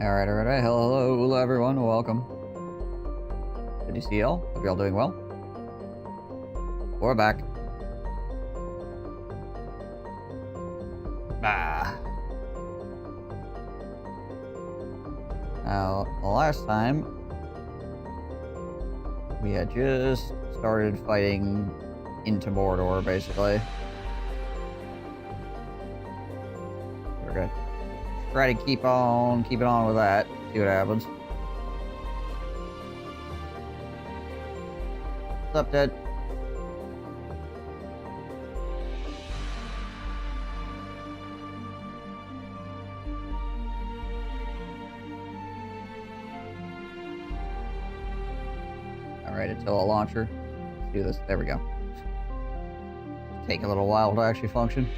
Alright. Hello, everyone. Welcome. Good to see y'all. Hope y'all doing well. We're back. Now, the last time, we had just started fighting into Mordor, basically. We're gonna try to keep on with that. See what happens. What's up, Ted? Alright, Attila launcher. Let's do this. There we go. Take a little while to actually function.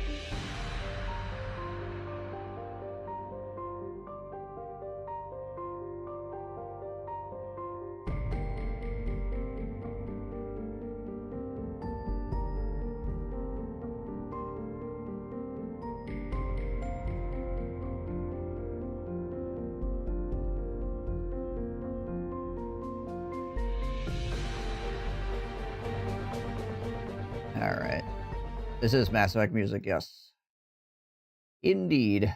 Alright. This is Mass Effect music, yes. Indeed.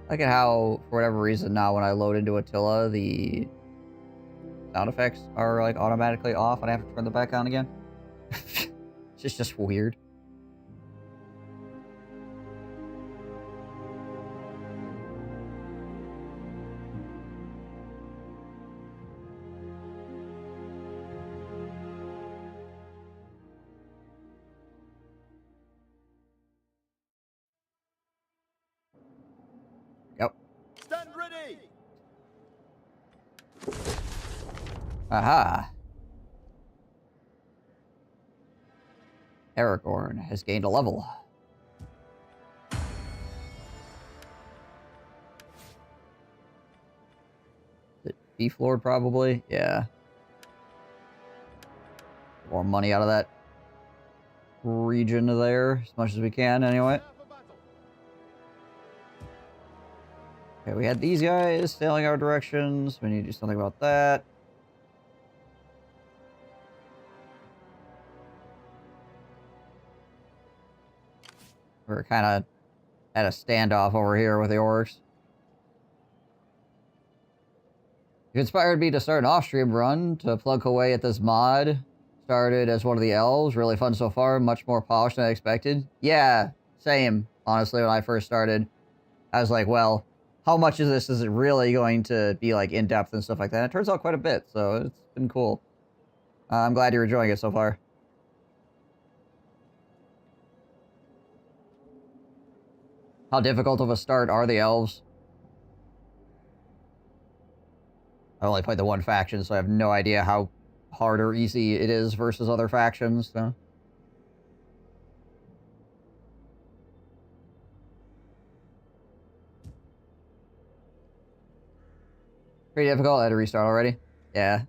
Look at how, for whatever reason, now when I load into Attila, the sound effects are like automatically off and I have to turn them back on again. It's just weird. Yep. Stand ready. Aha. Aragorn has gained a level. Is it Beef Lord, probably? Yeah. More money out of that region there, as much as we can, anyway. Okay, we had these guys sailing our directions. We need to do something about that. We're kind of at a standoff over here with the orcs. You inspired me to start an off-stream run to plug away at this mod. Started as one of the elves. Really fun so far. Much more polished than I expected. Yeah, same. Honestly, when I first started, I was like, well, how much of this is it really going to be like in-depth and stuff like that? And it turns out quite a bit, so it's been cool. I'm glad you're enjoying it so far. How difficult of a start are the elves? I only played the one faction, so I have no idea how hard or easy it is versus other factions, so. Pretty difficult. I had to restart already. Yeah.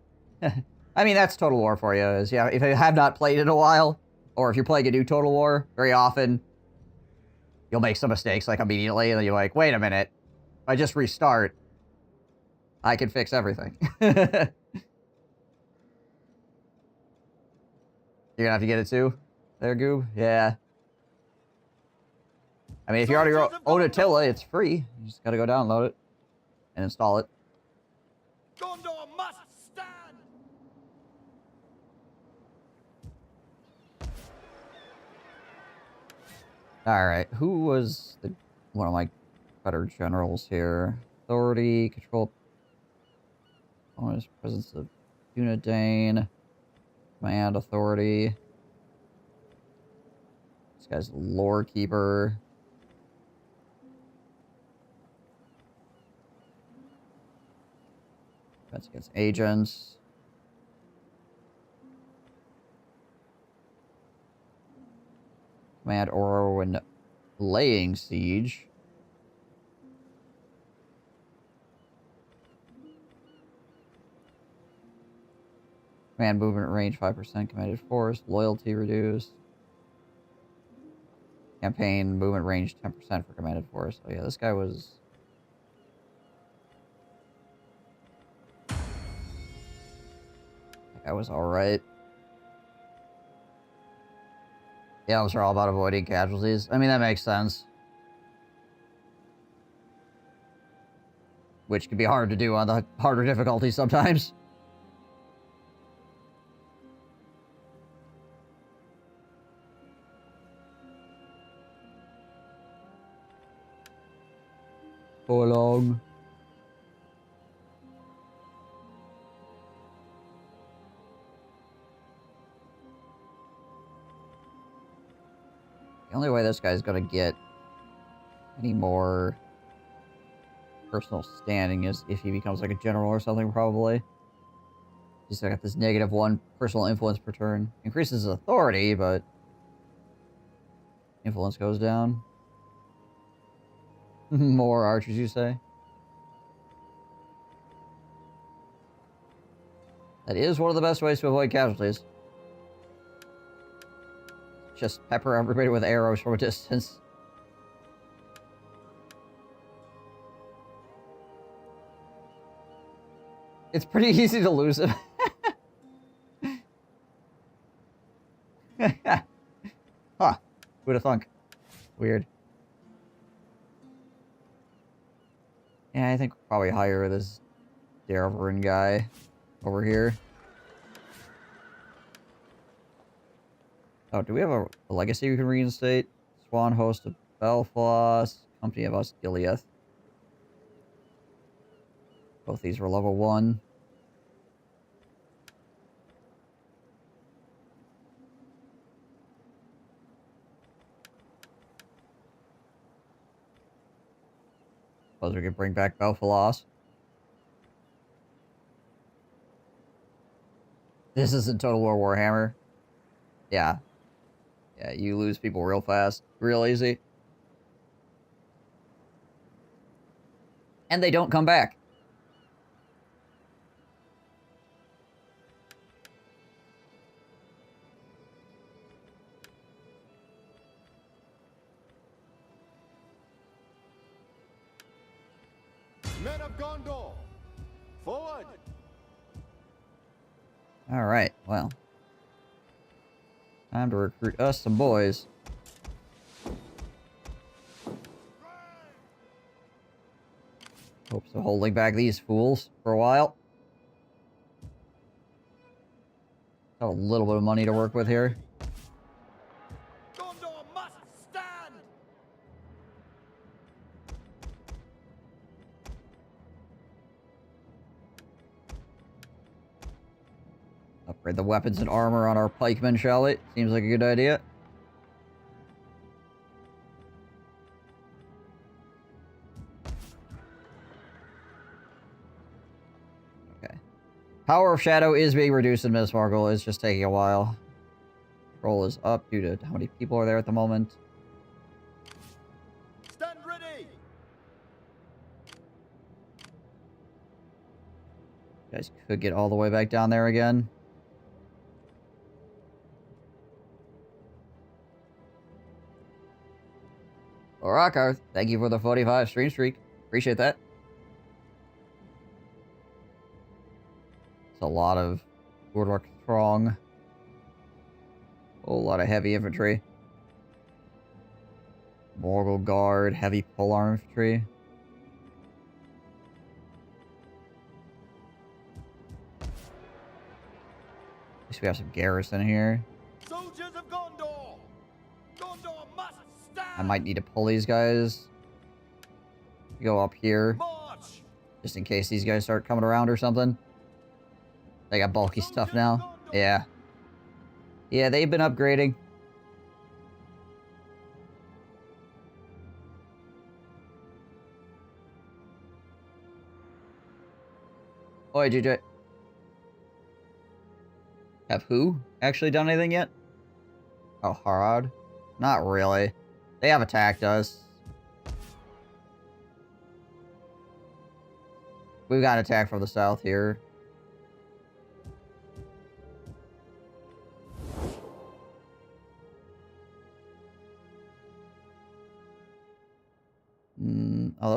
I mean, that's Total War for you. Is, yeah, if you have not played in a while, or if you're playing a new Total War, very often you'll make some mistakes like immediately, and then you're like, wait a minute. If I just restart, I can fix everything. You're gonna have to get it too? There, Goob? Yeah. I mean, if you already own Attila, it's free. You just gotta go download it and install it. Gondor must stand. Alright, who was one of my better generals here? Authority, control... Bonus, presence of Dunedain. Command, authority. This guy's lore keeper. That's against agents. Command Oro when laying siege. Command movement range 5%. Commanded force. Loyalty reduced. Campaign movement range 10% for commanded force. Oh yeah, this guy was... That guy was alright. Yeah, those are all about avoiding casualties. I mean, that makes sense. Which can be hard to do on the harder difficulties sometimes. So long. The only way this guy's gonna get any more personal standing is if he becomes like a general or something, probably. He's got this -1 personal influence per turn. Increases his authority, but influence goes down. More archers, you say? That is one of the best ways to avoid casualties. Just pepper everybody with arrows from a distance. It's pretty easy to lose him. Huh. Who'd have thunk? Weird. Yeah, I think we'll probably hire this Darvin guy over here. Oh, do we have a legacy we can reinstate? Swan Host of Belfloss, Company of Us Gileath. Both these were level 1. Suppose we could bring back Belfloss. This isn't Total War Warhammer. Yeah. Yeah, you lose people real fast. Real easy. And they don't come back. Men of Gondor, forward! Alright, well. Time to recruit us some boys. Hopes of holding back these fools for a while. Got a little bit of money to work with here. Gondor must stand! Upgrade the weapons and armor on our pikemen, shall we? Seems like a good idea. Okay. Power of Shadow is being reduced in Miss Margle. It's just taking a while. Control is up due to how many people are there at the moment. Stand ready! You guys could get all the way back down there again. Rockar, thank you for the 45 stream streak. Appreciate that. It's a lot of Woodwork Throng. A whole lot of heavy infantry. Morgul Guard, heavy polearm infantry. At least we have some garrison here. Soldiers of Gondor! Gondor must stand! I might need to pull these guys. Go up here. March! Just in case these guys start coming around or something. They got bulky stuff now. Yeah. Yeah, they've been upgrading. Oi, JJ. Have who actually done anything yet? Oh, Harad? Not really. They have attacked us. We've got attack from the south here.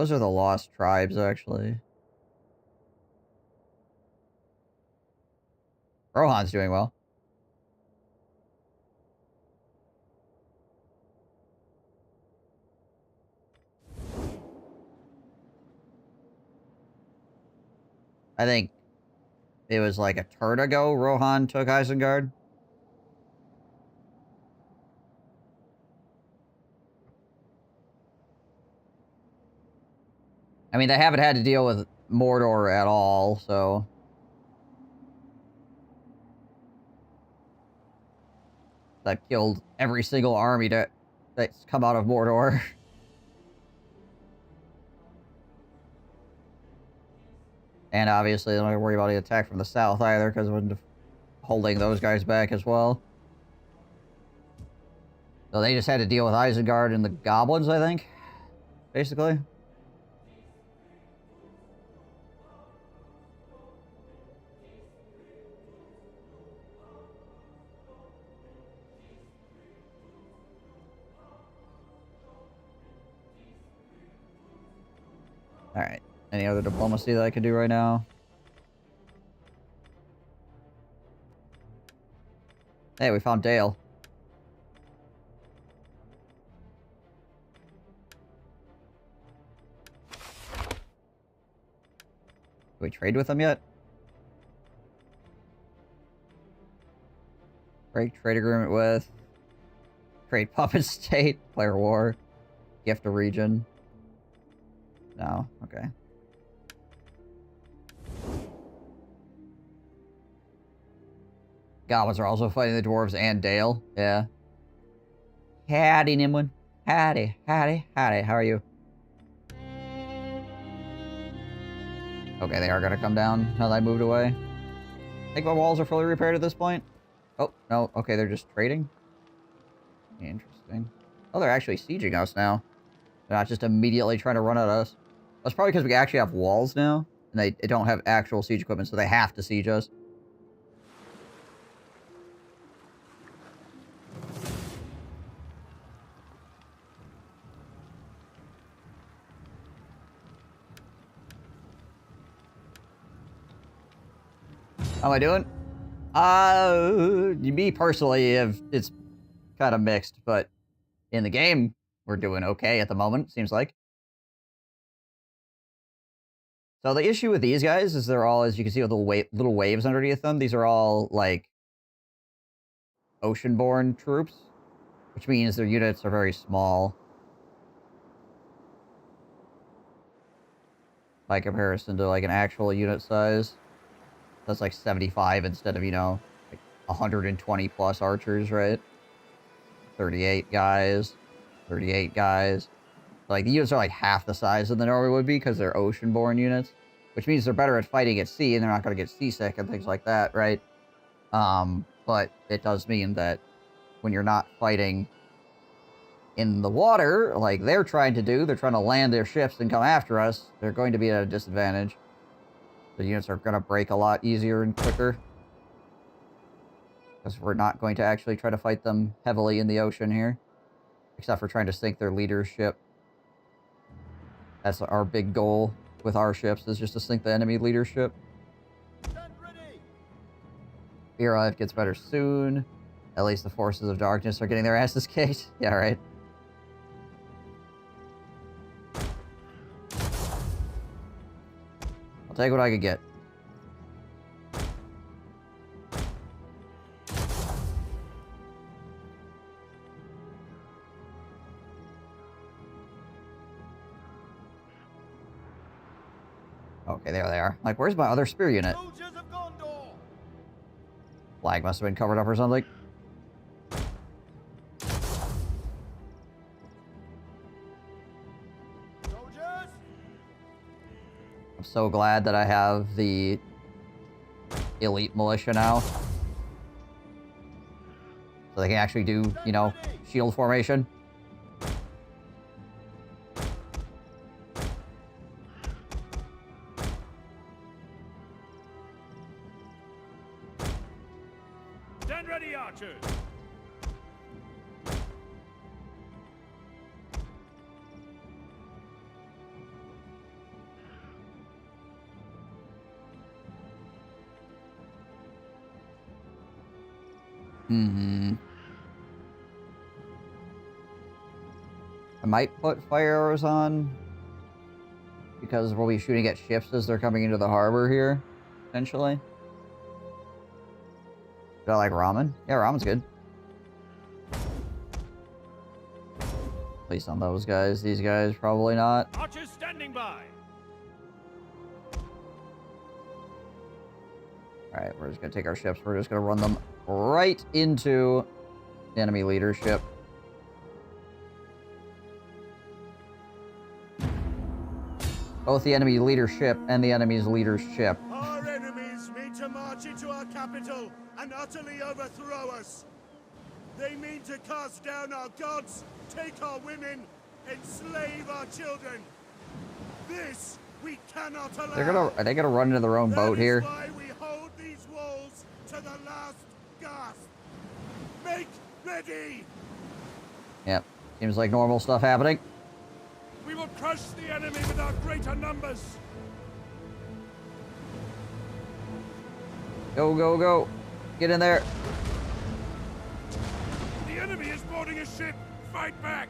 those are the lost tribes, actually. Rohan's doing well. I think it was like a turn ago Rohan took Isengard. I mean, they haven't had to deal with Mordor at all, so... That killed every single army that's come out of Mordor. And obviously, they don't have to worry about the attack from the south either, because we're holding those guys back as well. So they just had to deal with Isengard and the goblins, I think. Basically. Alright. Any other diplomacy that I could do right now? Hey, we found Dale. Do we trade with him yet? Break trade agreement with. Trade puppet state. Player war. Gift a region. No. Okay. Goblins are also fighting the dwarves and Dale. Yeah. Howdy, Nimwin. Howdy, howdy, howdy. How are you? Okay, they are gonna come down now that I moved away. I think my walls are fully repaired at this point. Oh, no. Okay, they're just trading. Interesting. Oh, they're actually sieging us now. They're not just immediately trying to run at us. That's probably because we actually have walls now. And they don't have actual siege equipment, so they have to siege us. How am I doing? Me personally, it's kind of mixed, but in the game, we're doing okay at the moment, seems like. So the issue with these guys is they're all, as you can see with the little waves underneath them, these are all, like, ocean-born troops, which means their units are very small. By comparison to, like, an actual unit size. That's like 75 instead of, you know, like 120 plus archers, right? 38 guys. 38 guys. Like, the units are like half the size than they normally would be because they're ocean-born units. Which means they're better at fighting at sea and they're not going to get seasick and things like that, right? But it does mean that when you're not fighting in the water, like they're trying to do, they're trying to land their ships and come after us, they're going to be at a disadvantage. The units are going to break a lot easier and quicker. Because we're not going to actually try to fight them heavily in the ocean here. Except for trying to sink their leadership. That's our big goal with our ships, is just to sink the enemy leadership. Fear Life gets better soon. At least the forces of darkness are getting their asses kicked. Yeah, right. I'll take what I could get. Okay, there they are. Like, where's my other spear unit? Flag must have been covered up or something. I'm so glad that I have the elite militia now. So they can actually do, you know, shield formation. Stand ready, archers! Mm-hmm. I might put fire arrows on because we'll be shooting at ships as they're coming into the harbor here, potentially. Do I like ramen? Yeah, ramen's good. At least on those guys. These guys, probably not. Archers standing by. Alright, we're just gonna take our ships. We're just gonna run them right into the enemy leadership. Both the enemy leadership and the enemy's leadership. Our enemies mean to march into our capital and utterly overthrow us. They mean to cast down our gods, take our women, enslave our children. This we cannot allow. Are they gonna run into their own boat here? That is why we hold these walls to the last gasp. Make ready. Yep. Seems like normal stuff happening. We will crush the enemy with our greater numbers. Go, go, go. Get in there. The enemy is boarding a ship. Fight back.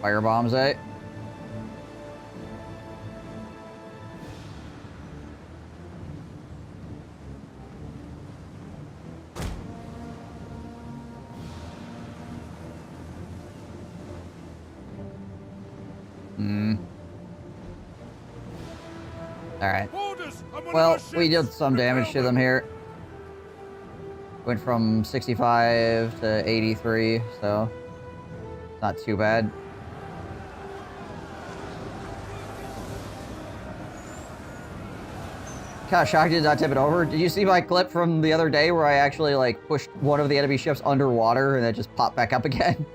Fire bombs, eh? Alright. Well, we did some damage to them here. Went from 65 to 83, so not too bad. Kind of shocked you did not tip it over. Did you see my clip from the other day where I actually like pushed one of the enemy ships underwater and it just popped back up again?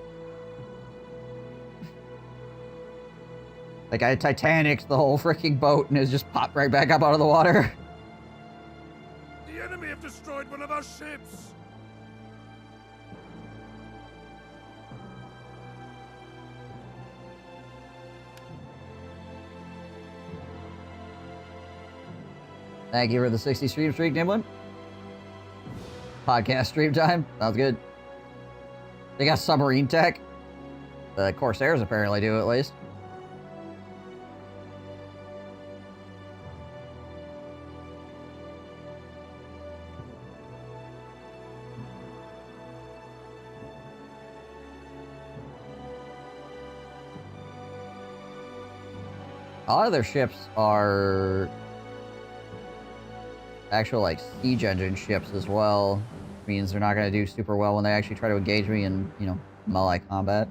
Like I Titanic the whole freaking boat and it just popped right back up out of the water. The enemy have destroyed one of our ships. Thank you for the 60 stream streak, Nimblin. Podcast stream time. Sounds good. They got submarine tech. The Corsairs apparently do, at least. A lot of their ships are actual, like, siege engine ships as well. Means they're not going to do super well when they actually try to engage me in, you know, melee combat.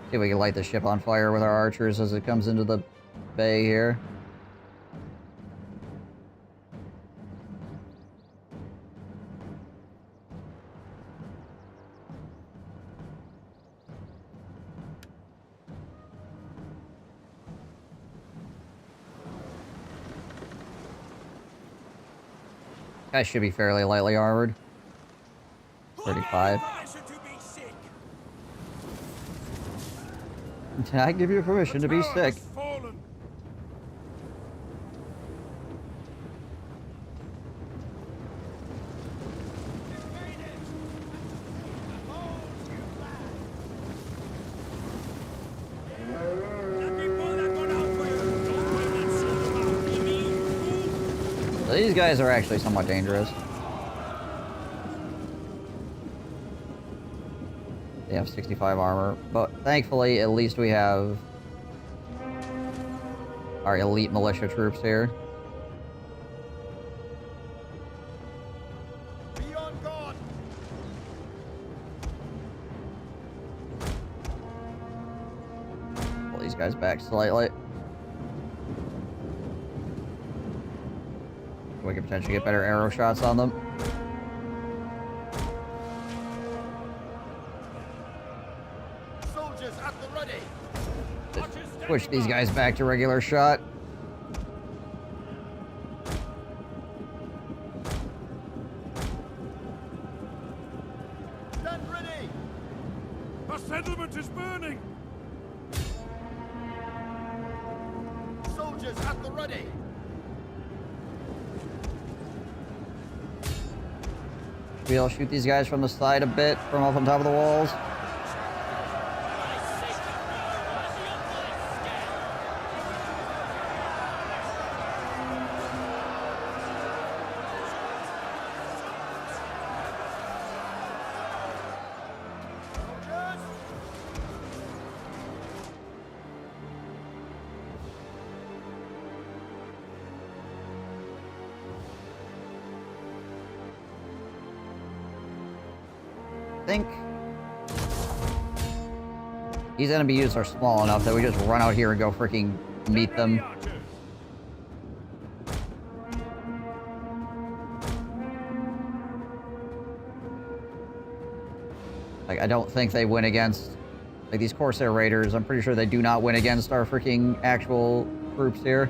See if we can light the ship on fire with our archers as it comes into the bay here. Guys should be fairly lightly armored. 35. Can I give you permission to be sick? So these guys are actually somewhat dangerous. They have 65 armor, but thankfully, at least we have our elite militia troops here. Be on guard. Pull these guys back slightly. We can potentially get better arrow shots on them. Soldiers at the ready. Just push these guys back to regular shot. Stand ready. Our settlement is burning! Soldiers at the ready. Maybe I'll shoot these guys from the side a bit, from up on top of the walls. Think these enemy units are small enough that we just run out here and go freaking meet them. Like, I don't think they win against, like, these Corsair Raiders. I'm pretty sure they do not win against our freaking actual troops here.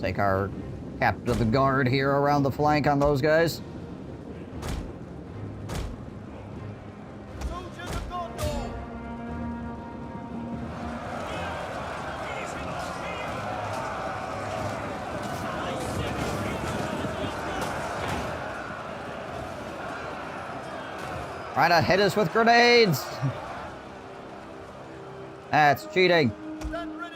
Take our captain of the guard here around the flank on those guys. Soldiers of Gondor. Trying to hit us with grenades. That's cheating. Stand ready.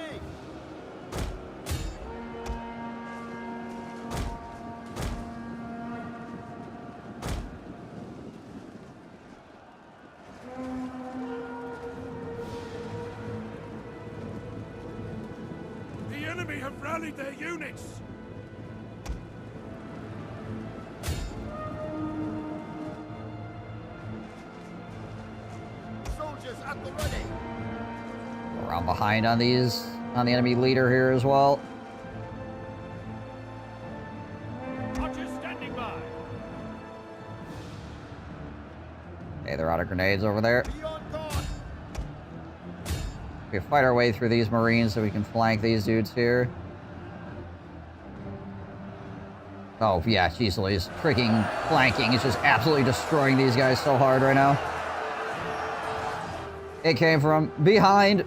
The enemy have rallied their units! Soldiers at the ready. Around behind on these, on the enemy leader here as well. Archers standing by! Okay, they're out of grenades over there. Be on guard. We fight our way through these Marines so we can flank these dudes here. Oh, yeah, jeez Louise. Freaking flanking is just absolutely destroying these guys so hard right now. It came from behind.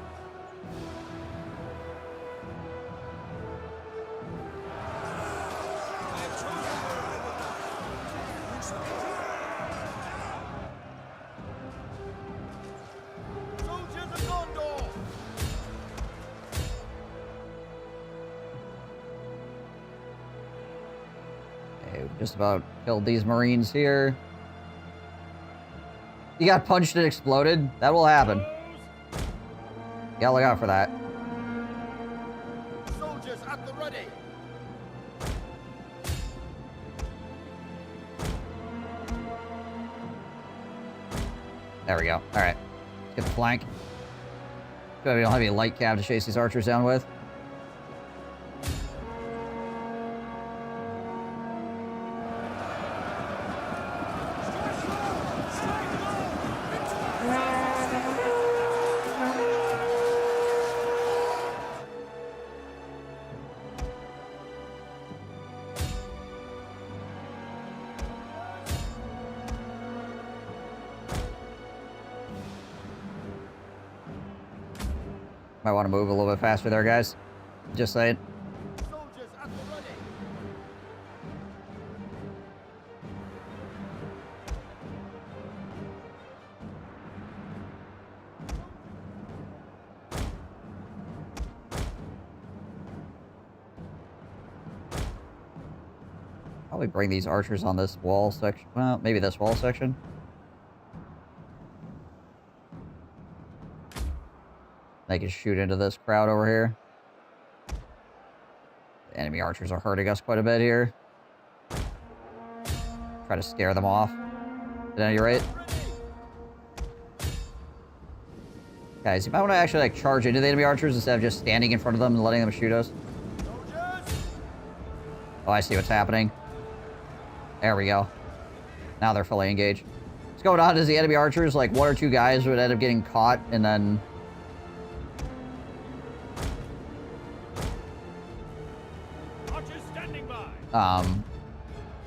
Soldiers of Gondor. Okay, we just about killed these Marines here. You got punched and exploded? That will happen. Yeah, look out for that. Soldiers at the ready. There we go. Alright. Let's get the flank. Good, we don't have any light cav to chase these archers down with. Might want to move a little bit faster there, guys. Just saying. Soldiers at the ready. Probably bring these archers on this wall section. Well, maybe this wall section. They can shoot into this crowd over here. The enemy archers are hurting us quite a bit here. Try to scare them off. At any rate. Guys, you might want to actually like charge into the enemy archers instead of just standing in front of them and letting them shoot us. Soldiers. Oh, I see what's happening. There we go. Now they're fully engaged. What's going on is the enemy archers, like, 1 or 2 guys would end up getting caught, and then... Archers standing by.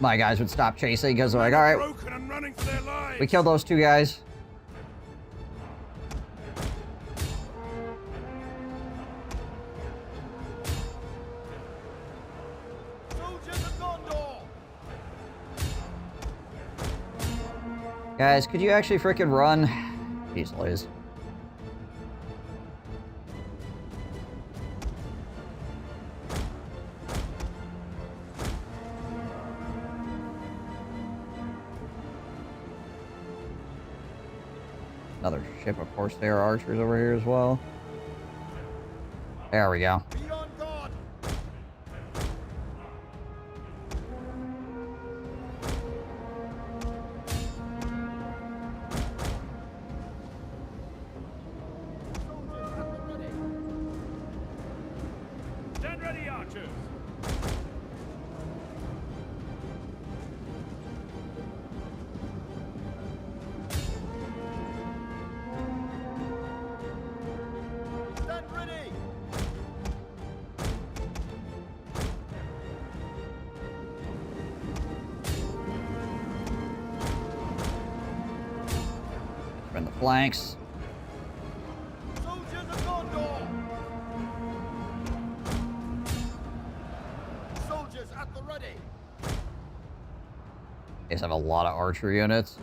My guys would stop chasing because they're like, alright, Broken and running for their lives. we killed those 2 guys. Soldiers of Gondor! Guys, could you actually freaking run? Jeez Louise. Another ship, of course. There are archers over here as well. There we go. Be on guard! Stand ready, archers. Stand ready! Defend the flanks. Soldiers of Gondor! Soldiers at the ready! These have a lot of archer units.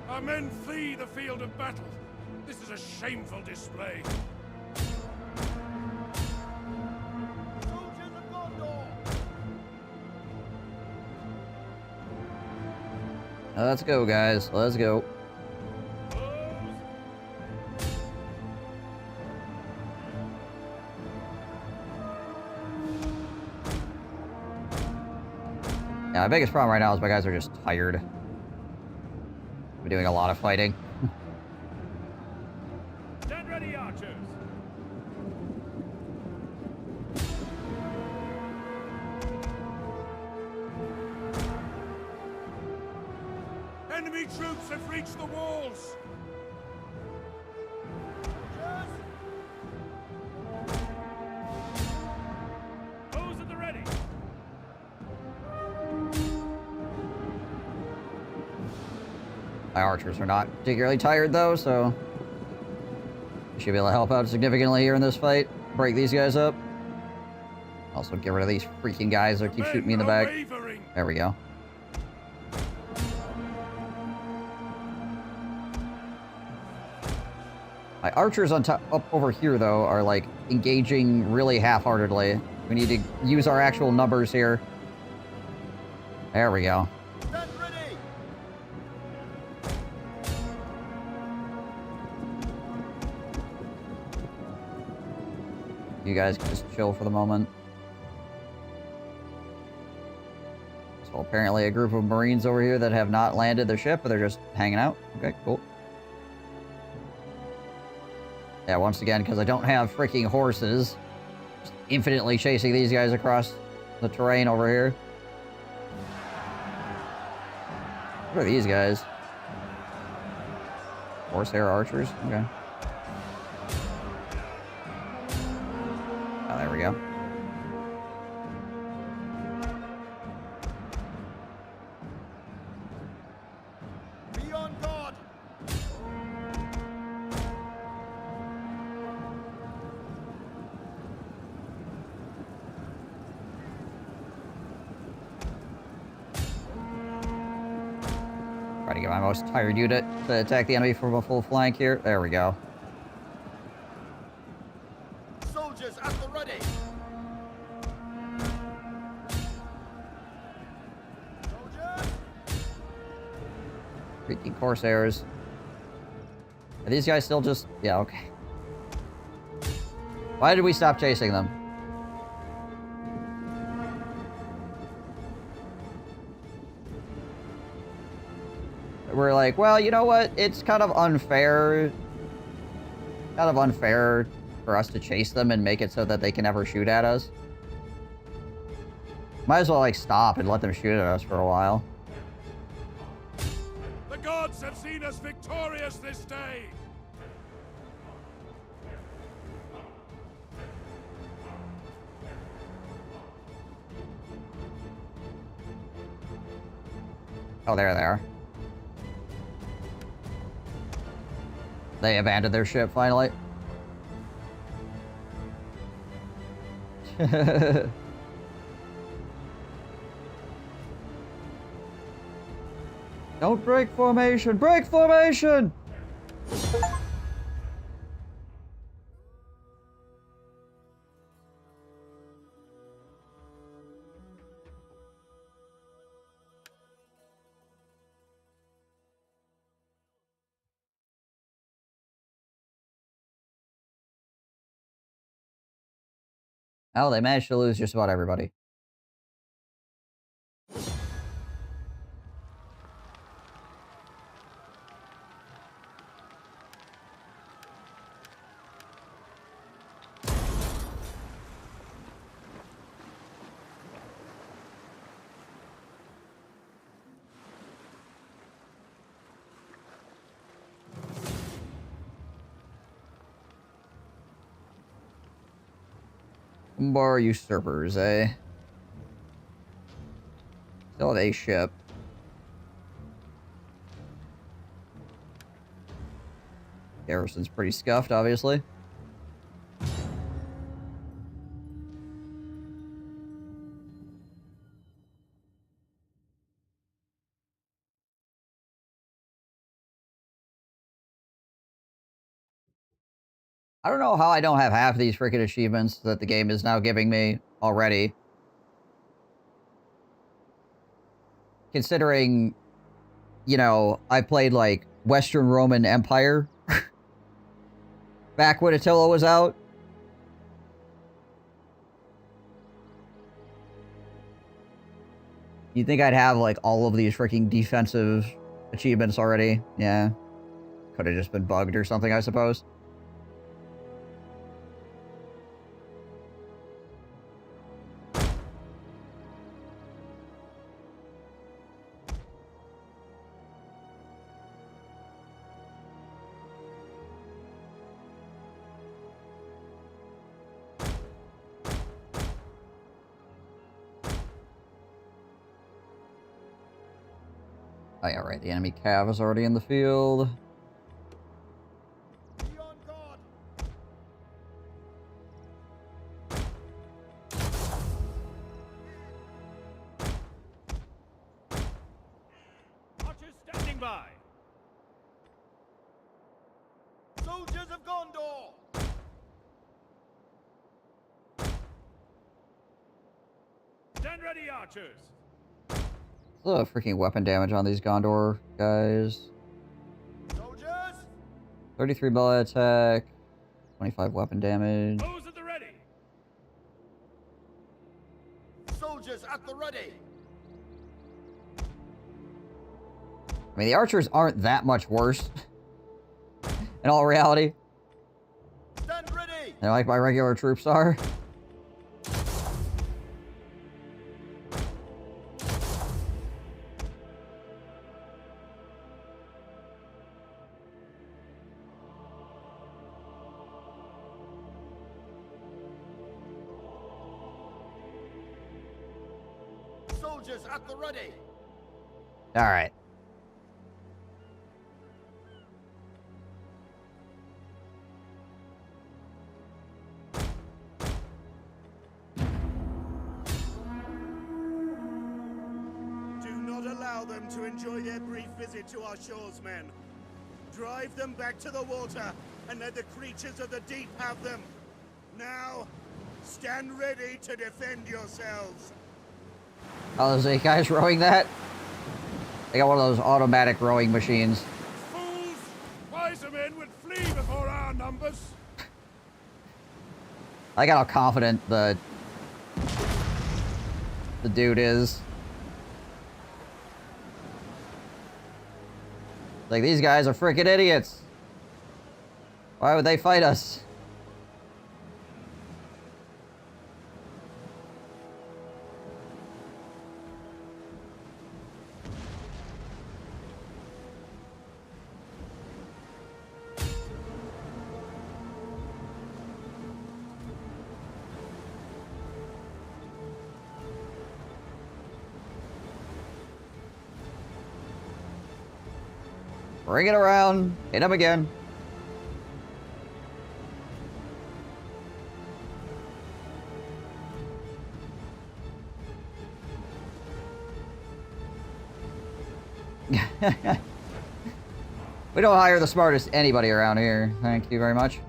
Our men flee the field of battle. This is a shameful display. Soldiers of Gondor! Let's go, guys. Let's go. Yeah, my biggest problem right now is my guys are just tired. We're doing a lot of fighting. Stand ready, archers. Enemy troops have reached the walls. Those at the ready. My archers are not particularly tired, though, so... we should be able to help out significantly here in this fight. Break these guys up. Also, get rid of these freaking guys that keep shooting me in the back. There we go. My archers on top, up over here, though, are, like, engaging really half-heartedly. We need to use our actual numbers here. There we go. Stand ready! You guys can just chill for the moment. So apparently a group of Marines over here that have not landed their ship, but they're just hanging out. Okay, cool. Yeah, once again, because I don't have freaking horses, just infinitely chasing these guys across the terrain over here. What are these guys? Horsehair archers? Okay. Oh, there we go. Be on guard! Try to get my most tired unit to attack the enemy from a full flank here. There we go. Soldiers at the ready! Soldiers! Freaking Corsairs. Are these guys still just... yeah, okay. Why did we stop chasing them? We're like, well, you know what? It's kind of unfair. Kind of unfair for us to chase them and make it so that they can never shoot at us. Might as well, like, stop and let them shoot at us for a while. The gods have seen us victorious this day! Oh, there they are. They abandoned their ship, finally. Don't break formation! Break formation! Oh, they managed to lose just about everybody. More usurpers, eh? Still have a ship. Garrison's pretty scuffed, obviously. I don't know how I don't have half of these freaking achievements that the game is now giving me already. Considering, you know, I played, like, Western Roman Empire back when Attila was out. You'd think I'd have, like, all of these freaking defensive achievements already. Yeah. Could have just been bugged or something, I suppose. Oh yeah, right. The enemy cav is already in the field. Be on guard! Archers standing by! Soldiers of Gondor! Stand ready, archers! There's a freaking weapon damage on these Gondor guys. Soldiers! 33 bullet attack, 25 weapon damage. Those at the ready! Soldiers at the ready! I mean, the archers aren't that much worse. In all reality. Stand ready! They're like my regular troops are. Soldiers at the ready! All right. Do not allow them to enjoy their brief visit to our shores, men. Drive them back to the water, and let the creatures of the deep have them. Now, stand ready to defend yourselves. Oh, there's 8 guys rowing that? They got one of those automatic rowing machines. Fools! Wiser men would flee before our numbers. I got how confident the dude is. Like, these guys are freaking idiots. Why would they fight us? Bring it around. Hit him again. We don't hire the smartest anybody around here. Thank you very much.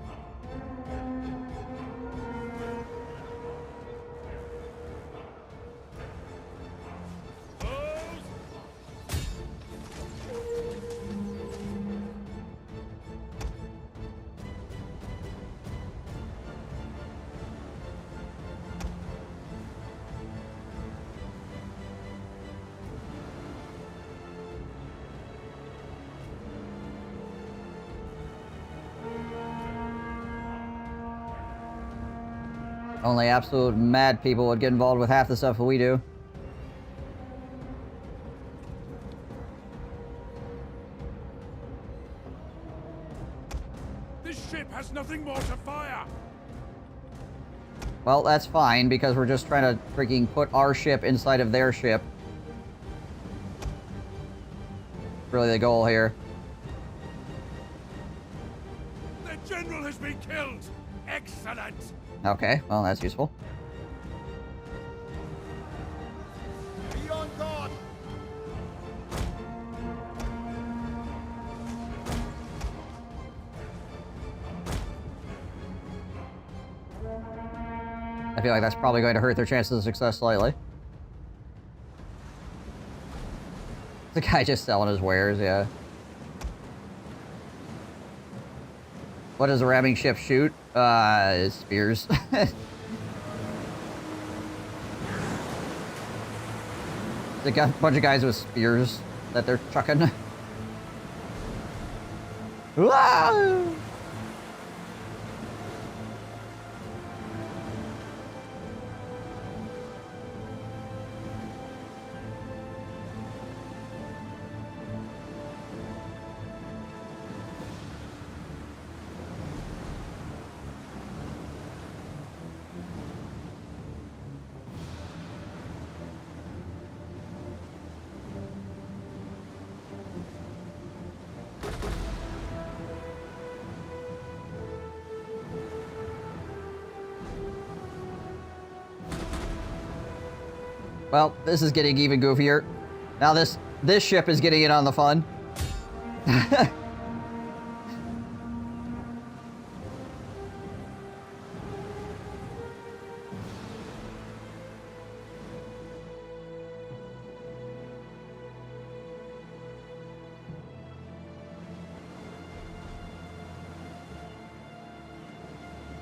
Only absolute mad people would get involved with half the stuff that we do. This ship has nothing more to fire. Well, that's fine, because we're just trying to freaking put our ship inside of their ship. Really the goal here. The general has been killed. Excellent. Okay, well, that's useful. Be on guard. I feel like that's probably going to hurt their chances of success slightly. The guy just selling his wares, yeah. What does a ramming ship shoot? Spears. They got a bunch of guys with spears that they're chucking. Whoa! Well, this is getting even goofier. Now this ship is getting in on the fun.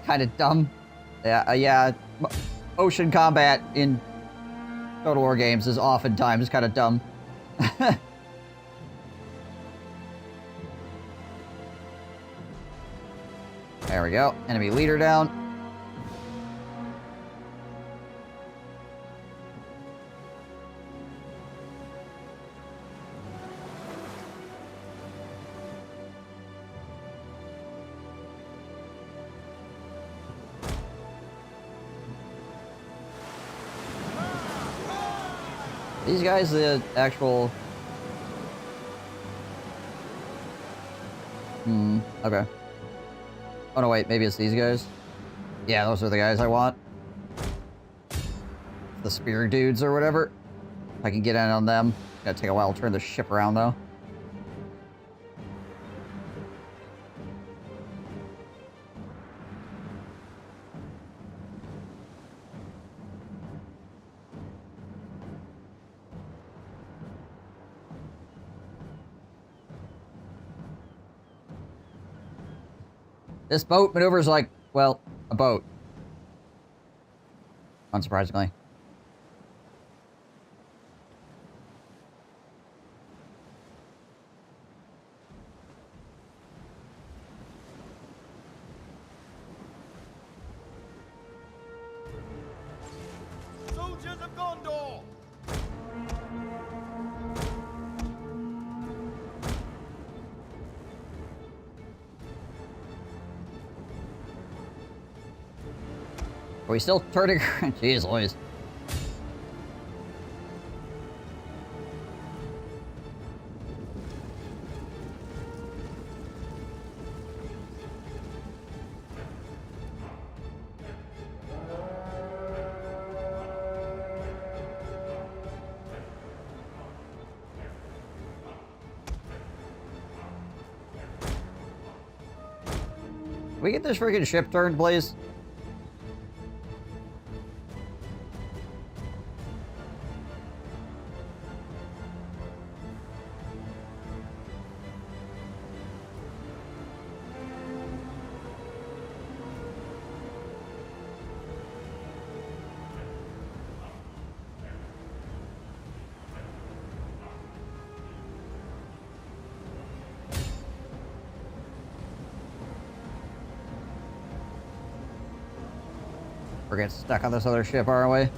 Kind of dumb. Yeah. Ocean combat in Total War games is oftentimes kind of dumb. There we go. Enemy leader down. These guys, the actual... okay. Oh no, wait, maybe it's these guys? Yeah, those are the guys I want. The spear dudes or whatever. If I can get in on them. Gotta take a while to turn the ship around, though. This boat maneuvers like, well, a boat. Unsurprisingly. Soldiers of Gondor. Are we still turning? Jeez Louise. Can we get this freaking ship turned, please? We're getting stuck on this other ship, aren't we?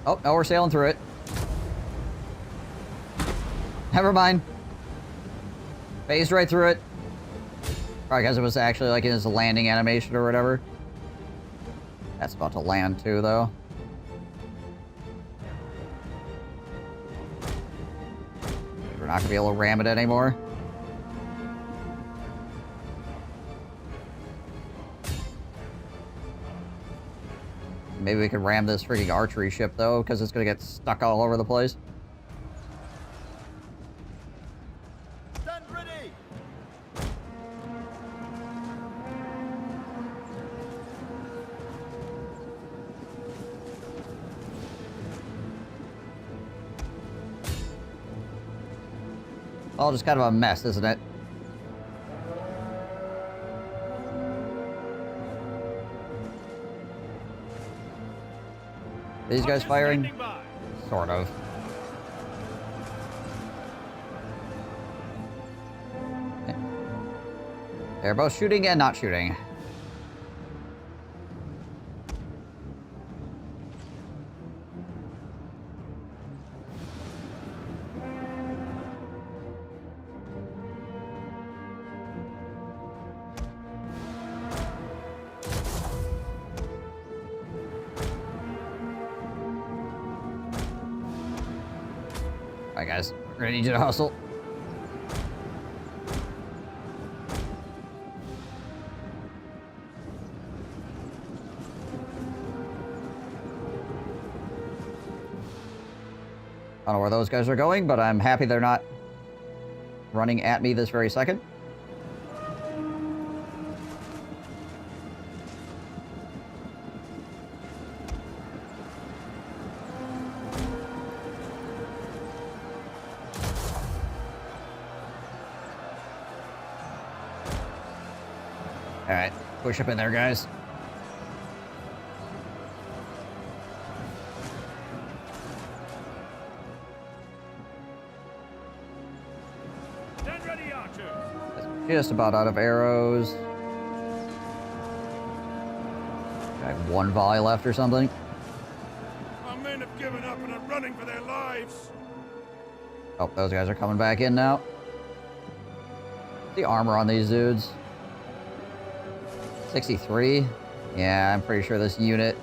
Oh, no, we're sailing through it. Never mind. Phased right through it. Probably because it was actually like in his landing animation or whatever. That's about to land too, though. We're not gonna be able to ram it anymore. Maybe we can ram this freaking archery ship, though, because it's going to get stuck all over the place. Stand ready. All just kind of a mess, isn't it? These guys firing? Sort of. They're both shooting and not shooting. Alright guys, we're gonna need you to hustle. I don't know where those guys are going, but I'm happy they're not running at me this very second. Alright, push up in there, guys. Stand ready, archers. Just about out of arrows. I have one volley left or something. Our men have given up and are running for their lives. Oh, those guys are coming back in now. The armor on these dudes. 63. Yeah, I'm pretty sure this unit is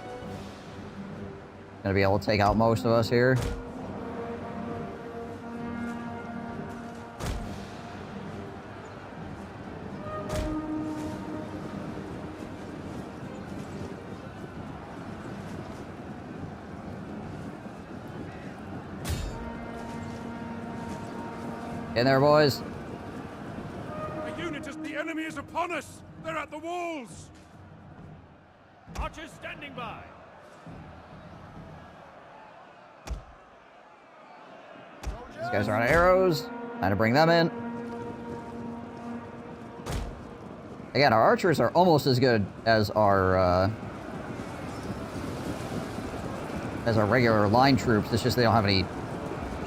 gonna be able to take out most of us here. In there, boys. A unit is the enemy is upon us. They're at the walls. Archers standing by. These guys are on arrows. Time to bring them in. Again, our archers are almost as good as our regular line troops. It's just they don't have any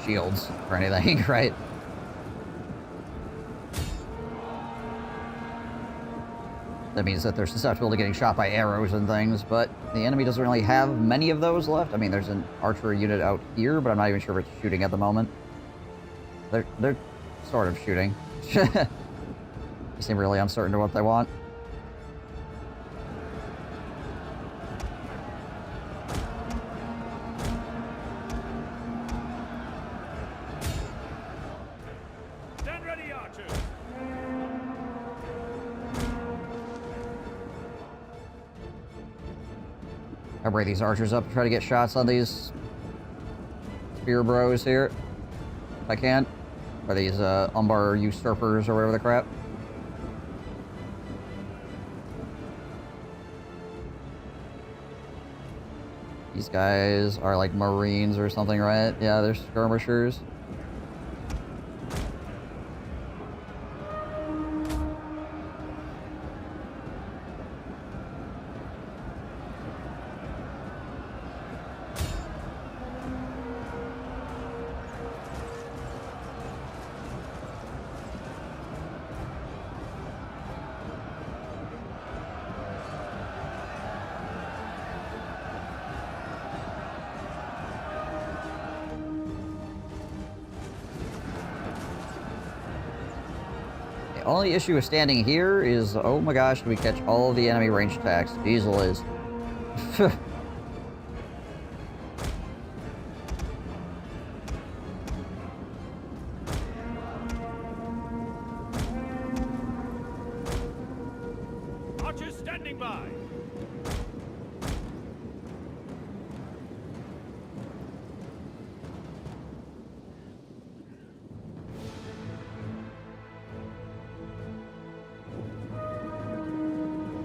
shields or anything, right? That means that they're susceptible to getting shot by arrows and things, but the enemy doesn't really have many of those left. I mean, there's an archer unit out here, but I'm not even sure if it's shooting at the moment. They're sort of shooting. They seem really uncertain to what they want. Stand ready, archers. I'll bring these archers up to try to get shots on these spear bros here, if I can. Or these Umbar usurpers or whatever the crap. These guys are like Marines or something, right? Yeah, they're skirmishers. The only issue with standing here is, oh my gosh, we catch all of the enemy range attacks. Diesel is. Archers standing by.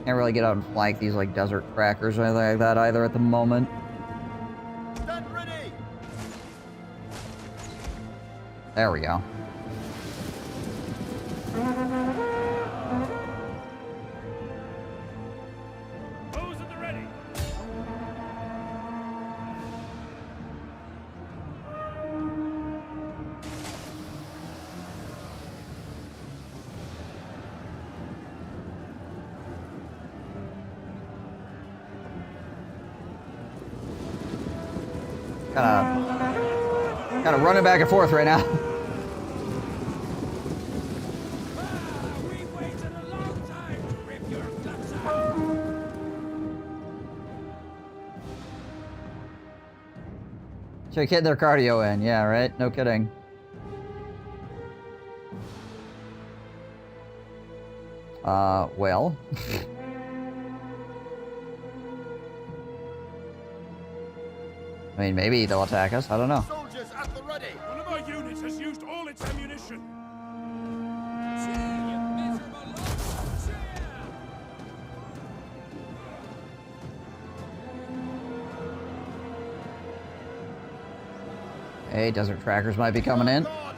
Can't really get out and flank these like desert crackers or anything like that either at the moment. Stand ready. There we go. Bows at the ready. Kind of running back and forth right now. We waited a long time to rip your guts out. Should get their cardio in, yeah, right? No kidding. Well. I mean, maybe they'll attack us. I don't know. Soldiers at the ready. One of our units has used all its ammunition. Cheer, you miserable lot. Cheer. Hey, desert trackers might be coming in. God.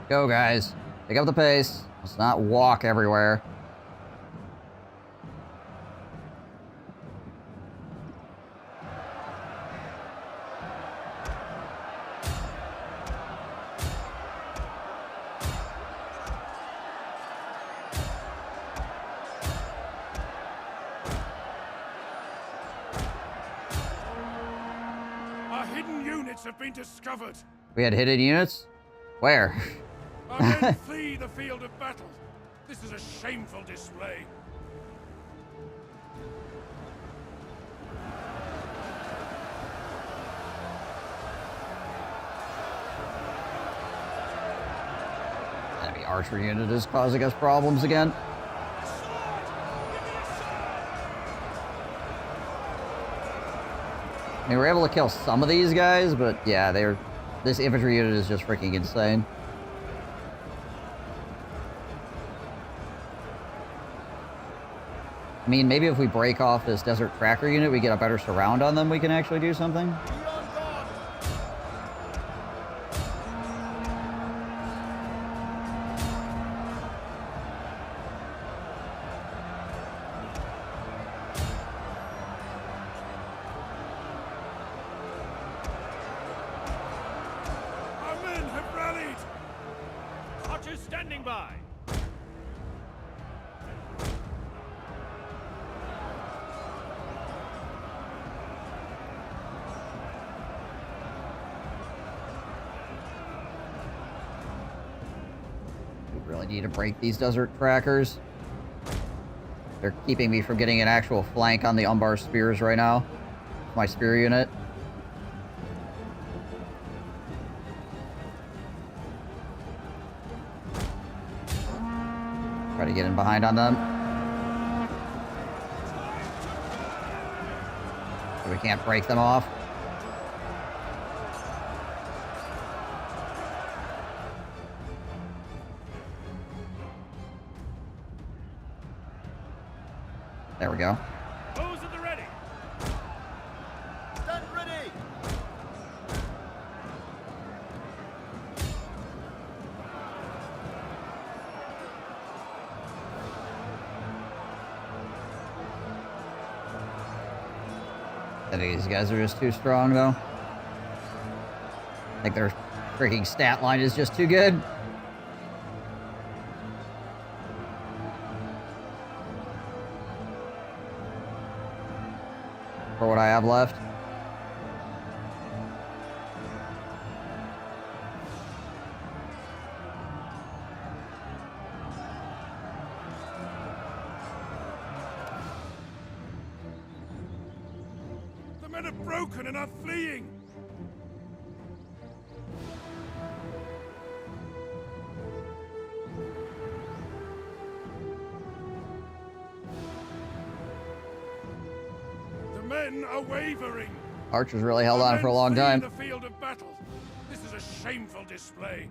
Go, guys. Pick up the pace. Let's not walk everywhere. Our hidden units have been discovered. We had hidden units? Where? Our men flee the field of battle. This is a shameful display. Enemy archer unit is causing us problems again. I mean, we're able to kill some of these guys, but yeah, this infantry unit is just freaking insane. I mean, maybe if we break off this desert tracker unit, we get a better surround on them, we can actually do something. Be on guard. Our men have rallied. Archers standing by. Really need to break these desert trackers. They're keeping me from getting an actual flank on the Umbar spears right now. My spear unit. Try to get in behind on them. So we can't break them off. There we go. Those at the ready. Stand ready! I think these guys are just too strong, though. I think their freaking stat line is just too good. For what I have left. The men are broken and are fleeing. The men are wavering. Archer's really held on for a long time. The field of battle. This is a shameful display.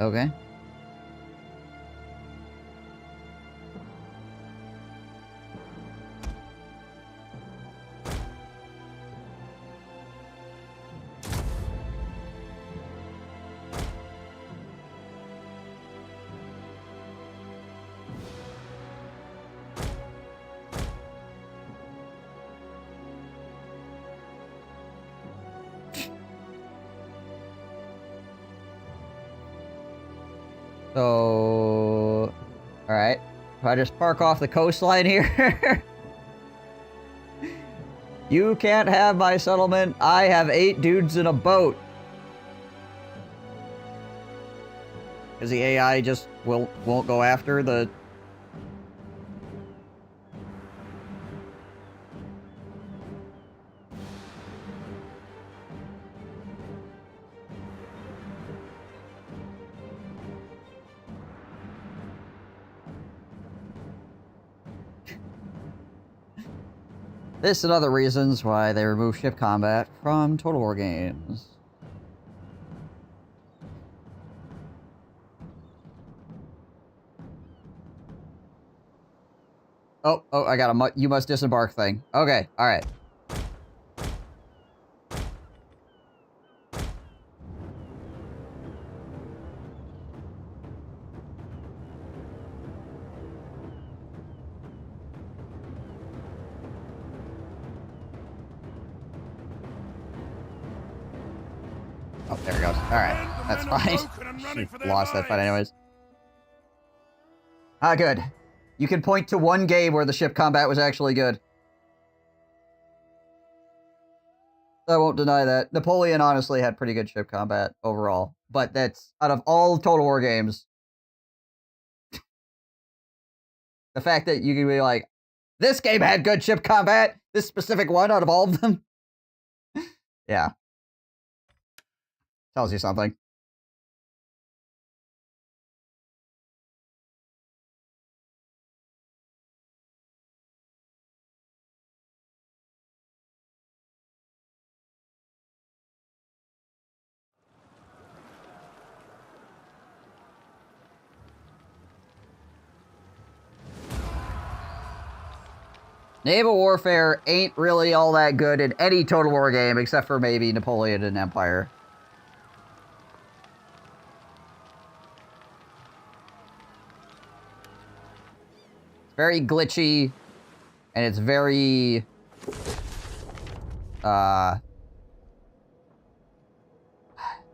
Okay. So, alright. If I just park off the coastline here. You can't have my settlement. I have 8 dudes in a boat. Because the AI just won't go after the... This and other reasons why they remove ship combat from Total War games. Oh, I got a you must disembark thing. Okay, alright. Oh, there it goes. Alright, that's fine. She lost that fight anyways. Ah, good. You can point to one game where the ship combat was actually good. I won't deny that. Napoleon honestly had pretty good ship combat overall. But that's, out of all Total War games, the fact that you can be like, this game had good ship combat, this specific one out of all of them. Yeah. Tells you something. Naval warfare ain't really all that good in any Total War game except for maybe Napoleon and Empire. It's very glitchy, and it's very...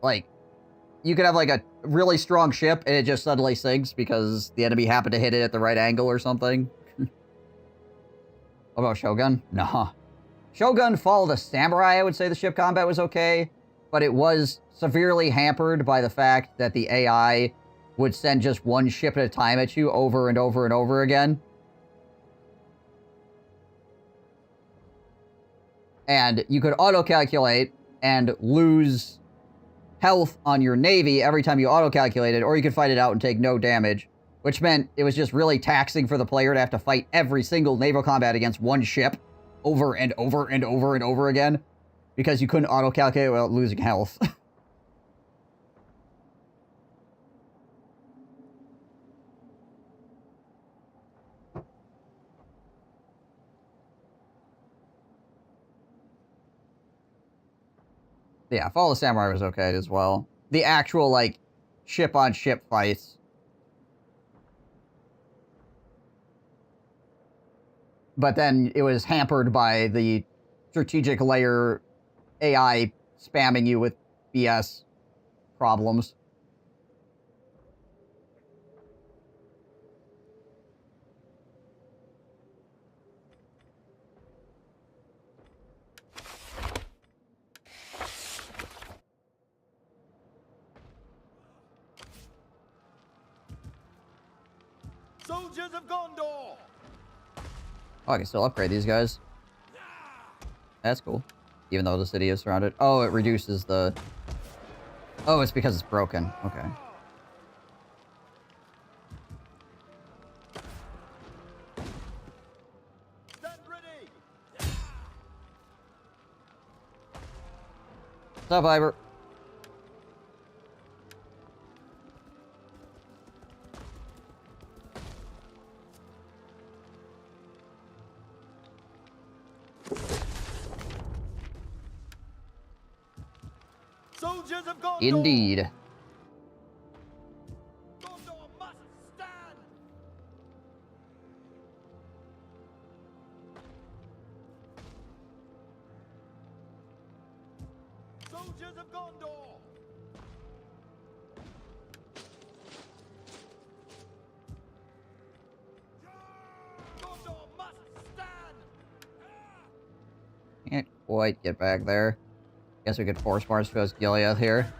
like, you could have like a really strong ship and it just suddenly sinks because the enemy happened to hit it at the right angle or something. What about Shogun? No. Shogun Fall of the Samurai, I would say the ship combat was okay, but it was severely hampered by the fact that the AI would send just one ship at a time at you over and over and over again. And you could auto-calculate and lose health on your navy every time you auto-calculated, or you could fight it out and take no damage, which meant it was just really taxing for the player to have to fight every single naval combat against one ship over and over and over and over again, because you couldn't auto-calculate without losing health. Yeah, Fall of the Samurai was okay as well. The actual, like, ship-on-ship fights. But then it was hampered by the strategic layer AI spamming you with BS problems. Soldiers of Gondor! Oh, I can still upgrade these guys. That's cool. Even though the city is surrounded. Oh, it reduces the... Oh, it's because it's broken. Okay. Stand ready! What's up, Ivor? Soldiers of Gondor! Indeed. Gondor must stand! Soldiers of Gondor! Gondor must stand! Can't quite get back there. Guess we could force march towards Gilead here.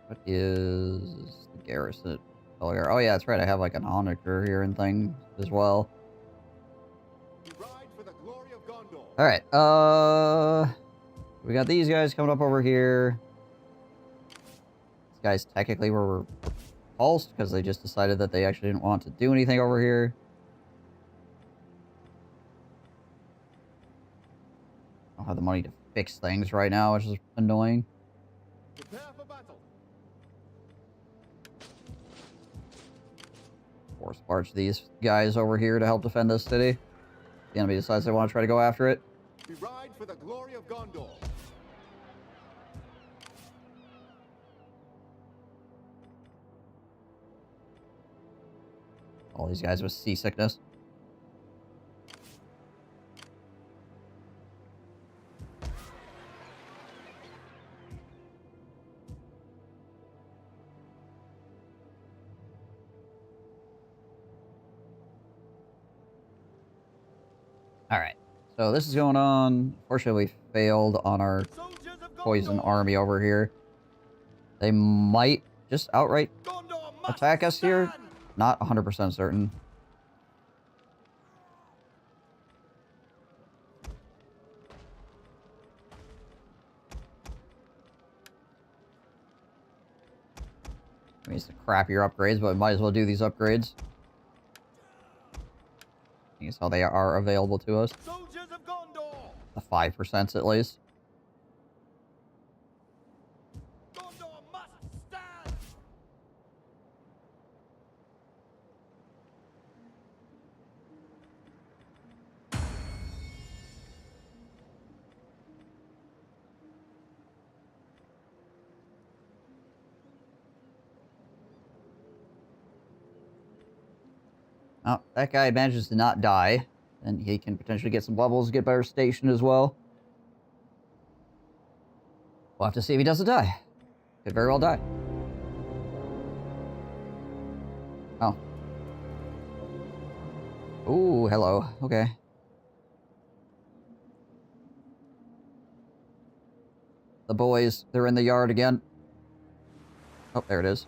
What is the garrison? Oh yeah, that's right. I have like an onager here and things as well. Ride for the glory of Gondor. All right. We got these guys coming up over here. These guys technically were repulsed because they just decided that they actually didn't want to do anything over here. I don't have the money to fix things right now, which is annoying. Prepare for battle. Force march these guys over here to help defend this city. The enemy decides they want to try to go after it. We ride for the glory of Gondor. All these guys with seasickness. Alright, so this is going on. Fortunately, we failed on our Soldiers of poison Gondor. army over here. They might just outright Gondor must attack us here. stand. Not 100% certain. I mean, it's the crappier upgrades, but we might as well do these upgrades. I think it's how they are available to us. Soldiers of Gondor. The 5% at least. Gondor must stand. Oh, that guy manages to not die. And he can potentially get some levels, get better station as well. We'll have to see if he doesn't die. Could very well die. Oh. Ooh, hello. Okay. The boys, they're in the yard again. Oh, there it is.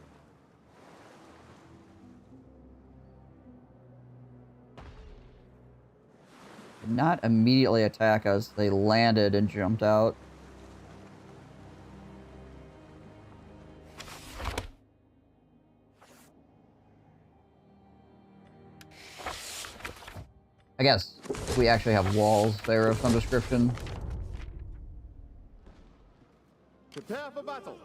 Did not immediately attack us. They landed and jumped out. I guess we actually have walls there of some description. Prepare for battle.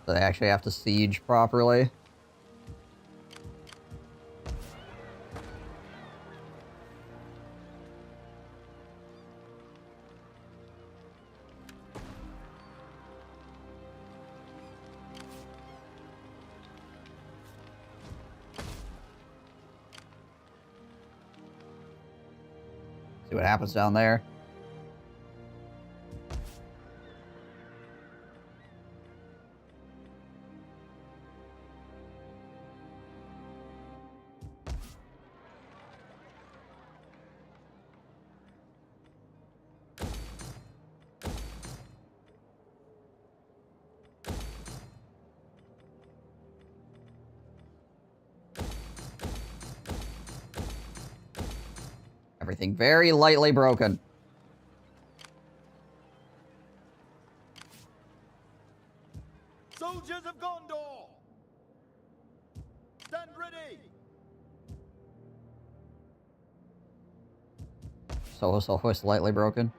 So they actually have to siege properly. See what happens down there. Everything very lightly broken. Soldiers of Gondor! Stand ready! So slightly broken.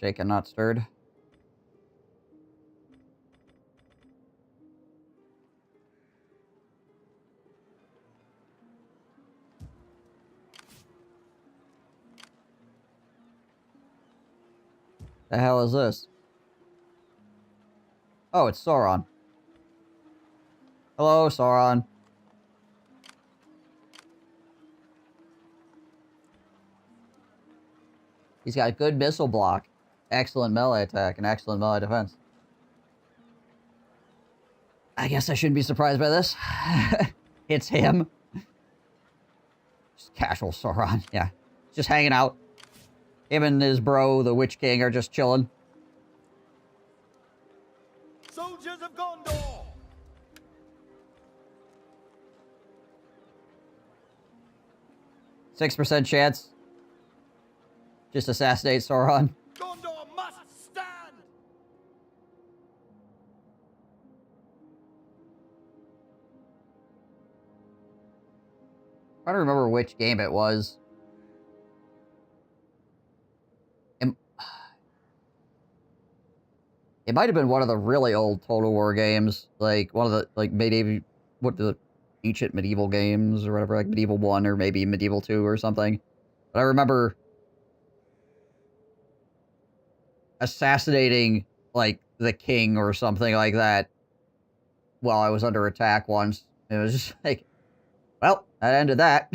Shaken, not stirred. The hell is this? Oh, it's Sauron. Hello, Sauron. He's got good missile block, excellent melee attack, and excellent melee defense. I guess I shouldn't be surprised by this. It's him. Just casual Sauron, yeah. Just hanging out. Him and his bro, the Witch King, are just chilling. Soldiers of Gondor! 6% chance. Just assassinate Sauron. Gondor must stand! I don't remember which game it was. It might have been one of the really old Total War games, like one of the ancient medieval games or whatever, like Medieval 1 or maybe Medieval 2 or something. But I remember assassinating like the king or something like that while I was under attack once. It was just like, well, that ended that.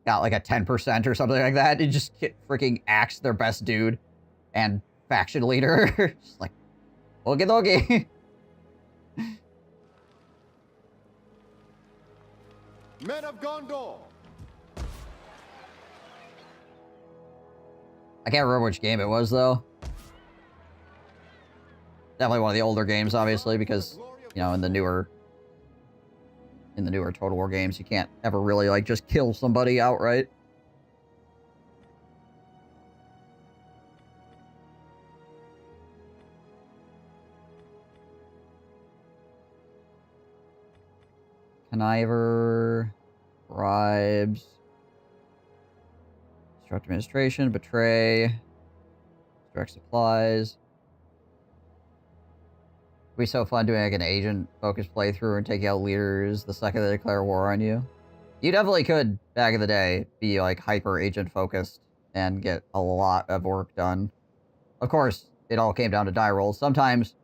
Got like a 10% or something like that. It just freaking axed their best dude and faction leader. Just like, okie dokie. Men of Gondor! I can't remember which game it was, though. Definitely one of the older games, obviously, because, you know, in the newer Total War games, you can't ever really, like, just kill somebody outright. Conniver, bribes, disrupt administration, betray, direct supplies. It'd be so fun doing like an agent-focused playthrough and taking out leaders the second they declare war on you. You definitely could, back in the day, be like hyper-agent-focused and get a lot of work done. Of course, it all came down to die rolls. Sometimes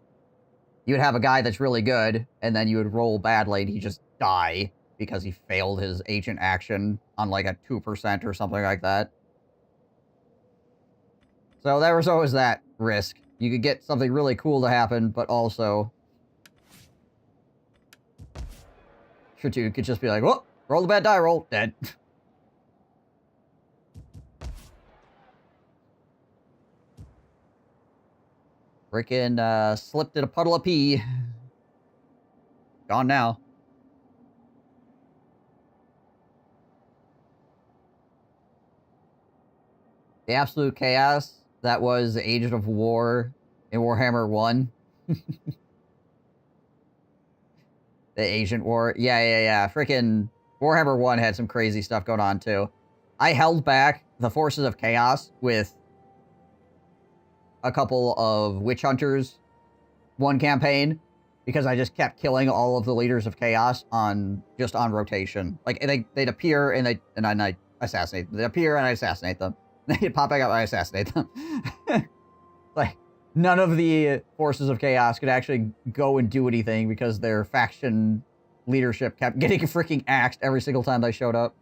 you would have a guy that's really good, and then you would roll badly, and he'd just die because he failed his agent action on like a 2% or something like that. So there was always that risk. You could get something really cool to happen, but also... Sure, you could just be like, whoop, roll the bad die roll, dead. Frickin' slipped in a puddle of pee. Gone now. The absolute chaos that was the Agent of War in Warhammer 1. The Agent War. Yeah. Frickin' Warhammer 1 had some crazy stuff going on, too. I held back the Forces of Chaos with a couple of Witch Hunters one campaign because I just kept killing all of the leaders of Chaos on rotation. Like, they'd appear and I assassinate them. They'd appear and I assassinate them. They'd pop back up and I assassinate them. Like, none of the Forces of Chaos could actually go and do anything because their faction leadership kept getting freaking axed every single time they showed up.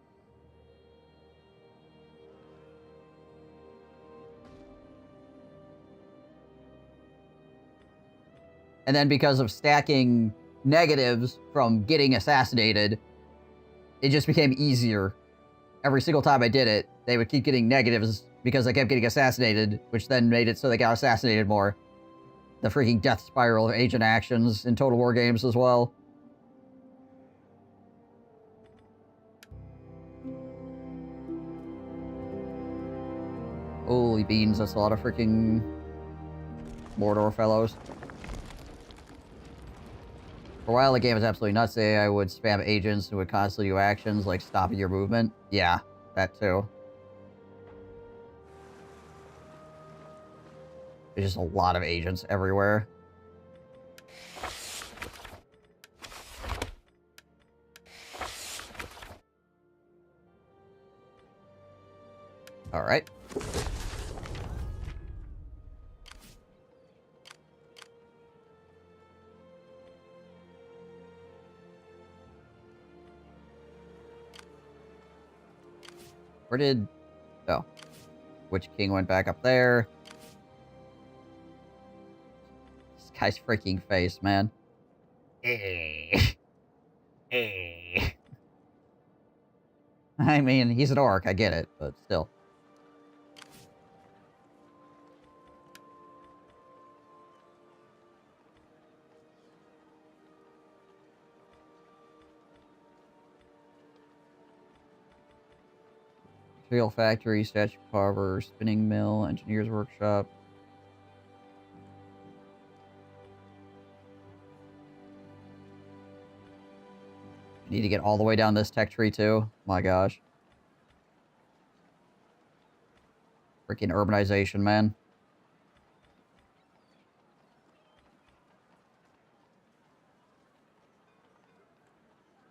And then because of stacking negatives from getting assassinated, it just became easier. Every single time I did it, they would keep getting negatives because I kept getting assassinated, which then made it so they got assassinated more. The freaking death spiral of agent actions in Total War games as well. Holy beans, that's a lot of freaking Mordor fellows. For a while, the game was absolutely nuts. I would spam agents who would constantly do actions like stopping your movement. Yeah, that too. There's just a lot of agents everywhere. All right. Where did... Oh. Witch King went back up there. This guy's freaking face, man. I mean, he's an orc, I get it, but still. Material factory, statue carver, spinning mill, engineer's workshop. Need to get all the way down this tech tree too. My gosh. Freaking urbanization, man.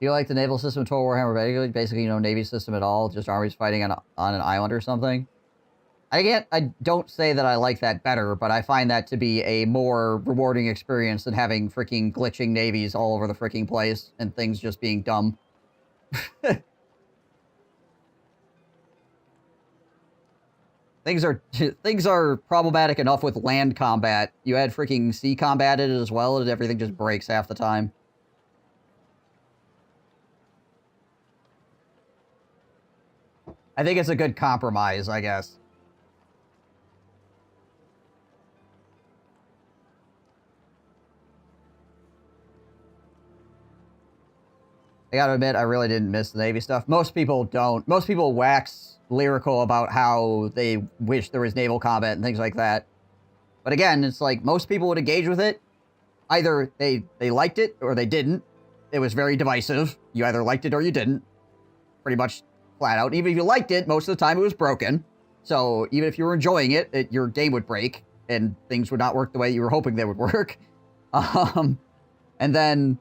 Do you like the naval system in Total Warhammer? Basically, no navy system at all. Just armies fighting on an island or something. I don't say that I like that better, but I find that to be a more rewarding experience than having freaking glitching navies all over the freaking place and things just being dumb. Things are problematic enough with land combat. You add freaking sea combat in it as well, and everything just breaks half the time. I think it's a good compromise, I guess. I gotta admit, I really didn't miss the Navy stuff. Most people don't. Most people wax lyrical about how they wish there was naval combat and things like that. But again, it's like most people would engage with it. Either they liked it or they didn't. It was very divisive. You either liked it or you didn't. Pretty much flat out. Even if you liked it, most of the time it was broken. So even if you were enjoying it, your game would break and things would not work the way you were hoping they would work. And then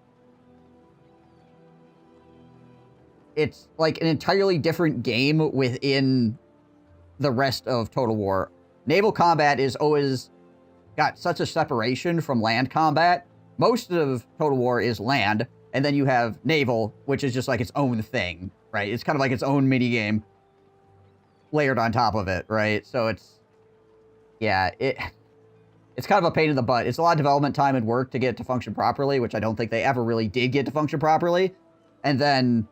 it's like an entirely different game within the rest of Total War. naval combat is always got such a separation from land combat. Most of Total War is land, and then you have naval, which is just like its own thing, right? It's kind of like its own mini game layered on top of it, right? So it's, yeah, it's kind of a pain in the butt. It's a lot of development time and work to get it to function properly, which I don't think they ever really did get to function properly. And then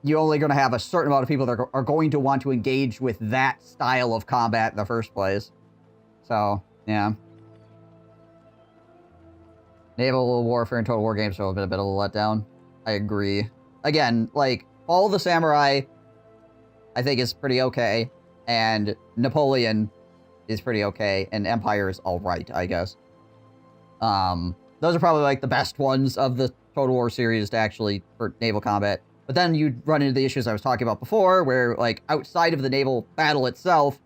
you're only going to have a certain amount of people that are going to want to engage with that style of combat in the first place. So, yeah. Naval warfare and Total War games have been a bit of a letdown. I agree. Again, like, all the Samurai, I think, is pretty okay. And Napoleon is pretty okay. And Empire is alright, I guess. Those are probably, like, the best ones of the Total War series to actually, for naval combat. But then you'd run into the issues I was talking about before, where, like, outside of the naval battle itself,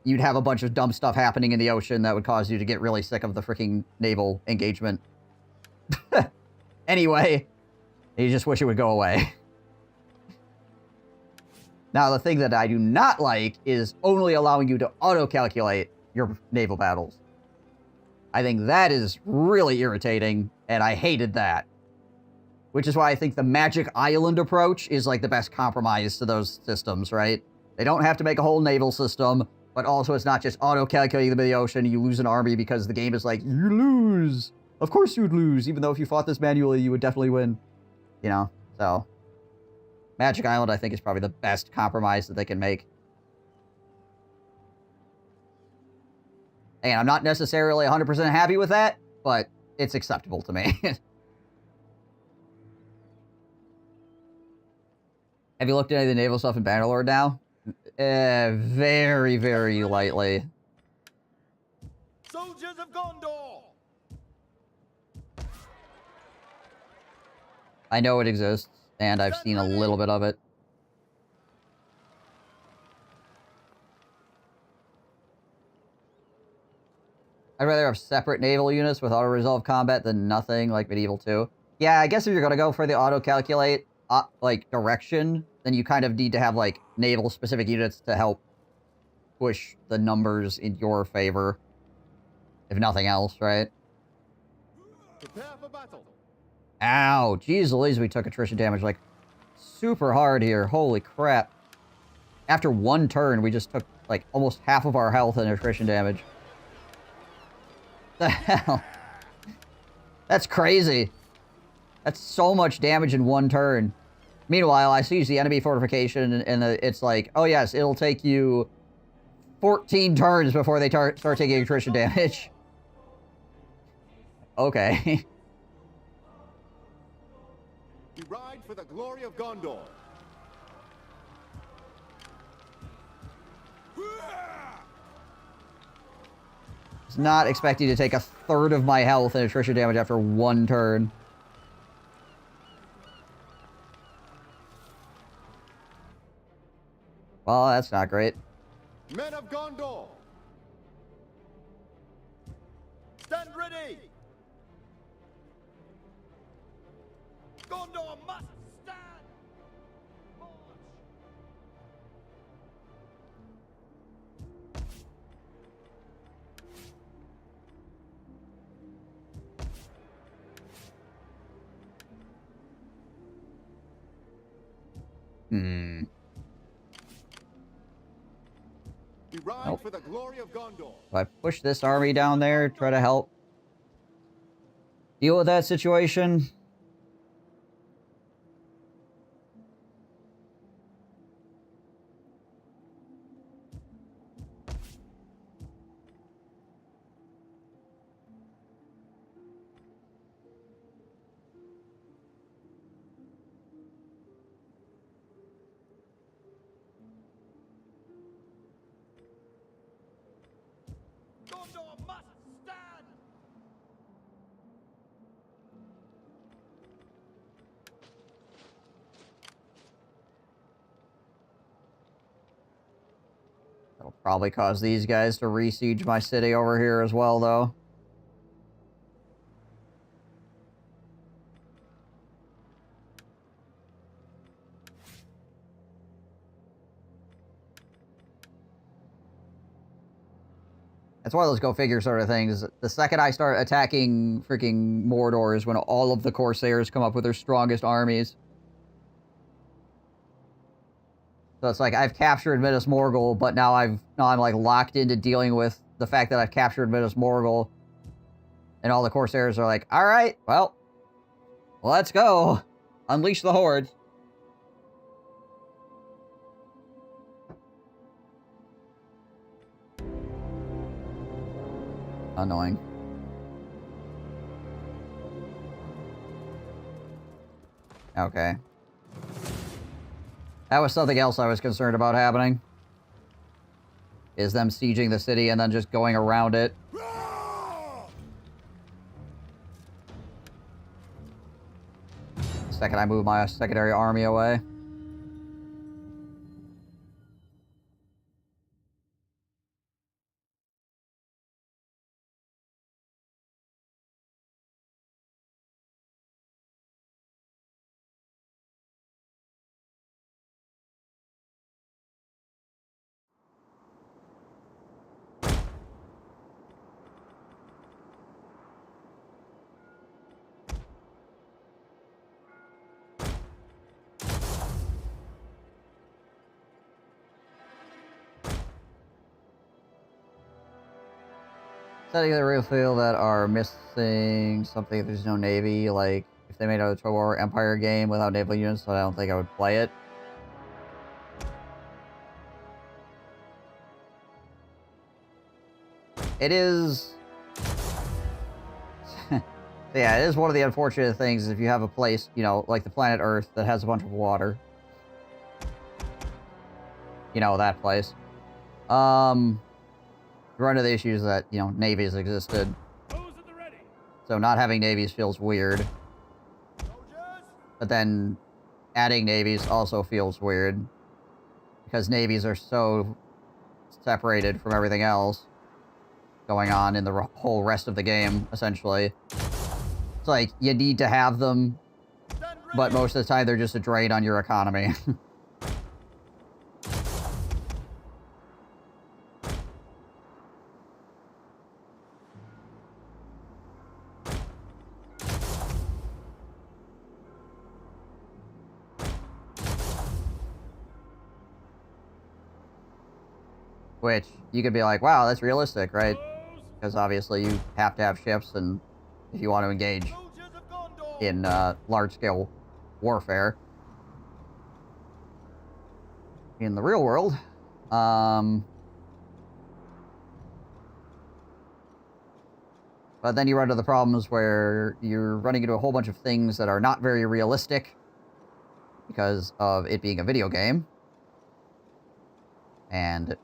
you'd have a bunch of dumb stuff happening in the ocean that would cause you to get really sick of the freaking naval engagement. Anyway, you just wish it would go away. Now, the thing that I do not like is only allowing you to auto-calculate your naval battles. I think that is really irritating, and I hated that. Which is why I think the Magic Island approach is, like, the best compromise to those systems, right? They don't have to make a whole naval system, but also it's not just auto-calculating them in the ocean, you lose an army because the game is like, you lose! Of course you'd lose, even though if you fought this manually, you would definitely win. You know, so... Magic Island, I think, is probably the best compromise that they can make. And I'm not necessarily 100% happy with that, but it's acceptable to me. Have you looked at any of the naval stuff in Bannerlord now? Very, very lightly. Soldiers of Gondor! I know it exists, and I've seen a little bit of it. I'd rather have separate naval units with auto-resolve combat than nothing like Medieval 2. Yeah, I guess if you're gonna go for the auto-calculate, like, direction, then you kind of need to have, like, naval-specific units to help push the numbers in your favor. If nothing else, right? Prepare for battle. Ow! Jeez Louise, we took attrition damage, like, super hard here. Holy crap. After one turn, we just took, like, almost half of our health in attrition damage. The hell? That's crazy. That's so much damage in one turn. Meanwhile, I siege the enemy fortification, and it's like, oh yes, it'll take you 14 turns before they start taking attrition damage. Okay. We ride for the glory of Gondor. It's not expecting to take a third of my health in attrition damage after one turn. Well, that's not great. Men of Gondor! Stand ready! Gondor must stand! March! Hmm. We ride for the glory of Gondor. If I push this army down there, try to help deal with that situation. Gondor must stand! That'll probably cause these guys to re-siege my city over here as well, though. It's one of those go figure sort of things. The second I start attacking freaking Mordor is when all of the Corsairs come up with their strongest armies. So it's like I've captured Minas Morgul, but now I'm like locked into dealing with the fact that I've captured Minas Morgul, and all the Corsairs are like, all right, well, let's go, unleash the horde. Annoying. Okay. That was something else I was concerned about happening. Is them sieging the city and then just going around it. The second I move my secondary army away. Setting the real feel that are missing something if there's no navy, like if they made a Total War Empire game without naval units, I don't think I would play it. It is... yeah, it is one of the unfortunate things if you have a place, you know, like the planet Earth that has a bunch of water. You know, that place. One of the issues that, you know, navies existed. So not having navies feels weird. But then adding navies also feels weird. Because navies are so separated from everything else going on in the whole rest of the game, essentially. It's like, you need to have them, but most of the time they're just a drain on your economy. Which, you could be like, wow, that's realistic, right? Because obviously you have to have ships, and if you want to engage in large-scale warfare in the real world. But then you run into the problems where you're running into a whole bunch of things that are not very realistic because of it being a video game. And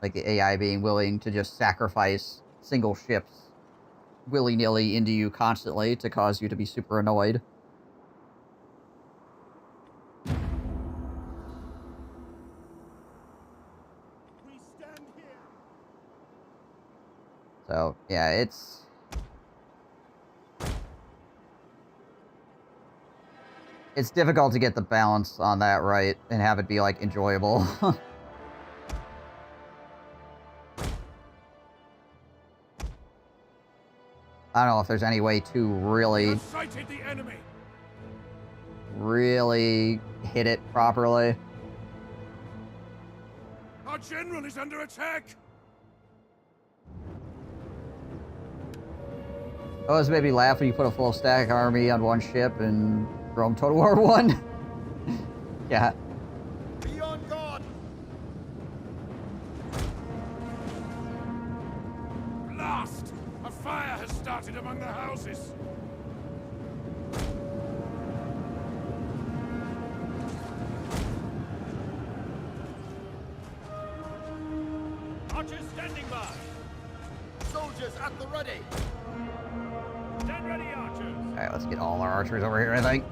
like the AI being willing to just sacrifice single ships willy-nilly into you constantly to cause you to be super annoyed. We stand here. So, yeah, it's difficult to get the balance on that right and have it be, like, enjoyable. I don't know if there's any way to really hit it properly. Our general is under attack. I was maybe laugh when you put a full stack army on one ship and Rome Total War 1. Yeah. Be on guard. Blast! A fire has started among the houses. Archers standing by. Soldiers at the ready. Stand ready, archers. Alright, let's get all our archers over here, I think.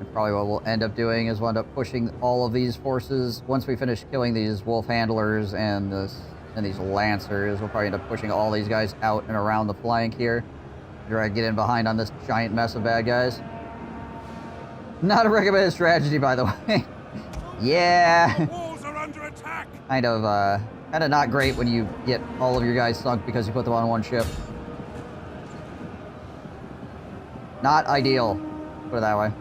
And probably what we'll end up doing is we'll end up pushing all of these forces. Once we finish killing these wolf handlers and these lancers, we'll probably end up pushing all these guys out and around the flank here. Try to get in behind on this giant mess of bad guys. Not a recommended strategy, by the way. Yeah. The walls are under attack. kind of not great when you get all of your guys sunk because you put them on one ship. Not ideal. Put it that way.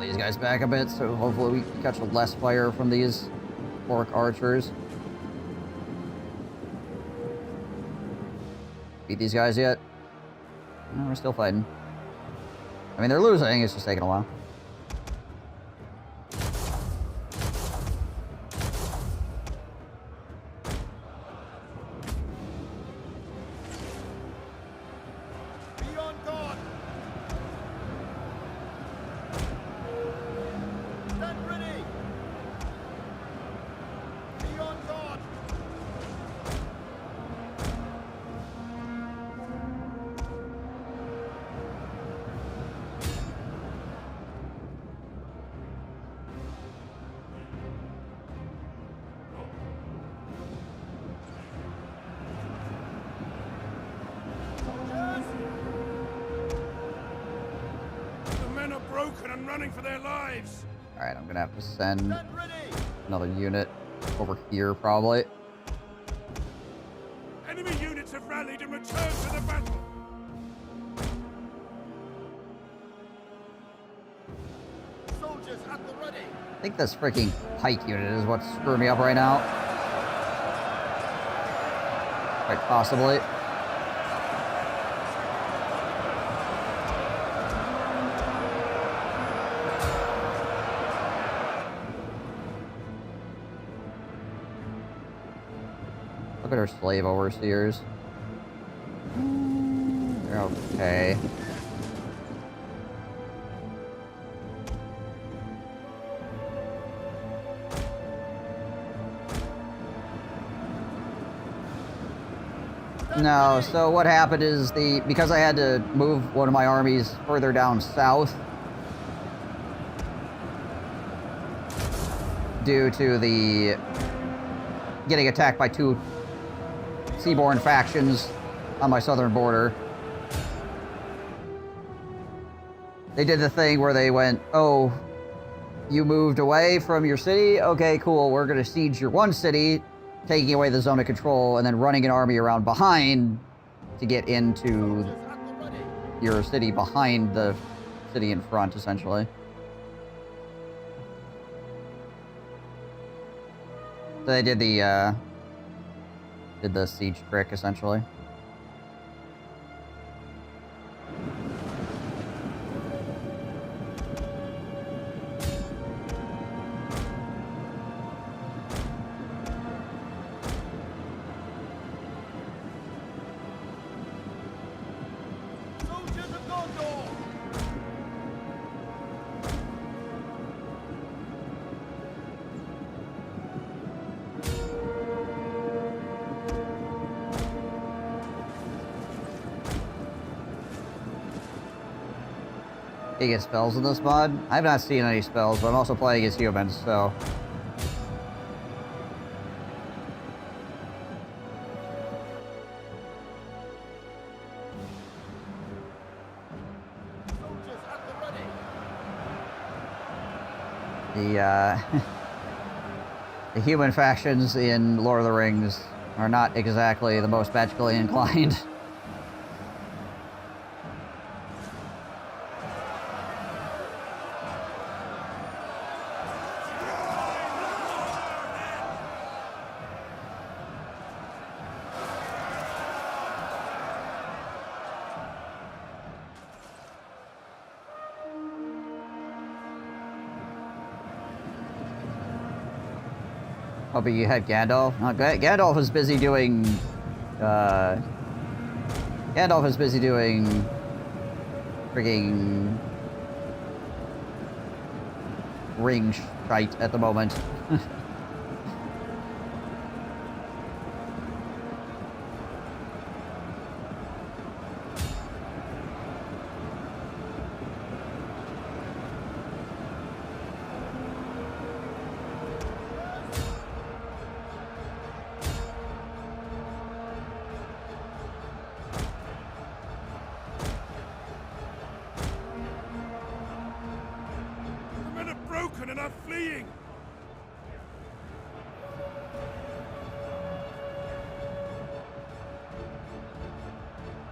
These guys back a bit, so hopefully we can catch less fire from these orc archers. Beat these guys yet? No, we're still fighting. I mean, they're losing, it's just taking a while. Broken and running for their lives. All right, I'm gonna have to send another unit over here, probably. Enemy units have rallied and returned to the battle. Soldiers at the ready. I think this freaking pike unit is what's screwing me up right now. Quite possibly. Look at our slave overseers. They're okay. No, so what happened is because I had to move one of my armies further down south due to the getting attacked by two seaborne factions on my southern border. They did the thing where they went, oh, you moved away from your city? Okay, cool. We're going to siege your one city, taking away the zone of control, and then running an army around behind to get into your city behind the city in front, essentially. So they did the siege trick, essentially. You get spells in this mod? I have not seen any spells, but I'm also playing as humans, so... The the human factions in Lord of the Rings are not exactly the most magically inclined. Hoping you had Gandalf. Gandalf was busy doing... Gandalf is busy doing frigging ring shite at the moment. And are fleeing.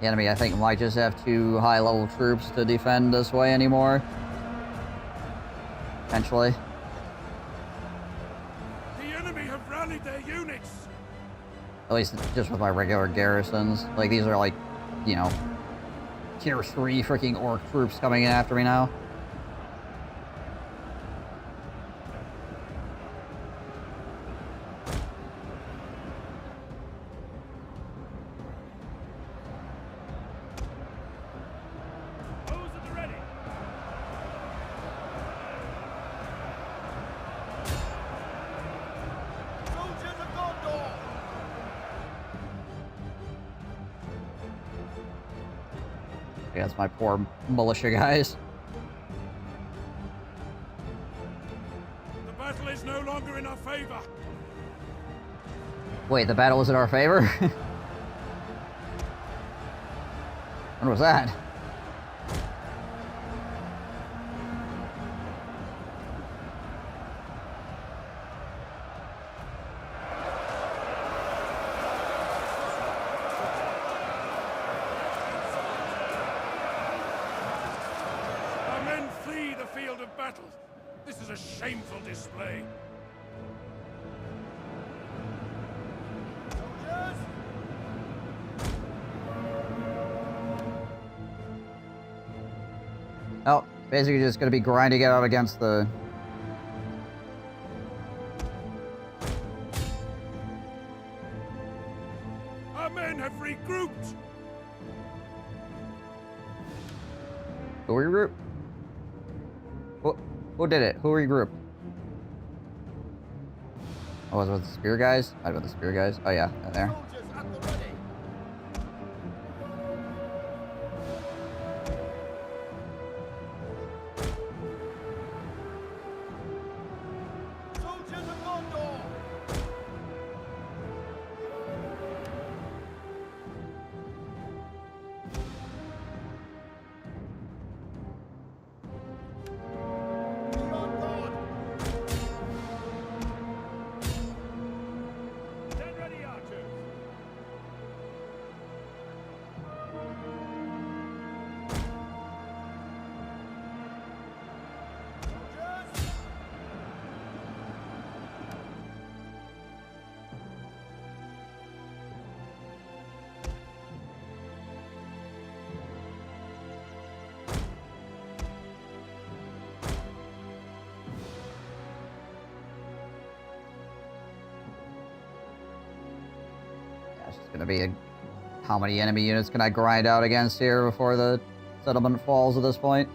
The enemy, I think, might just have too high-level troops to defend this way anymore. Potentially. The enemy have rallied their units. At least just with my regular garrisons. Like, these are like, you know, tier 3 freaking orc troops coming in after me now. Yeah, that's my poor militia guys. The battle is no longer in our favor. Wait, the battle was in our favor? When was that? This is a shameful display. Soldiers! Oh, basically just gonna be grinding it out against the... Our men have regrouped! Who regrouped? Who did it? Who regrouped? Oh, was it with the spear guys? I with the spear guys. Oh yeah, there. Soldiers at the ready. Soldiers of Gondor. It's just gonna be how many enemy units can I grind out against here before the settlement falls at this point?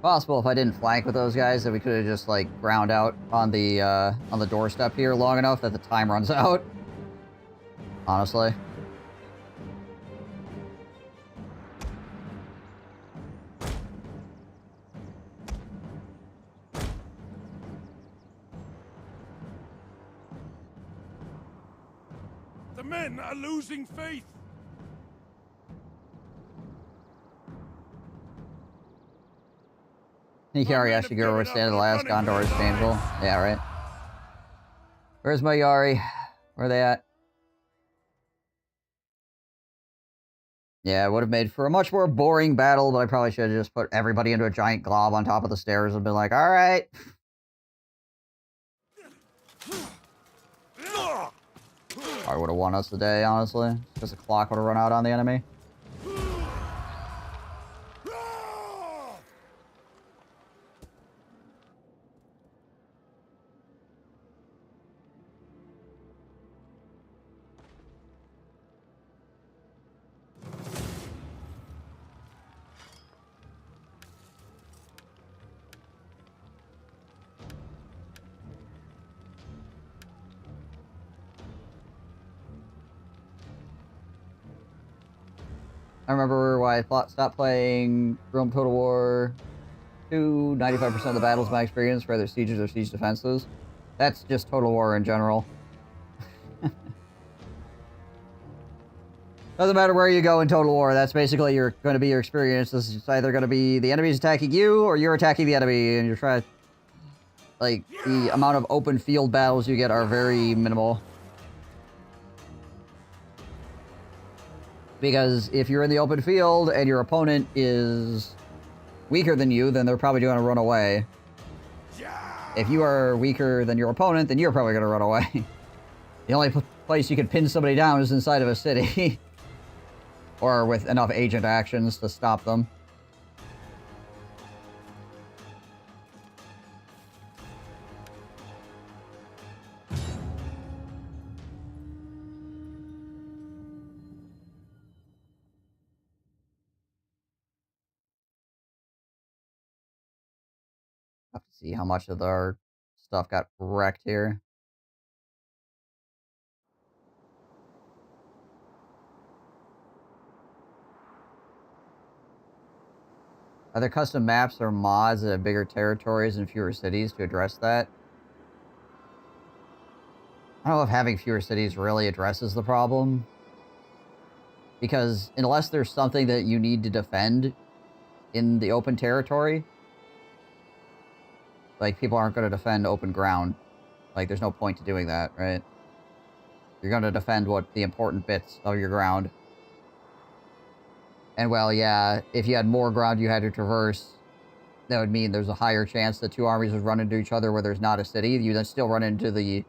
Possible if I didn't flank with those guys that we could have just like ground out on the doorstep here long enough that the time runs out. Honestly. The men are losing faith. Yari, I should go over stand the last Gondor is painful. Yeah, right. Where's my Yari? Where are they at? Yeah, it would have made for a much more boring battle, but I probably should have just put everybody into a giant glob on top of the stairs and been like, alright. Probably would have won us today, honestly. Because the clock would have run out on the enemy. I remember why I stopped playing Rome Total War 2, 95% of the battles, my experience, whether sieges or siege defenses. That's just Total War in general. Doesn't matter where you go in Total War, that's basically going to be your experience. This is either going to be the enemy's attacking you, or you're attacking the enemy, and you're trying to... Like, the amount of open field battles you get are very minimal. Because if you're in the open field and your opponent is weaker than you, then they're probably going to run away. If you are weaker than your opponent, then you're probably going to run away. The only place you can pin somebody down is inside of a city. Or with enough agent actions to stop them. Have to see how much of our stuff got wrecked here. Are there custom maps or mods that have bigger territories and fewer cities to address that? I don't know if having fewer cities really addresses the problem. Because unless there's something that you need to defend in the open territory, like, people aren't going to defend open ground. Like, there's no point to doing that, right? You're going to defend what the important bits of your ground. And, well, yeah, if you had more ground you had to traverse, that would mean there's a higher chance that two armies would run into each other where there's not a city. You then still run into the,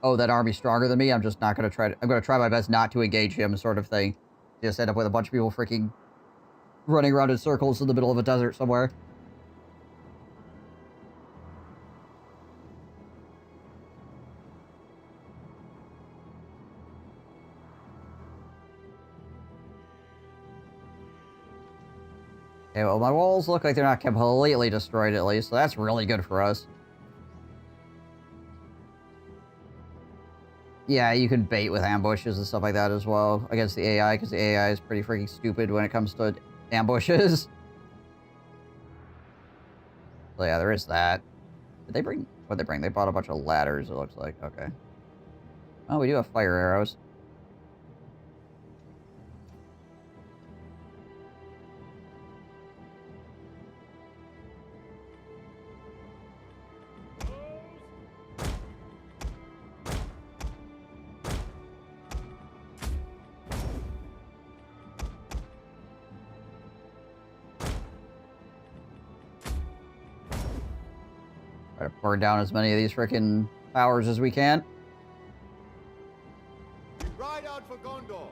oh, that army's stronger than me, I'm just not going to try to... I'm going to try my best not to engage him sort of thing. Just end up with a bunch of people freaking running around in circles in the middle of a desert somewhere. Okay, well, my walls look like they're not completely destroyed at least, so that's really good for us. Yeah, you can bait with ambushes and stuff like that as well against the AI, because the AI is pretty freaking stupid when it comes to ambushes. So yeah, there is that. Did they bring... What'd they bring? They bought a bunch of ladders, it looks like. Okay. Oh, we do have fire arrows. Try to burn down as many of these frickin' towers as we can. Ride out for Gondor.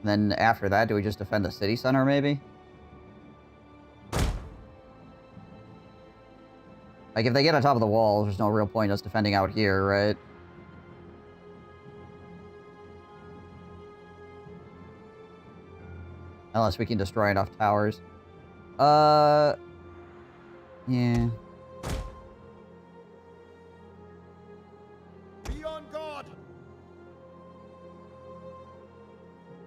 And then after that, do we just defend the city center, maybe? Like, if they get on top of the walls, there's no real point in us defending out here, right? Unless we can destroy enough towers. Yeah. Be on guard.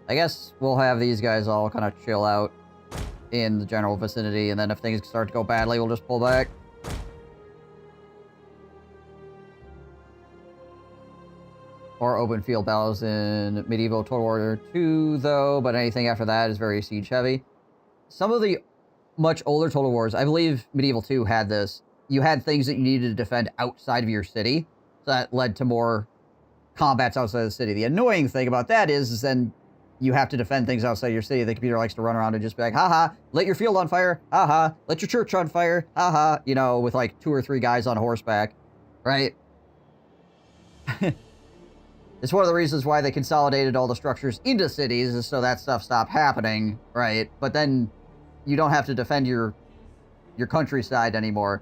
I guess we'll have these guys all kind of chill out in the general vicinity, and then if things start to go badly, we'll just pull back. Or open field battles in medieval Total War 2, though, but anything after that is very siege heavy. Some of the much older Total Wars, I believe Medieval 2 had this. You had things that you needed to defend outside of your city, so that led to more combats outside of the city. The annoying thing about that is then you have to defend things outside your city. The computer likes to run around and just be like, haha, let your field on fire, haha, let your church on fire, haha, you know, with like 2 or 3 guys on horseback, right? It's one of the reasons why they consolidated all the structures into cities, is so that stuff stopped happening, right? But then you don't have to defend your countryside anymore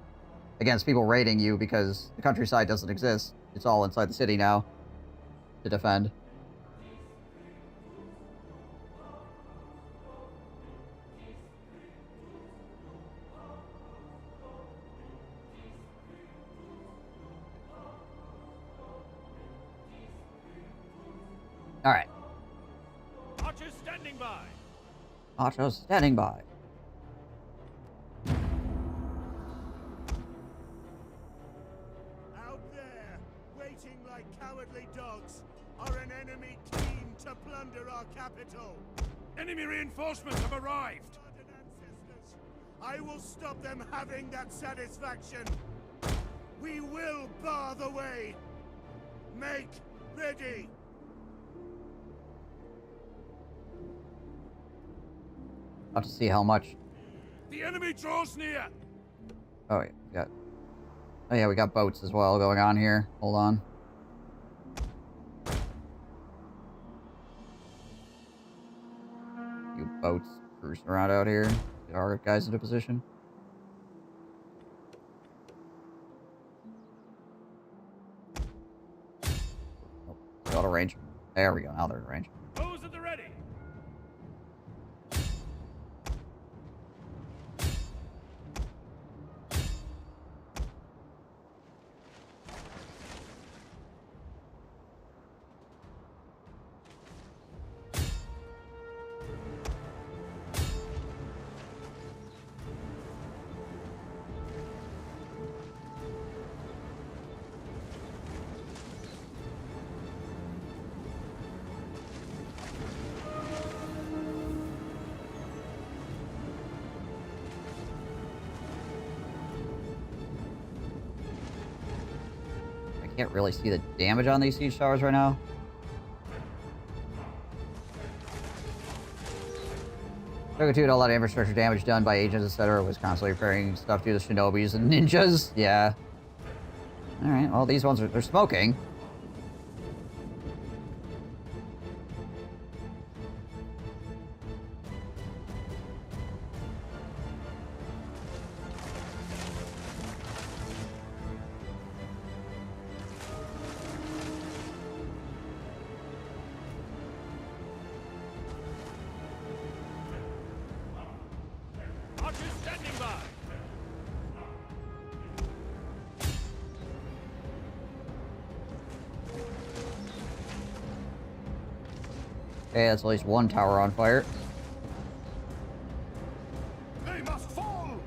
against people raiding you, because the countryside doesn't exist. It's all inside the city now to defend. All right. Archers standing by. Archers standing by. Out there, waiting like cowardly dogs, are an enemy keen to plunder our capital. Enemy reinforcements have arrived. Spartan ancestors, I will stop them having that satisfaction. We will bar the way. Make ready. About to see how much. The enemy draws near. Oh, yeah, we got boats as well going on here. Hold on. Few boats cruising around out here. Get our guys into position. Oh, they're out of range. There we go. Now they're in range. Those at the ready. Can't really see the damage on these siege towers right now. Took a lot of infrastructure damage done by agents, etc. Was constantly repairing stuff due to shinobis and ninjas. Yeah. Alright, well, these ones they're smoking. Archers standing by. Okay, that's at least one tower on fire. They must fall.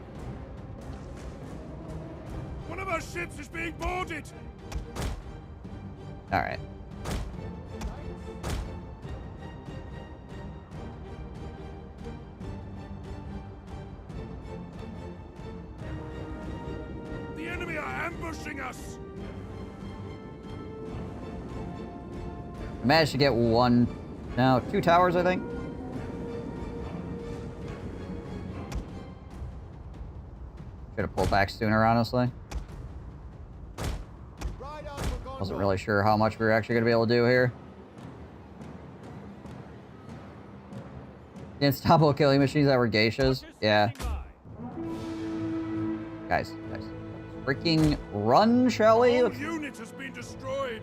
One of our ships is being boarded. Alright. The enemy are ambushing us. Managed to get one, no, two towers, I think. Should have pulled back sooner, honestly. Wasn't really sure how much we were actually going to be able to do here. The unstoppable killing machines that were geishas. Yeah. Guys. Freaking run, shall we? All Let's unit has been destroyed.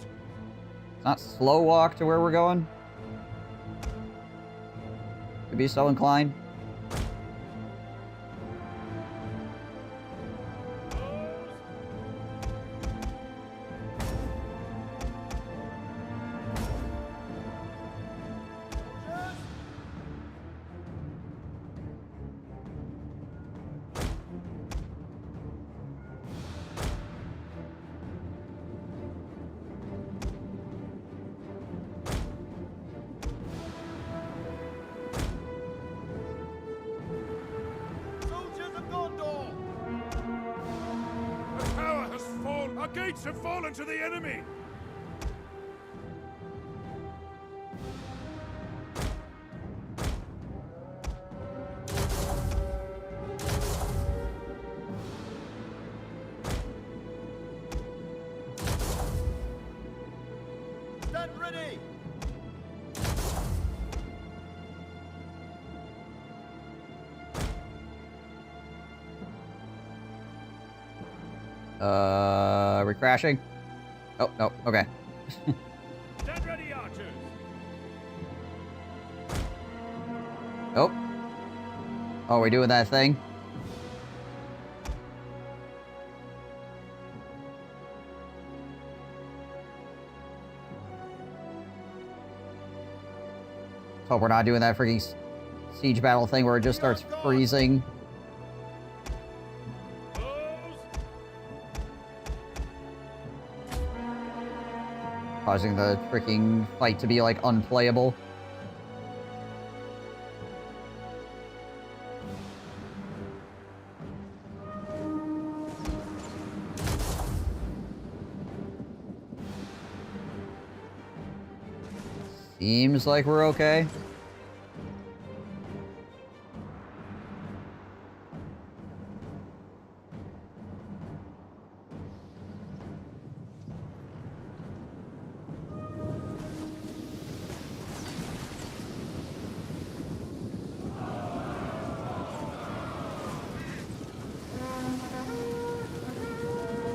not slow walk to where we're going. To be so inclined. The tower has fallen. Our gates have fallen to the enemy. ready! Are we crashing? Oh, no, okay. Stand ready, archers. Oh. Oh, we doing that thing? Let's hope we're not doing that freaking siege battle thing where it just starts freezing. Causing the freaking fight to be, like, unplayable. Seems like we're okay.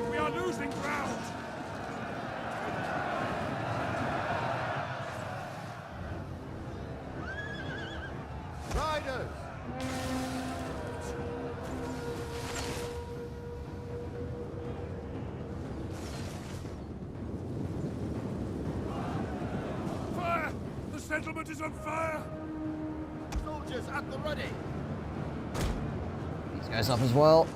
We are losing ground. Riders! Fire! The settlement is on fire. Soldiers at the ready! These guys up as well.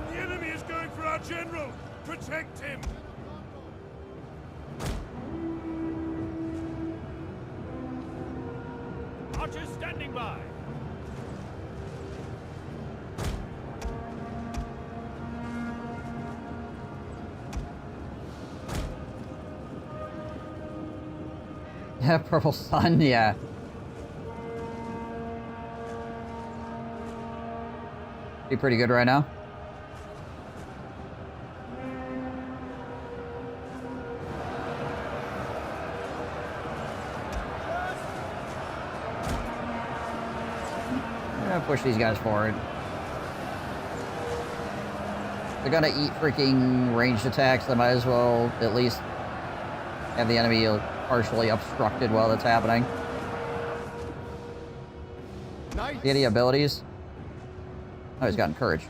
The enemy is going for our general. Protect him. Archers standing by. Yeah, purple sun, yeah. Be pretty good right now. Yeah, push these guys forward. They're gonna eat freaking ranged attacks. They might as well at least have the enemy partially obstructed while that's happening. Nice! See any abilities? Oh, he's gotten courage.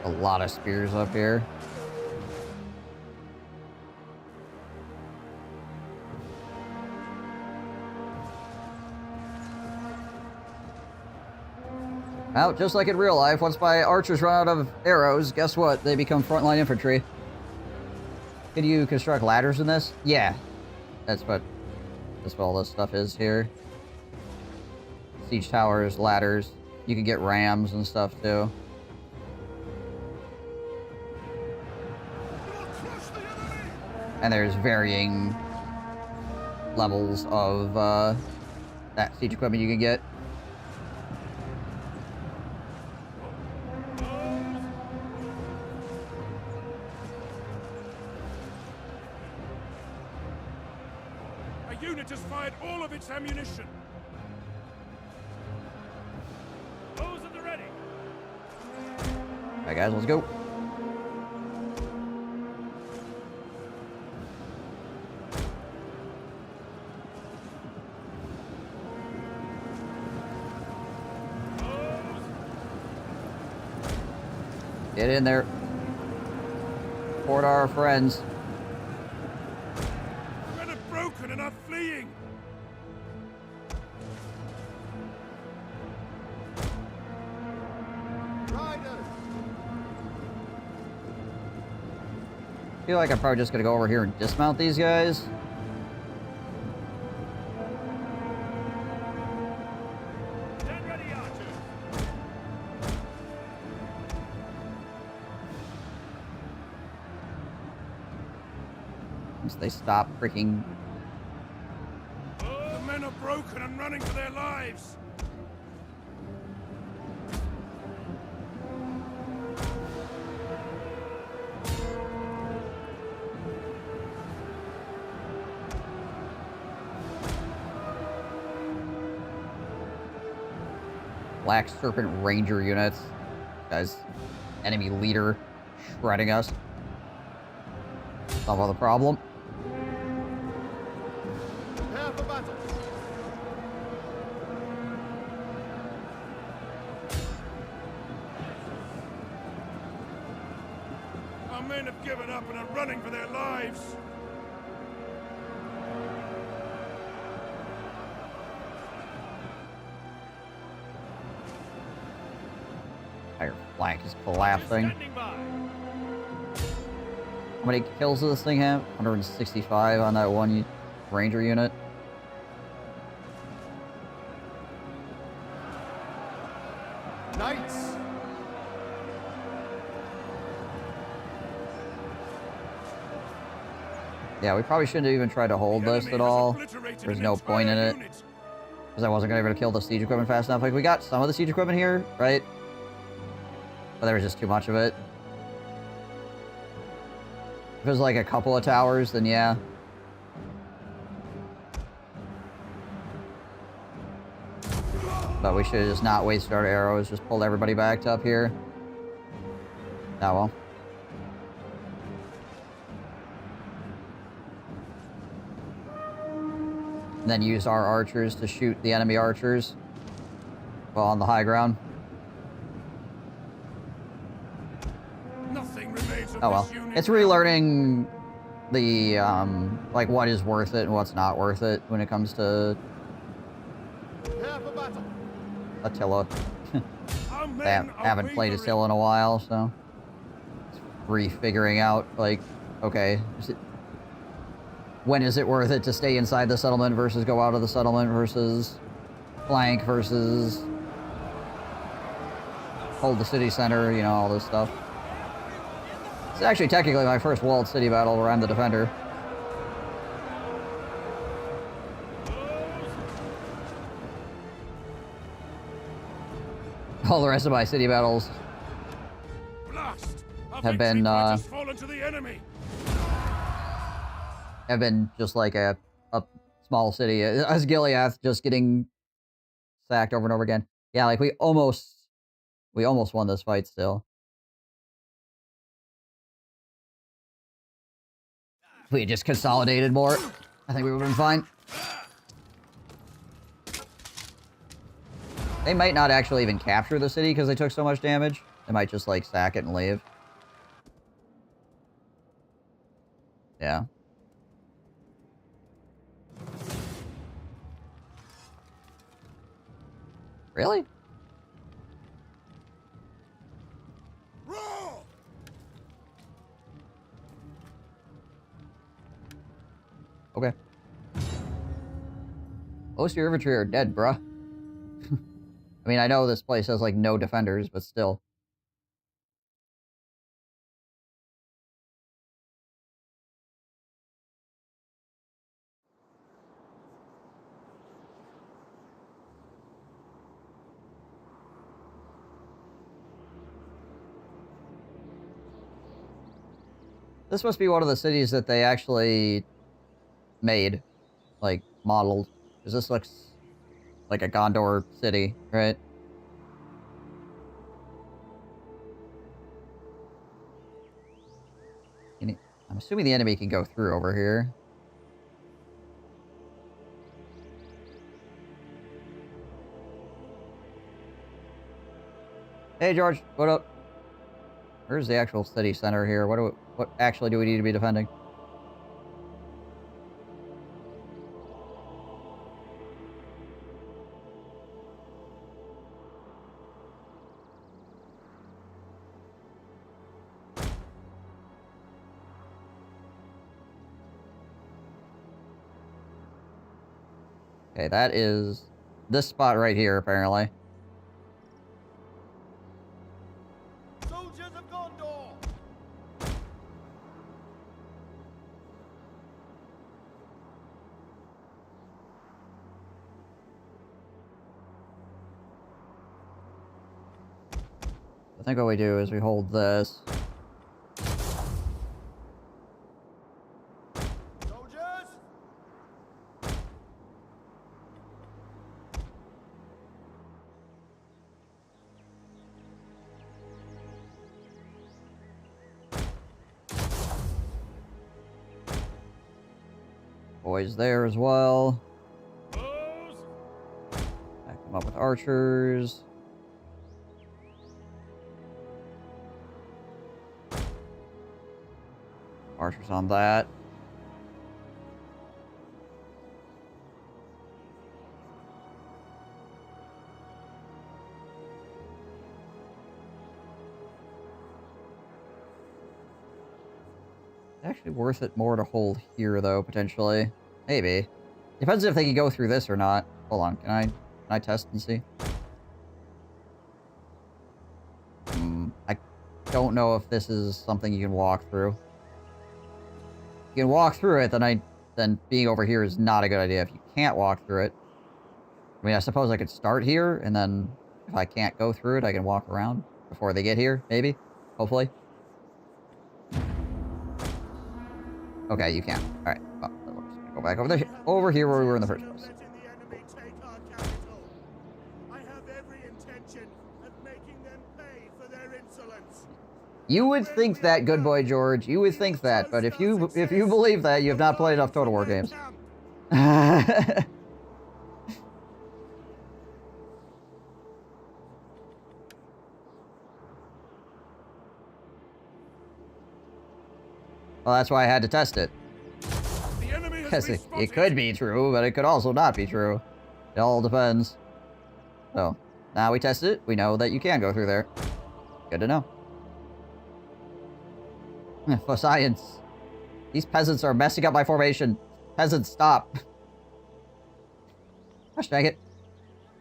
A lot of spears up here. Well, just like in real life, once my archers run out of arrows, guess what? They become frontline infantry. Can you construct ladders in this? Yeah. That's what all this stuff is here. Siege towers, ladders. You can get rams and stuff too. And there's varying levels of that siege equipment you can get. A unit has fired all of its ammunition. Those at the ready. Alright guys, let's go. Get in there. Support our friends. Men are broken and are fleeing. Riders! feel like I'm probably just gonna go over here and dismount these guys. Stand ready, archers. Once they stop freaking... The men are broken and running for their lives. Black Serpent Ranger units. Guys, enemy leader shredding us. Solve all the problem. Prepare for battle. Our men have given up and are running for their lives. Entire flank is collapsing. Standing by. How many kills does this thing have? 165 on that one ranger unit. Knights. Yeah, we probably shouldn't have even tried to hold this at all. There's no point in it. Because I wasn't going to be able to kill the siege equipment fast enough. Like, we got some of the siege equipment here, right? But there was just too much of it. If it was like a couple of towers, then yeah. But we should have just not wasted our arrows, just pulled everybody back to up here. Oh well. And then use our archers to shoot the enemy archers while on the high ground. Nothing remains of Oh well. this unit. It's relearning the, like, what is worth it and what's not worth it when it comes to Prepare for battle. Attila. Our men I haven't are played wavering. Attila in a while, so... It's refiguring out, like, okay, when is it worth it to stay inside the settlement versus go out of the settlement versus flank versus hold the city center, you know, all this stuff. It's actually technically my first walled city battle where I'm the defender. All the rest of my city battles Blast! Our have victory been, point has fallen to the enemy. have been just like a small city. As Gileath just getting sacked over and over again. Yeah, like we almost won this fight still. If we had just consolidated more, I think we would have been fine. They might not actually even capture the city because they took so much damage. They might just, like, sack it and leave. Yeah. Really? Roar! Okay. Most of your infantry are dead, bruh. I mean, I know this place has, like, no defenders, but still. This must be one of the cities that they actually made, like, modeled. Because this looks like a Gondor city, right? I'm assuming the enemy can go through over here. Hey, George, what up? Where's the actual city center here? What actually do we need to be defending? Okay, that is this spot right here, apparently. Soldiers of Gondor! I think what we do is we hold this. Soldiers! Boys there as well. Bows. Back them up with archers. Archers on that. Actually worth it more to hold here, though, potentially. Maybe. Depends if they can go through this or not. Hold on, can I test and see? I don't know if this is something you can walk through. If you can walk through it, then being over here is not a good idea. If you can't walk through it, I mean, I suppose I could start here, and then if I can't go through it, I can walk around before they get here, maybe? Hopefully. Okay, you can. Alright, well, we're just gonna go back over here where we were in the first place. Letting the enemy take our capital. I have every intention of making them pay for their insolence. You would think that, good boy George. You would think that, but if you believe that, you have not played enough Total War games. Well, that's why I had to test it. The enemy has Because been it spotted. could be true, but it could also not be true. It all depends. So, now we tested it. We know that you can go through there. Good to know. For science. These peasants are messing up my formation. Peasants, stop. Gosh dang it.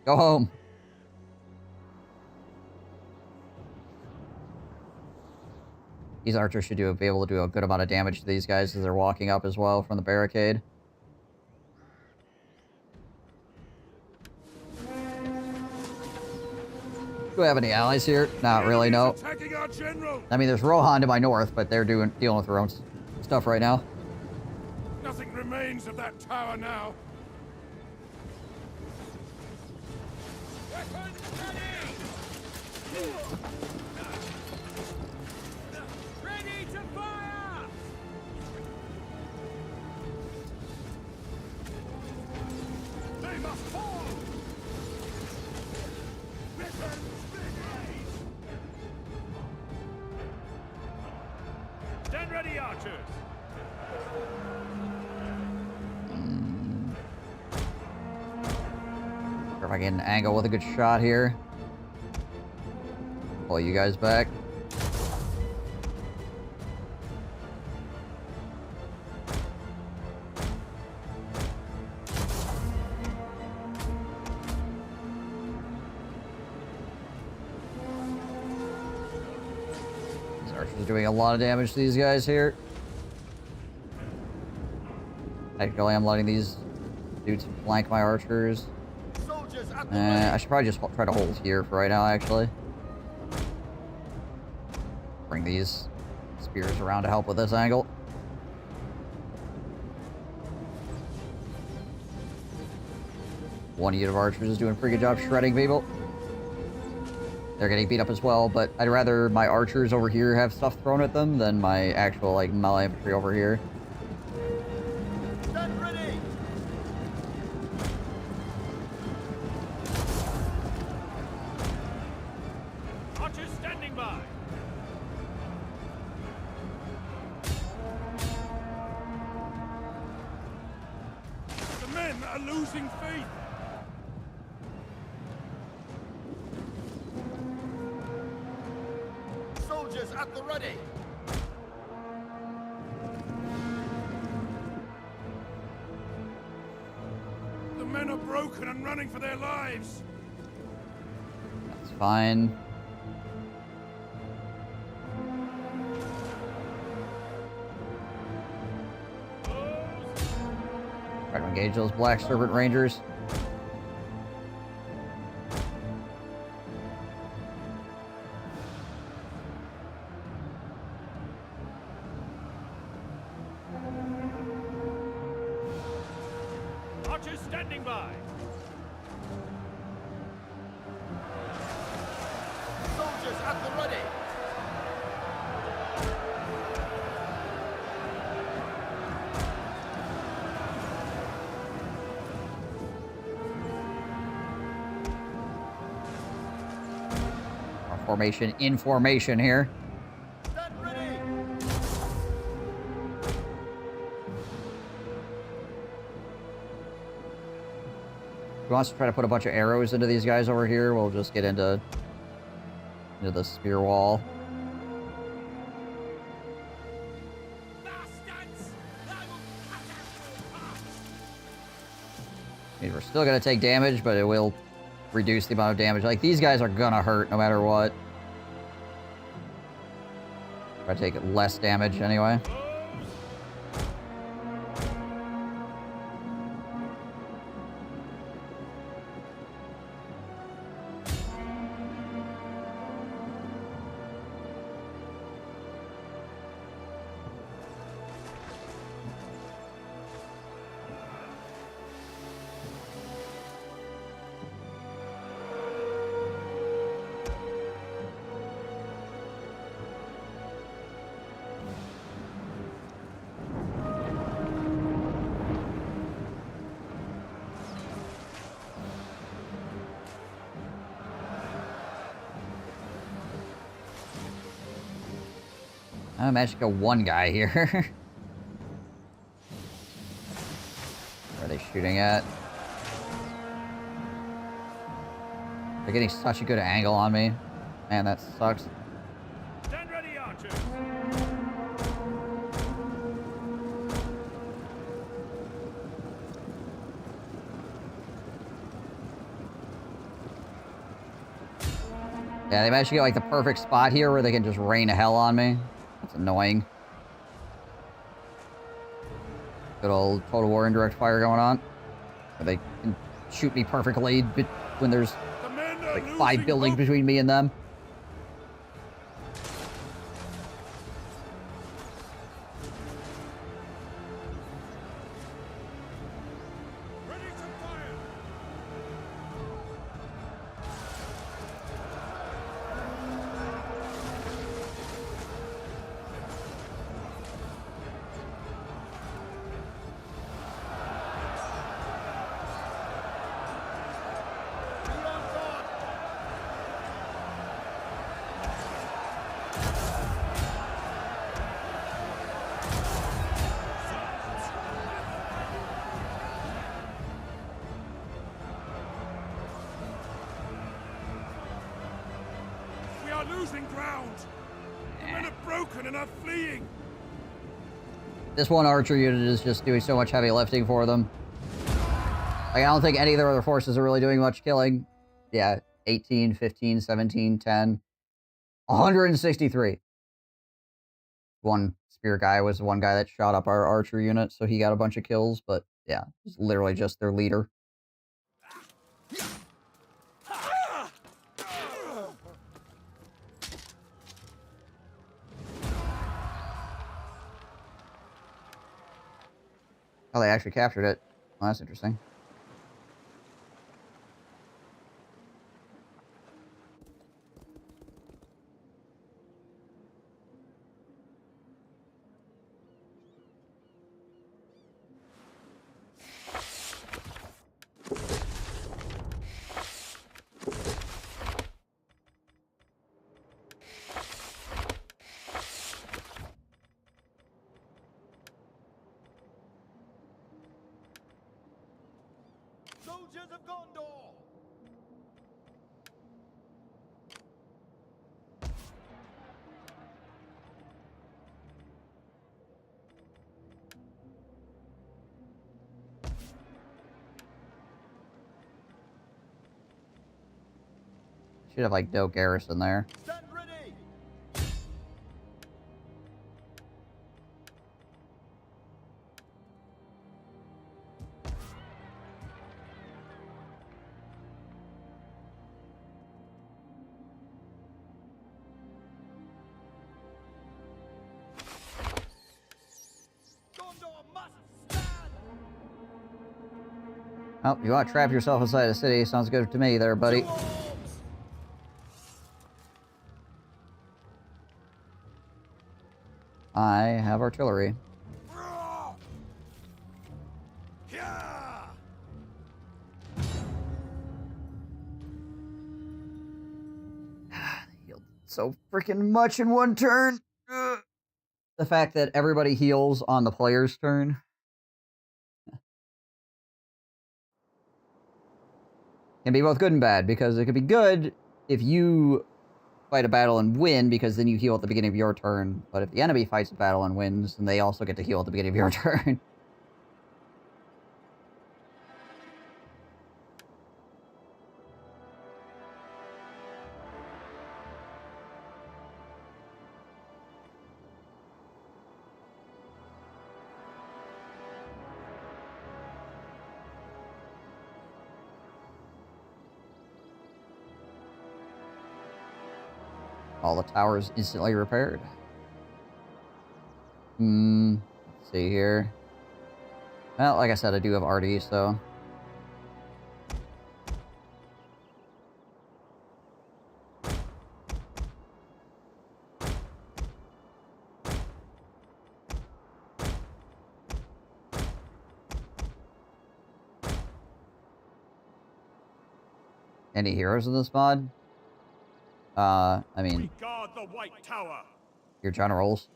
Go home. These archers should be able to do a good amount of damage to these guys as they're walking up as well from the barricade. Do we have any allies here? Not really, no. Attacking our general. I mean, there's Rohan to my north, but they're dealing with their own stuff right now. Nothing remains of that tower now. Weapons ready. Ready to fire. They must fall. Weapons ready. Stand ready, archers. If I get an angle with a good shot here. Pull you guys back. These archers are doing a lot of damage to these guys here. Technically, I'm letting these dudes flank my archers. Soldiers at the I should probably just try to hold here for right now, actually. Bring these spears around to help with this angle. One unit of archers is doing a pretty good job shredding people. They're getting beat up as well, but I'd rather my archers over here have stuff thrown at them than my actual, like, melee infantry over here. Stand ready. Archers standing by. The men are losing faith. Soldiers at the ready. The men are broken and running for their lives. That's fine. Try to engage those Black Serpent Rangers. Archers standing by. Soldiers at the ready. Our formation in formation here. Stand ready. If he wants to try to put a bunch of arrows into these guys over here, we'll just get into the spear wall. Bastards! I will cut out your heart! I mean, we're still gonna take damage, but it will reduce the amount of damage. Like, these guys are gonna hurt no matter what. Try to take less damage anyway. I managed to kill one guy here. Where are they shooting at? They're getting such a good angle on me. Man, that sucks. Stand ready, archers! Yeah, they managed to get like the perfect spot here where they can just rain hell on me. That's annoying. Good old Total War indirect fire going on. Where they can shoot me perfectly when there's The men are like losing 5 buildings hope. between me and them. Ready to fire. You're on guard. We are losing ground. The men are broken and are fleeing. This one archer unit is just doing so much heavy lifting for them. Like, I don't think any of their other forces are really doing much killing. Yeah, 18, 15, 17, 10. 163. One spear guy was the one guy that shot up our archer unit, so he got a bunch of kills, but yeah, it's literally just their leader. Oh, they actually captured it. Well, that's interesting. Soldiers of Gondor. Should have, like, no garrison there. Stand ready! Gondor must stand! Oh, you want to trap yourself inside a city? Sounds good to me there, buddy. To arms! I have artillery. Roar! Yeah! Healed so freaking much in one turn. Ugh. The fact that everybody heals on the player's turn. Can be both good and bad, because it could be good if you fight a battle and win, because then you heal at the beginning of your turn. But if the enemy fights a battle and wins, then they also get to heal at the beginning of your turn. All the towers instantly repaired. Let's see here. Well, like I said, I do have RD, so... Any heroes in this mod? I mean... We guard the White Tower! Your generals.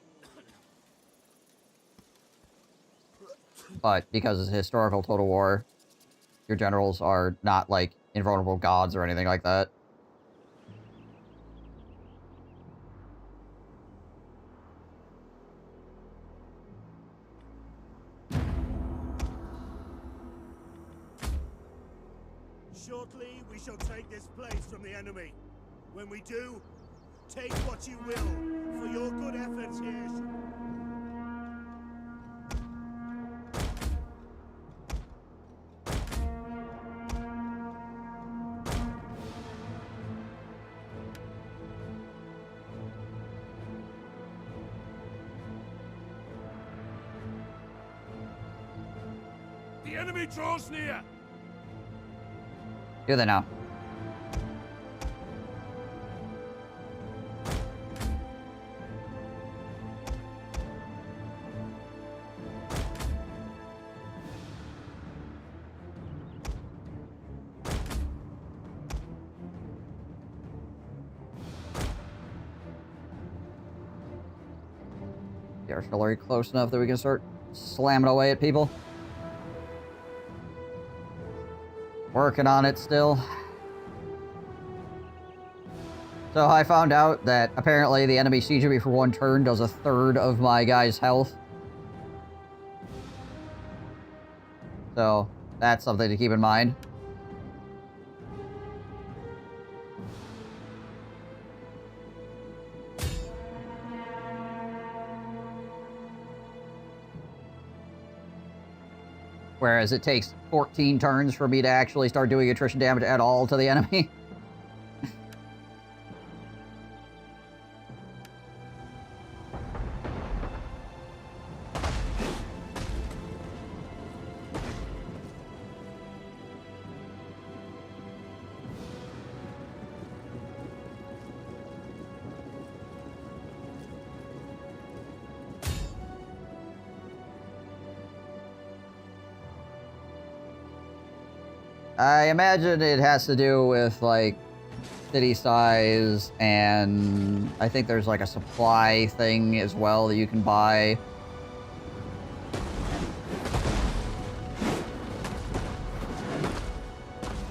But because it's a historical Total War, your generals are not, like, invulnerable gods or anything like that. Shortly, we shall take this place from the enemy. When we do, take what you will for your good efforts here. The enemy draws near! Do they now? The artillery close enough that we can start slamming away at people. Working on it still. So I found out that apparently the enemy sieging me for one turn does 1/3 of my guy's health. So that's something to keep in mind. Whereas it takes 14 turns for me to actually start doing attrition damage at all to the enemy. I imagine it has to do with, like, city size, and I think there's, like, a supply thing as well that you can buy.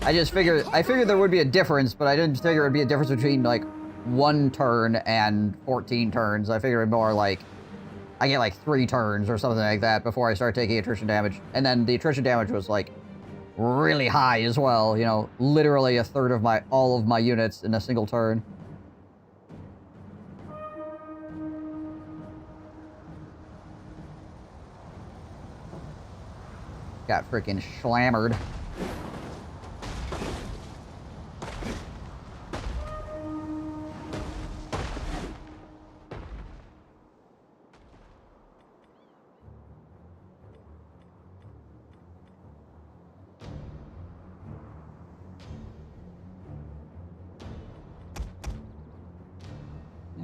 I figured there would be a difference, but I didn't figure it would be a difference between, like, 1 turn and 14 turns. I figured more like, I get, like, 3 turns or something like that before I start taking attrition damage. And then the attrition damage was, like, really high as well. You know, literally a third of all of my units in a single turn. Got freaking slammered.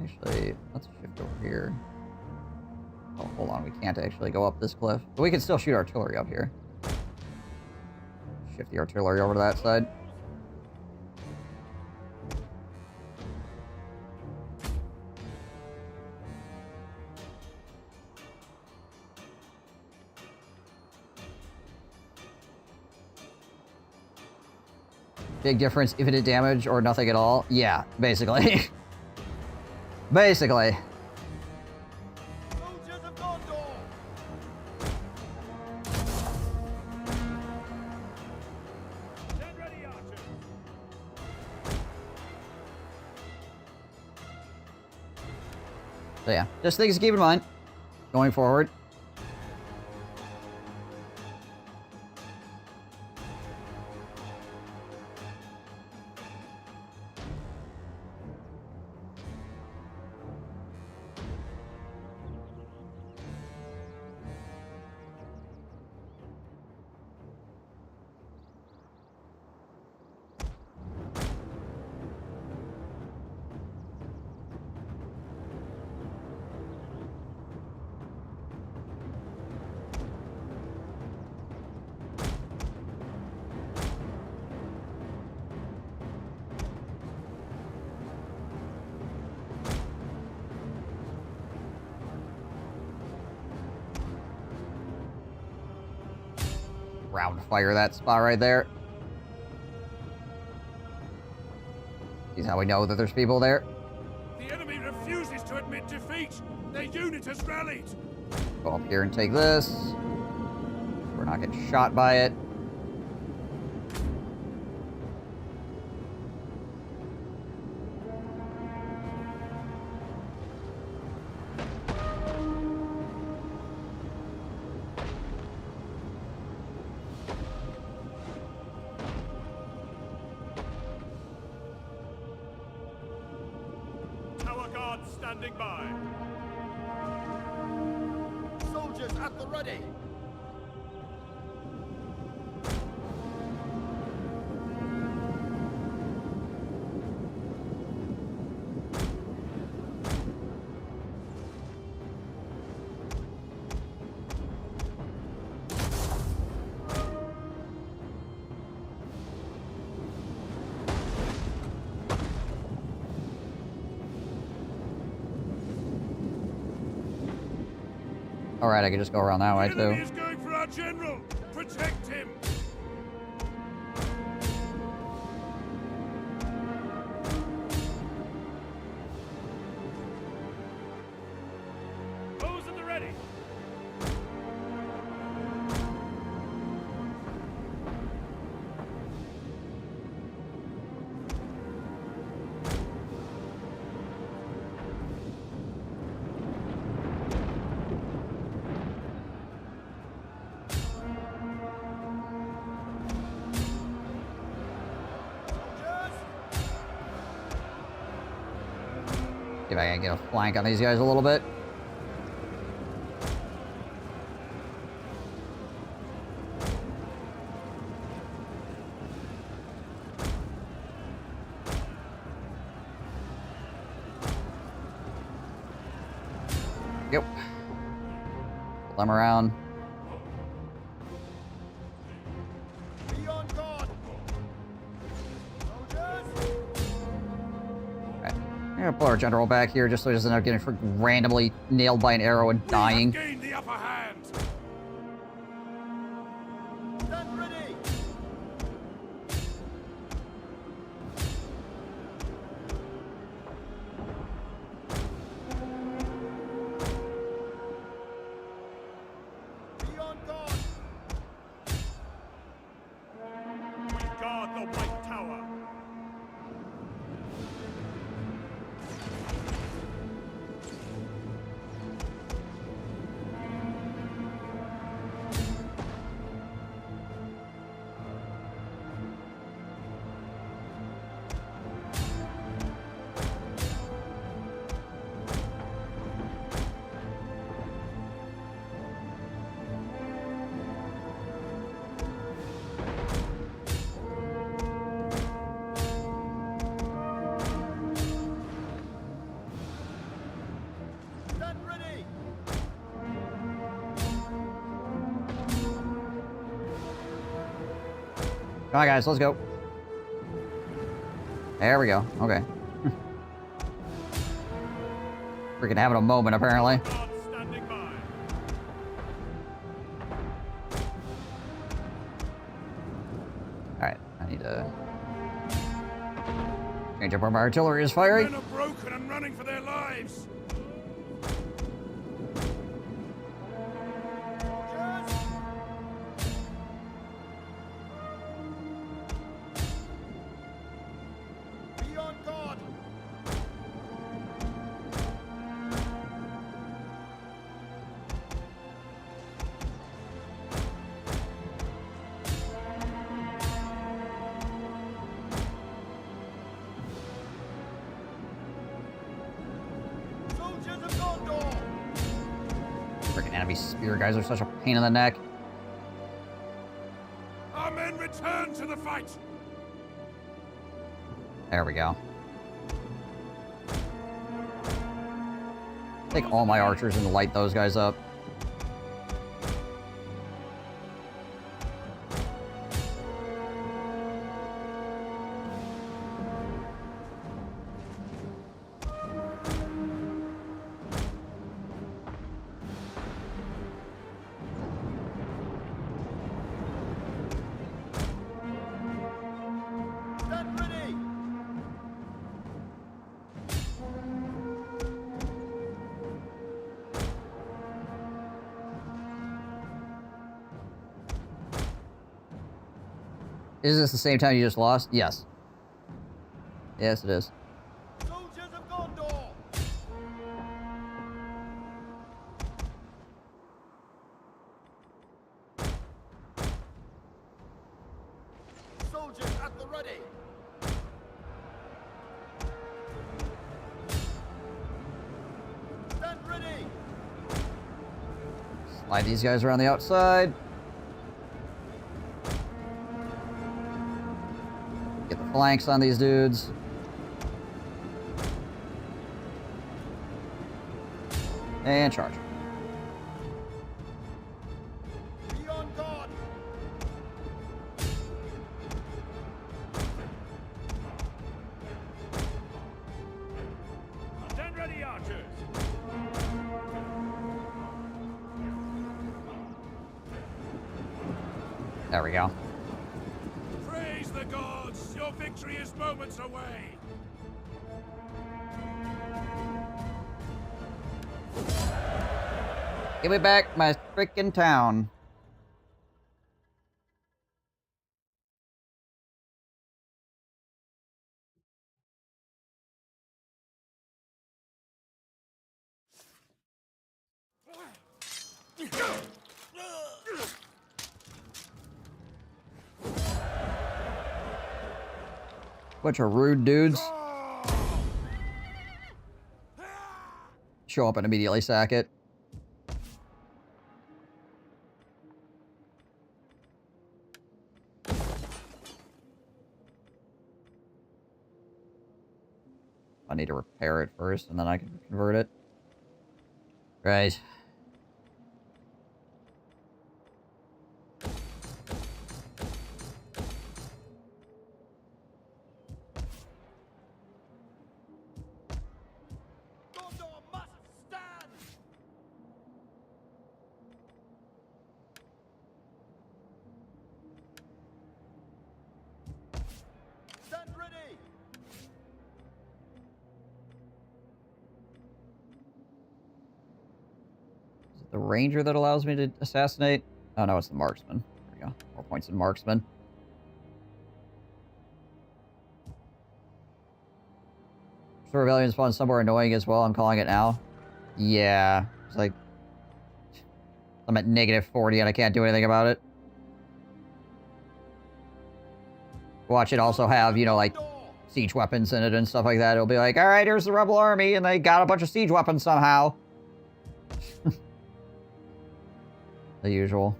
Actually, let's shift over here. Oh, hold on. We can't actually go up this cliff. But we can still shoot artillery up here. Shift the artillery over to that side. Big difference, infinite damage or nothing at all? Yeah, basically. Basically. Soldiers of Gondor! Stand ready, archers! So yeah, just things to keep in mind going forward. Round fire that spot right there. See how we know that there's people there? The enemy refuses to admit defeat. Their unit has rallied. Go up here and take this. We're not getting shot by it. Tower guards standing by. Soldiers at the ready. Alright, I can just go around that way The enemy too. is going for our general. Protect him. Those at the ready. See if I can get a flank on these guys a little bit. Yep. Pull them around. Be on guard. Soldiers! I'm gonna pull our general back here just so he doesn't end up getting randomly nailed by an arrow and dying. We have gained the upper hand. Stand ready. Be on guard. Come on, guys, let's go. There we go. Okay. Freaking having a moment, apparently. Standing by. Alright, I need to change up where my artillery is firing. Men are broken and running for their lives. Be on guard. Freaking enemy spear guys are such a pain in the neck. Our men return to the fight. There we go. Take all my archers and light those guys up. Stand ready. Is this the same time you just lost? Yes. Yes, it is. Soldiers of Gondor. Soldiers at the ready. Stand ready. Slide these guys around the outside. Get the flanks on these dudes. And charge. Be on guard. Stand ready, archers. There we go. Praise the gods. Your victory is moments away. Give me back my freaking town. Bunch of rude dudes. Show up and immediately sack it. I need to repair it first, and then I can convert it. Right. Gondor must stand. Stand ready. Is it the ranger that allows me to assassinate? Oh no, it's the marksman. There we go. More points in marksman. So rebellion spawned somewhere annoying as well. I'm calling it now. Yeah. It's like I'm at -40 and I can't do anything about it. Watch it also have, you know, like siege weapons in it and stuff like that. It'll be like, alright, here's the rebel army, and they got a bunch of siege weapons somehow. The usual.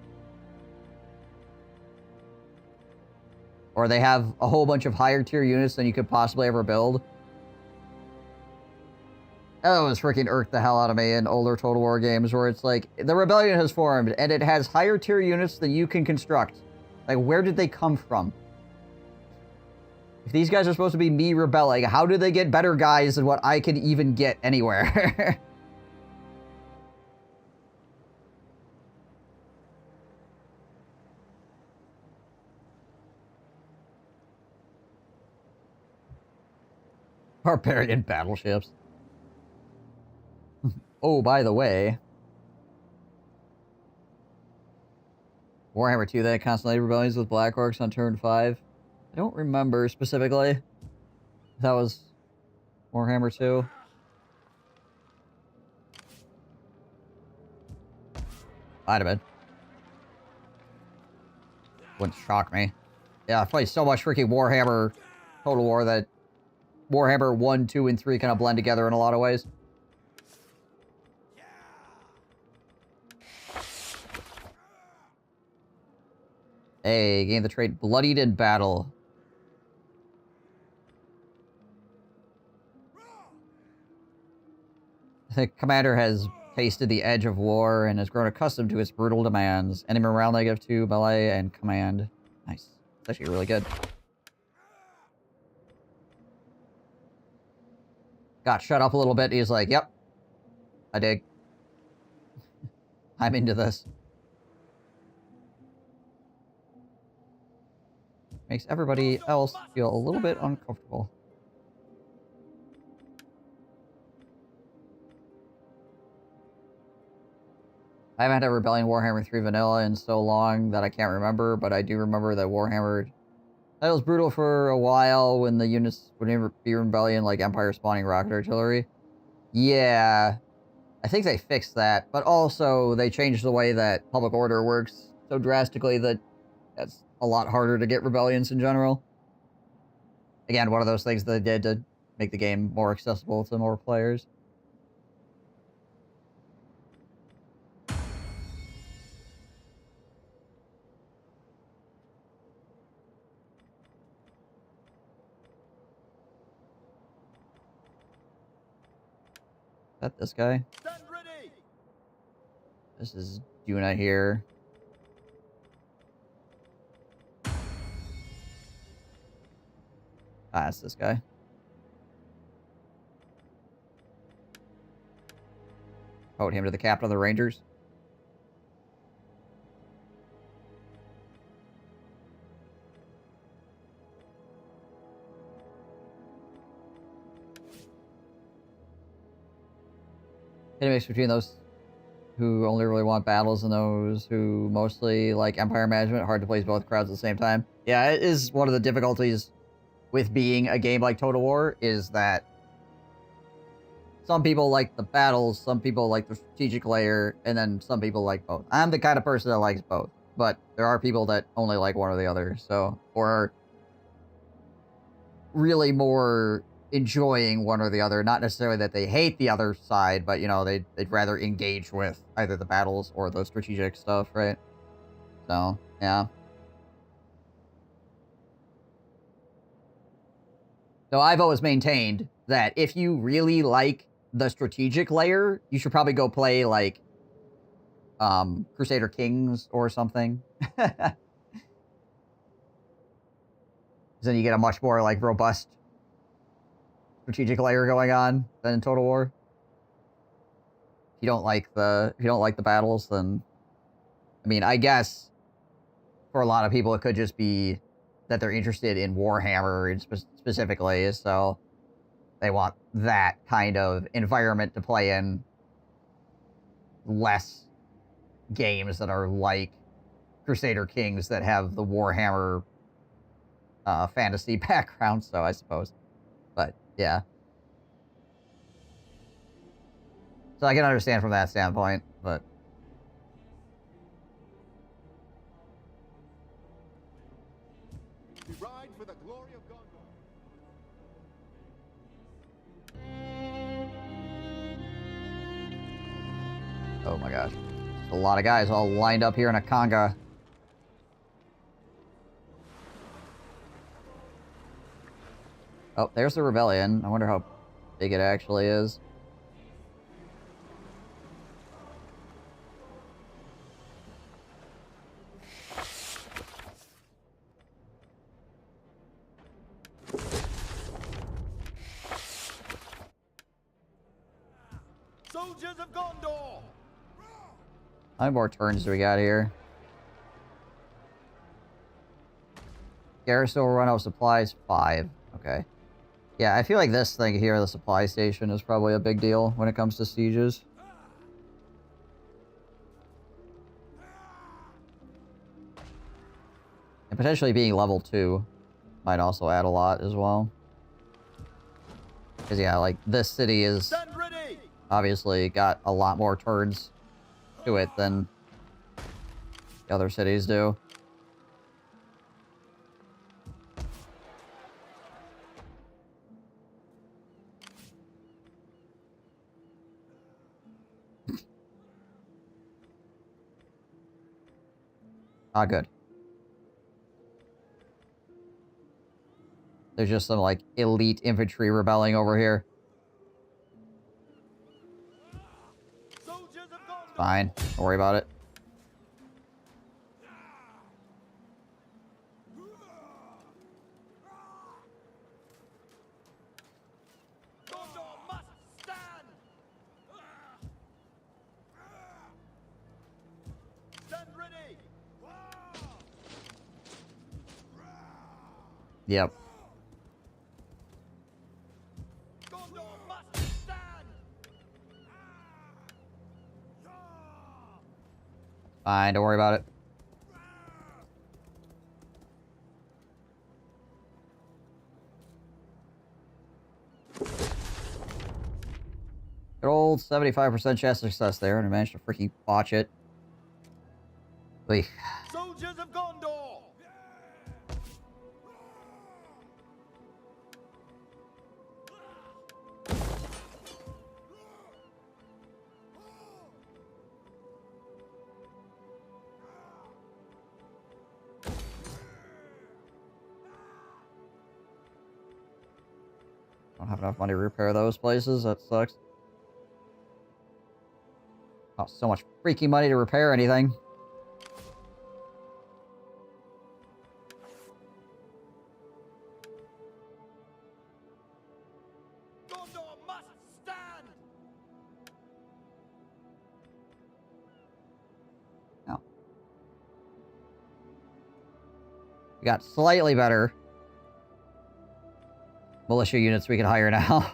Or they have a whole bunch of higher tier units than you could possibly ever build. Oh, it's freaking irked the hell out of me in older Total War games where it's like, the rebellion has formed, and it has higher tier units than you can construct. Like, where did they come from? If these guys are supposed to be me rebelling, how do they get better guys than what I can even get anywhere? Barbarian battleships. Oh, by the way, Warhammer 2 that constantly rebellions with Black Orcs on turn 5. I don't remember specifically if that was Warhammer 2. Might have been. Wouldn't shock me. Yeah, I played so much freaking Warhammer Total War that Warhammer 1, 2, and 3 kind of blend together in a lot of ways. Hey, gain the trait Bloodied in Battle. The commander has tasted the edge of war and has grown accustomed to its brutal demands. Enemy morale -2, melee, and command. Nice. It's actually really good. Got shut up a little bit. He's like, yep. I dig. I'm into this. Makes everybody else feel a little bit uncomfortable. I haven't had a Rebellion Warhammer 3 Vanilla in so long that I can't remember, but I do remember that Warhammer... That was brutal for a while when the units would never be Rebellion, like Empire spawning rocket artillery. Yeah, I think they fixed that, but also they changed the way that public order works so drastically that that's a lot harder to get rebellions in general. Again, one of those things they did to make the game more accessible to more players. Is that this guy? Stand ready. This is Duna here. Ah, it's this guy. Vote him to the captain of the Rangers. It mix between those who only really want battles and those who mostly like Empire management. Hard to please both crowds at the same time. Yeah, it is one of the difficulties with being a game like Total War, is that some people like the battles, some people like the strategic layer, and then some people like both. I'm the kind of person that likes both, but there are people that only like one or the other, so, or are really more enjoying one or the other. Not necessarily that they hate the other side, but, you know, they'd rather engage with either the battles or the strategic stuff, right? So, yeah. So I've always maintained that if you really like the strategic layer, you should probably go play, like, Crusader Kings or something. Then you get a much more, like, robust strategic layer going on than in Total War. If you don't like the battles, then, I mean, I guess for a lot of people it could just be that they're interested in Warhammer specifically, so they want that kind of environment to play in, less games that are like Crusader Kings that have the Warhammer fantasy background, so I suppose. But, yeah. So I can understand from that standpoint, but... We ride for the glory of Gondor. Oh my gosh. There's a lot of guys all lined up here in a conga. Oh, there's the rebellion. I wonder how big it actually is. Soldiers of Gondor! How many more turns do we got here? Garrison will run out of supplies. 5. Okay. Yeah, I feel like this thing here, the supply station, is probably a big deal when it comes to sieges. And potentially being level 2 might also add a lot as well. Because, yeah, like, this city is obviously got a lot more turns to it than the other cities do. Ah, good. There's just some, like, elite infantry rebelling over here. Fine. Don't worry about it. Gondor must stand! Stand ready! Yep. Gondor must stand! Fine, don't worry about it. Good old 75% chance of success there, and I managed to freaking botch it. Wait. Soldiers of Gondor! Don't have enough money to repair those places. That sucks. Costs so much freaking money to repair anything. Gondor must stand! No. We got slightly better militia units we can hire now.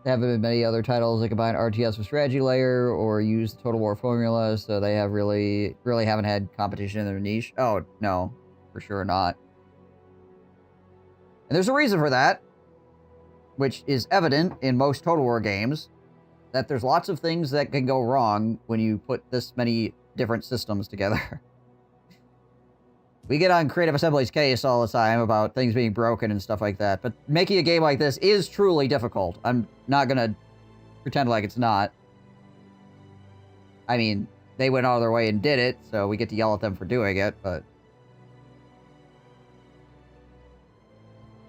There haven't been many other titles that combine RTS with strategy layer or use the Total War formula, so they have really haven't had competition in their niche. Oh, no. For sure not. And there's a reason for that, which is evident in most Total War games, that there's lots of things that can go wrong when you put this many different systems together. We get on Creative Assembly's case all the time about things being broken and stuff like that, but making a game like this is truly difficult. I'm not gonna pretend like it's not. I mean, they went out of their way and did it, so we get to yell at them for doing it, but...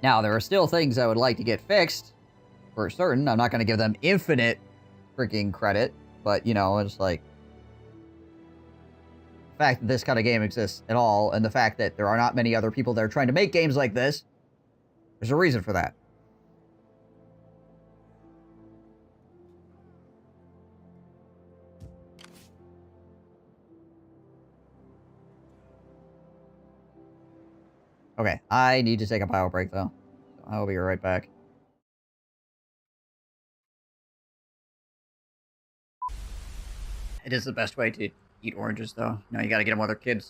Now, there are still things I would like to get fixed, for certain. I'm not gonna give them infinite freaking credit, but, you know, it's like... The fact that this kind of game exists at all, and the fact that there are not many other people that are trying to make games like this, there's a reason for that. Okay, I need to take a bio break, though. So I will be right back. It is the best way to eat oranges, though. No, you gotta get them with their kids.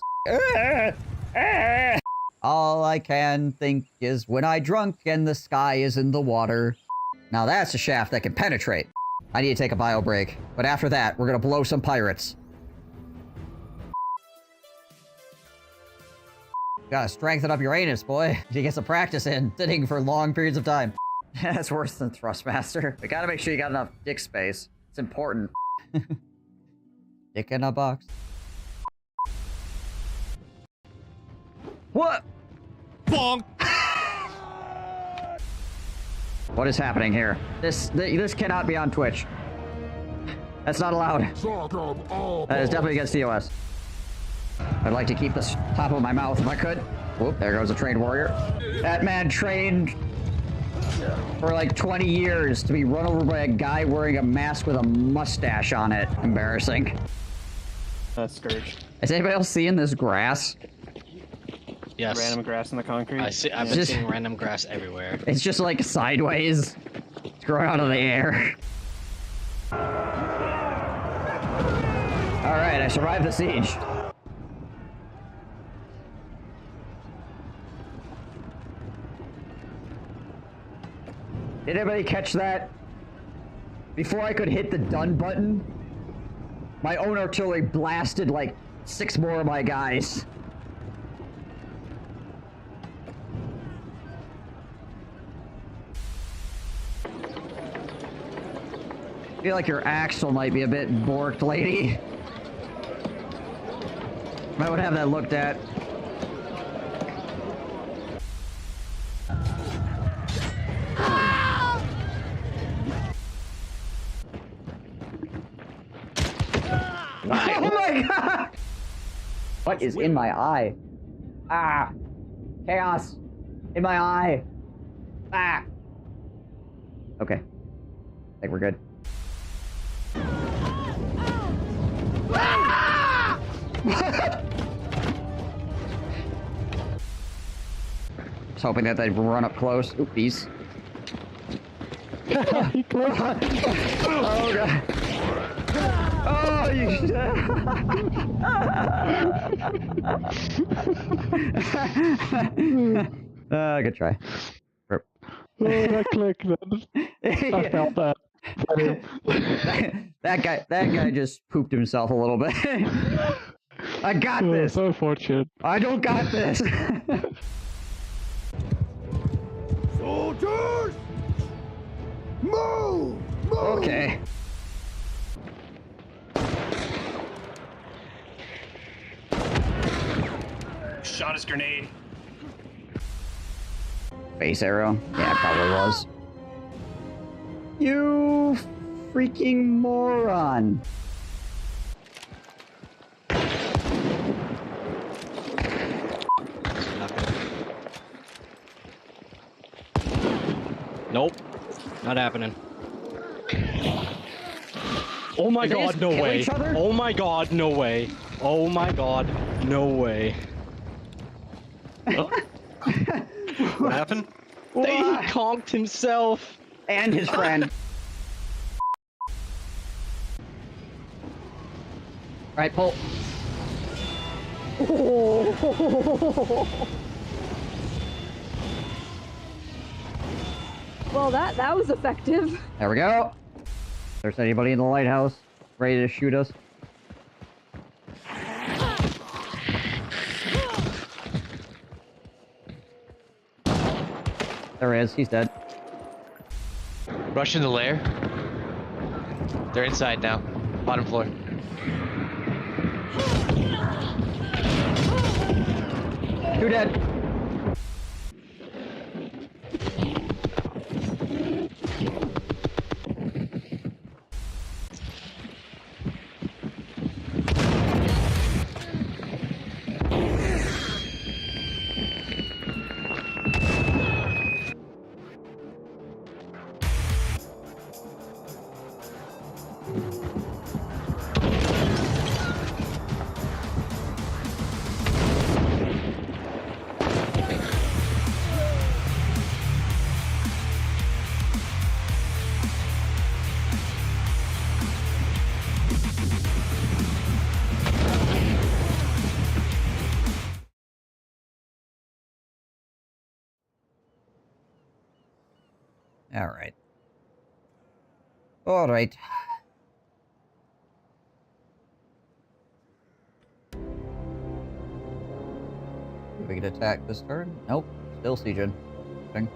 All I can think is when I drunk and the sky is in the water. Now that's a shaft that can penetrate. I need to take a bio break. But after that, we're gonna blow some pirates. Gotta strengthen up your anus, boy. You get some practice in sitting for long periods of time. That's worse than Thrustmaster. We gotta make sure you got enough dick space. It's important. Dick in a box. What? Bonk! What is happening here? This cannot be on Twitch. That's not allowed. That is definitely against TOS. I'd like to keep this top of my mouth if I could. Whoop, there goes a trained warrior. That man trained for like 20 years to be run over by a guy wearing a mask with a mustache on it. Embarrassing. Scourge. Is anybody else seeing this grass? Yes. Random grass in the concrete. I've been seeing random grass everywhere. It's just like sideways. It's growing out of the air. Alright, I survived the siege. Did anybody catch that? Before I could hit the done button, my own artillery blasted like 6 more of my guys. I feel like your axle might be a bit borked, lady. Might want to have that looked at. Oh my god! What is in my eye? Ah! Chaos! In my eye! Ah! Okay. I think we're good. I was hoping that they'd run up close. Oopies. Oh god. Oh, you good try. Oh, that click, man. I felt that. that guy just pooped himself a little bit. I got this. So fortunate. I don't got this. Soldiers! Move! Move! Okay. Shot his grenade. Face arrow? Yeah, it probably was. You freaking moron. Nope. Not happening. Oh my god, no way. Oh my god, no way. Oh my god, no way. What happened? He conked himself. And his friend. Alright, pull. Well, that was effective. There we go. There's anybody in the lighthouse ready to shoot us? There he is. He's dead. Rushing the lair. They're inside now. Bottom floor. Two dead. Alright. Alright. We can attack this turn? Nope. Still sieging. Thing.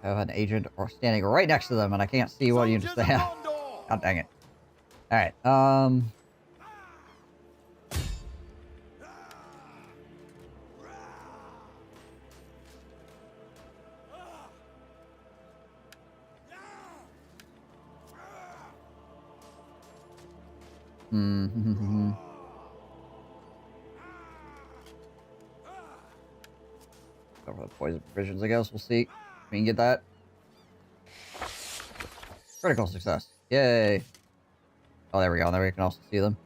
I have an agent standing right next to them, and I can't see what units they have. God dang it. Alright, Go for the poison provisions, I guess. We'll see if we can get that. Critical success. Yay. Oh, there we go. There we can also see them.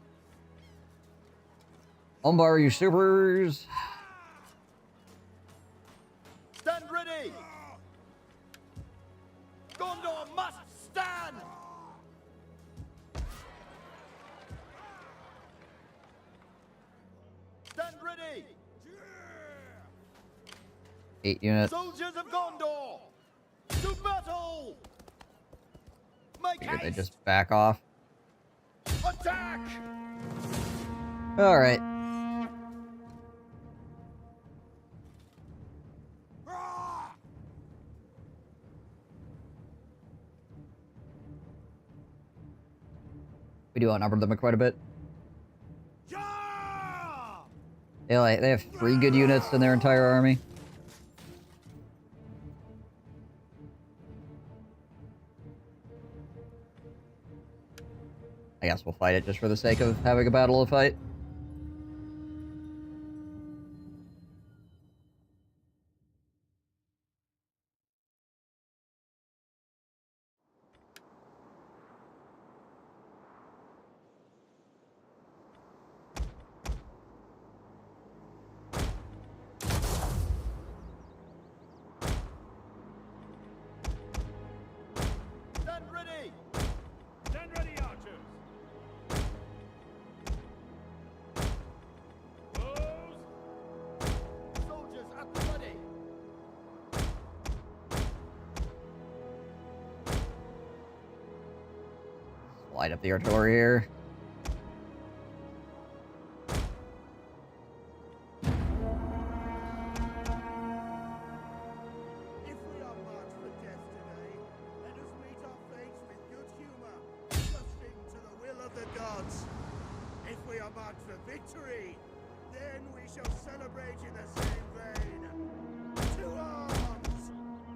Umbar, you supers. Stand ready! Gondor must stand! Stand ready! 8 units. Soldiers of Gondor! To battle! Make Figured they haste! just back off. Attack! Alright. We do outnumber them quite a bit. They have 3 good units in their entire army. I guess we'll fight it just for the sake of having a battle to fight. Stand ready! Stand ready, archers. Close. Soldiers at the ready! Light up the artillery here. If we are marked for death today, let us meet our fates with good humor, trusting to the will of the gods. If we are marked for victory, then we shall celebrate in the same vein. To arms!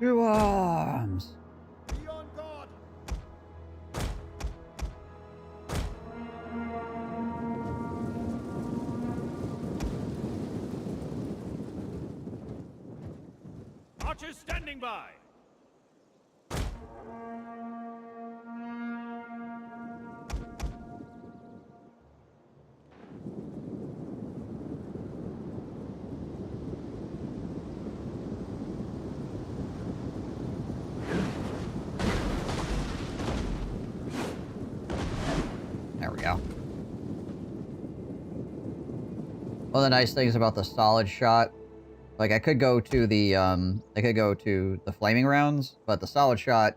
To arms! Be on guard! Archers standing by. There we go. One of the nice things about the solid shot, like I could go to the flaming rounds, but the solid shot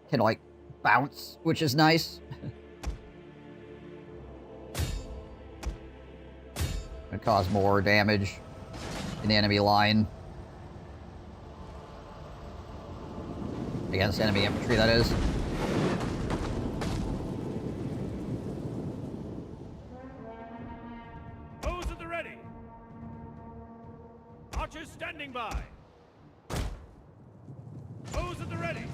can like bounce, which is nice. It cause more damage in the enemy line. Against enemy infantry, that is. Those at the ready. Archers standing by. Those at the ready.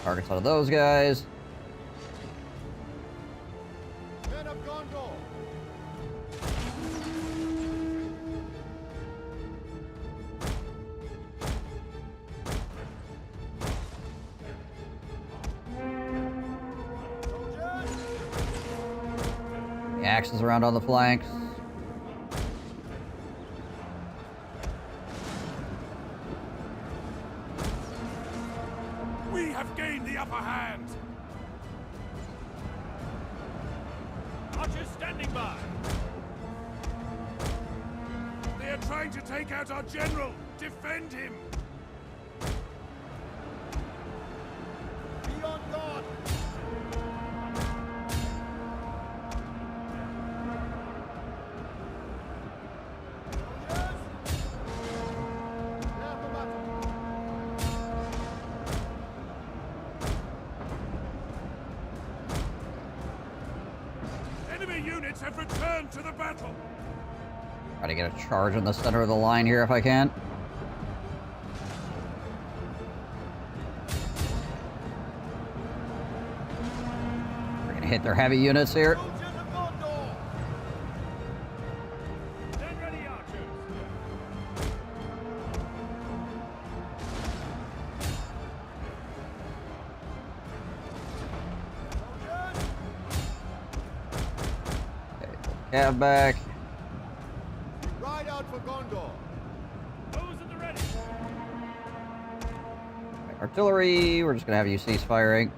Targets out of those guys. Men of Gondor! Soldiers! The axes around on the flanks. We have gained the upper hand. Archers standing by. trying to take out our general. Defend him. Be on guard. Enemy units have returned to the battle. Try to get a charge in the center of the line here if I can. We're gonna hit their heavy units here. Soldiers of Gondor. Stand ready, archers. Okay, pull the cab back. Ride out for Gondor. Those at the ready. Artillery, we're just gonna have you cease firing.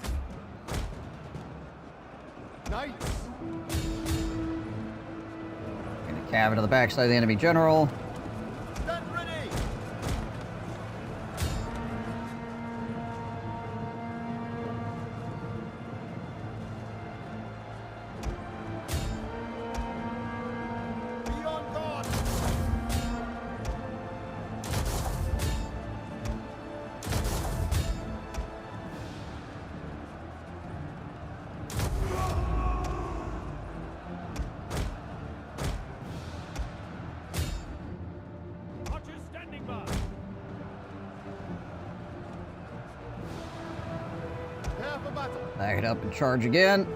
Knights. Gonna cab into the backside of the enemy general. Stand ready. Be on guard. Archers standing by. Prepare for battle. Back it up and charge again.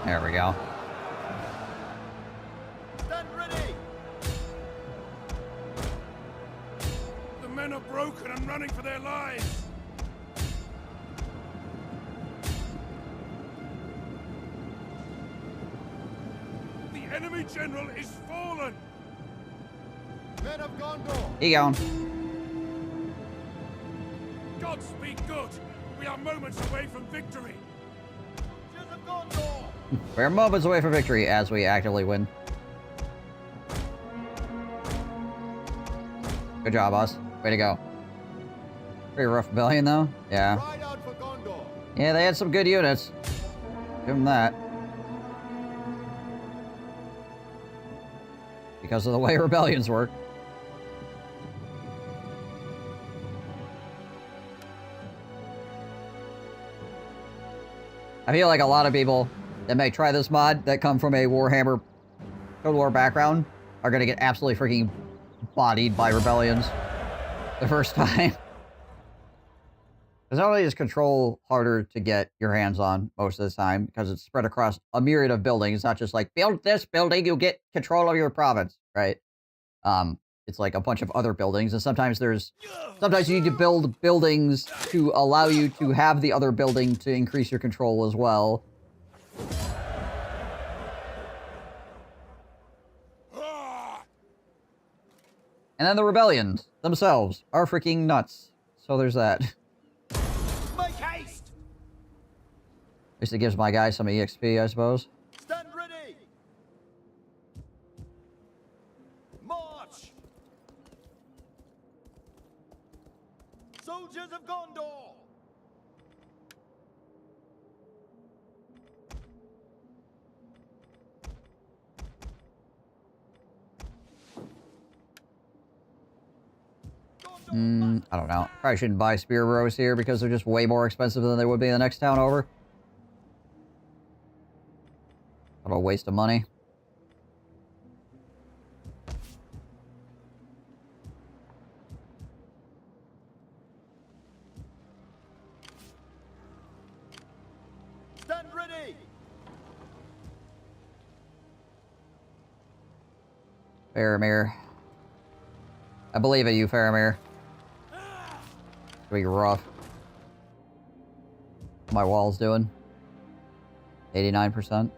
There we go. Stand ready. The men are broken and running for their lives. The enemy general is fallen. Men of Gondor. Keep going. Godspeed good. We are moments away from victory. Soldiers of Gondor. We're moments away from victory as we actively win. Good job, boss. Way to go. Pretty rough rebellion, though. Yeah. Ride out for Gondor. Yeah, they had some good units. Give them that. Because of the way rebellions work. I feel like a lot of people that may try this mod that come from a Warhammer Total War background are going to get absolutely freaking bodied by rebellions the first time. Because not only is control harder to get your hands on most of the time, because it's spread across a myriad of buildings. It's not just like, build this building, you get control of your province, right? It's like a bunch of other buildings, and sometimes you need to build buildings to allow you to have the other building to increase your control as well. And then the rebellions themselves are freaking nuts. So there's that. Make haste. At least it gives my guys some EXP, I suppose. Stand ready. March. Soldiers of Gondor. I don't know. Probably shouldn't buy spear rows here because they're just way more expensive than they would be in the next town over. What a waste of money. Stand ready. Faramir. I believe in you, Faramir. It's gonna be rough. My wall's doing 89%.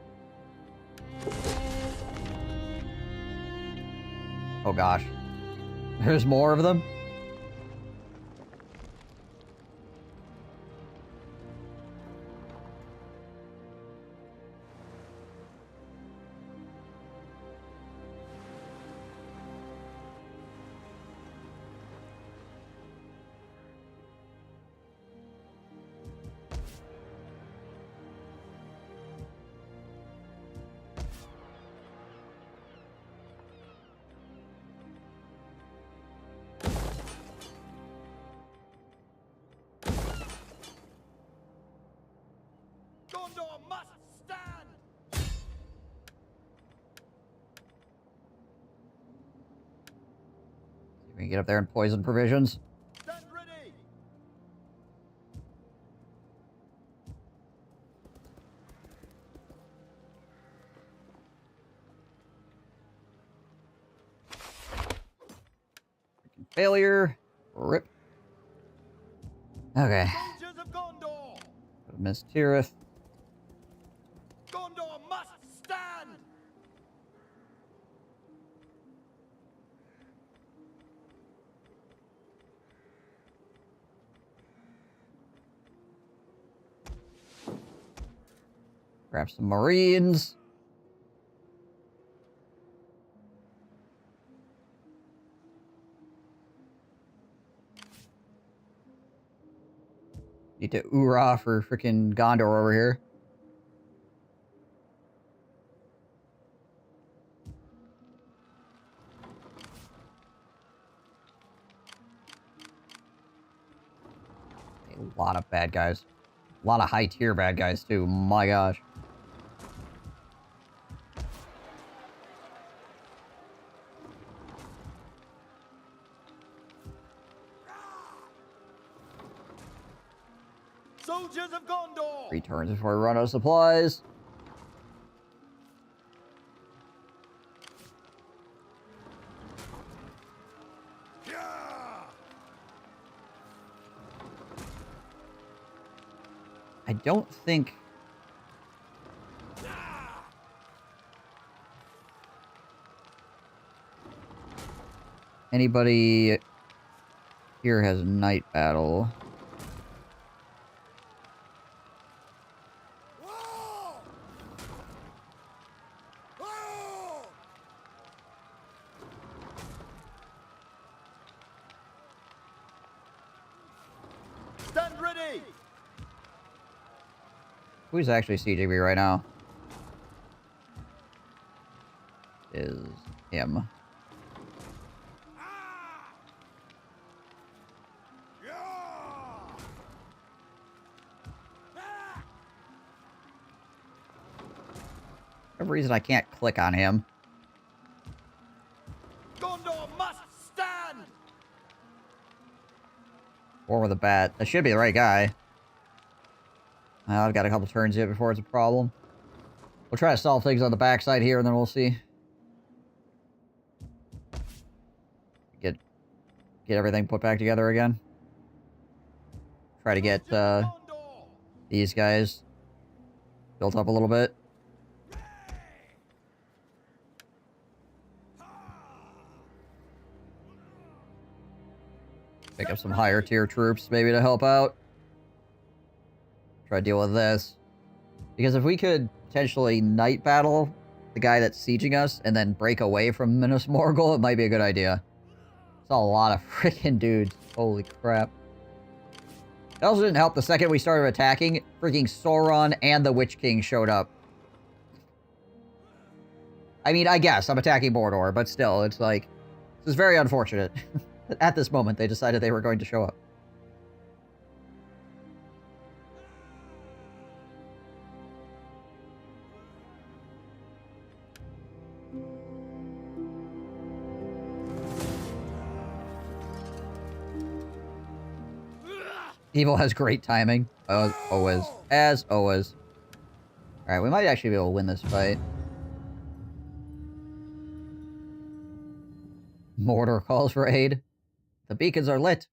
Oh gosh. There's more of them? Gondor must stand! See if we can get up there and poison provisions. Stand ready! Failure. Rip. Okay. Soldiers of Gondor! Miss Tirith. Gondor must stand! Grab some Marines. Need to oorah for freaking Gondor over here. A lot of bad guys. A lot of high tier bad guys too. My gosh. Soldiers of Gondor! 3 turns before we run out of supplies. I don't think... anybody here has night battle. Stand ready! Who's actually sieging me right now? Is him. For some reason I can't click on him. Gondor must stand! Or with a bat. That should be the right guy. I've got a couple turns yet before it's a problem. We'll try to solve things on the backside here, and then we'll see. Get everything put back together again. Try to get these guys built up a little bit. Pick up some higher tier troops, maybe, to help out. Try to deal with this. Because if we could potentially night battle the guy that's sieging us and then break away from Minas Morgul, it might be a good idea. It's a lot of freaking dudes. Holy crap. It also didn't help the second we started attacking, freaking Sauron and the Witch King showed up. I mean, I guess I'm attacking Mordor, but still, it's like... this is very unfortunate. At this moment, they decided they were going to show up. Evil has great timing. Always. As always. Alright, we might actually be able to win this fight. Mordor calls for aid. The beacons are lit.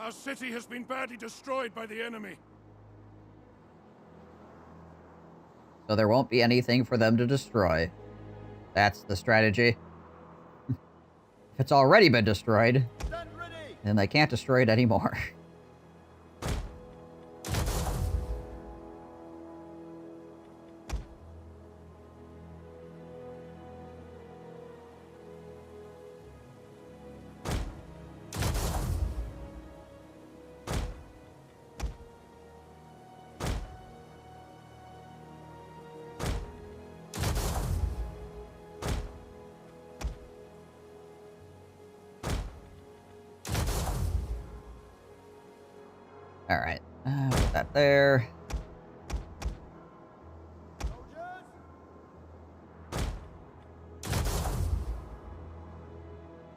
Our city has been badly destroyed by the enemy. So there won't be anything for them to destroy. That's the strategy. If it's already been destroyed, Stand ready! then they can't destroy it anymore. Alright, put that there.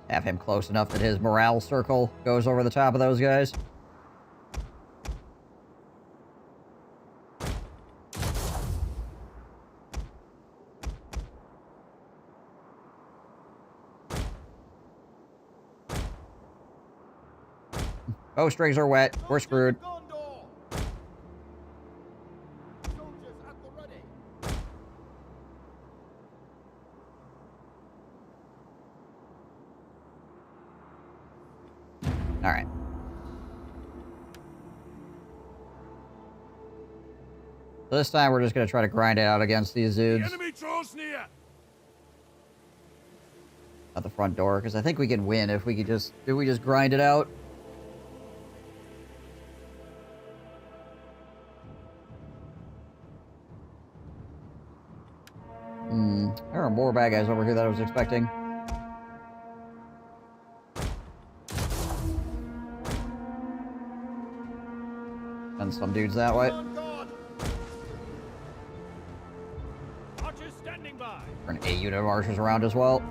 Have him close enough that his morale circle goes over the top of those guys. Bowstrings are wet. We're screwed. Gondor! Soldiers at the ready! Alright. So this time we're just going to try to grind it out against these The dudes enemy draws near. at the front door, because I think we can win if we could just... Do we just grind it out? There are more bad guys over here than I was expecting. And some dudes that way. On guard! Archers standing by. For an 8 unit of archers around as well.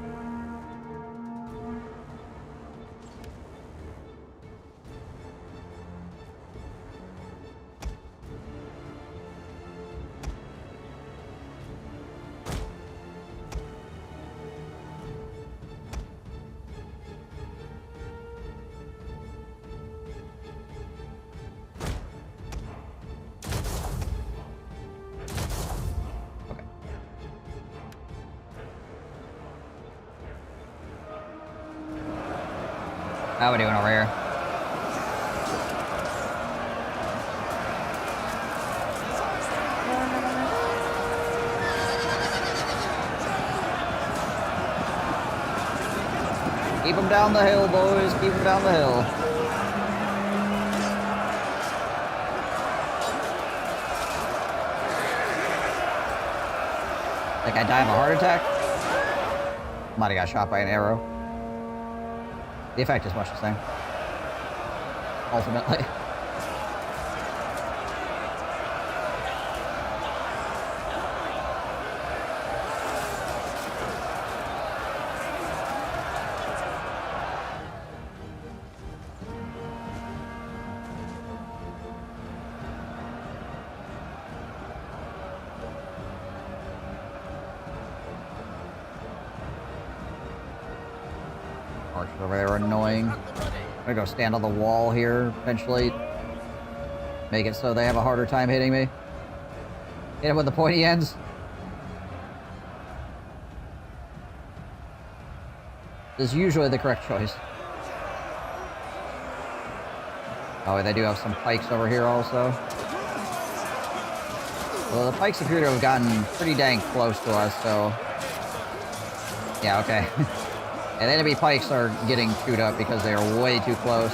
How are we doing over here? Keep them down the hill, boys. Keep them down the hill. Think I die of a heart attack? Might have got shot by an arrow. The effect is much the same. Ultimately. Archers over there are annoying. I'm gonna go stand on the wall here, eventually. Make it so they have a harder time hitting me. Hit him with the pointy ends. This is usually the correct choice. Oh, they do have some pikes over here also. Well, the pikes appear to have gotten pretty dang close to us, so... Yeah, okay. And enemy pikes are getting chewed up because they are way too close.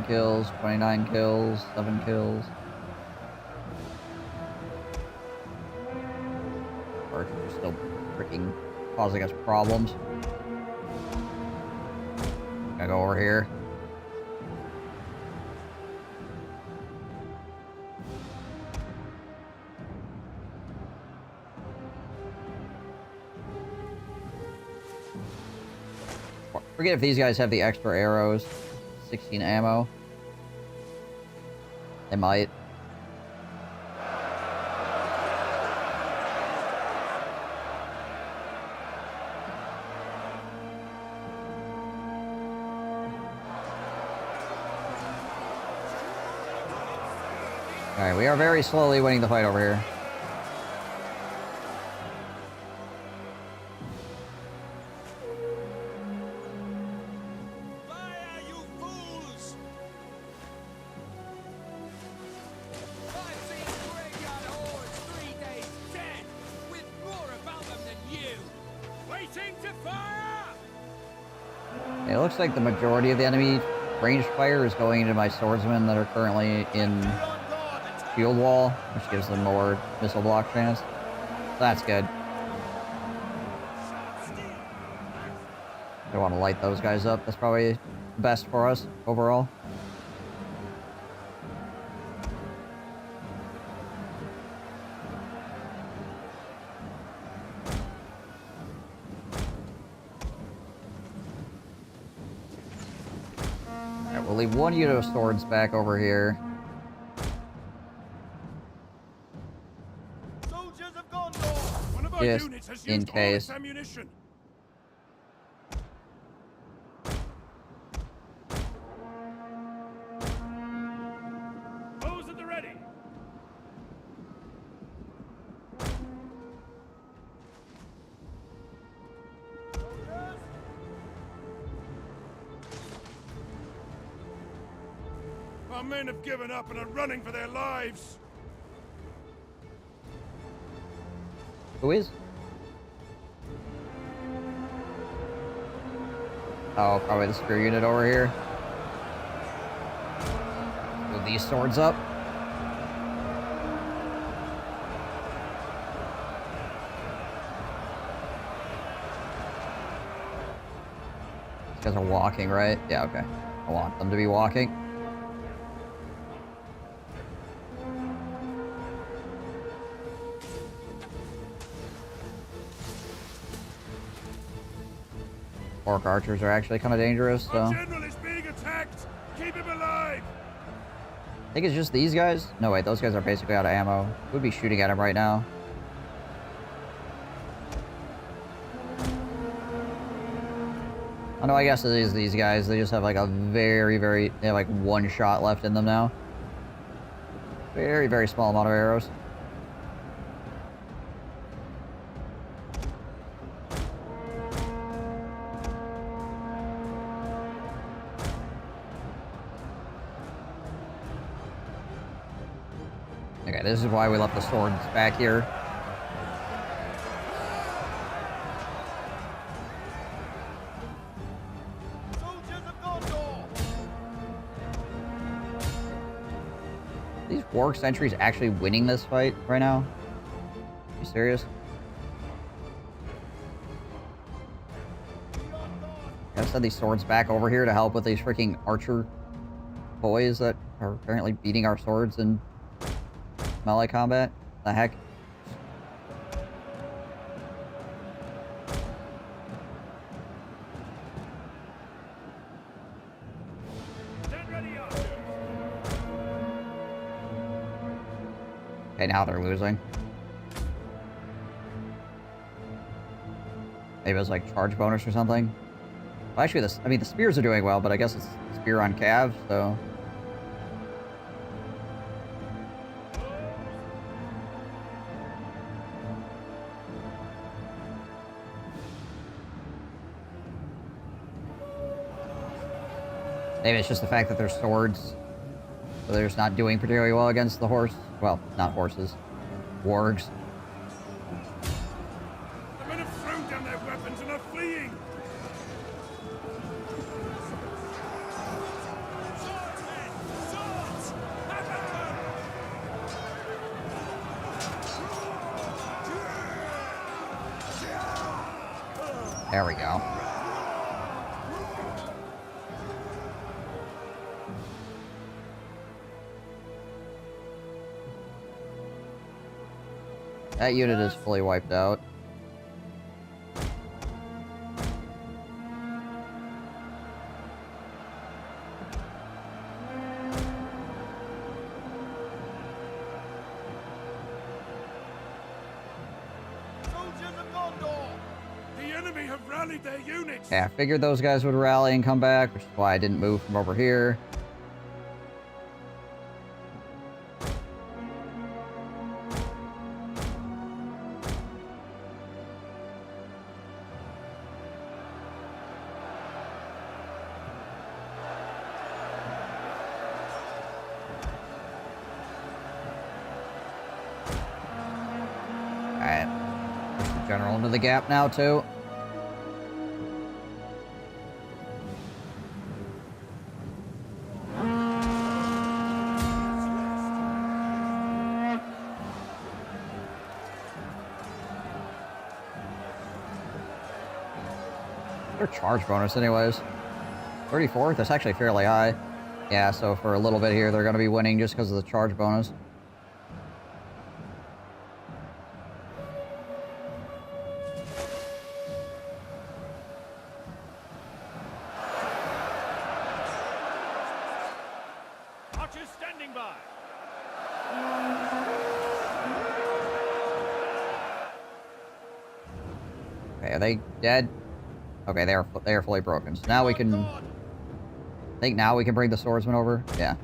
Kills, 29 kills, 7 kills. Archers are still freaking causing us problems. Gotta go over here. Forget if these guys have the extra arrows. 16 ammo. They might. Alright, we are very slowly winning the fight over here. Fire, you fools! I've seen graveyard hordes 3 days dead, with more about them than you. Waiting to fire! It looks like the majority of the enemy ranged fire is going into my swordsmen that are currently in shield wall, which gives them more missile block chance. So that's good. I want to light those guys up. That's probably best for us overall. Alright, we'll leave one unit of swords back over here. Soldiers of Gondor! One of our Just units has in used all case. its ammunition. Those at the ready. Our men have given up and are running for their lives. Who is? Oh, probably the spear unit over here. Move these swords up. These guys are walking, right? Yeah, okay. I want them to be walking. Orc archers are actually kind of dangerous, so... Our general is being attacked. Keep him alive. I think it's just these guys. No, wait, those guys are basically out of ammo. We'd be shooting at him right now. Oh no, I guess it is these guys. They just have like a very, they have like one shot left in them now. Very small amount of arrows. Okay, this is why we left the swords back here. Soldiers of Gondor! These warg sentries actually winning this fight right now? You serious? Gotta send these swords back over here to help with these freaking archer boys that are apparently beating our swords in melee combat. The heck? Get ready, archers. Okay, now they're losing. Maybe it was like charge bonus or something. Well, actually, the spears are doing well, but I guess it's spear on calves, so... Maybe it's just the fact that they're swords, so they're just not doing particularly well against the horse. Well, not horses. Wargs. The men have thrown down their weapons and are fleeing. Swordsmen! Swords! There we go. That unit is fully wiped out. enemy have rallied their units. Yeah, I figured those guys would rally and come back, which is why I didn't move from over here. Alright. Push the general into the gap now, too. Their charge bonus anyways. 34th? That's actually fairly high. Yeah, so for a little bit here, they're going to be winning just because of the charge bonus. Archers standing by. Okay, are they dead? Okay, they are fully broken. So now we can... I think now we can bring the swordsman over. Yeah.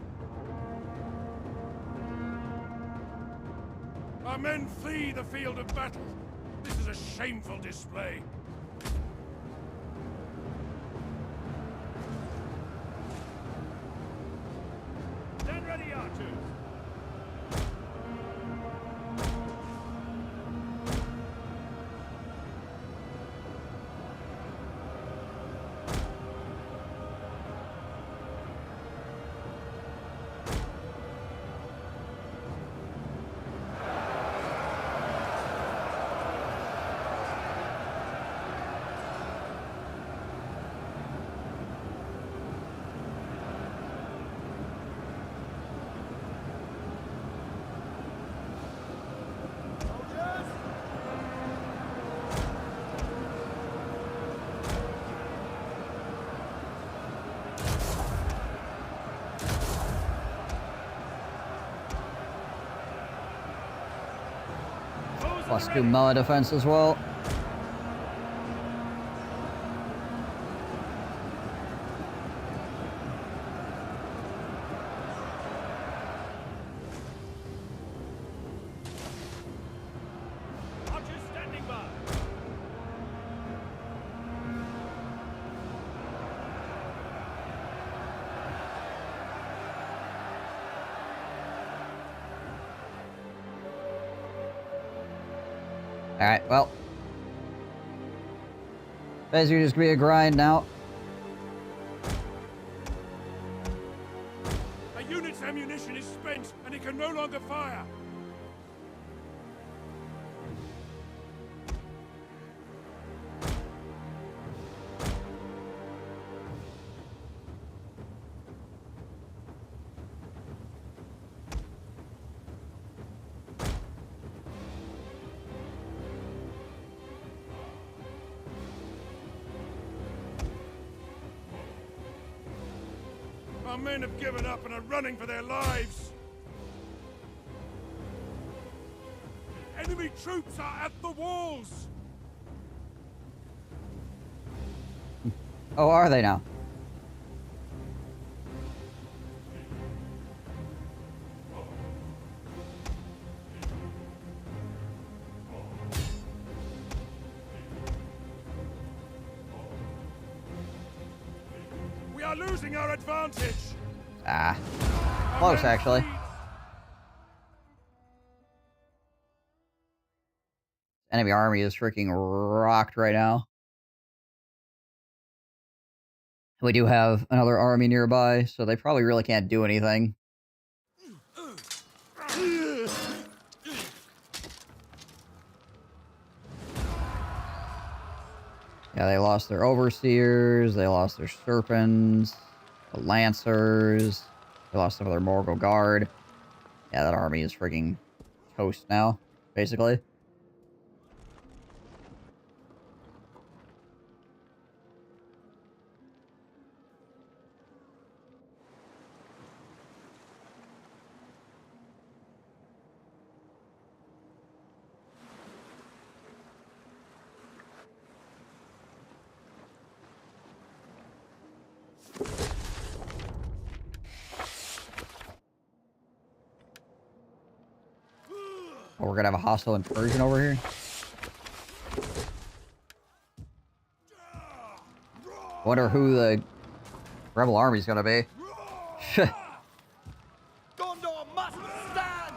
Our men flee the field of battle. This is a shameful display. Stand ready, archers. Plus 2 melee defense as well. Archers standing by. Alright, well. Basically just gonna be a grind now. A unit's ammunition is spent and it can no longer fire. Our men have given up and are running for their lives. Enemy troops are at the walls. Oh, are they now? We are losing our advantage. Ah. Our Close, men actually. flee. Enemy army is freaking rocked right now. We do have another army nearby, so they probably really can't do anything. Yeah, they lost their overseers, they lost their serpents, the lancers, they lost some of their Morgul guard. Yeah, that army is freaking toast now, basically. Oh, we're gonna have a hostile incursion over here. Wonder who the rebel army's gonna be. Gondor must stand!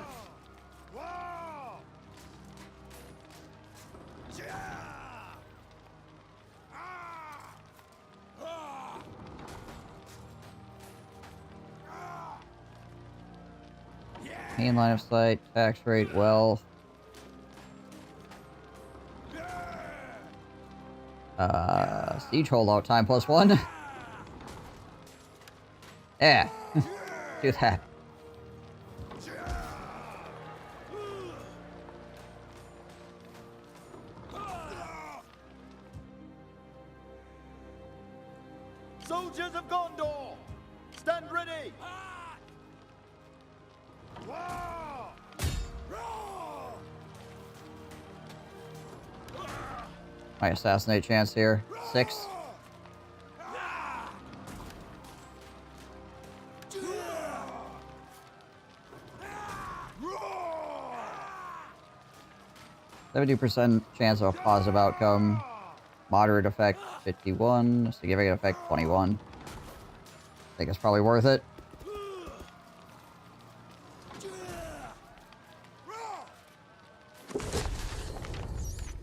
Main line of sight, tax rate, wealth. Siege holdout time +1. Yeah. Do that. Soldiers of Gondor, stand ready! My assassinate chance here. 6. %70 chance of a positive outcome. Moderate effect 51. Significant effect 21. I think it's probably worth it.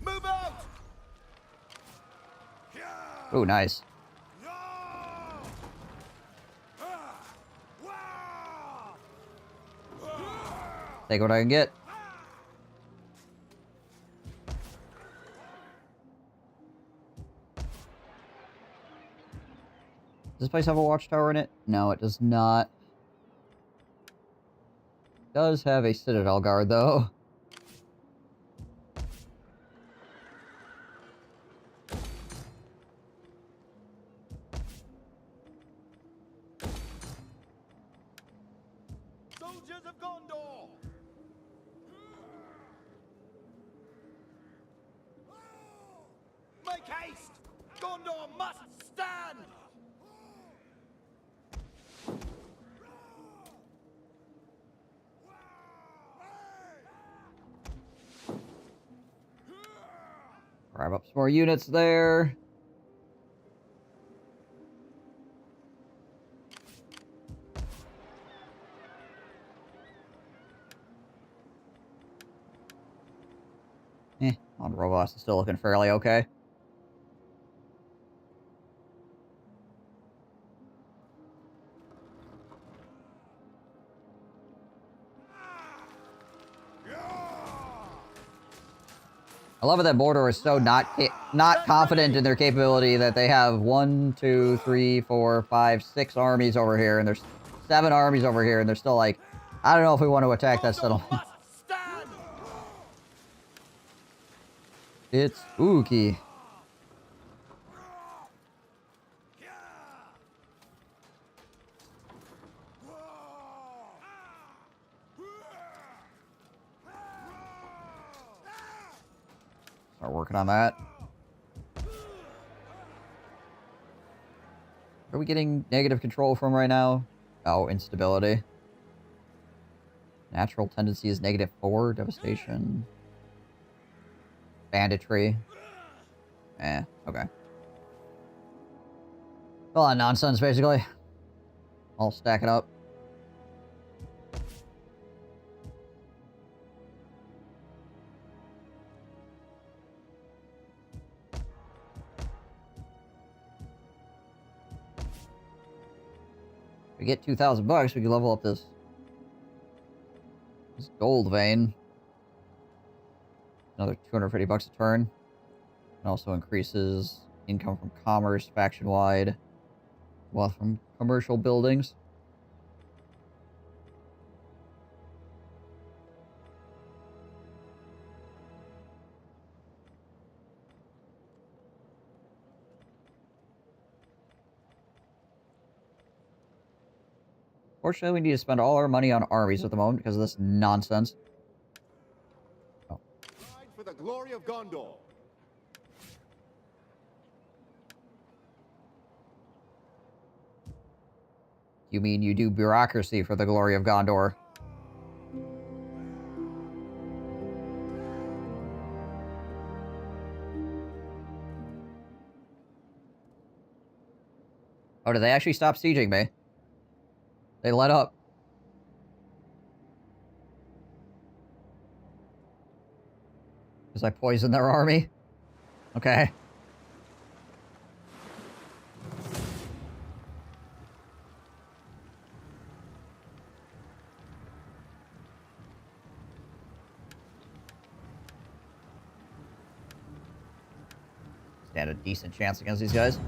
Move out! Ooh, nice. Take what I can get. Does this place have a watchtower in it? No, it does not. It does have a citadel guard, though. Soldiers of Gondor! Make haste! Gondor must stand! Grab up some more units there. On robots is still looking fairly okay. I love it that Mordor is so not confident in their capability that they have 1, 2, 3, 4, 5, 6 armies over here, and there's 7 armies over here, and they're still like, I don't know if we want to attack that settlement. It's spooky. Start working on that. What are we getting negative control from right now? Oh, instability. Natural tendency is -4. Devastation. Banditry. Okay. A lot of nonsense, basically. All stacking up. If we get 2,000 bucks, we can level up this gold vein. Another 250 bucks a turn. It also increases income from commerce, faction-wide, wealth from commercial buildings. Fortunately, we need to spend all our money on armies at the moment because of this nonsense. Oh. For the glory of Gondor. You mean you do bureaucracy for the glory of Gondor? Oh, did they actually stop sieging me? They let up. Because I poisoned their army? Okay. Stand a decent chance against these guys.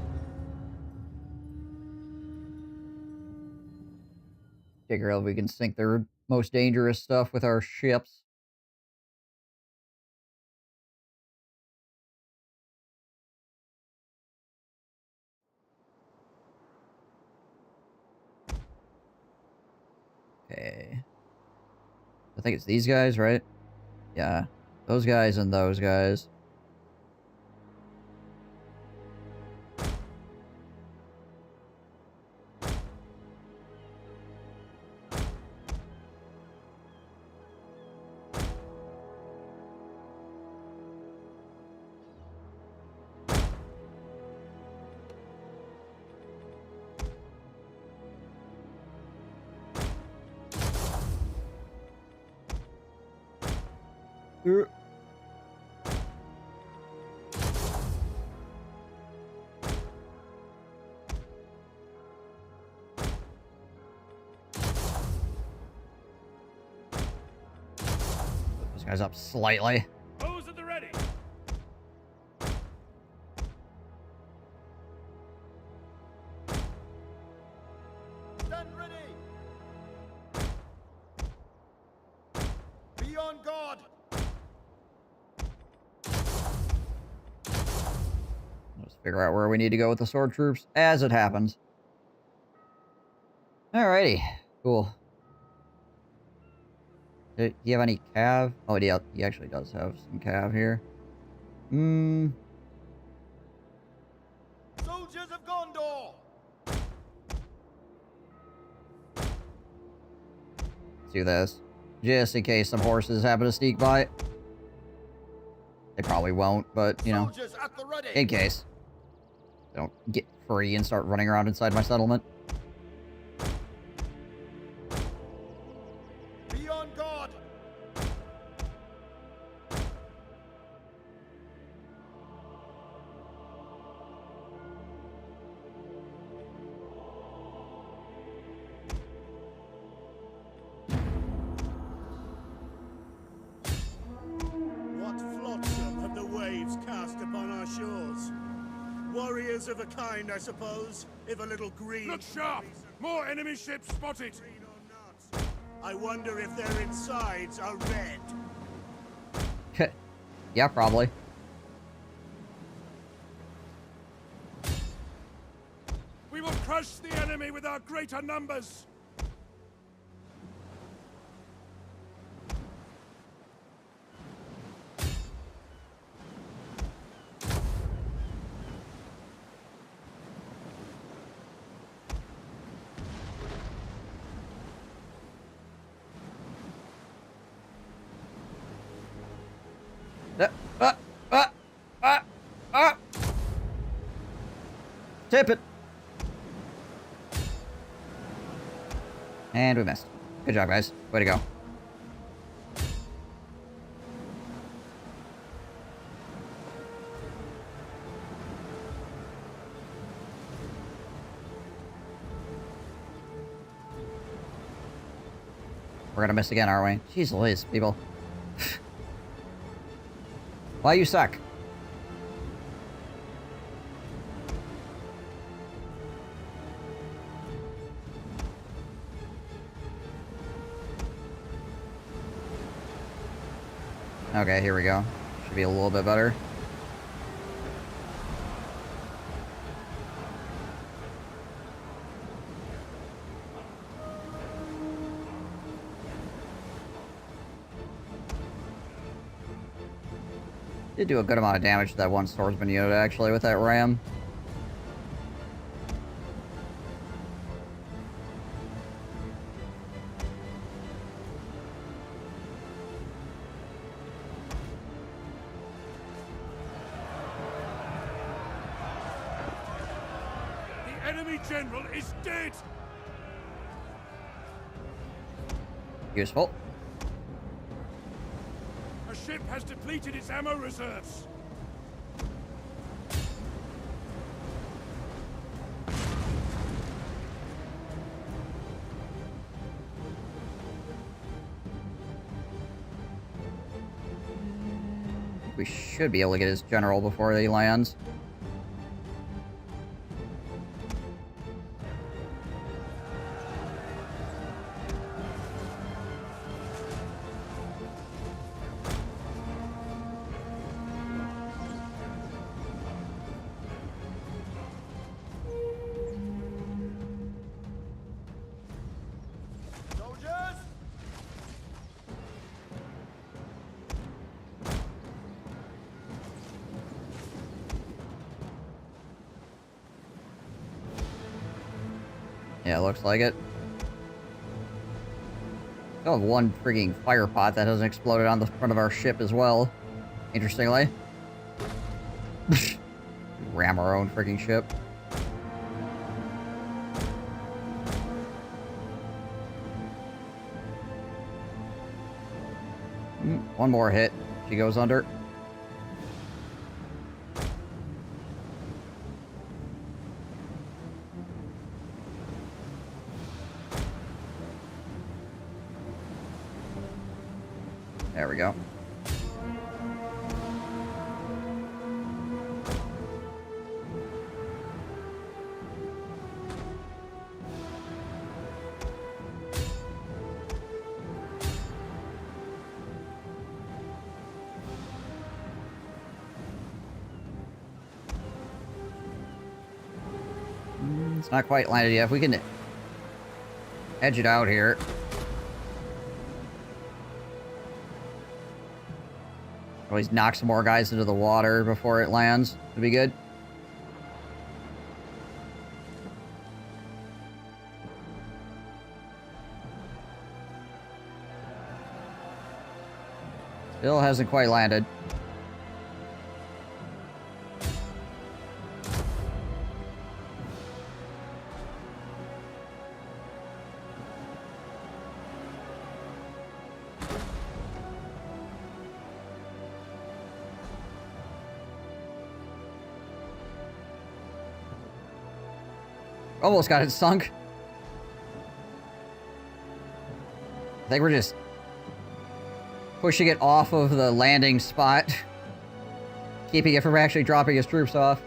Figure out if we can sink their most dangerous stuff with our ships. Okay. I think it's these guys, right? Yeah. Those guys and those guys. Those guys up slightly. Hose at the ready. Stand ready! Be on guard! Let's figure out where we need to go with the sword troops as it happens. Alrighty. Cool. Do you have any cav? Oh, yeah, he actually does have some cav here. Soldiers of Gondor! Let's do this. Just in case some horses happen to sneak by. They probably won't, but, you know, Soldiers at the ready! in case. They don't get free and start running around inside my settlement. Be on guard! What flotsam have the waves cast upon our shores? Warriors of a kind, I suppose, if a little green... Look sharp! More enemy ships spotted! Green or not. I wonder if their insides are red. Yeah, probably. We will crush the enemy with our greater numbers! Tip it. And we missed. Good job, guys. Way to go. We're gonna miss again, aren't we? Jeez Louise, people. Why you suck? Okay, here we go. Should be a little bit better. Did do a good amount of damage to that one swordsman unit, actually, with that ram. The enemy general is dead! Useful. A ship has depleted its ammo reserves. We should be able to get his general before he lands. Soldiers! Yeah, looks like it. Still have one freaking fire pot that hasn't exploded on the front of our ship as well. Interestingly. Ram our own freaking ship. One more hit. She goes under. There we go. It's not quite landed yet. If we can edge it out here. Always knock some more guys into the water before it lands. It'd be good. Still hasn't quite landed. Almost got it sunk. I think we're just pushing it off of the landing spot. Keeping it from actually dropping his troops off.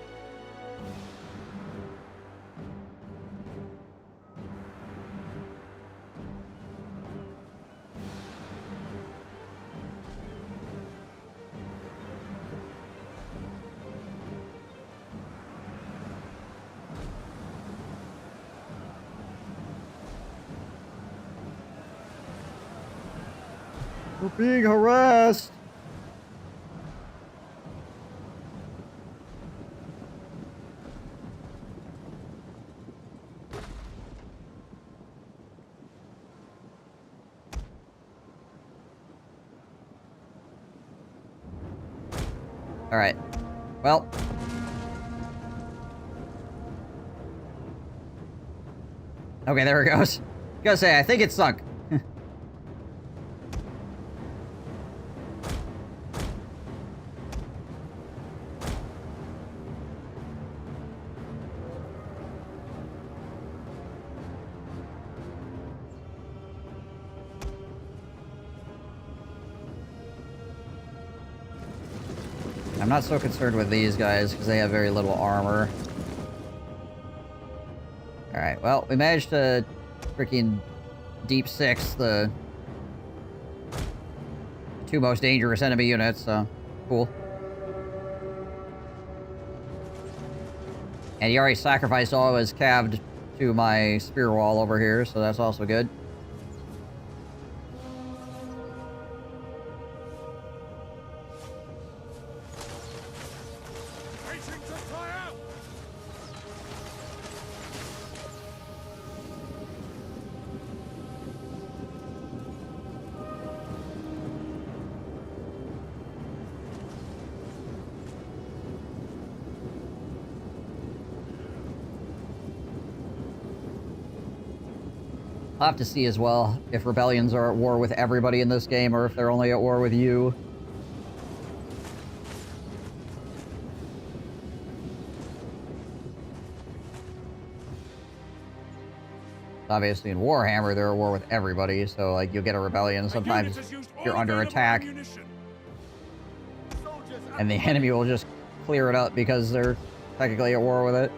We're being harassed. All right. Well. Okay, there it goes. Gotta say, I think it's sunk. I'm not so concerned with these guys because they have very little armor. Alright, well, we managed to freaking deep six the two most dangerous enemy units, so cool. And he already sacrificed all of his cav to my spear wall over here, so that's also good. I'll have to see as well if rebellions are at war with everybody in this game or if they're only at war with you. Obviously in Warhammer, they're at war with everybody, so like you'll get a rebellion sometimes you're under attack. And the enemy will just clear it up because they're technically at war with it.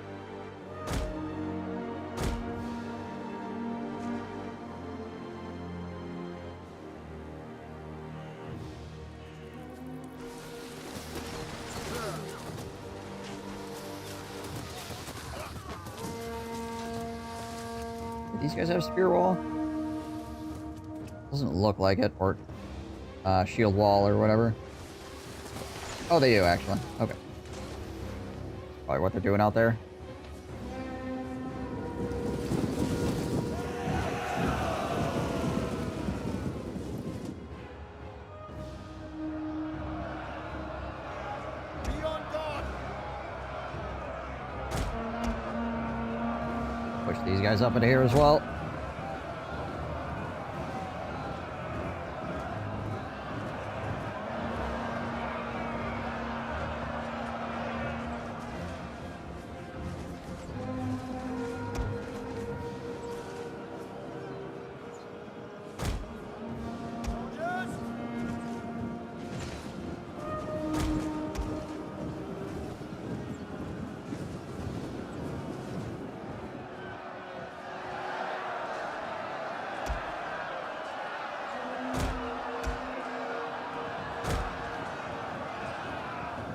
These guys have spear wall? Doesn't look like it, or shield wall or whatever. Oh, they do actually. Okay. Probably what they're doing out there. Push these guys up into here as well.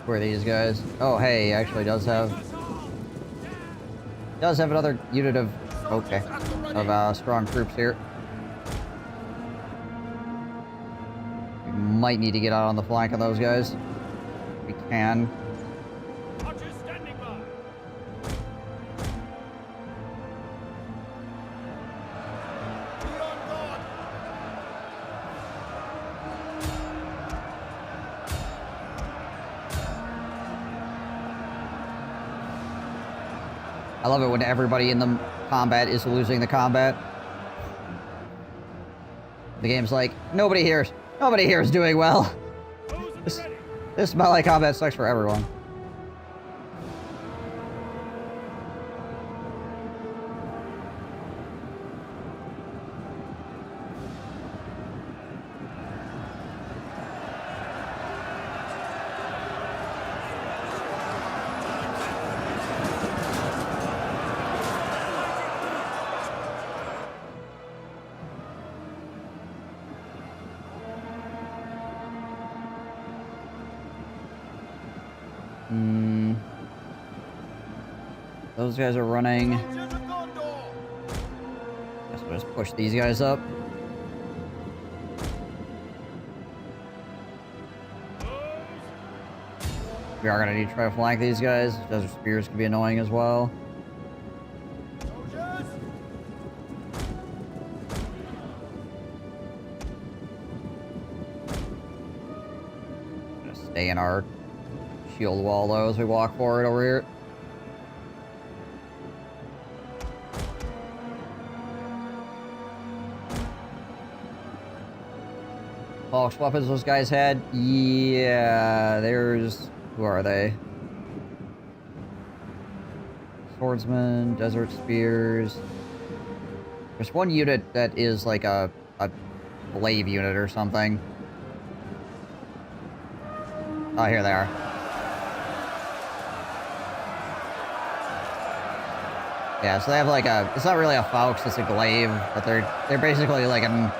Where are these guys? Oh, hey, he actually does have another unit of strong troops here. We might need to get out on the flank of those guys. We can. Archers standing by. I love it when everybody in the combat is losing the combat. The game's like, nobody here is doing well. This melee combat sucks for everyone. Those guys are running. Guess we'll just push these guys up. We are gonna need to try to flank these guys. Desert Spears can be annoying as well. Gonna stay in our shield wall though as we walk forward over here. False weapons those guys had? Yeah, there's... Who are they? Swordsmen, Desert Spears. There's one unit that is like a glaive unit or something. Oh, here they are. Yeah, so they have like a... It's not really a Faux, it's a glaive, but they're basically like an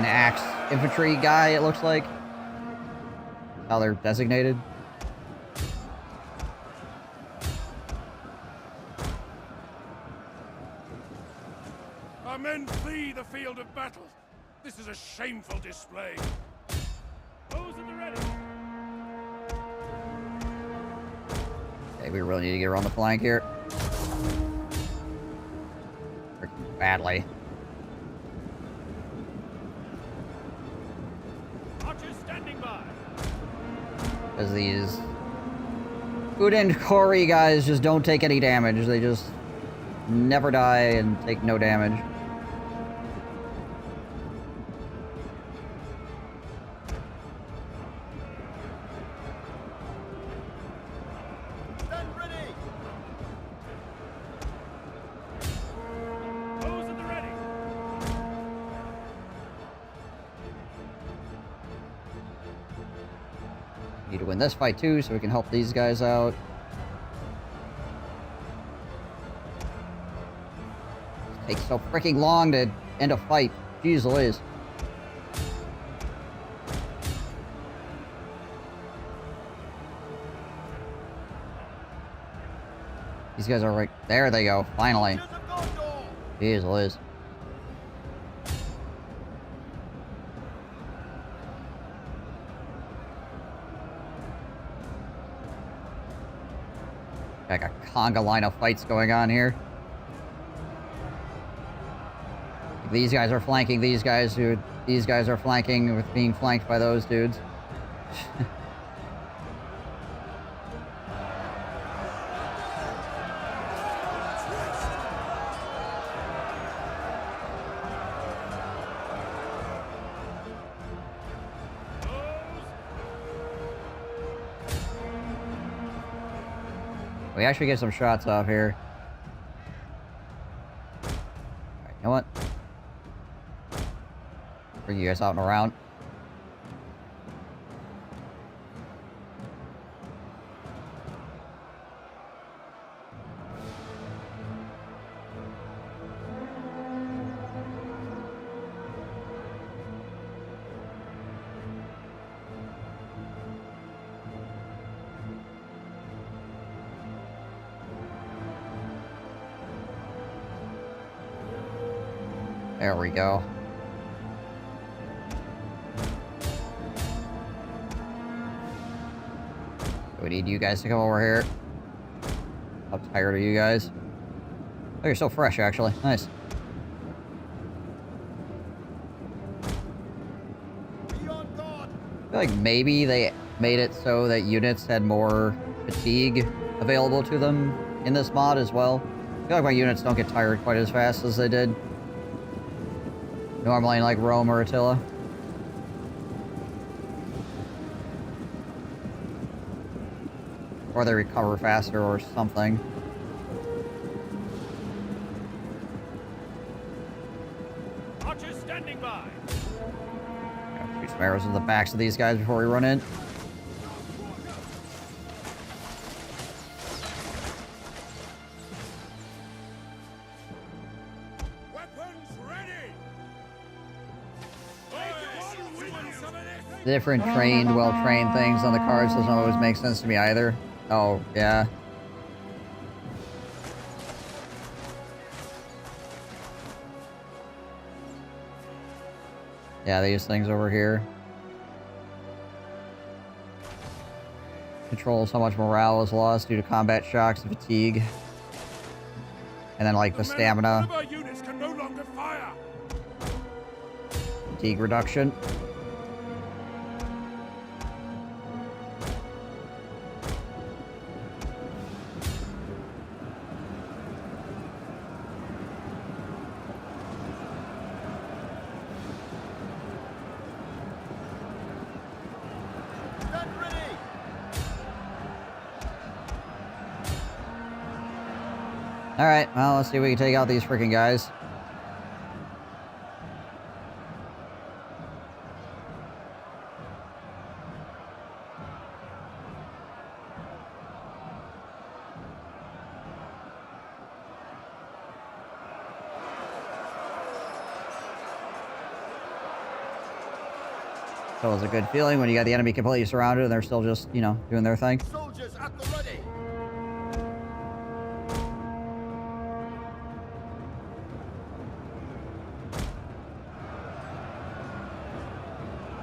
axe infantry guy, it looks like. How they're designated. Our men flee the field of battle. This is a shameful display. Those at the ready. Okay, we really need to get around the flank here. Badly. Because these Udin Kori guys just don't take any damage. They just never die and take no damage. Stand ready! Those at the ready. Need to win this fight too, so we can help these guys out. It takes so freaking long to end a fight. Jeez Louise. These guys are right there. They go. Finally. Jeez Louise. Like a conga line of fights going on here. These guys are flanking these guys who... These guys are flanking with being flanked by those dudes. We actually get some shots off here. Alright, you know what? Bring you guys out and around. There we go. We need you guys to come over here. I'm tired of you guys. Oh, you're so fresh, actually. Nice. Be on guard! I feel like maybe they made it so that units had more fatigue available to them in this mod as well. I feel like my units don't get tired quite as fast as they did normally in like Rome or Attila. Or they recover faster or something. Archers standing by. Gotta shoot some arrows in the backs of these guys before we run in. Weapons ready! The different trained, well-trained things on the cards doesn't always make sense to me either. Oh, yeah. Yeah, these things over here. Controls how much morale is lost due to combat shocks and fatigue. And then, like, the stamina. Our units can no longer fire! Fatigue reduction. Stand ready! Alright, well, let's see if we can take out these freaking guys. So it's a good feeling when you got the enemy completely surrounded and they're still just, you know, doing their thing. Soldiers at the ready!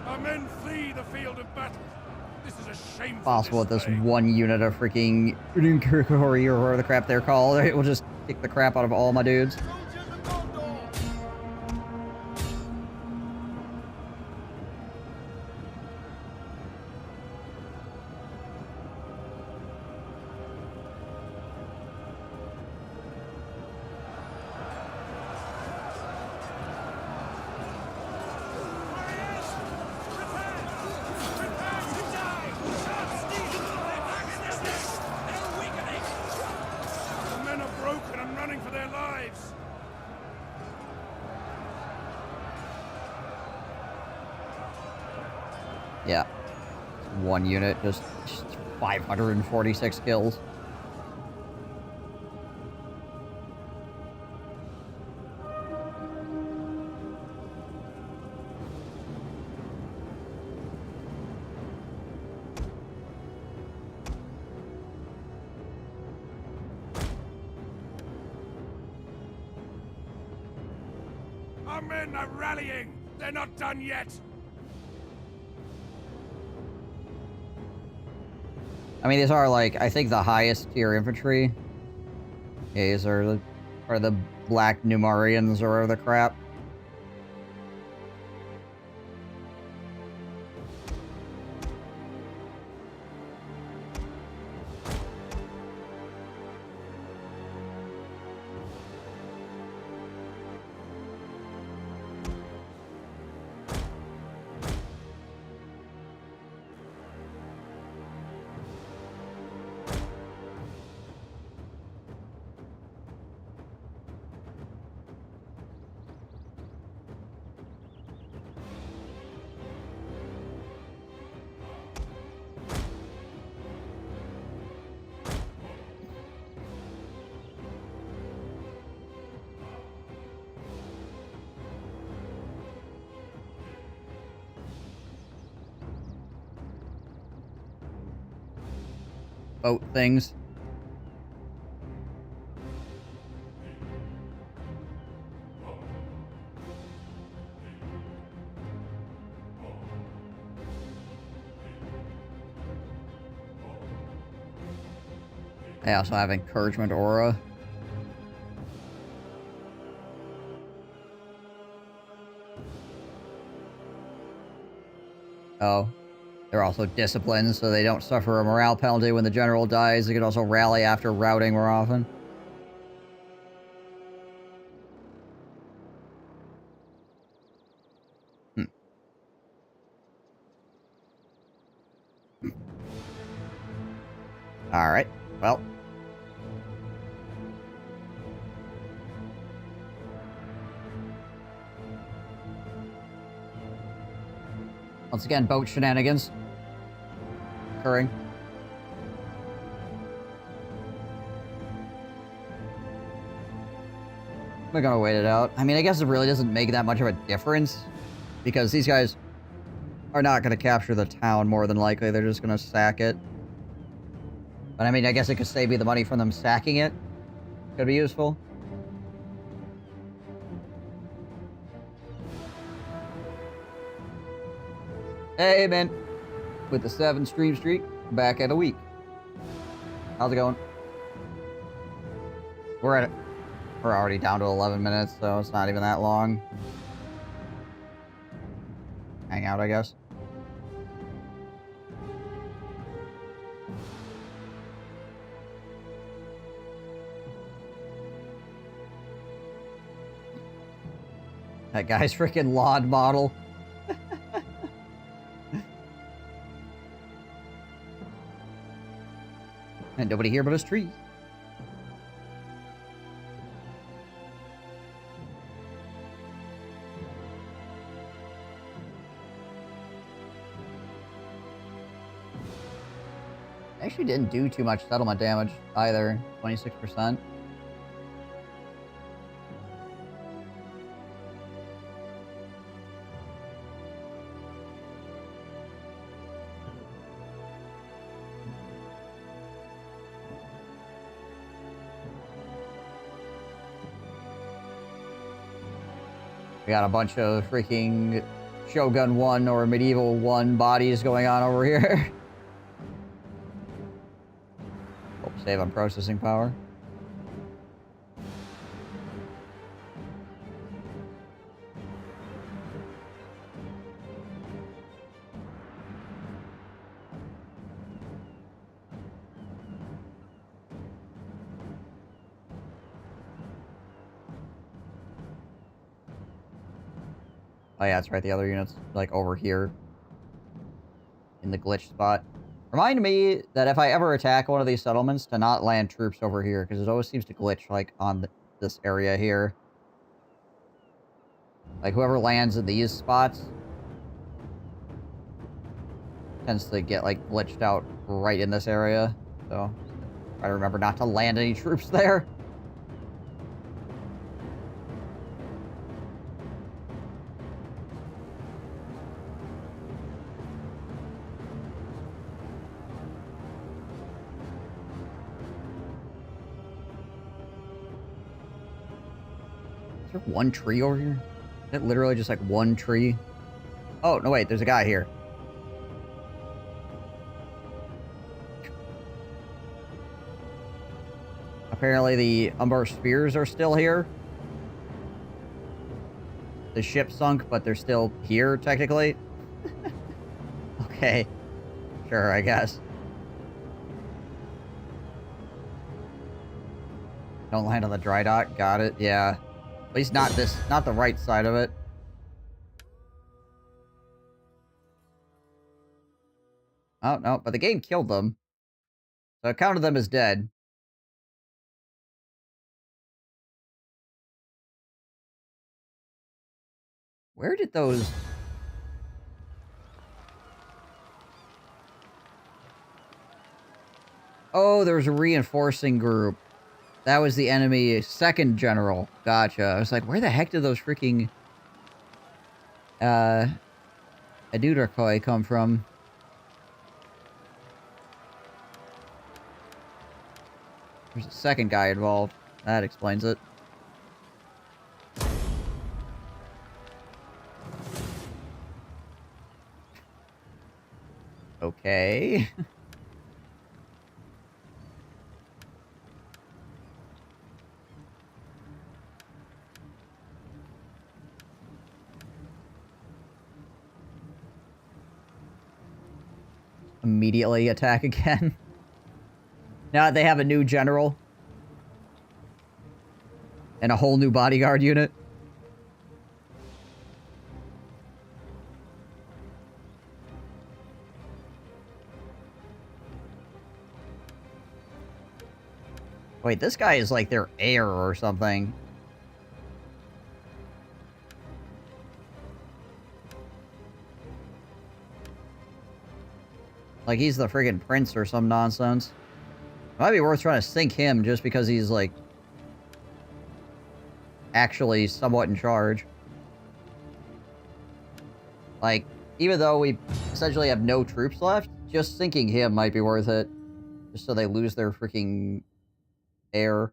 Our men flee the field of battle. This is a shameful Possible with this display. one unit of freaking Udinkirkori or whatever the crap they're called. It will just kick the crap out of all my dudes. Soldiers of Gondor! Yeah. One unit, just 546 kills. Our men are rallying! They're not done yet! I mean, these are, like, I think the highest tier infantry. Yeah, these are the Black Numarians or the crap. Boat things. They also have encouragement aura. Oh. They're also disciplined, so they don't suffer a morale penalty when the general dies. They can also rally after routing more often. Alright, well. Once again, boat shenanigans. Occurring. We're gonna wait it out. I mean, I guess it really doesn't make that much of a difference. Because these guys are not gonna capture the town more than likely. They're just gonna sack it. But I mean, I guess it could save me the money from them sacking it. Could be useful. Hey, man. With the 7 stream streak, back at a week. How's it going? We're already down to 11 minutes, so it's not even that long. Hang out, I guess. That guy's freaking lawn model. And nobody here but us trees. Actually didn't do too much settlement damage either. 26%. We got a bunch of freaking Shogun 1 or Medieval 1 bodies going on over here. Hope save on processing power. Oh yeah, that's right, the other unit's, like, over here. In the glitch spot. Remind me that if I ever attack one of these settlements, to not land troops over here, because it always seems to glitch, like, on this area here. Like, whoever lands in these spots tends to get, like, glitched out right in this area. So, try to remember not to land any troops there. Is there one tree over here? Is it literally just, like, one tree? Oh, no, wait, there's a guy here. Apparently the Umbar Spears are still here. The ship sunk, but they're still here, technically. Okay. Sure, I guess. Don't land on the dry dock. Got it. Yeah. At least not this, not the right side of it. Oh, no, but the game killed them. So it counted them as dead. Where did those... Oh, there was a reinforcing group. That was the enemy second general. Gotcha. I was like, where the heck did those freaking... Adudrakoi come from? There's a second guy involved. That explains it. Okay. Immediately attack again. Now they have a new general. And a whole new bodyguard unit. Wait, this guy is like their heir or something. Like he's the friggin' prince or some nonsense. It might be worth trying to sink him just because he's like... actually somewhat in charge. Like, even though we essentially have no troops left, just sinking him might be worth it. Just so they lose their freaking heir.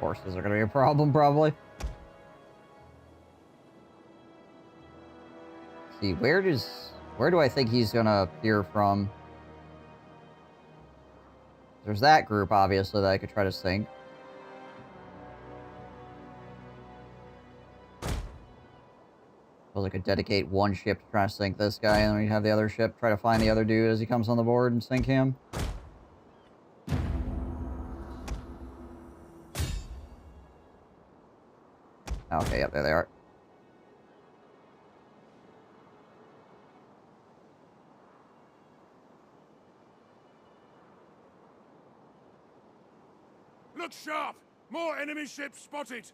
Horses are gonna be a problem, probably. Let's see, where do I think he's gonna appear from? There's that group, obviously, that I could try to sink. Suppose I could dedicate one ship to try to sink this guy, and then we have the other ship try to find the other dude as he comes on the board and sink him. Okay, yep, there they are. Look sharp! More enemy ships spotted!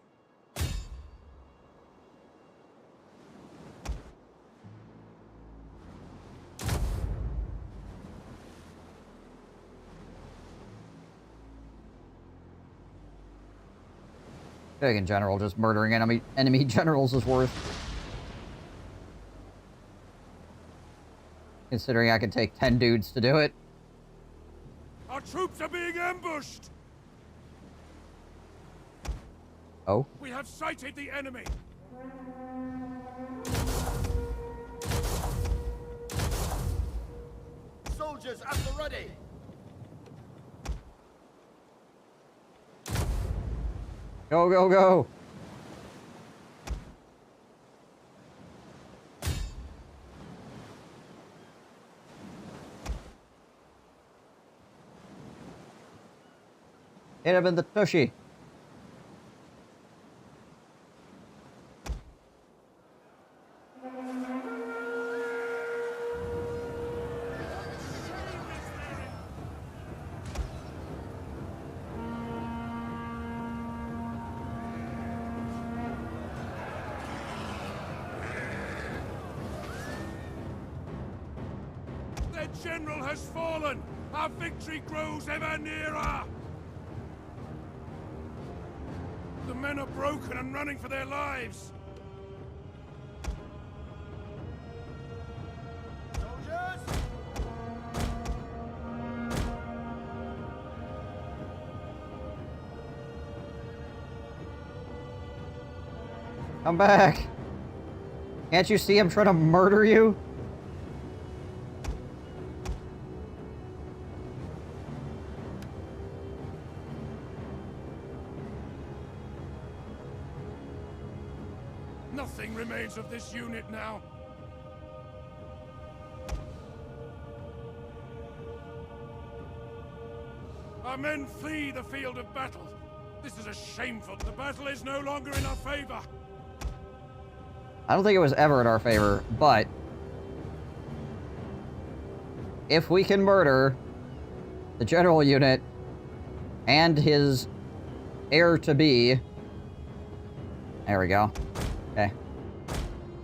I think in general, just murdering enemy generals is worth. Considering I can take 10 dudes to do it. Our troops are being ambushed! Oh? We have sighted the enemy! Soldiers at the ready! Go, go, go! Hit him in the tushy. Their general has fallen! Our victory grows ever nearer! The men are broken and running for their lives! Soldiers! Come back. Can't you see him trying to murder you? Nothing remains of this unit now. Our men flee the field of battle. This is a shameful. The battle is no longer in our favor. I don't think it was ever in our favor, but if we can murder the general unit and his heir-to-be... There we go. Okay.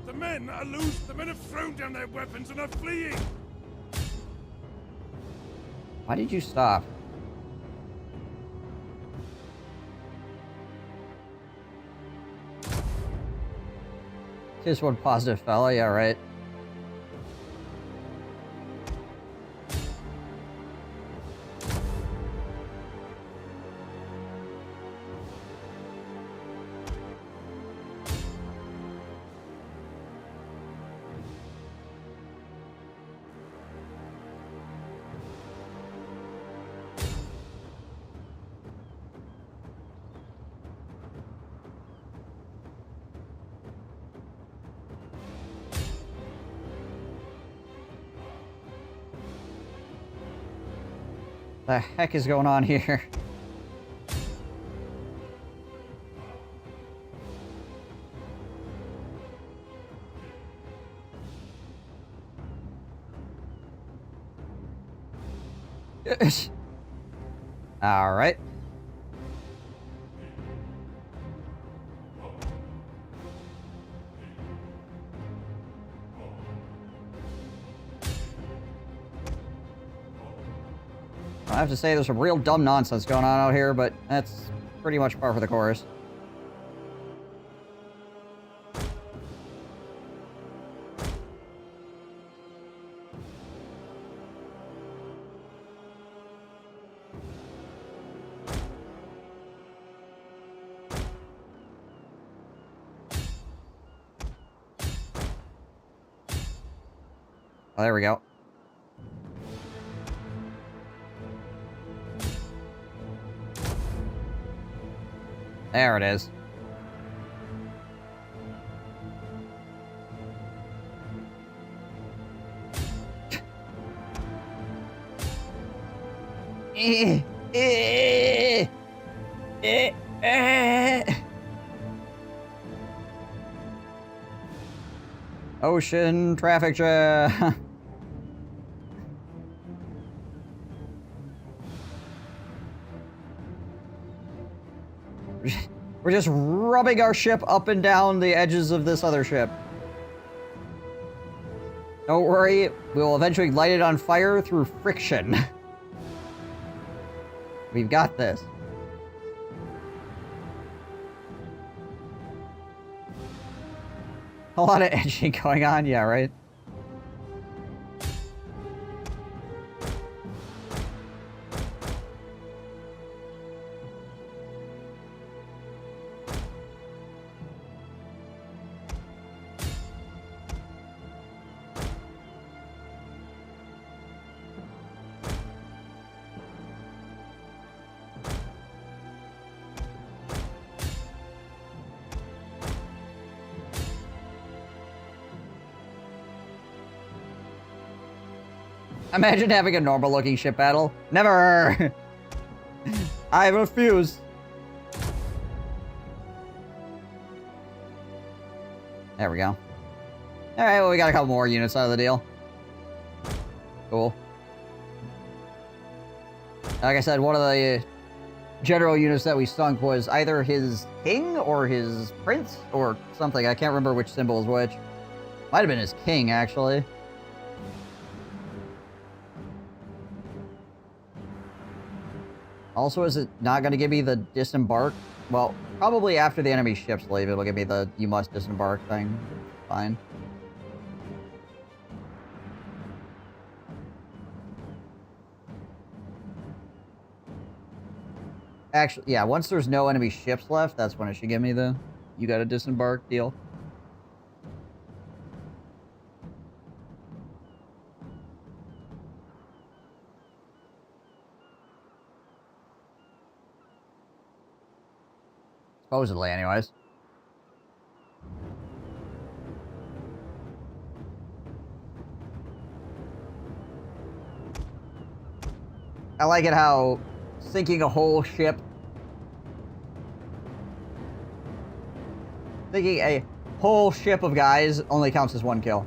The men are loose. The men have thrown down their weapons and are fleeing. Why did you stop? Just one positive fella, yeah, right. The heck is going on here? All right. I have to say there's some real dumb nonsense going on out here, but that's pretty much par for the course. Oh, there we go. There it is. Ocean traffic jam. We're just rubbing our ship up and down the edges of this other ship. Don't worry, we will eventually light it on fire through friction. We've got this. A lot of edging going on, yeah, right? Imagine having a normal looking ship battle. Never! I refuse. There we go. Alright, well, we got a couple more units out of the deal. Cool. Like I said, one of the general units that we sunk was either his king or his prince or something. I can't remember which symbol is which. Might have been his king, actually. Also, is it not going to give me the disembark? Well, probably after the enemy ships leave, it'll give me the you must disembark thing. Fine. Actually, yeah, once there's no enemy ships left, that's when it should give me the you gotta disembark deal. Supposedly, anyways. I like it how sinking a whole ship... Sinking a whole ship of guys only counts as 1 kill.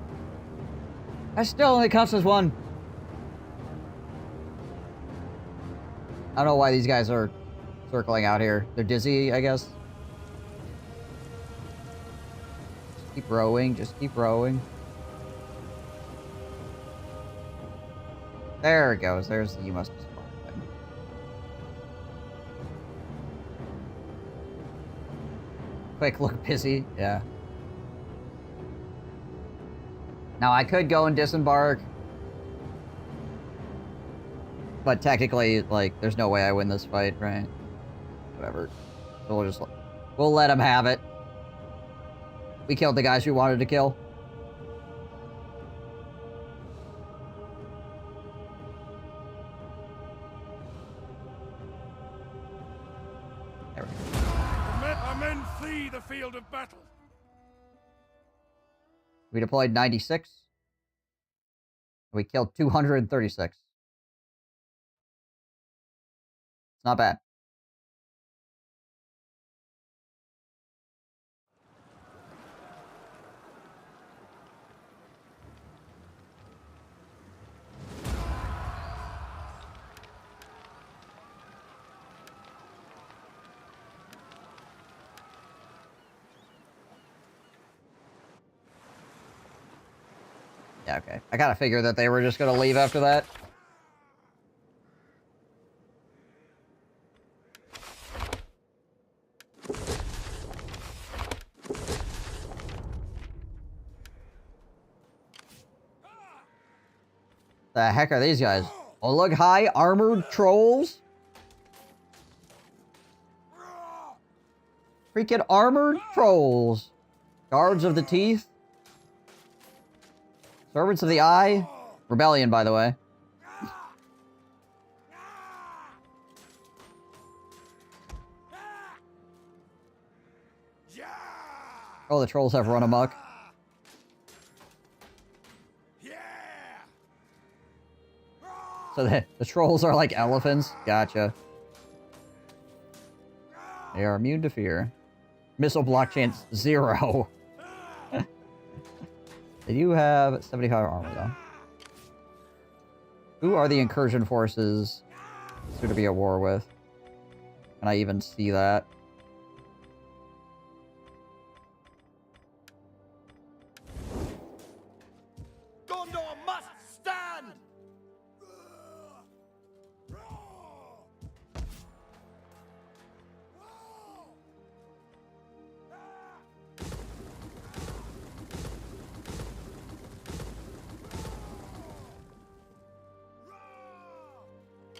That still only counts as 1. I don't know why these guys are circling out here. They're dizzy, I guess. Just keep rowing, just keep rowing. There it goes. There's the you must disembark thing. Quick, look busy. Yeah. Now, I could go and disembark. But technically, like, there's no way I win this fight, right? Whatever. So we'll let him have it. We killed the guys we wanted to kill. There we go. Our men flee the field of battle. We deployed 96. We killed 236. It's not bad. Yeah, okay. I kind of figured that they were just going to leave after that. The heck are these guys? Oh, look, high armored trolls. Freaking armored trolls. Guards of the teeth. Servants of the eye. Rebellion, by the way. Oh, the trolls have run amok. So the trolls are like elephants? Gotcha. They are immune to fear. Missile block chance 0. They do have 75 armor, though. Who are the incursion forces to be at war with? Can I even see that? Gondor must stand!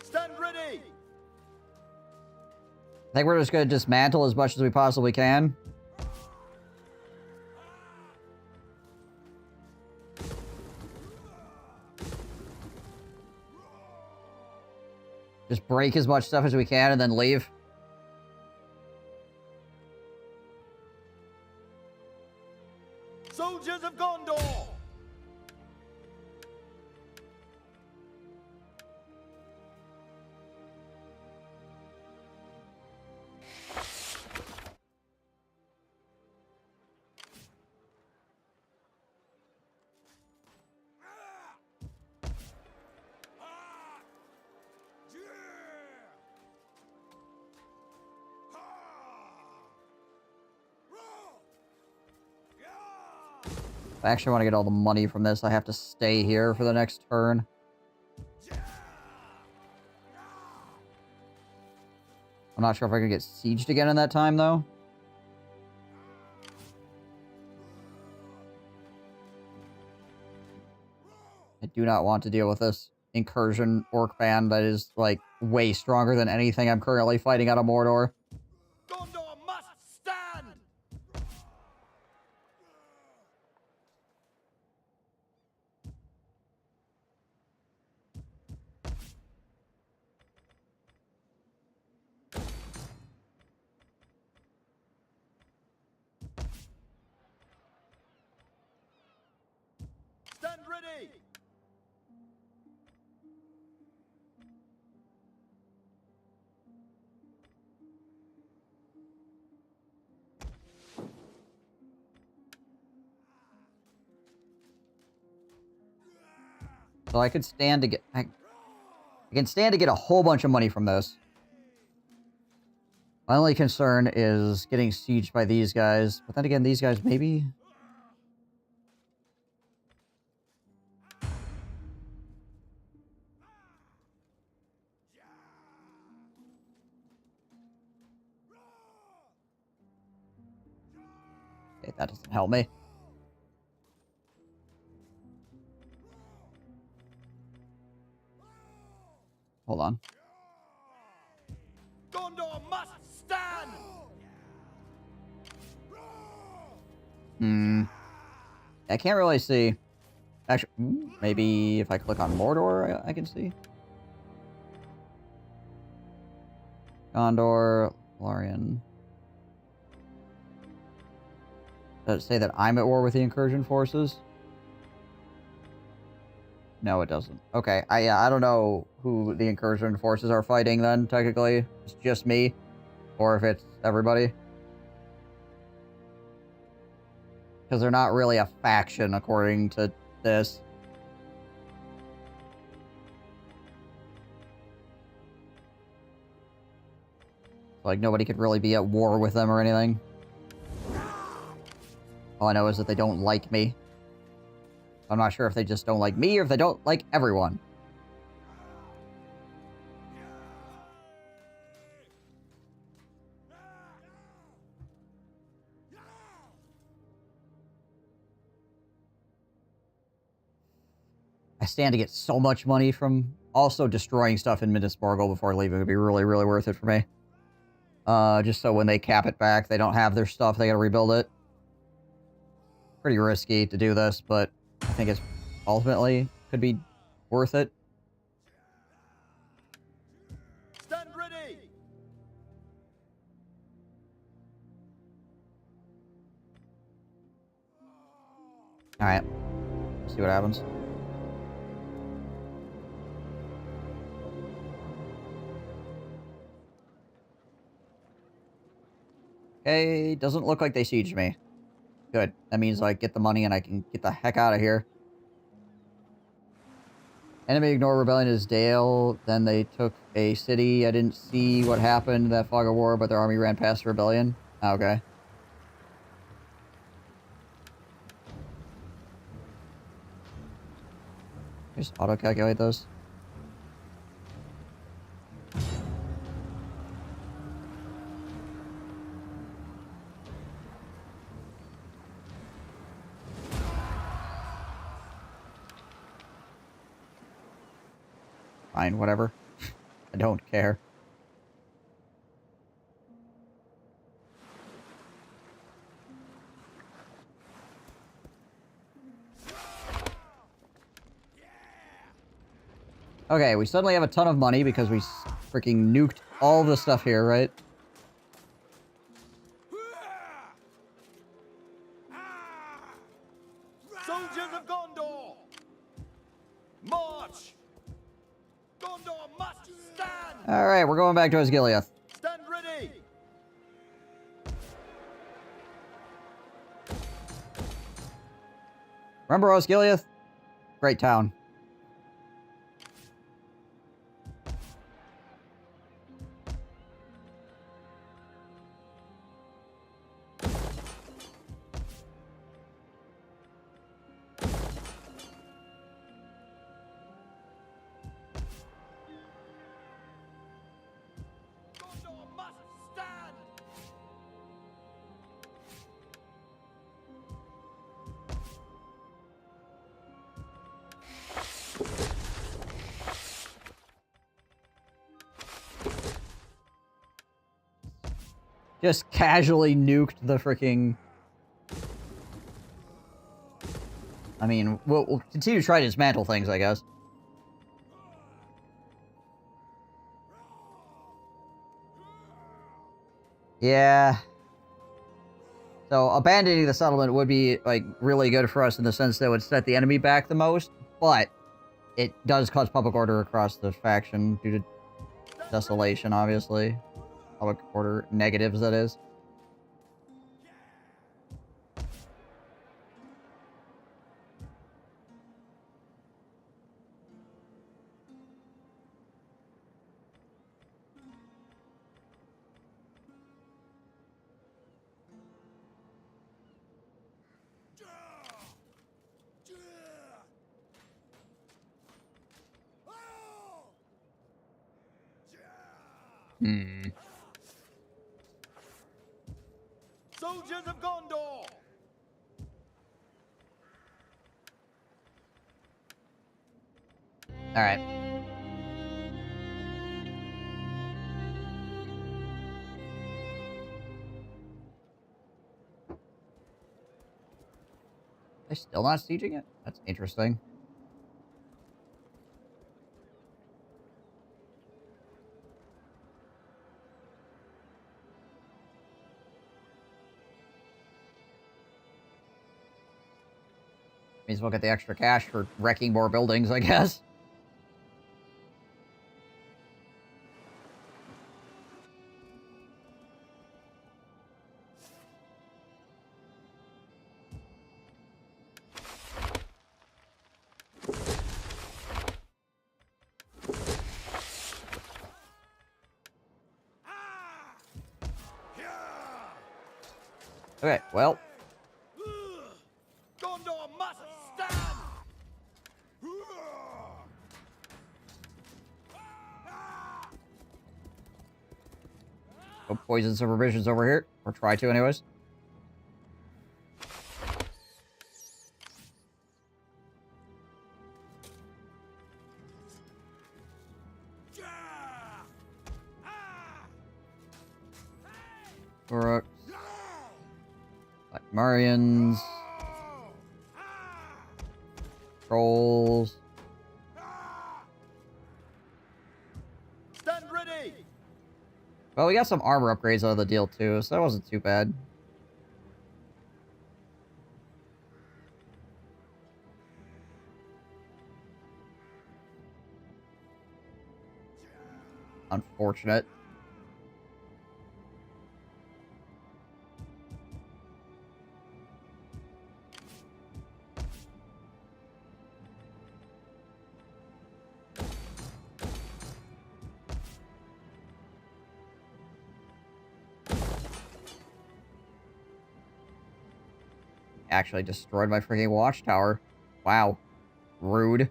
Stand ready! I think we're just going to dismantle as much as we possibly can. Just break as much stuff as we can and then leave. Soldiers of Gondor! I actually want to get all the money from this. I have to stay here for the next turn. I'm not sure if I could get sieged again in that time, though. I do not want to deal with this incursion orc band that is, like, way stronger than anything I'm currently fighting out of Mordor. Gondor must stand! Stand ready! So I could stand to get... I can stand to get a whole bunch of money from this. My only concern is getting sieged by these guys. But then again, these guys maybe... Okay, that doesn't help me. Hold on. Gondor must stand! I can't really see. Actually, maybe if I click on Mordor, I can see. Gondor, Lorien. Does it say that I'm at war with the incursion forces? No, it doesn't. Okay, I don't know who the incursion forces are fighting then, technically. It's just me. Or if it's everybody. Because they're not really a faction, according to this. Like, nobody could really be at war with them or anything. All I know is that they don't like me. I'm not sure if they just don't like me or if they don't like everyone. I stand to get so much money from also destroying stuff in Minas Morgul before leaving would be really, really worth it for me. Just so when they cap it back, they don't have their stuff, they gotta rebuild it. Pretty risky to do this, but I think it's ultimately could be worth it. Stand ready! Alright. See what happens. Okay, doesn't look like they sieged me. Good. That means I get the money and I can get the heck out of here. Enemy ignore rebellion is Dale. Then they took a city. I didn't see what happened in that fog of war, but their army ran past the rebellion. Okay. Just auto-calculate those. Fine, whatever. I don't care. Okay, we suddenly have a ton of money because we freaking nuked all the stuff here, right? Soldiers of Gondor! March! Gondor must stand! Alright, we're going back to Osgiliath. Stand ready! Remember Osgiliath? Great town. Just casually nuked the freaking... I mean, we'll continue to try to dismantle things, I guess. Yeah. So, abandoning the settlement would be, like, really good for us in the sense that it would set the enemy back the most, but it does cause public order across the faction due to desolation, obviously. Public order negatives, that is. Soldiers of Gondor! Alright. They're still not sieging it? That's interesting. Means we'll get the extra cash for wrecking more buildings, I guess. Okay, well. Gondor must stand! Go poison some provisions over here. Or try to, anyways. Or like Marians. Trolls. Stand ready! Well, we got some armor upgrades out of the deal too, so that wasn't too bad. Unfortunate. Actually destroyed my freaking watchtower. Wow. Rude.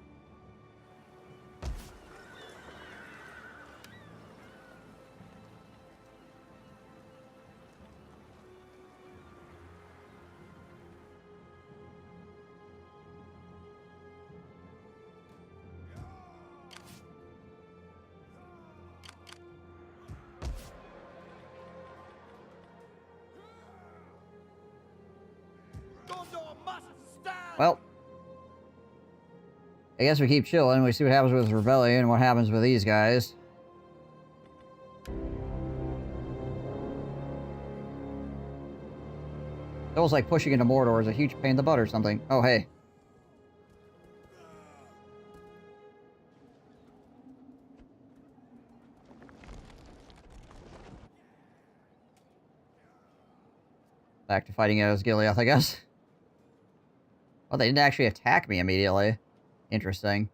Well, I guess we keep chilling. We see what happens with Rebellion and what happens with these guys. It's almost like pushing into Mordor is a huge pain in the butt or something. Oh, hey. Back to fighting as Gileath, I guess. Oh, they didn't actually attack me immediately. Interesting.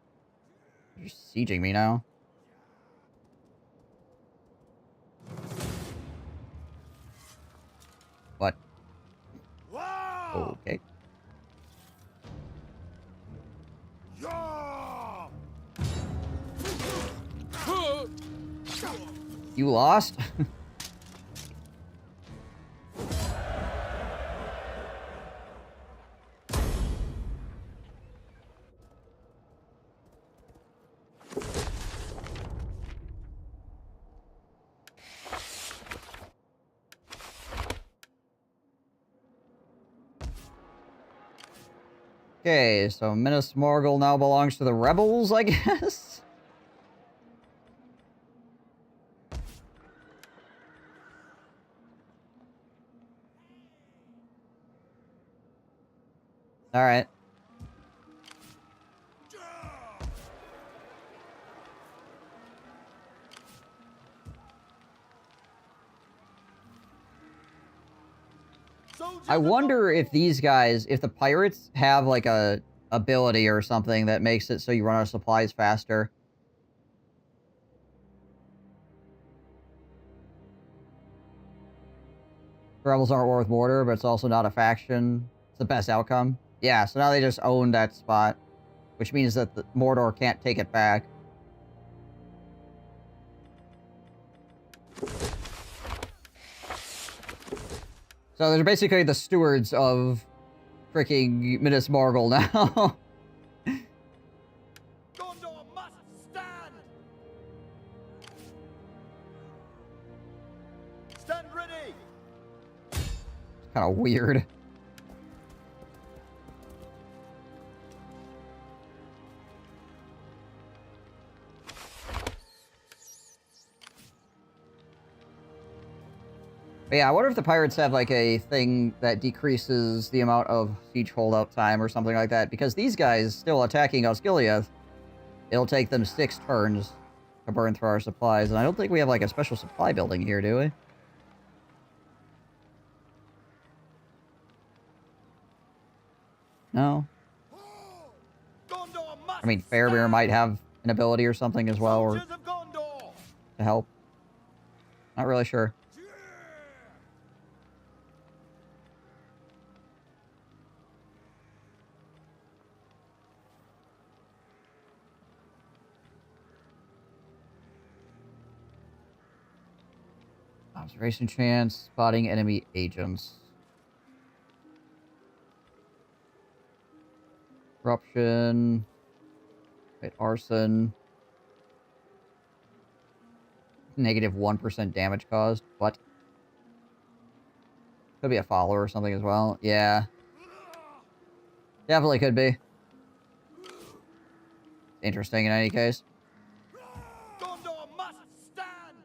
They're just sieging me now. What? Okay. You lost? Okay, so Minas Morgul now belongs to the rebels, I guess? Alright. I wonder if these guys, if the pirates have like a ability or something that makes it so you run out of supplies faster. The rebels aren't war with Mordor, but it's also not a faction. It's the best outcome. Yeah, so now they just own that spot, which means that the Mordor can't take it back. So they're basically the stewards of freaking Minas Morgul now. Gondor must stand! Stand ready! It's kind of weird. But yeah, I wonder if the pirates have like a thing that decreases the amount of siege holdout time or something like that. Because these guys still attacking Osgiliath, it'll take them 6 turns to burn through our supplies. And I don't think we have like a special supply building here, do we? No. I mean, Faramir might have an ability or something as well, or to help. Not really sure. Observation chance, spotting enemy agents. Corruption. Right, arson. Negative 1% damage caused. What? Could be a follower or something as well. Yeah. Definitely could be. Interesting in any case. Gondor must stand!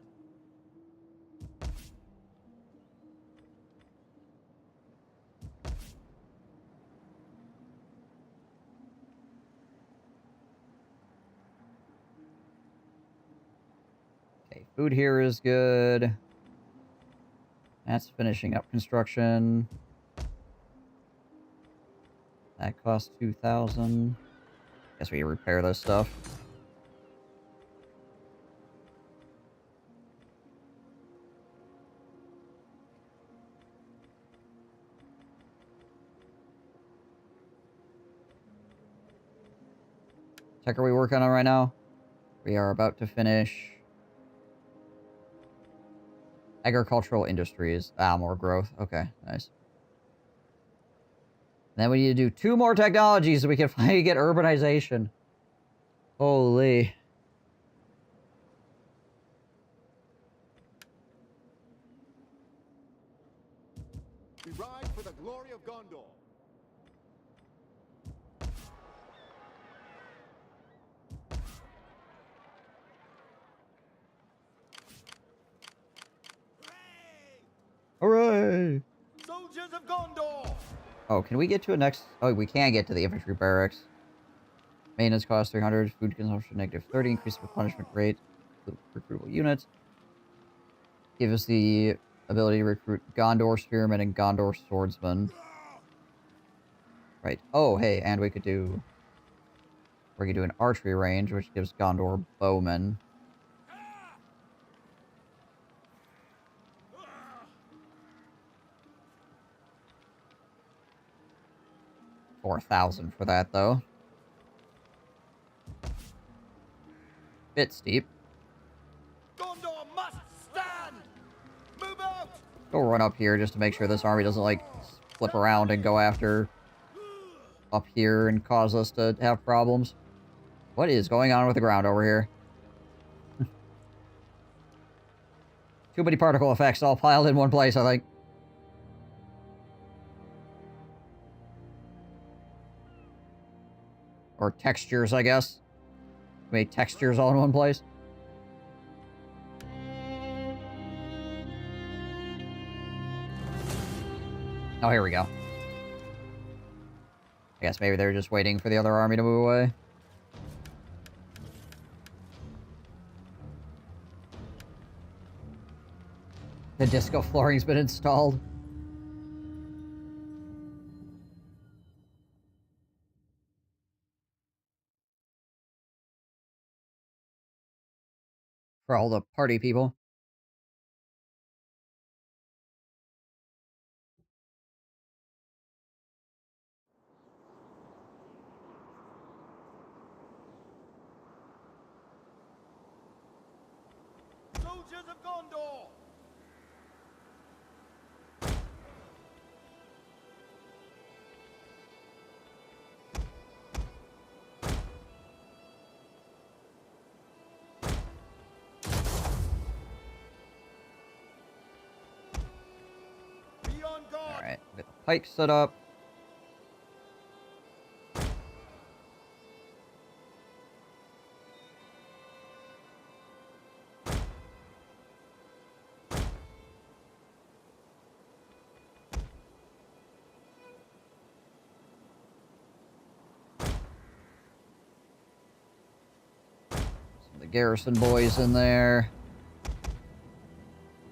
Okay, food here is good. That's finishing up construction. That costs 2,000. Guess we repair this stuff. Tech are we working on right now? We are about to finish agricultural industries. Ah, more growth. Okay, nice. Then we need to do 2 more technologies so we can finally get urbanization. Holy. We ride for the glory of Gondor. Hooray! Soldiers of Gondor! Oh, can we get to a next... Oh, we can get to the infantry barracks. Maintenance cost 300, food consumption negative 30, increased replenishment rate, recruitable units. Give us the ability to recruit Gondor Spearmen and Gondor Swordsmen. Right. Oh, hey, and we could do... We could do an archery range, which gives Gondor Bowmen. $4,000 for that, though. Bit steep. Gondor must stand! Move out! Go run up here just to make sure this army doesn't, like, flip around and go after up here and cause us to have problems. What is going on with the ground over here? Too many particle effects all piled in one place, I think. Or textures, I guess. Make textures all in one place. Oh, here we go. I guess maybe they're just waiting for the other army to move away. The disco flooring's been installed. For all the party people. Soldiers of Gondor! Be on guard! Alright, get the pikes set up. Some of the garrison boys in there.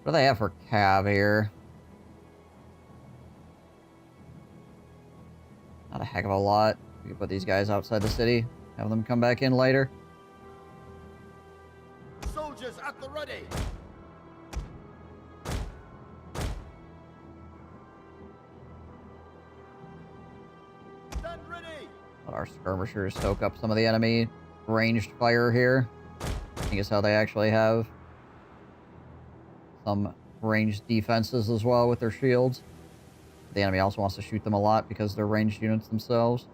What do they have for cav here? Not a heck of a lot. We can put these guys outside the city. Have them come back in later. Soldiers at the ready! Stand ready! Let our skirmishers soak up some of the enemy ranged fire here. I think it's how they actually have some ranged defenses as well with their shields. The enemy also wants to shoot them a lot because they're ranged units themselves.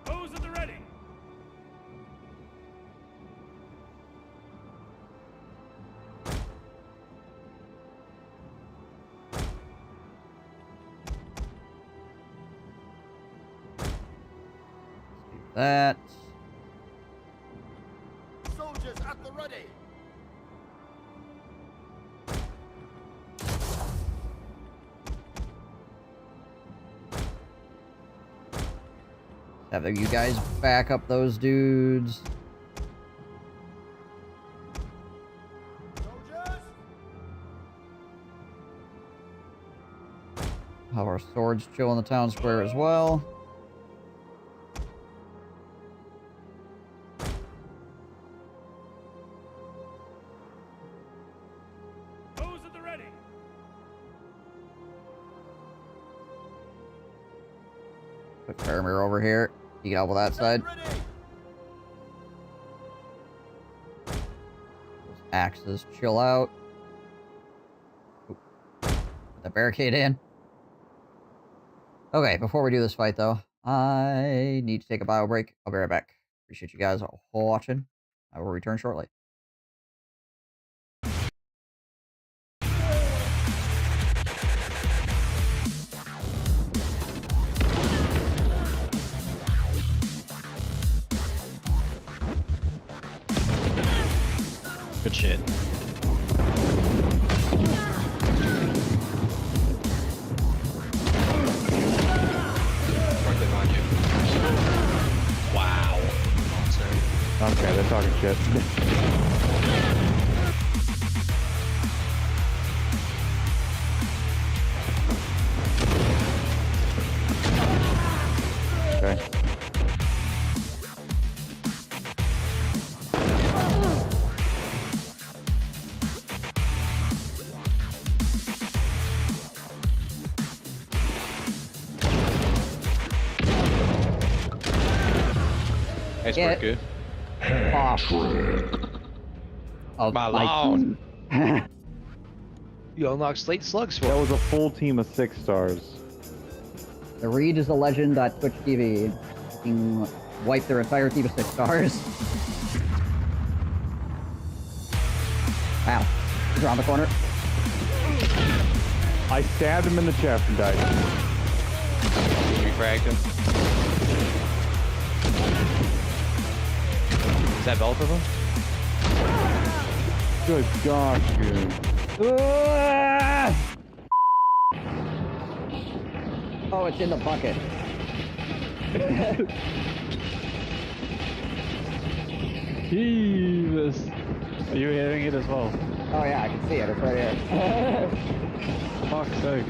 Those at the ready. That. Soldiers at the ready! Have you guys back up those dudes. Soldiers! Have our swords chill in the town square as well. Those at the ready. Put Faramir over here. You can help with that side. Stand ready! Those axes chill out. Oop. Put the barricade in. Okay, before we do this fight, though, I need to take a bio break. I'll be right back. Appreciate you guys watching. I will return shortly. Good shit. Working on you. Wow. Monster. Okay, they're talking shit. Okay. Nice Yeah. work, good. Oh, Malone. You unlock Slate Slugs for That was a full team of 6 stars. The Reed is a legend at Twitch TV. You can wipe their entire team of 6 stars. Wow. He's around the corner. I stabbed him in the chest and died. Refragged him. Is that both of them? Good gosh, dude. Oh, it's in the bucket. Jesus. Are you hearing it as well? Oh yeah, I can see it. It's right here. Fuck's sake.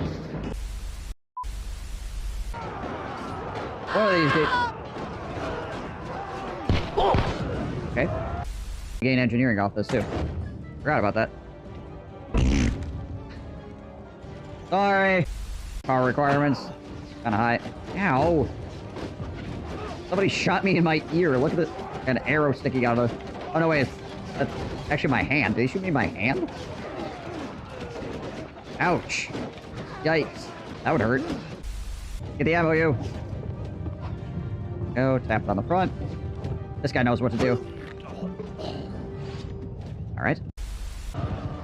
One of these dudes. Okay. Gain engineering off this too. Forgot about that. Sorry. Power requirements. Kinda high. Ow. Somebody shot me in my ear. Look at this. An arrow sticking out of... Oh no, wait. That's actually my hand. Did they shoot me in my hand? Ouch. Yikes. That would hurt. Get the ammo, you. Go, tap it on the front. This guy knows what to do. Alright.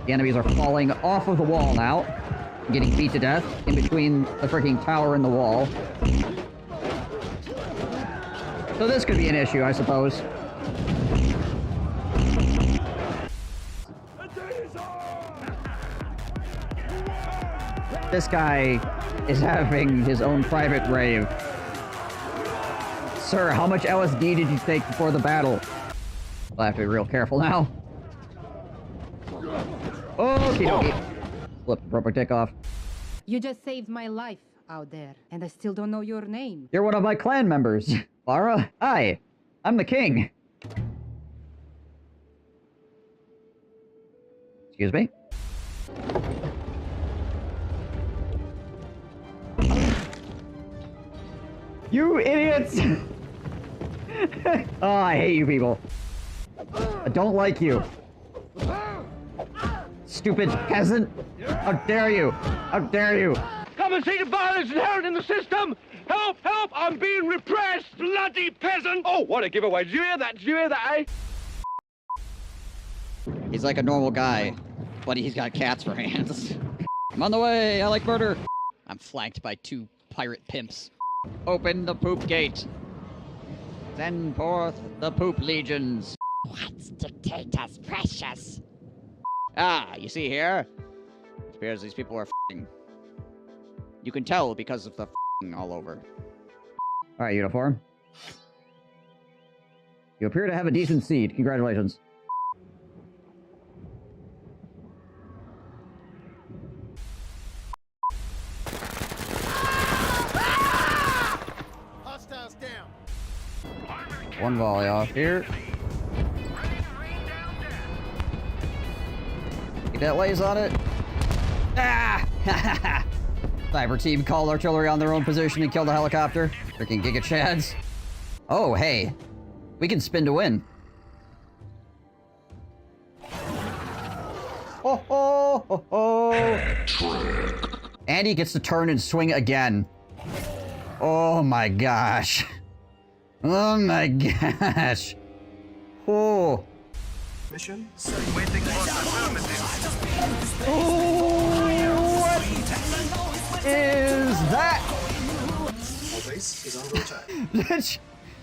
The enemies are falling off of the wall now. Getting beat to death in between the freaking tower and the wall. So this could be an issue, I suppose. This guy is having his own private rave. Sir, how much LSD did you take before the battle? I'll have to be real careful now. Okie dokie. Flip the proper takeoff. You just saved my life out there, and I still don't know your name. You're one of my clan members. Lara, hi. I'm the king. Excuse me? You idiots! Oh, I hate you people. I don't like you. Stupid peasant! How dare you! How dare you! Come and see the violence inherent in the system! Help! Help! I'm being repressed! Bloody peasant! Oh, what a giveaway! Did you hear that? Did you hear that, eh? He's like a normal guy, but he's got cats for hands. I'm on the way! I like murder! I'm flanked by 2 pirate pimps. Open the poop gate! Send forth the poop legions! What's dictators precious? Ah, you see here? It appears these people are f***ing. You can tell because of the f***ing all over. Alright, uniform. You appear to have a decent seed. Congratulations. Hostiles down. One volley off here. Get that lays on it. Ah! Cyber team called artillery on their own position and killed the helicopter. Freaking Giga Chads. Oh, hey. We can spin to win. Ho ho ho ho. Andy gets to turn and swing again. Oh my gosh. Oh my gosh. Oh. Mission waiting for affirmative. What is that? Our base is under attack. That's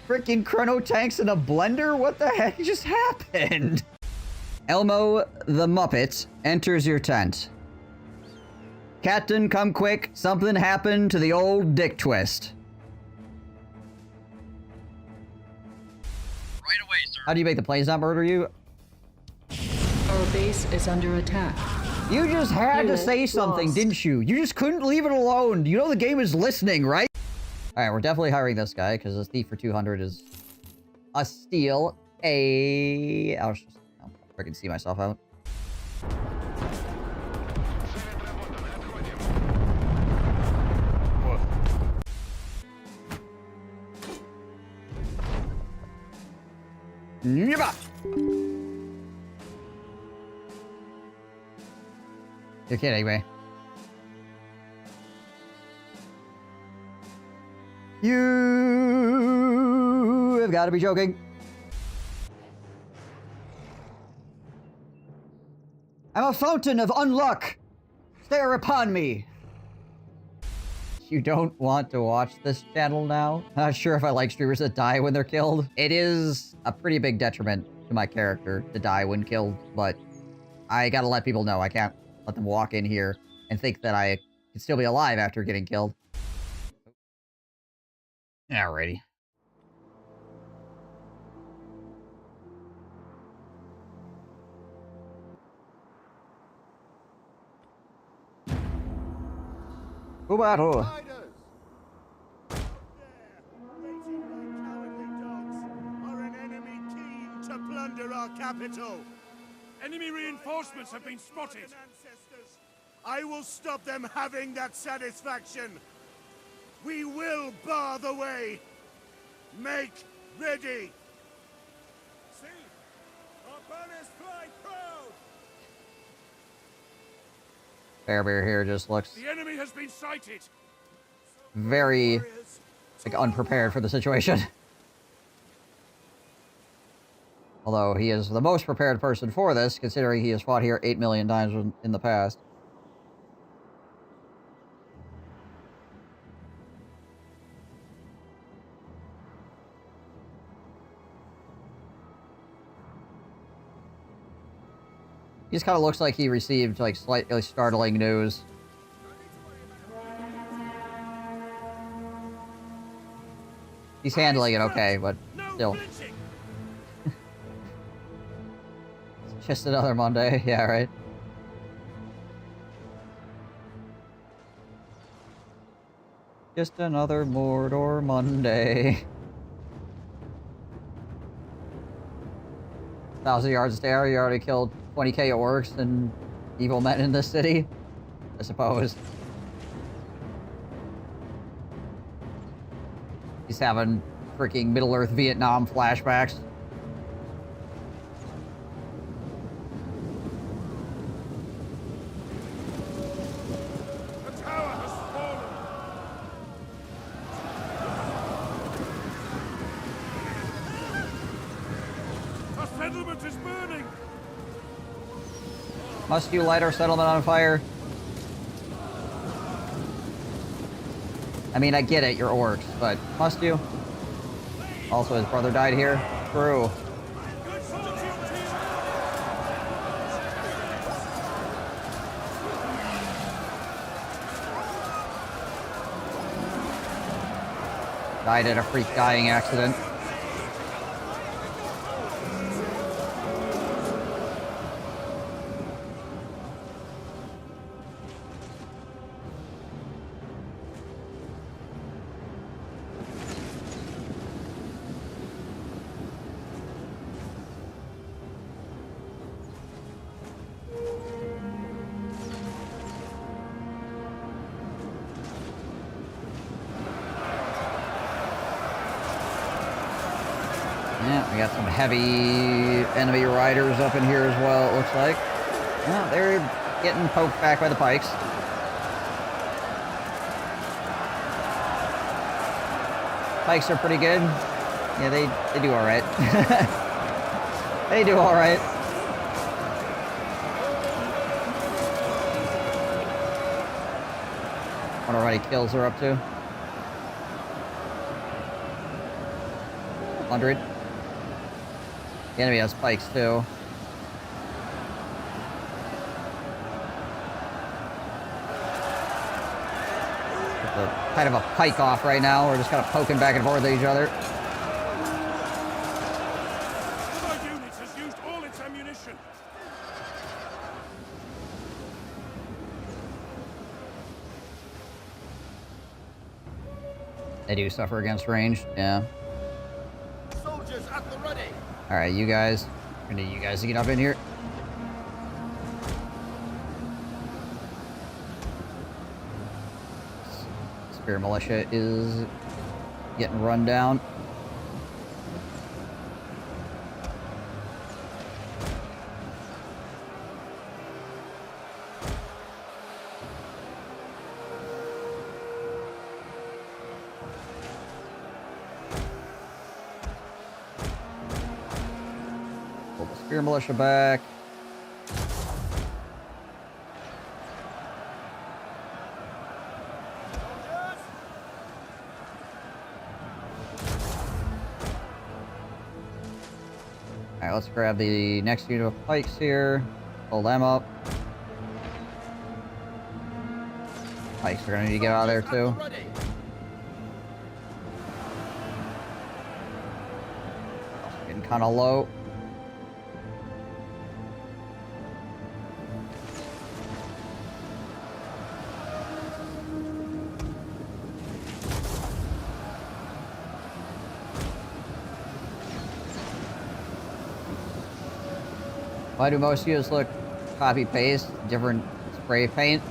freaking chrono tanks in a blender? What the heck just happened? Elmo the Muppet enters your tent. Captain, come quick. Something happened to the old dick twist. Right away, sir. How do you make the planes not murder you? Our base is under attack. You just had to say something, didn't you? You just couldn't leave it alone. You know the game is listening, right? Alright, we're definitely hiring this guy, because a thief for 200 is a steal. I'll freaking see myself out. Yabba! You're kidding me. You have got to be joking. I'm a fountain of unluck! Stare upon me! You don't want to watch this channel now? I'm not sure if I like streamers that die when they're killed. It is a pretty big detriment to my character to die when killed, but I gotta let people know. I can't let them walk in here and think that I can still be alive after getting killed. Alrighty. Ubaru. Fighters! There, waiting like cowardly dogs, are an enemy keen to plunder our capital. Enemy reinforcements have been spotted. Ancestors, I will stop them having that satisfaction. We will bar the way. Make ready. See? Our banners fly proud! Bear here just looks The enemy has been sighted. very, like, unprepared for the situation. Although he is the most prepared person for this, considering he has fought here 8 million times in the past. He just kind of looks like he received, like, slightly startling news. He's handling it okay, but still. It's just another Monday. Yeah, right. Just another Mordor Monday. 1,000 yards there, you already killed 20k orcs and evil men in this city, I suppose. He's having freaking Middle-earth Vietnam flashbacks. The tower has fallen. Our settlement is burning. Must you light our settlement on fire? I mean, I get it, you're orcs, but must you? Also, his brother died here. True. Died in a freak dying accident. Yeah, we got some heavy enemy riders up in here as well, it looks like. Well, they're getting poked back by the pikes. Pikes are pretty good. Yeah, they do alright. They do alright. Wonder how many kills they're up to. 100. The enemy has spikes too. It's a kind of a pike off right now. We're just kind of poking back and forth at each other. Our unit has used all its ammunition. They do suffer against range, yeah. Soldiers at the ready. Alright, you guys. I need you guys to get up in here. Spear militia is getting run down. Pull the spear militia back. Alright, let's grab the next unit of pikes here. Pull them up. Pikes are gonna need to get out of there too. Getting kind of low. Why do most units look copy-paste? Different spray paint?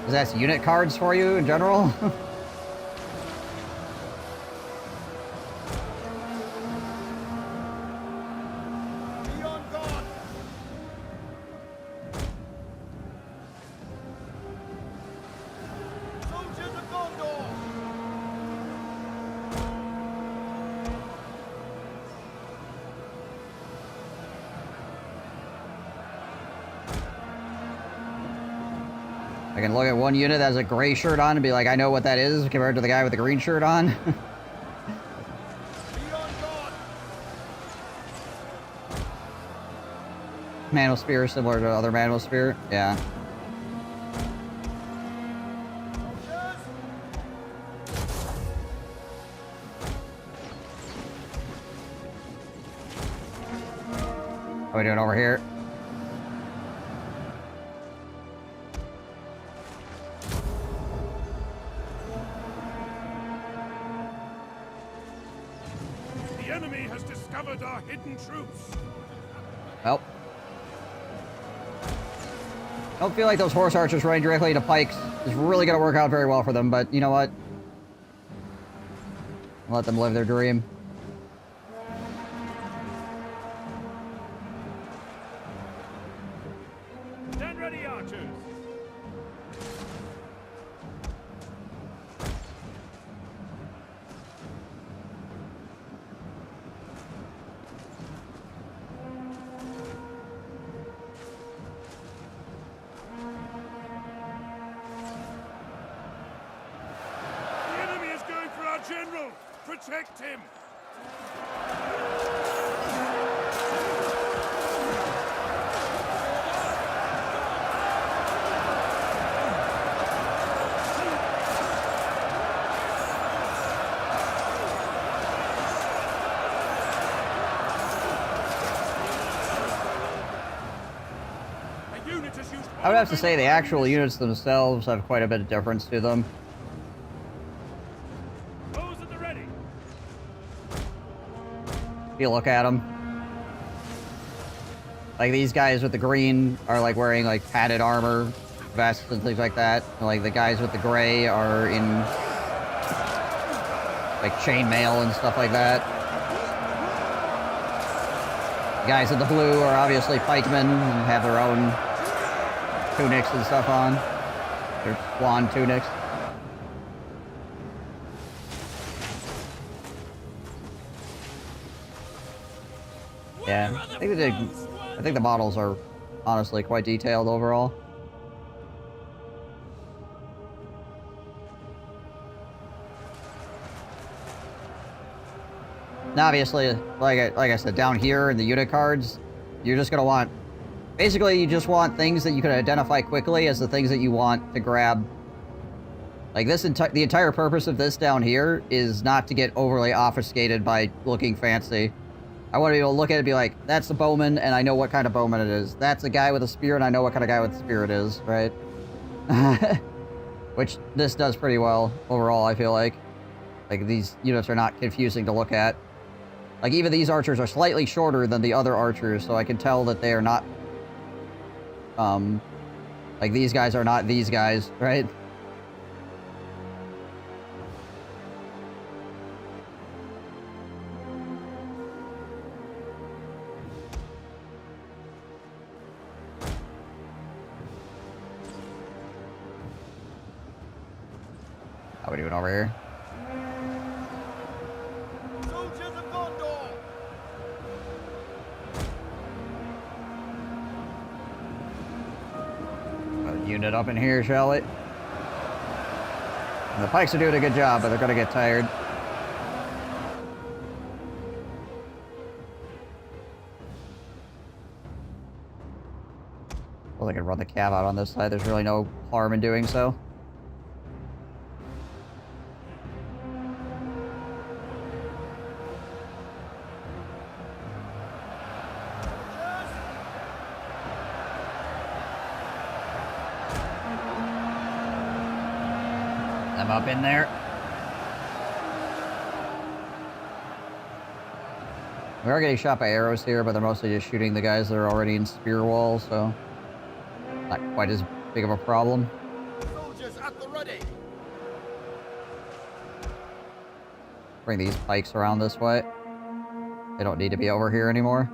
Is that unit cards for you in general? Be on guard! Soldiers of Gondor! I can look at one unit that has a gray shirt on and be like, I know what that is compared to the guy with the green shirt on. Be on guard! Manual Spear similar to other Manual Spear. Yeah. Soldiers! How are we doing over here? The enemy has discovered our hidden troops. Well. Don't feel like those horse archers running directly into pikes is really going to work out very well for them, but you know what? I'll let them live their dream. Stand ready, archers. The enemy is going for our general. Protect him. A unit has used I would have to say the actual units themselves have quite a bit of difference to them. Those at the ready. If you look at them. Like these guys with the green are like wearing like padded armor, vests and things like that. And, like the guys with the gray are in like chainmail and stuff like that. The guys in the blue are obviously pikemen and have their own tunics and stuff on. Their swan tunics. Yeah, I think the models are honestly quite detailed overall. And obviously, like I said, down here in the unit cards, you're just gonna want, basically you just want things that you can identify quickly as the things that you want to grab. Like this, the entire purpose of this down here is not to get overly obfuscated by looking fancy. I want to be able to look at it and be like, that's the bowman, and I know what kind of bowman it is. That's a guy with a spear, and I know what kind of guy with a spear it is, right? Which this does pretty well overall, I feel like. Like, these units are not confusing to look at. Like, even these archers are slightly shorter than the other archers, so I can tell that they are not... like, these guys are not these guys, right? How are we doing over here? Soldiers of Gondor! Put a unit up in here, shall we? And the pikes are doing a good job, but they're gonna get tired. Well, I can run the cab out on this side. There's really no harm in doing so. I'm up in there. We are getting shot by arrows here, but they're mostly just shooting the guys that are already in spear walls, so not quite as big of a problem. Soldiers at the ready. Bring these pikes around this way. They don't need to be over here anymore.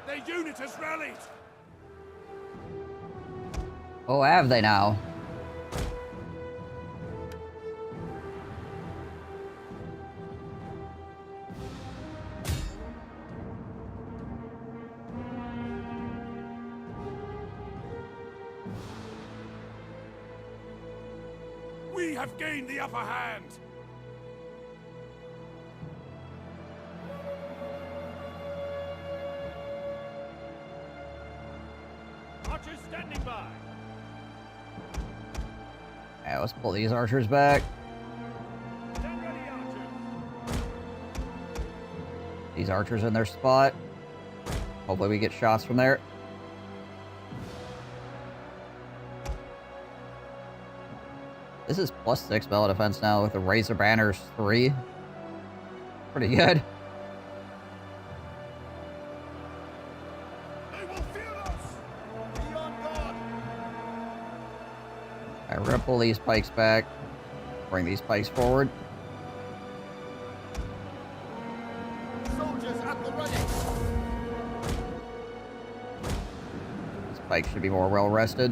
Their unit has rallied! Oh, have they now? We have gained the upper hand! Archers standing by. Yeah, let's pull these archers back. Stand ready, archers. These archers in their spot. Hopefully we get shots from there. This is +6 melee defense now with the Razor Banners 3. Pretty good. Alright, we're gonna pull these pikes back. Bring these pikes forward. Soldiers at the ready. These pikes should be more well rested.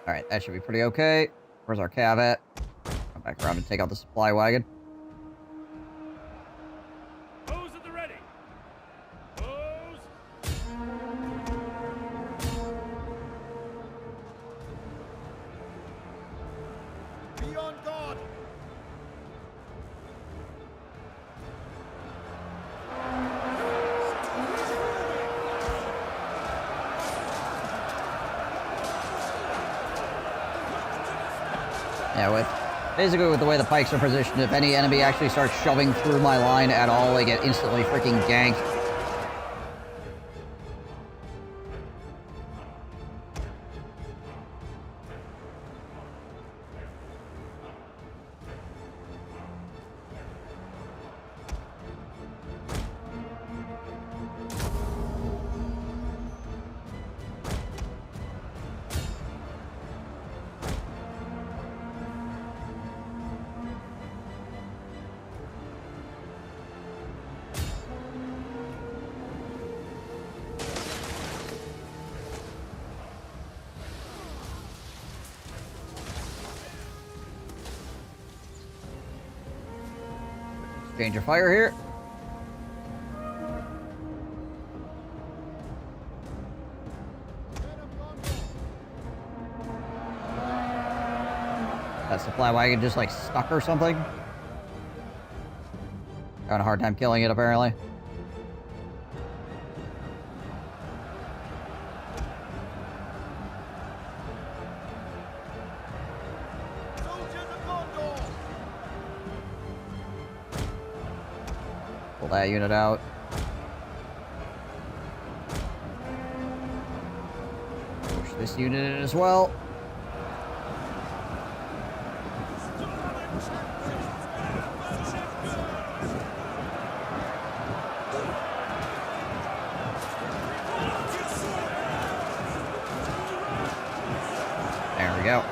Alright, that should be pretty okay. Where's our cav at? Come back around and take out the supply wagon. Those at the ready. Those. Be on guard. Yeah, basically with the way the pikes are positioned, if any enemy actually starts shoving through my line at all, they get instantly freaking ganked. Exchange of fire here. That supply wagon just like stuck or something. Having a hard time killing it apparently. Pull that unit out. Push this unit in as well. There we go.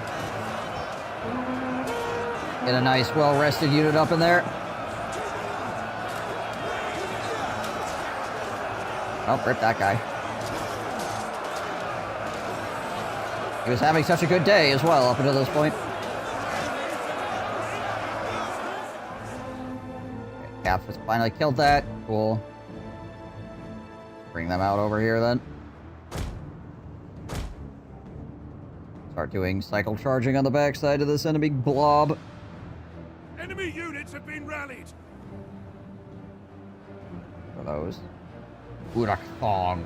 Get a nice, well-rested unit up in there. Oh, rip that guy. He was having such a good day as well up until this point. Okay, Caps has finally killed that. Cool. Bring them out over here then. Start doing cycle charging on the backside of this enemy blob. Enemy units have been rallied. For those. Urakthong.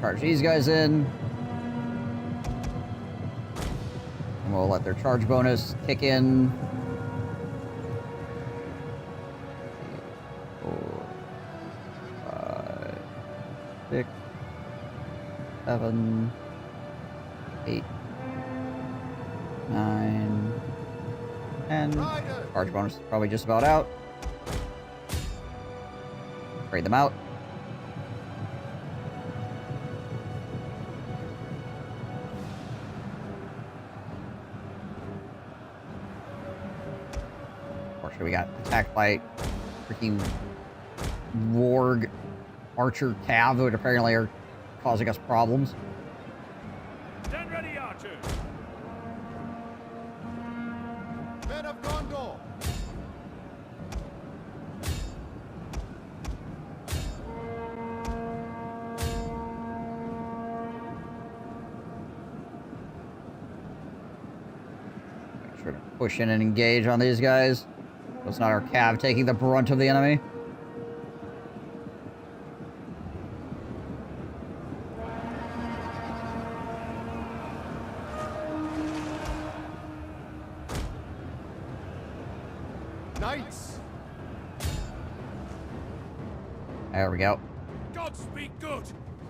Charge these guys in. And we'll let their charge bonus kick in. 4, 5, 6, 7, 8, 9, 10. Charge bonus is probably just about out. Trade them out. We got attacked by freaking Warg Archer Cav, who apparently are causing us problems. Stand ready, archers. Men of Gondor! Make sure to push in and engage on these guys. So it's not our Cav taking the brunt of the enemy. Knights! There we go. God speak good.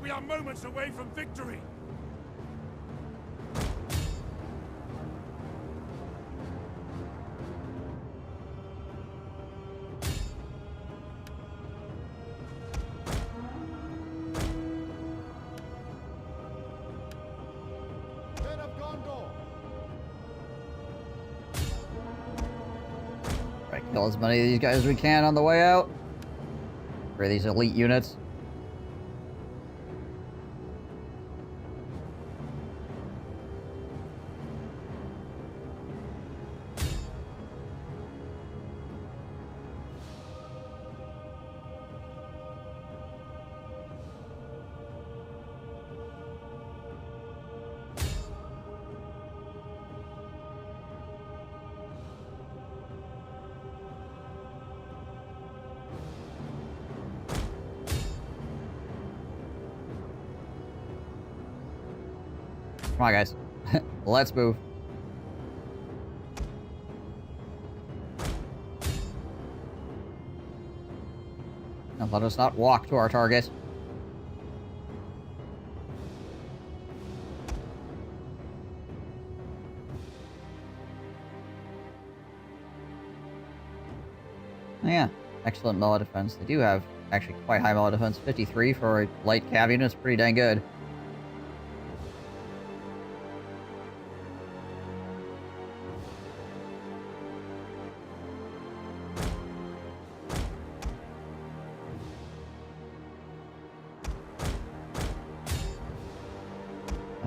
We are moments away from victory. Kill as many of these guys as we can on the way out. For these elite units. Come on, guys. Let's move. Now let us not walk to our target. Yeah, excellent melee defense. They do have actually quite high melee defense. 53 for a light cav unit is pretty dang good.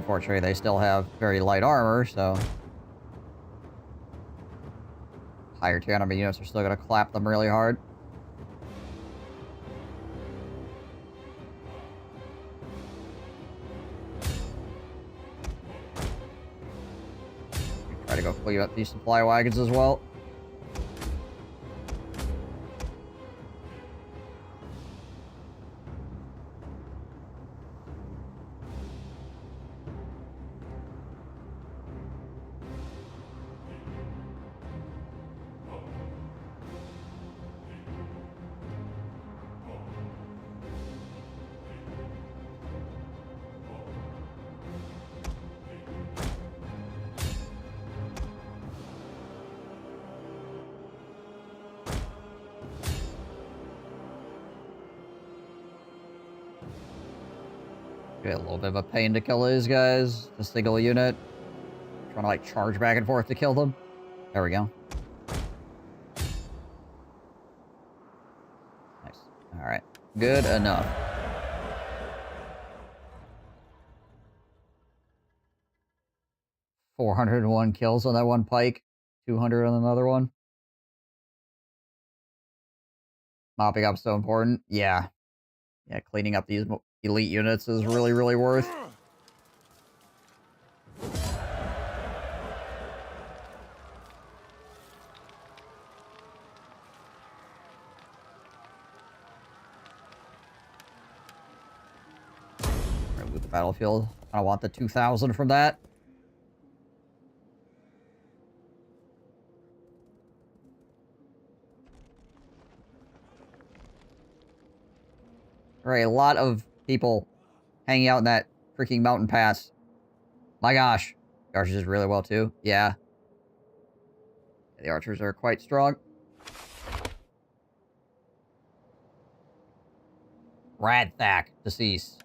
Unfortunately, they still have very light armor, so higher tier enemy units are still going to clap them really hard. Try to go clean up these supply wagons as well. A little bit of a pain to kill these guys. The single unit. Trying to, like, charge back and forth to kill them. There we go. Nice. Alright. Good enough. $401 kills on that one pike. 200 on another one. Mopping up so important. Yeah. Yeah, cleaning up these elite units is really, really worth. With the battlefield, I want the 2,000 from that. There are a lot of people hanging out in that freaking mountain pass. My gosh. The archers did really well too. Yeah. The archers are quite strong. Radthak, deceased.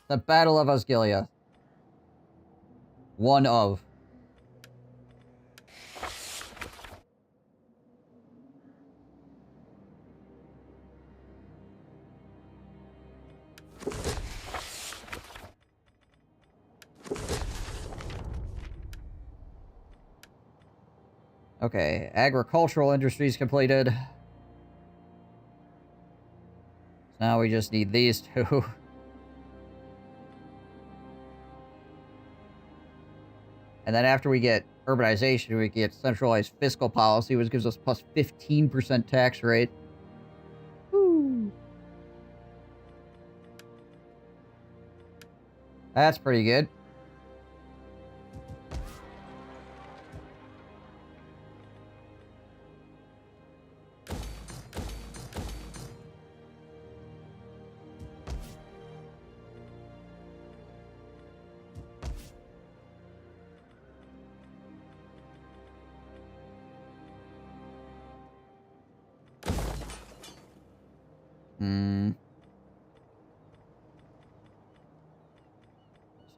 The Battle of Osgiliath. One of. Okay, agricultural industries completed. Now we just need these two. And then after we get urbanization, we get centralized fiscal policy, which gives us plus 15% tax rate. Woo. That's pretty good.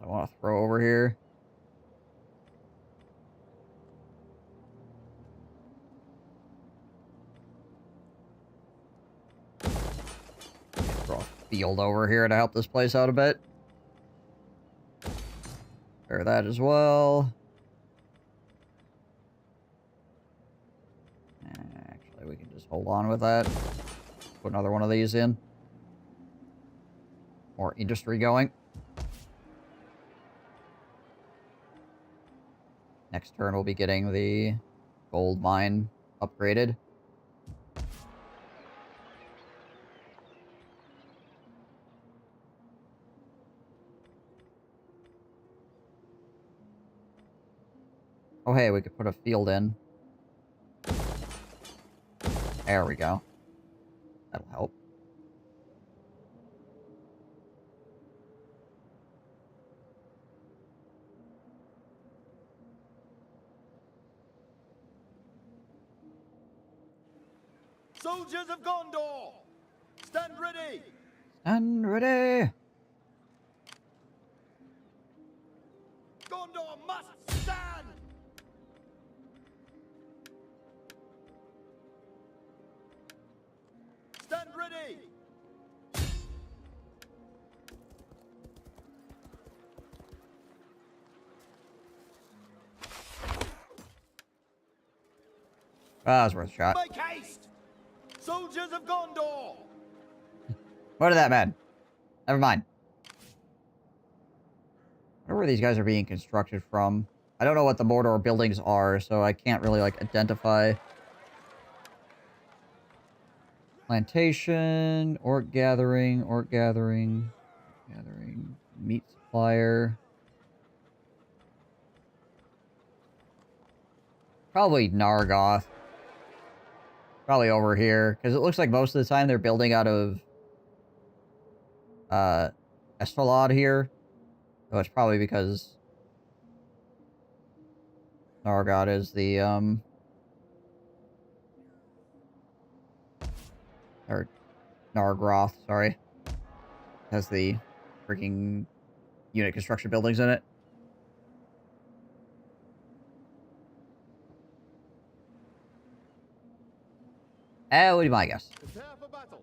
So I want to throw over here. Throw a field over here to help this place out a bit. Clear that as well. Actually, we can just hold on with that. Put another one of these in. More industry going. Next turn, we'll be getting the gold mine upgraded. Oh, hey, we could put a field in. There we go. That'll help. Soldiers of Gondor, stand ready! Stand ready! Gondor must stand! Stand ready! that was worth a shot. Make haste! Soldiers of Gondor! What did that man? Never mind. I wonder where these guys are being constructed from. I don't know what the Mordor buildings are, so I can't really, like, identify. Plantation, orc gathering, meat supplier. Probably Nargoth. Probably over here, because it looks like most of the time they're building out of Estalad here. So it's probably because Nargoth is the or Nargroth, sorry. Has the freaking unit construction buildings in it. What do you might guess? Prepare for battle.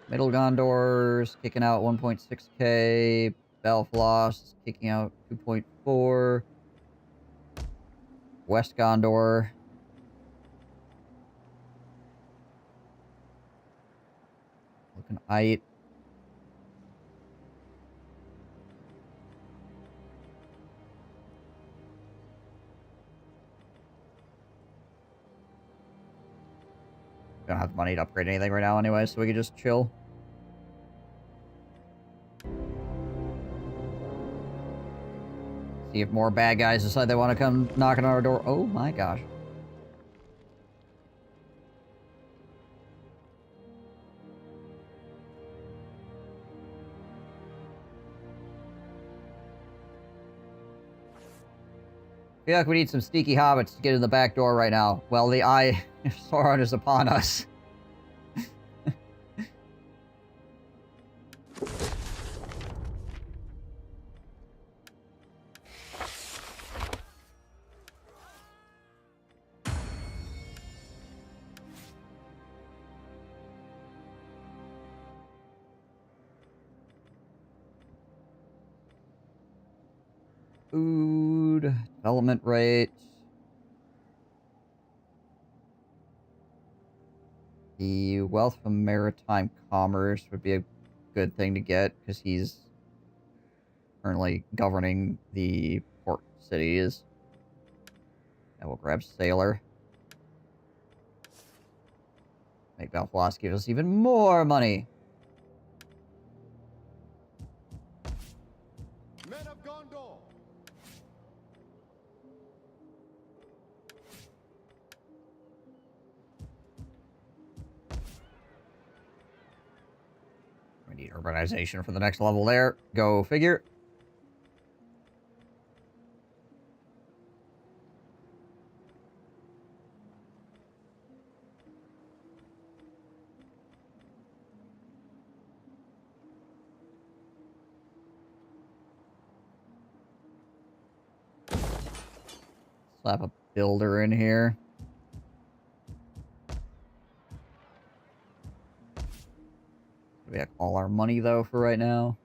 Middle Gondor's kicking out 1.6k. Belfloss is kicking out 2.4. West Gondor. Looking aight. Don't have the money to upgrade anything right now anyway, so we can just chill. See if more bad guys decide they want to come knocking on our door. Oh my gosh. I feel like we need some sneaky hobbits to get in the back door right now. Well, the eye of Sauron is upon us. Food, development rate. The wealth from maritime commerce would be a good thing to get because he's currently governing the port cities. And we'll grab sailor. Make Belfloss give us even more money. Men of Gondor! We need urbanization for the next level there. Go figure. Slap a builder in here. We have all our money, though, for right now.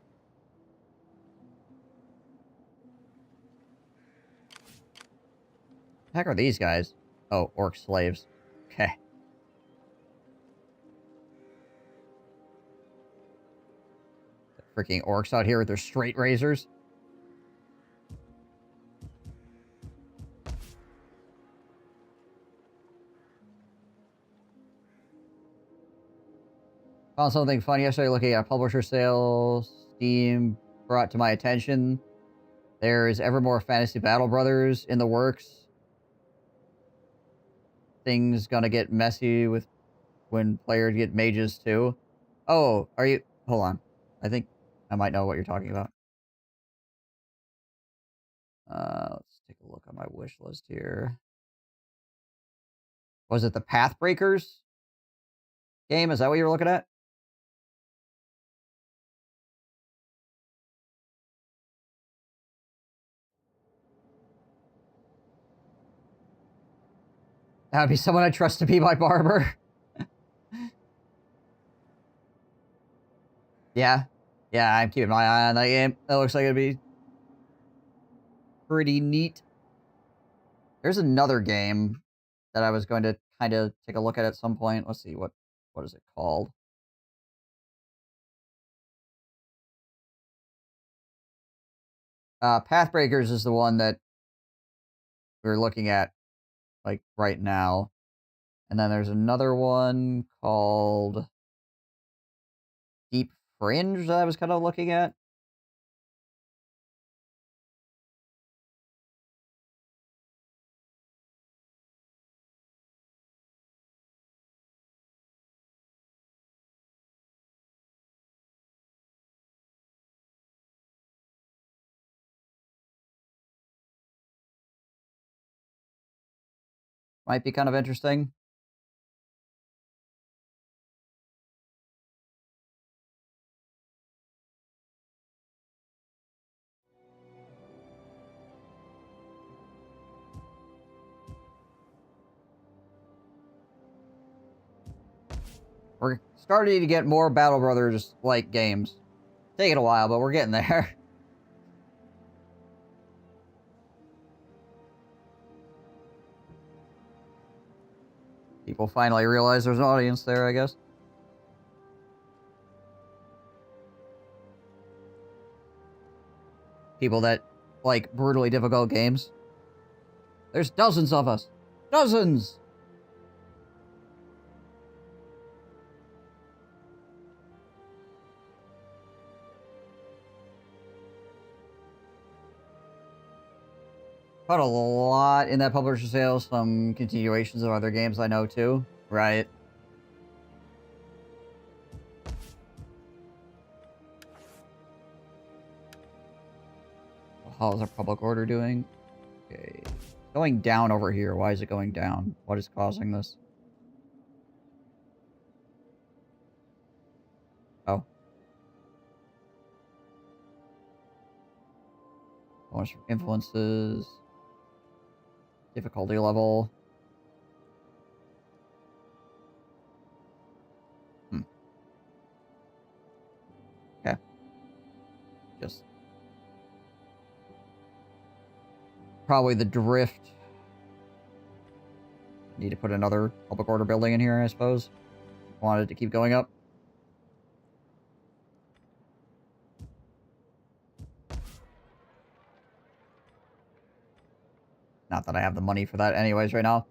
The heck are these guys? Oh, orc slaves. Okay. The freaking orcs out here with their straight razors. Found something funny yesterday looking at publisher sales. Steam brought to my attention. There is ever more Fantasy Battle Brothers in the works. Things gonna get messy with when players get mages too. Oh, are you... Hold on. I think I might know what you're talking about. Let's take a look on my wish list here. Was it the Pathbreakers game? Is that what you were looking at? That would be someone I trust to be my barber. Yeah. Yeah, I'm keeping my eye on that game. That looks like it'd be pretty neat. There's another game that I was going to kind of take a look at some point. Let's see, what is it called? Pathbreakers is the one that we're looking at, like, right now. And then there's another one called Deep Fringe that I was kind of looking at. Might be kind of interesting. We're starting to get more Battle Brothers-like games. Taking a while, but we're getting there. People finally realize there's an audience there, I guess. People that like brutally difficult games. There's dozens of us. Dozens! Put a lot in that publisher sales, some continuations of other games I know too. Right. How is our public order doing? Okay. Going down over here. Why is it going down? What is causing this? Oh. Bonus from influences. Difficulty level. Okay. Just probably the drift. Need to put another public order building in here, I suppose. Wanted to keep going up. Not that I have the money for that anyways right now.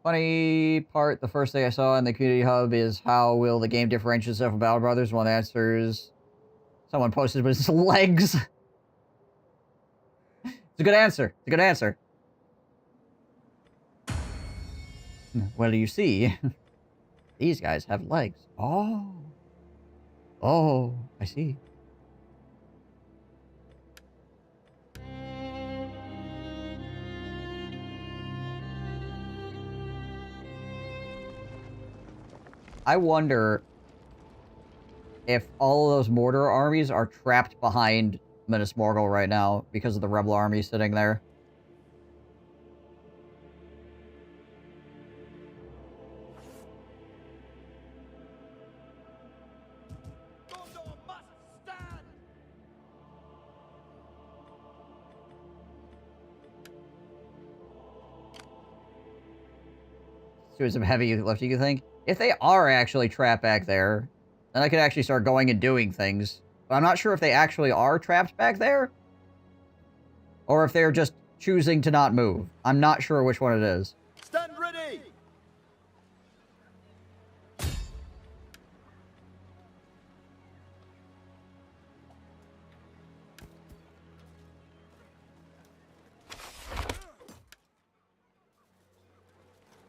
Funny part, the first thing I saw in the community hub is how will the game differentiate itself from Battle Brothers? One of the answers someone posted was legs. It's a good answer. It's a good answer. What do you see? These guys have legs. Oh. Oh, I see. I wonder if all of those mortar armies are trapped behind Minas Morgul right now because of the rebel army sitting there. Doing some heavy lifting, you think? If they are actually trapped back there, then I could actually start going and doing things. But I'm not sure if they actually are trapped back there. Or if they're just choosing to not move. I'm not sure which one it is. Stand ready!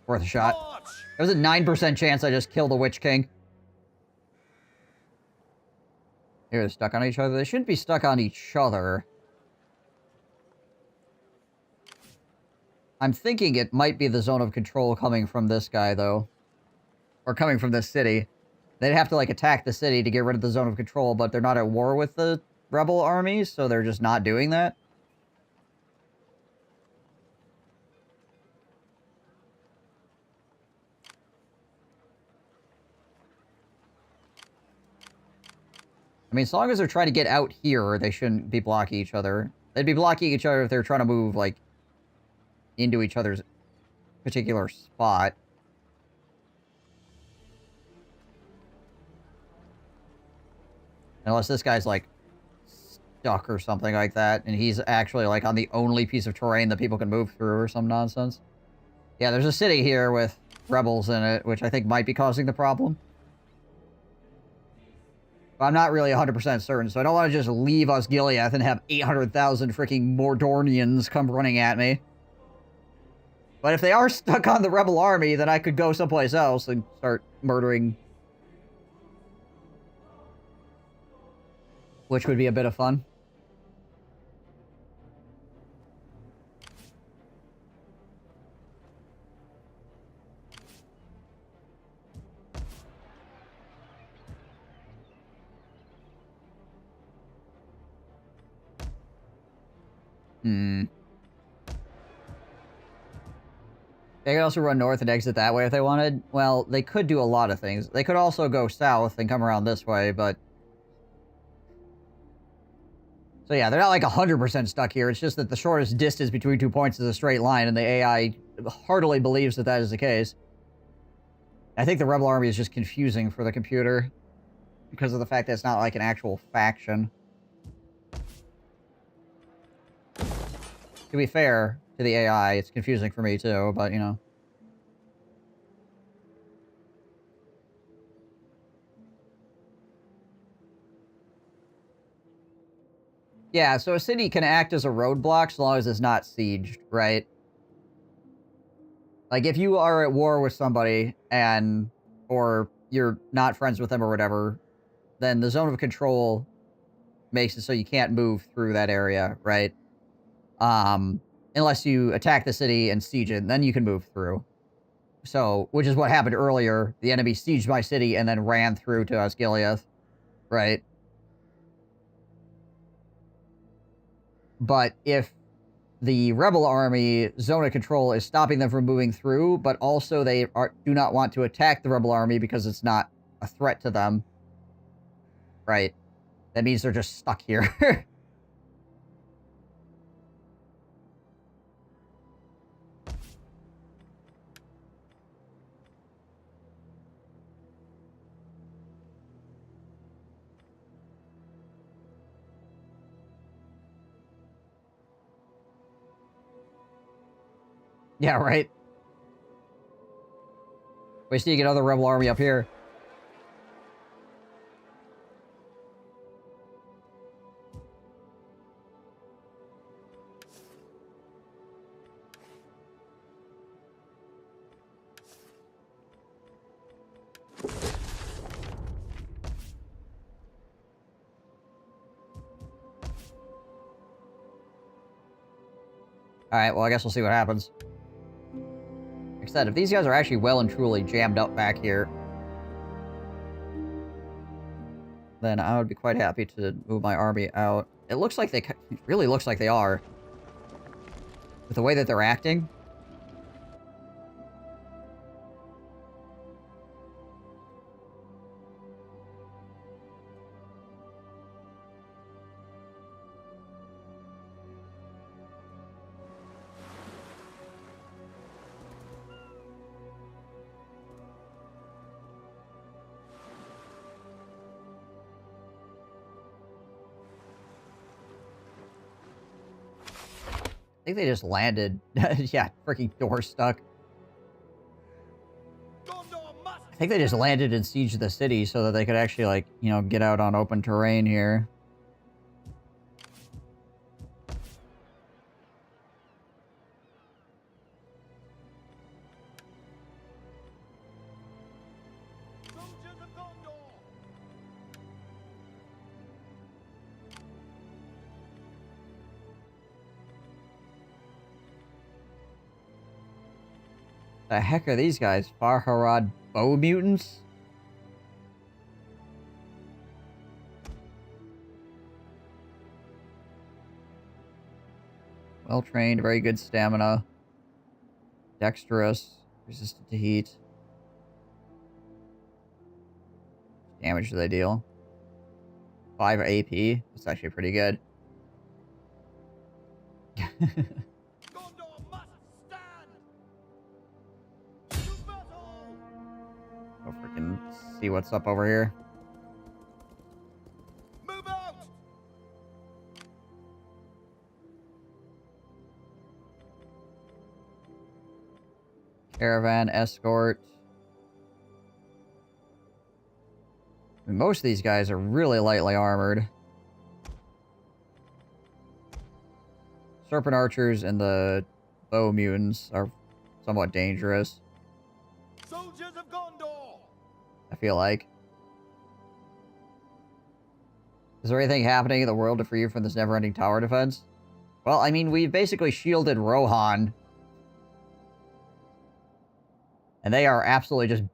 Worth a shot. There's a 9% chance I just kill the Witch King. Here, they're stuck on each other. They shouldn't be stuck on each other. I'm thinking it might be the zone of control coming from this guy, though. Or coming from this city. They'd have to, like, attack the city to get rid of the zone of control, but they're not at war with the rebel armies, so they're just not doing that. I mean, as long as they're trying to get out here, they shouldn't be blocking each other. They'd be blocking each other if they're trying to move, like, into each other's particular spot. Unless this guy's, like, stuck or something like that, and he's actually, like, on the only piece of terrain that people can move through or some nonsense. Yeah, there's a city here with rebels in it, which I think might be causing the problem. But I'm not really 100% certain, so I don't want to just leave Osgiliath and have 800,000 freaking Mordornians come running at me. But if they are stuck on the rebel army, then I could go someplace else and start murdering. Which would be a bit of fun. They could also run north and exit that way if they wanted. Well, they could do a lot of things. They could also go south and come around this way, but... So yeah, they're not like 100% stuck here. It's just that the shortest distance between 2 points is a straight line, and the AI heartily believes that that is the case. I think the rebel army is just confusing for the computer because of the fact that it's not like an actual faction. To be fair to the AI, it's confusing for me too, but you know. Yeah, so a city can act as a roadblock so long as it's not sieged, right? Like, if you are at war with somebody and... or you're not friends with them or whatever, then the zone of control makes it so you can't move through that area, right? Unless you attack the city and siege it, then you can move through. So, which is what happened earlier. The enemy sieged my city and then ran through to Osgiliath, right? But if the rebel army zone of control is stopping them from moving through, but also they do not want to attack the rebel army because it's not a threat to them, right? That means they're just stuck here. Yeah, right. We see you get another rebel army up here. Alright, well, I guess we'll see what happens. Like I said, if these guys are actually well and truly jammed up back here, then I would be quite happy to move my army out. It looks like it really looks like they are. With the way that they're acting. I think they just landed. Yeah, freaking door stuck. I think they just landed and sieged the city so that they could actually, like, you know, get out on open terrain here. The heck are these guys? Farharad bow mutants? Well trained, very good stamina. Dexterous, resistant to heat. Damage do they deal? 5 AP. That's actually pretty good. Gondor must stand. To battle. Go freaking see what's up over here. Move out. Caravan, escort. I mean, most of these guys are really lightly armored. Serpent archers and the bow mutants are somewhat dangerous, Soldiers of Gondor. I feel like. Is there anything happening in the world to free you from this never-ending tower defense? Well, I mean, we've basically shielded Rohan. And they are absolutely just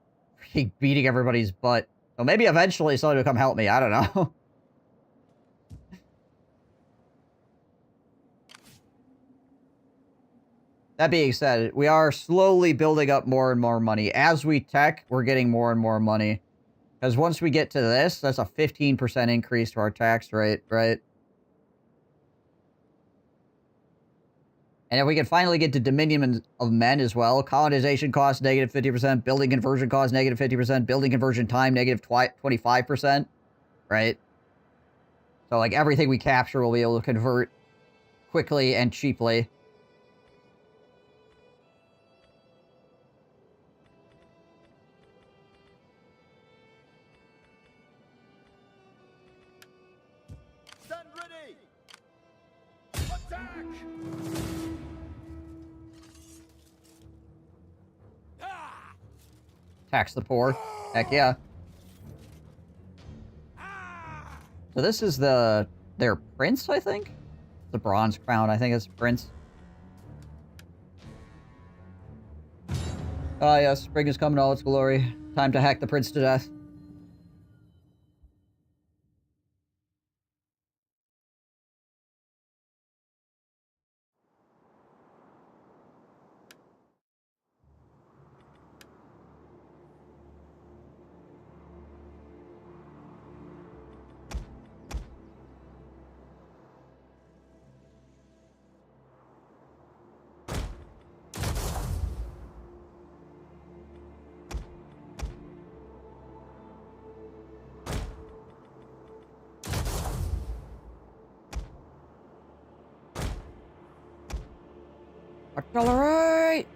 beating everybody's butt. So maybe eventually somebody will come help me. I don't know. That being said, we are slowly building up more and more money. As we tech, we're getting more and more money. Because once we get to this, that's a 15% increase to our tax rate, right? And if we can finally get to Dominion of Men as well, colonization costs negative 50%, building conversion costs negative 50%, building conversion time negative 25%, right? So, like, everything we capture will be able to convert quickly and cheaply. Stand ready. Attack. Ah! Tax the poor. Heck yeah. So this is their prince, I think? The bronze crown, I think it's prince. Ah yes, spring is coming in all its glory. Time to hack the prince to death. Artillery!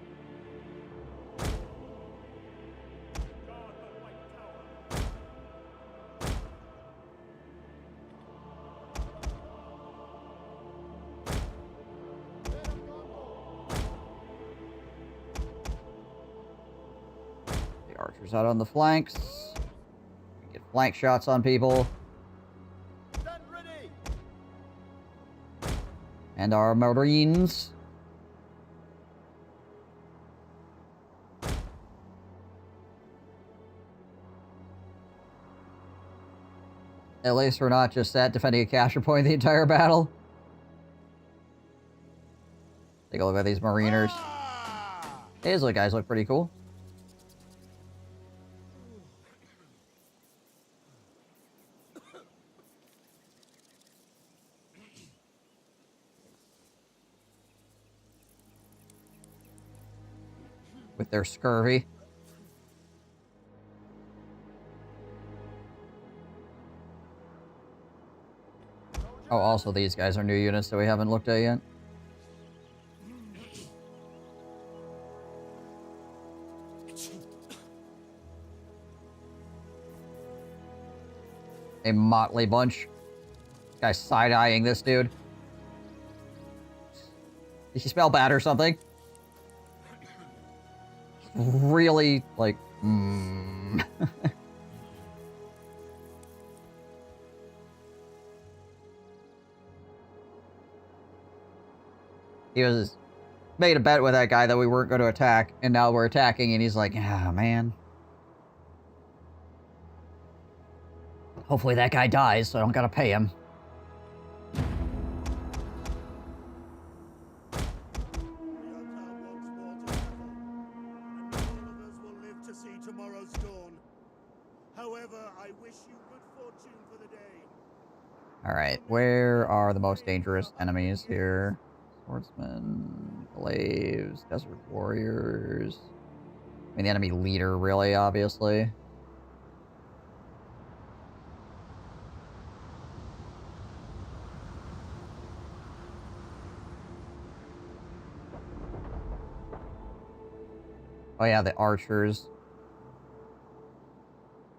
The archers out on the flanks. Get flank shots on people. Stand ready. And our marines. At least we're not just sat defending a capture point the entire battle. Take a look at these mariners. These little guys look pretty cool. With their scurvy. Oh, also these guys are new units that we haven't looked at yet. A motley bunch. Guy's side-eyeing this dude. Did he smell bad or something? Really, like, He was made a bet with that guy that we weren't going to attack, and now we're attacking, and he's like, ah, man. Hopefully that guy dies, so I don't gotta pay him. However, I wish you good fortune for the day. Alright, where are the most dangerous enemies here? Swordsmen, glaives, desert warriors. I mean, the enemy leader, really, obviously. Oh yeah, the archers.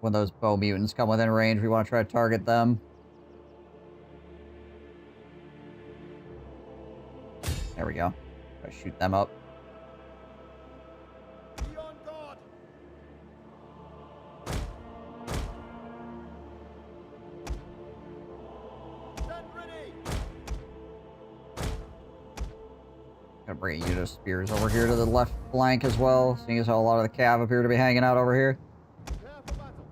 When those bow mutants come within range, we want to try to target them. There we go. Try to shoot them up. Be on guard. Stand ready. Gonna bring a unit of spears over here to the left flank as well, seeing as how a lot of the cav appear to be hanging out over here. Prepare for battle.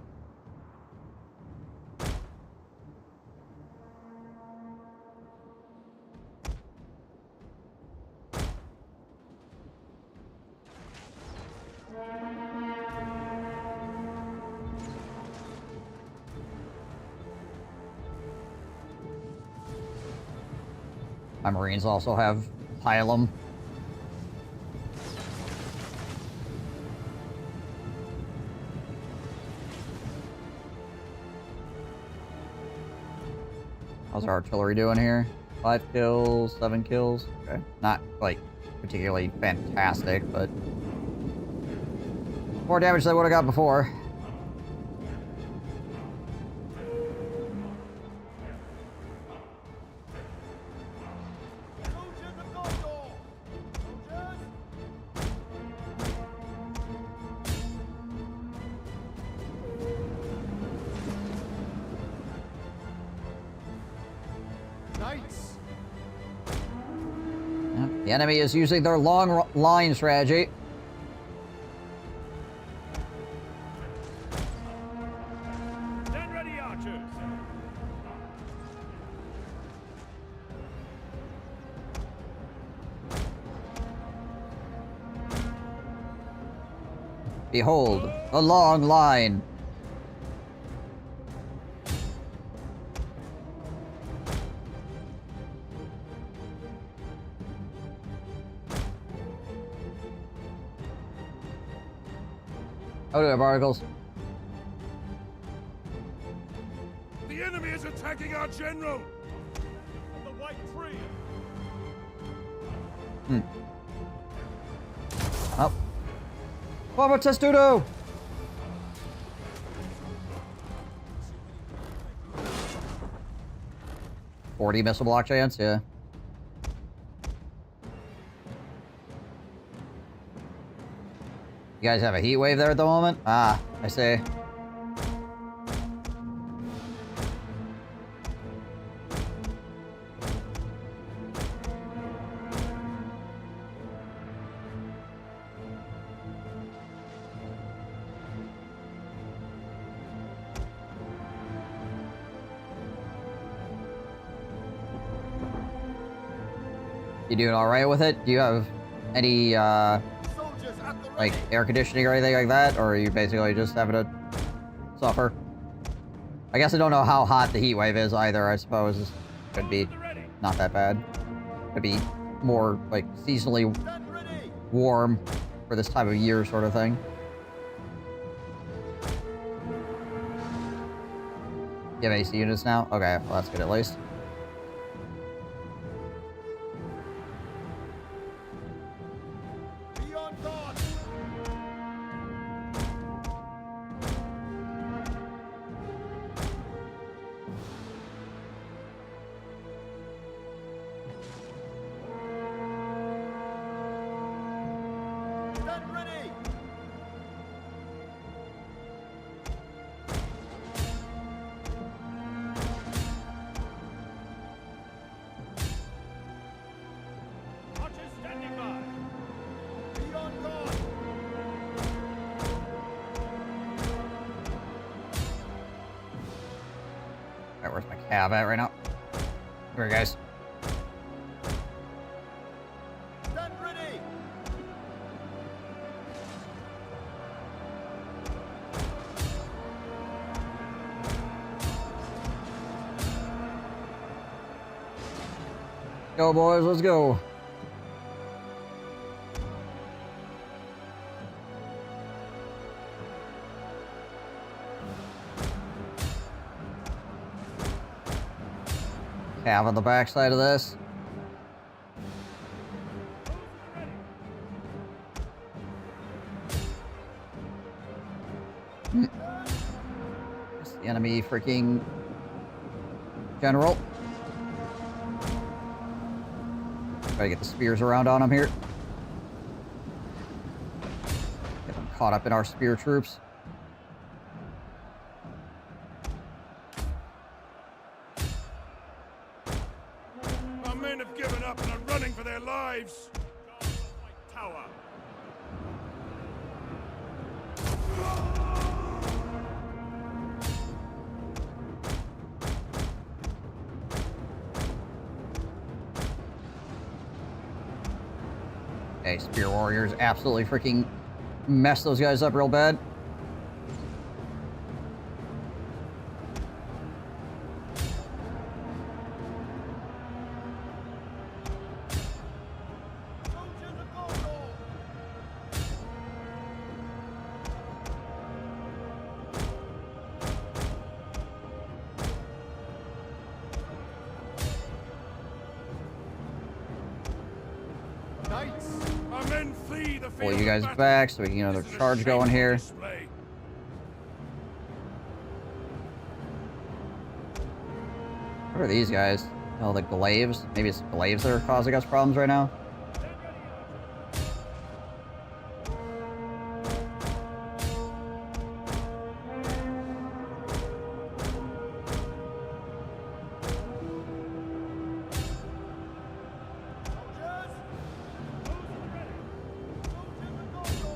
My Marines also have Pylum. How's our artillery doing here? 5 kills, 7 kills. Okay. Not, like, particularly fantastic, but more damage than I would have got before. Soldiers of LotR. Soldiers. Knights. Yeah, the enemy is using their long line strategy. Stand ready, archers. Behold, a long line. Oh, do we have articles? The enemy is attacking our general. The white tree. Up. Forward, testudo! $40 missile block chance, yeah. You guys have a heat wave there at the moment? Ah, I see. You doing alright with it? Do you have any, Soldiers at the like, ready. air conditioning or anything like that? Or are you basically just having to suffer? I guess I don't know how hot the heat wave is either, I suppose. Could be not that bad. Could be more, like, seasonally Stand ready. warm for this time of year sort of thing. You have AC units now? Okay, well that's good at least. Be on guard. Stand ready. Archers standing by. Be on guard. Alright, where's my cab at right now? Here, guys. Stand ready. go, boys. Let's go. Cav on the backside of this. It's the enemy freaking general. Try to get the spears around on him here. Get them caught up in our spear troops. Our men have given up and are running for their lives. Tower. Okay, spear warriors absolutely freaking mess those guys up real bad. Our men flee the Pull field you guys of battle. back so we can get another charge going here. Display. What are these guys? Oh, the glaives? Maybe it's glaives that are causing us problems right now?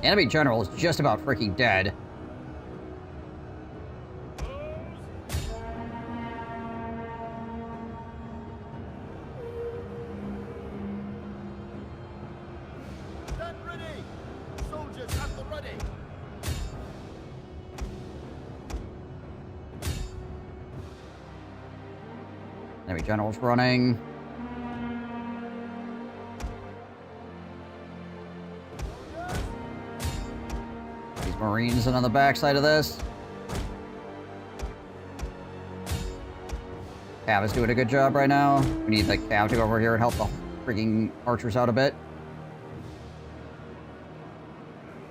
Enemy general is just about freaking dead. Stand ready! Soldiers at the ready! Enemy general's running. These Marines in on the backside of this. Cav is doing a good job right now. We need the Cav to go over here and help the freaking archers out a bit.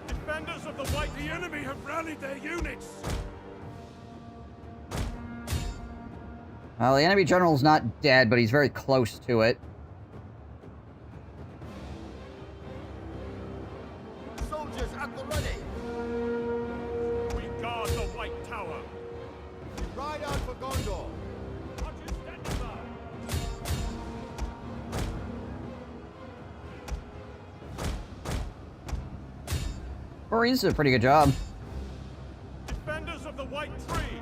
Defenders of the White, the enemy have rallied their units. Well, the enemy general's not dead, but he's very close to it. Soldiers at the ready! We guard the White Tower. Ride out for Gondor! Archers standing by. Marines did a pretty good job. Defenders of the White Tree.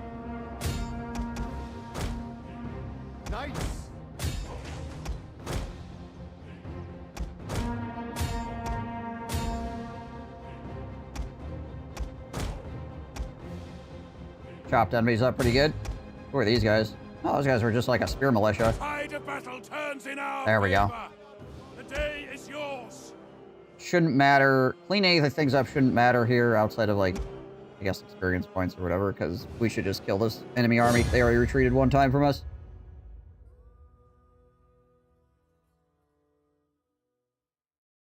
Knights! Chopped enemies up pretty good. Who are these guys? Oh, those guys were just like a spear militia. Tide of battle turns in our There we go. favor. The day is yours. Shouldn't matter. Cleaning things up shouldn't matter here outside of, like, I guess experience points or whatever, because we should just kill this enemy army. They already retreated one time from us.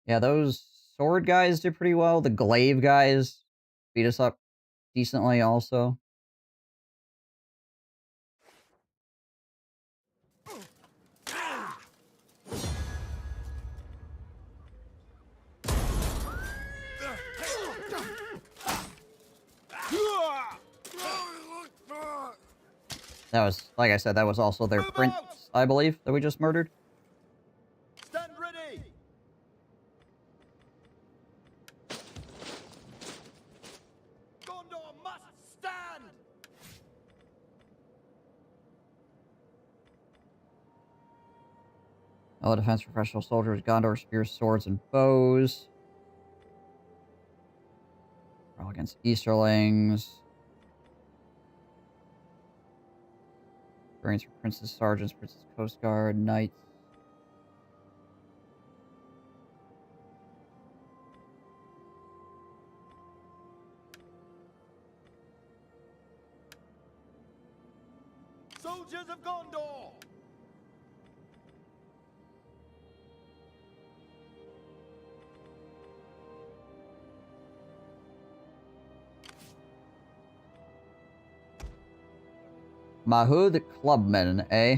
Yeah, those sword guys did pretty well. The glaive guys beat us up decently also. That was, like I said, that was also their prince, I believe, that we just murdered. Stand ready! Gondor must stand! Oh, defense professional soldiers, Gondor, spears, swords, and bows. We're all against Easterlings. Experience for princes, sergeants, princes, coast guard, knights. Soldiers of Gondor! Mahud Clubman, eh?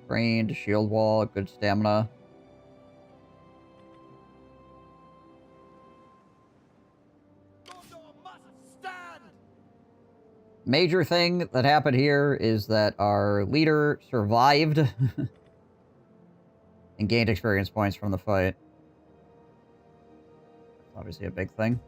Trained, shield wall, good stamina. Gondor must stand! Major thing that happened here is that our leader survived and gained experience points from the fight. That's obviously a big thing.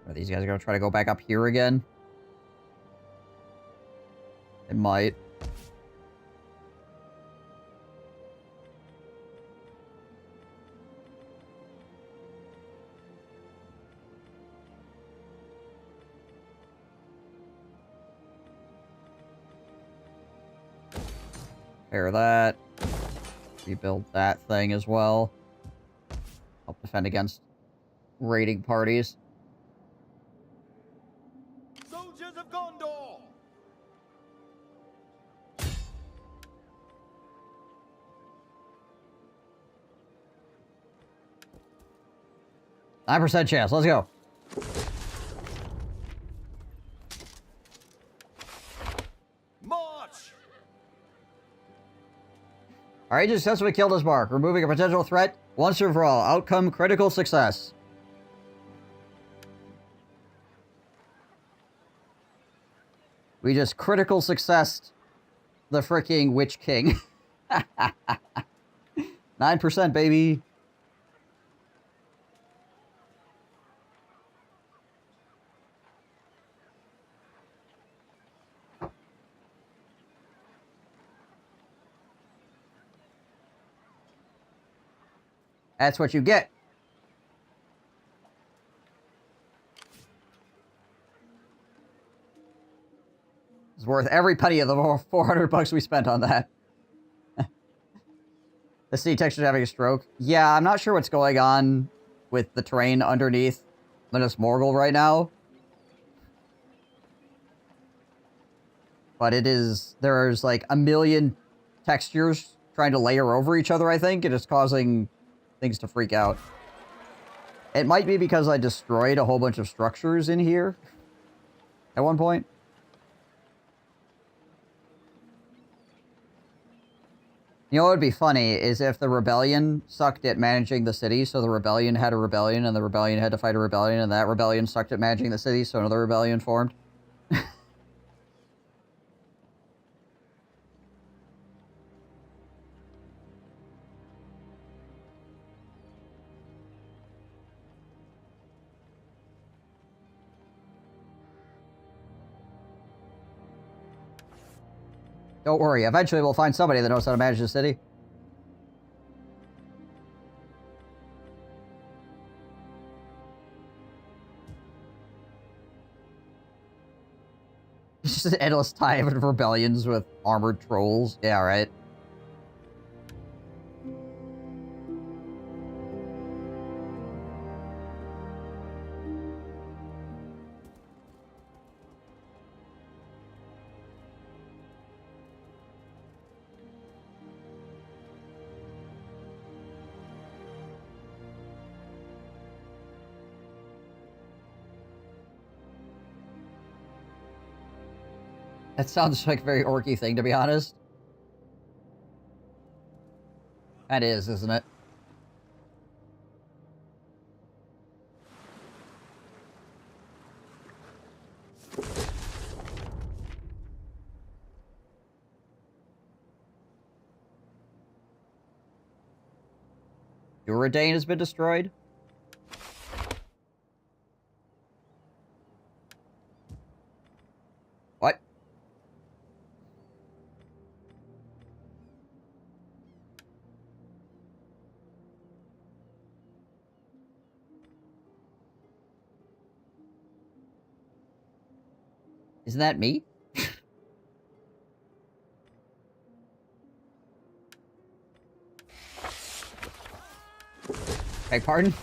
Are these guys gonna try to go back up here again? They might. Repair that. Rebuild that thing as well. Help defend against raiding parties. Soldiers of Gondor! 9% chance. Let's go. March! Our agent successfully killed his mark, removing a potential threat once and for all. Outcome critical success. We just critical successed the freaking Witch King. 9%, baby. That's what you get. It's worth every penny of the $400 we spent on that. The sea texture's having a stroke. Yeah, I'm not sure what's going on with the terrain underneath Minas Morgul right now. But it is... There's like a million textures trying to layer over each other, I think. And it's causing things to freak out. It might be because I destroyed a whole bunch of structures in here at one point. You know what would be funny is if the rebellion sucked at managing the city, so the rebellion had a rebellion, and the rebellion had to fight a rebellion, and that rebellion sucked at managing the city, so another rebellion formed. Don't worry, eventually we'll find somebody that knows how to manage the city. It's just an endless time of rebellions with armored trolls. Yeah, right. That sounds like a very orky thing, to be honest. That is, isn't it? Duradane has been destroyed? What? Isn't that me? Beg pardon?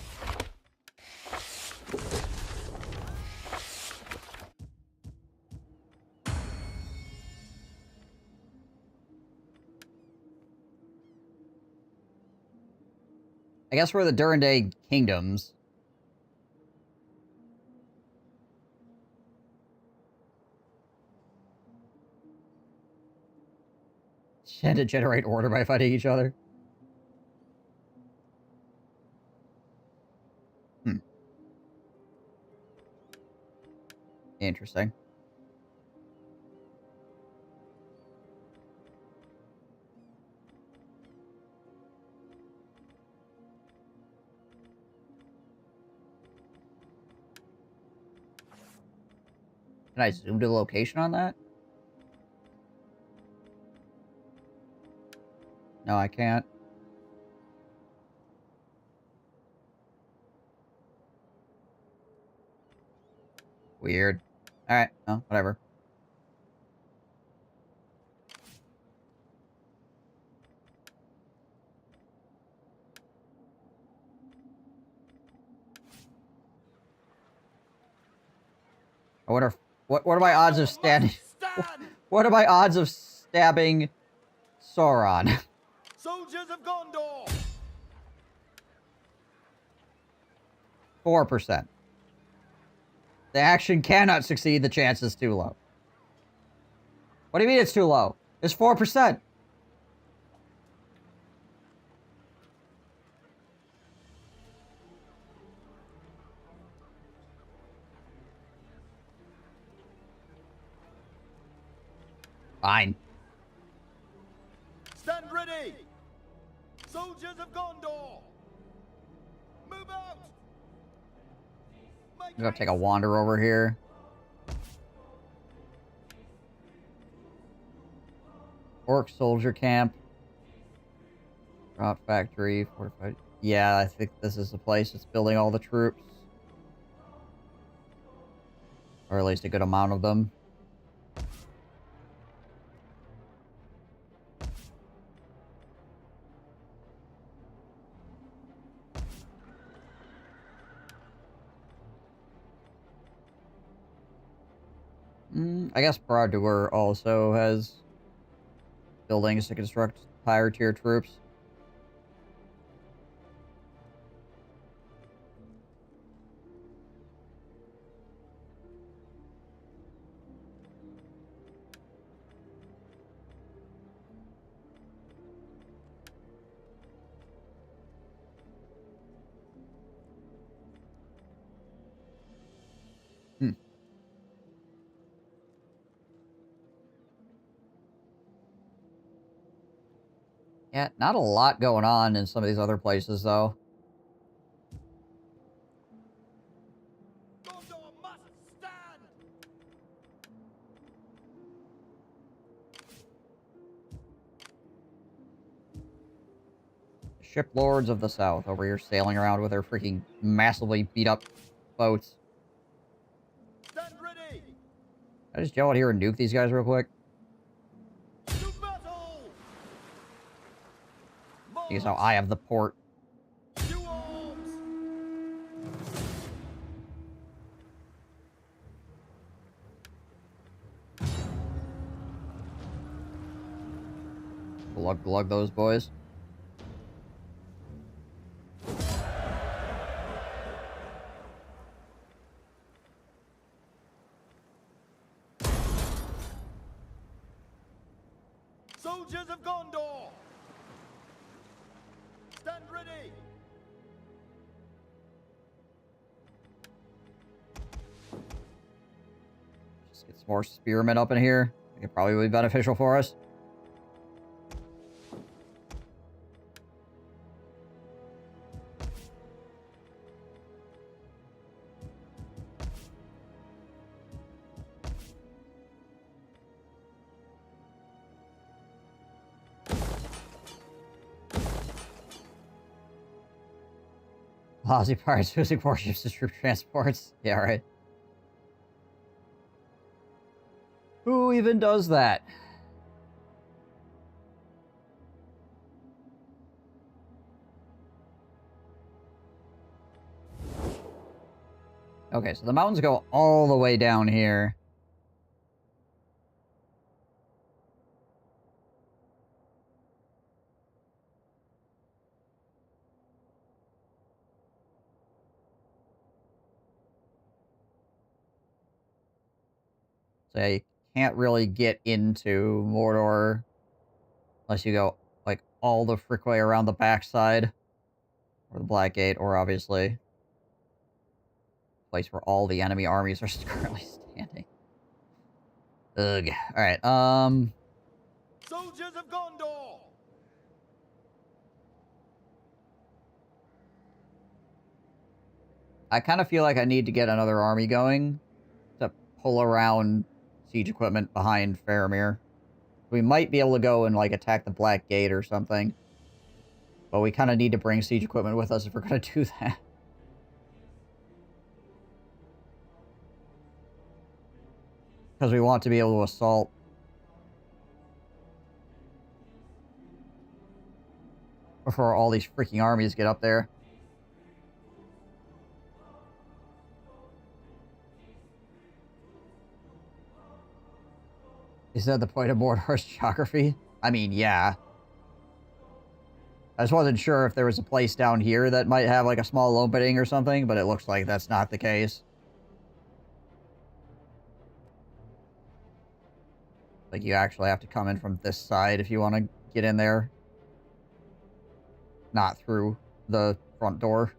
I guess we're the Durande Kingdoms. Tend to generate order by fighting each other. Interesting. Can I zoom to the location on that? No, I can't. Weird. Alright, well, whatever. I wonder if, what are my odds of standing? What are my odds of stabbing Sauron? Soldiers of Gondor! 4%. The action cannot succeed, the chance is too low. What do you mean it's too low? It's 4%. Fine. Stand ready! Soldiers of Gondor! Move out! I'm gonna take a wander over here. Orc soldier camp. Route factory, fortified. Yeah, I think this is the place that's building all the troops. Or at least a good amount of them. I guess Barad-dûr also has buildings to construct higher tier troops. Yeah, not a lot going on in some of these other places, though. Gondor must stand! Ship lords of the south over here sailing around with their freaking massively beat up boats. Stand ready! Can I just go out here and nuke these guys real quick? To battle! Because how I have the port. To arms! Glug glug those boys. Soldiers of Gondor! Stand ready! Just get some more spearmen up in here. It could probably be beneficial for us. Lousy pirates using warships as troop transports. Yeah, right. Who even does that? Okay, so the mountains go all the way down here. So yeah, you can't really get into Mordor unless you go, like, all the frick way around the backside. Or the Black Gate, or obviously place where all the enemy armies are currently standing. Ugh. Alright, Soldiers of Gondor! I kind of feel like I need to get another army going to pull around siege equipment behind Faramir. We might be able to go and, like, attack the Black Gate or something. But we kind of need to bring siege equipment with us if we're going to do that. Because we want to be able to assault. Before all these freaking armies get up there. Is that the point of Mordor's geography? I mean, yeah. I just wasn't sure if there was a place down here that might have, like, a small opening or something, but it looks like that's not the case. Like, you actually have to come in from this side if you want to get in there. Not through the front door.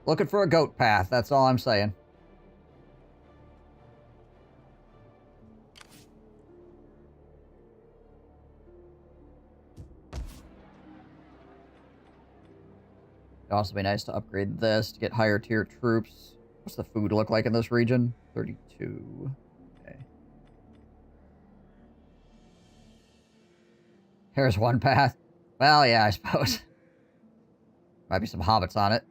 Looking for a goat path, that's all I'm saying. It'd also be nice to upgrade this to get higher tier troops. What's the food look like in this region? 32. Okay. Here's one path. Well, yeah, I suppose. Might be some hobbits on it.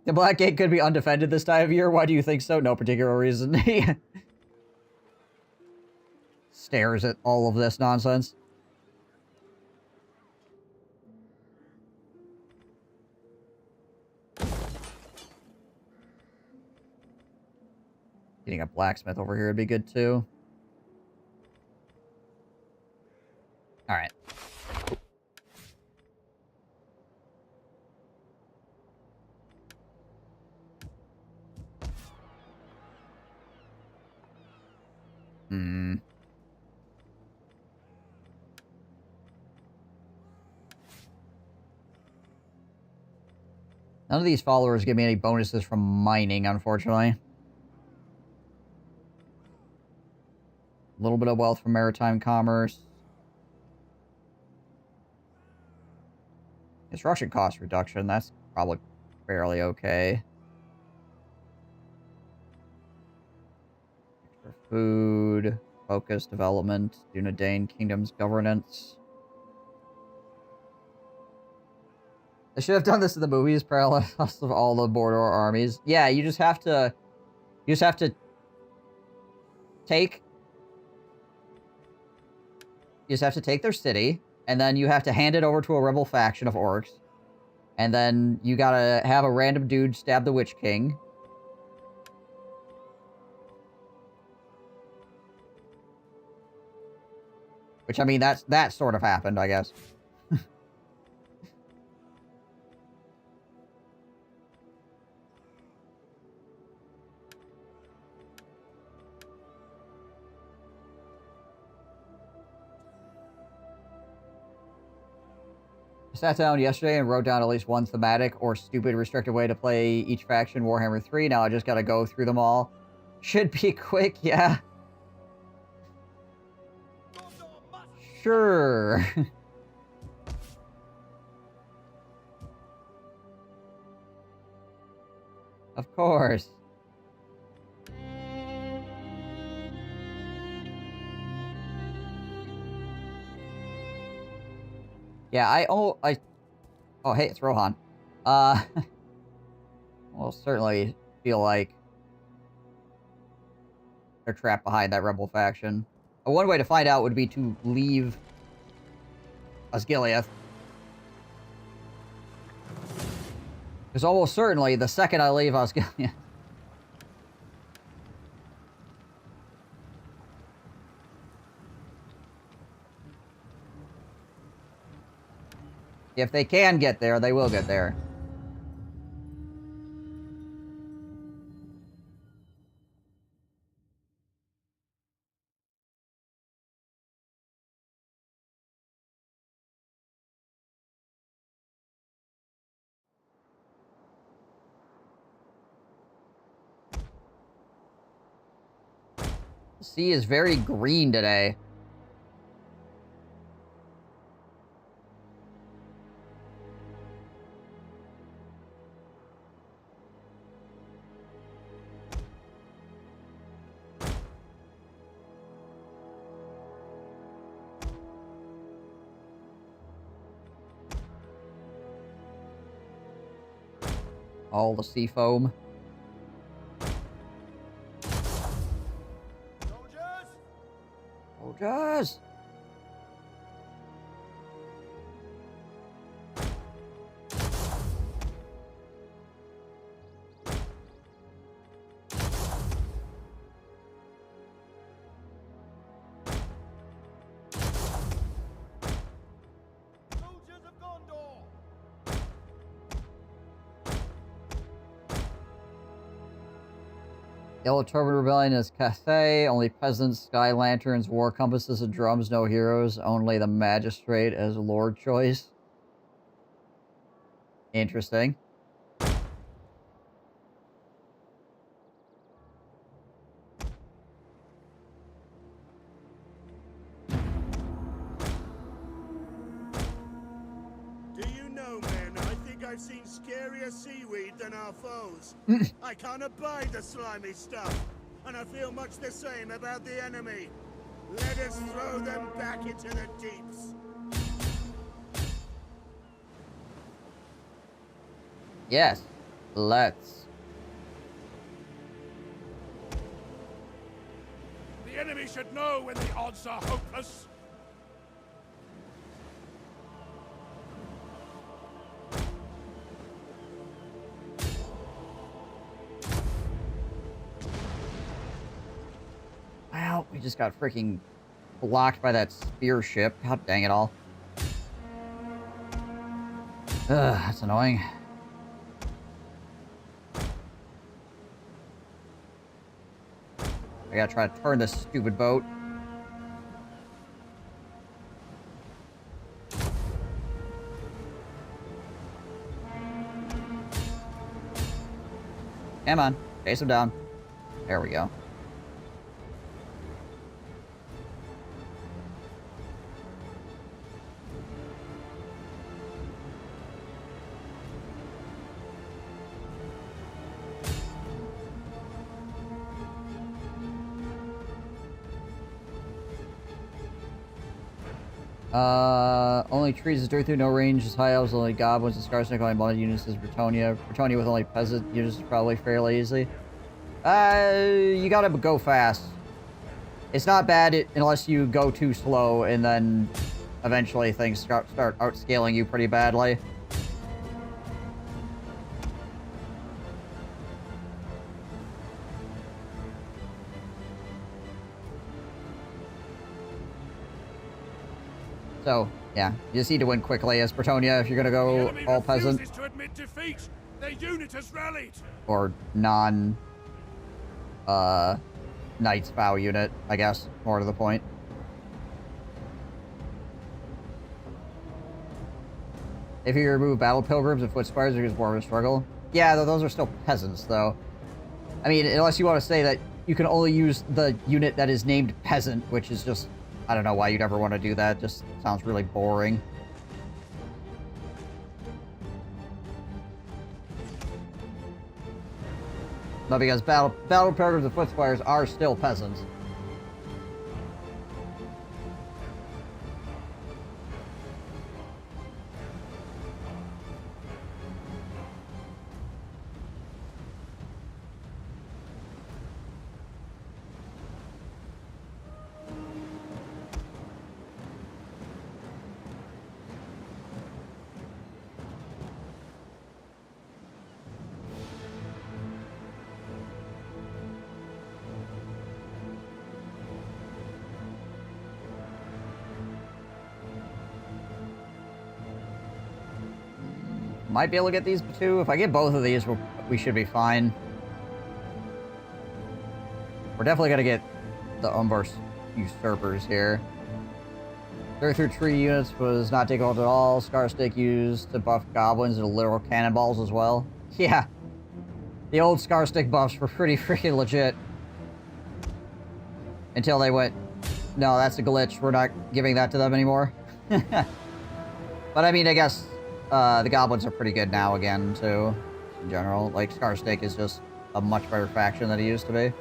The Black Gate could be undefended this time of year. Why do you think so? No particular reason. Stares at all of this nonsense. Getting a blacksmith over here would be good too. Alright. None of these followers give me any bonuses from mining, unfortunately. A little bit of wealth from maritime commerce. Construction cost reduction, that's probably fairly okay. Extra food, focus, development, Dunedain Kingdom's governance. They should have done this in the movies, parallels of all the Mordor armies. Yeah, you just have to take... You just have to take their city, and then you have to hand it over to a rebel faction of orcs. And then you gotta have a random dude stab the Witch King. Which, I mean, that sort of happened, I guess. Sat down yesterday and wrote down at least one thematic or stupid restricted way to play each faction Warhammer 3. Now I just gotta go through them all. Should be quick, yeah. Sure. Of course. Yeah, oh, hey, it's Rohan. Well, certainly feel like they're trapped behind that rebel faction. One way to find out would be to leave Osgiliath. Because almost certainly, the second I leave Osgiliath... if they can get there, they will get there. The sea is very green today. All the sea foam. Soldiers! Yellow Turban Rebellion is Cathay, only peasants, sky lanterns, war compasses, and drums, no heroes, only the magistrate as lord choice. Interesting. Do you know, men, I think I've seen scarier seaweed than our foes. I can't abide the slimy stuff, and I feel much the same about the enemy. Let us throw them back into the deeps. Yes, let's. The enemy should know when the odds are hopeless. Well, we just got freaking blocked by that spear ship. God dang it all. Ugh, that's annoying. I gotta try to turn this stupid boat. Come on, chase him down. There we go. Only trees is dirt through, no range is high elves, only goblins and Scarsnick, only blood units is Bretonia. Bretonia with only peasant units is probably fairly easy. You gotta go fast. It's not bad unless you go too slow, and then eventually things start outscaling you pretty badly. So, yeah, you just need to win quickly as Bretonia if you're gonna go all peasant. To admit defeat. Their unit has rallied. Or Knight's Vow unit, I guess, more to the point. If you remove Battle Pilgrims and Foot Spires, there's more of a struggle. Yeah, though those are still peasants, though. I mean, unless you want to say that you can only use the unit that is named Peasant, which is just... I don't know why you'd ever want to do that. Just sounds really boring. No, because Battle Pilgrims and Foot Spires are still peasants. might be able to get these two. If I get both of these, we should be fine. We're definitely going to get the Umbar Usurpers here. Through tree units was not difficult at all. Scar Stick used to buff goblins and literal cannonballs as well. Yeah. The old Scar Stick buffs were pretty freaking legit. Until they went, no, that's a glitch. We're not giving that to them anymore. But I mean, I guess the goblins are pretty good now again, too. In general. Like, Scar Stick is just a much better faction than it used to be.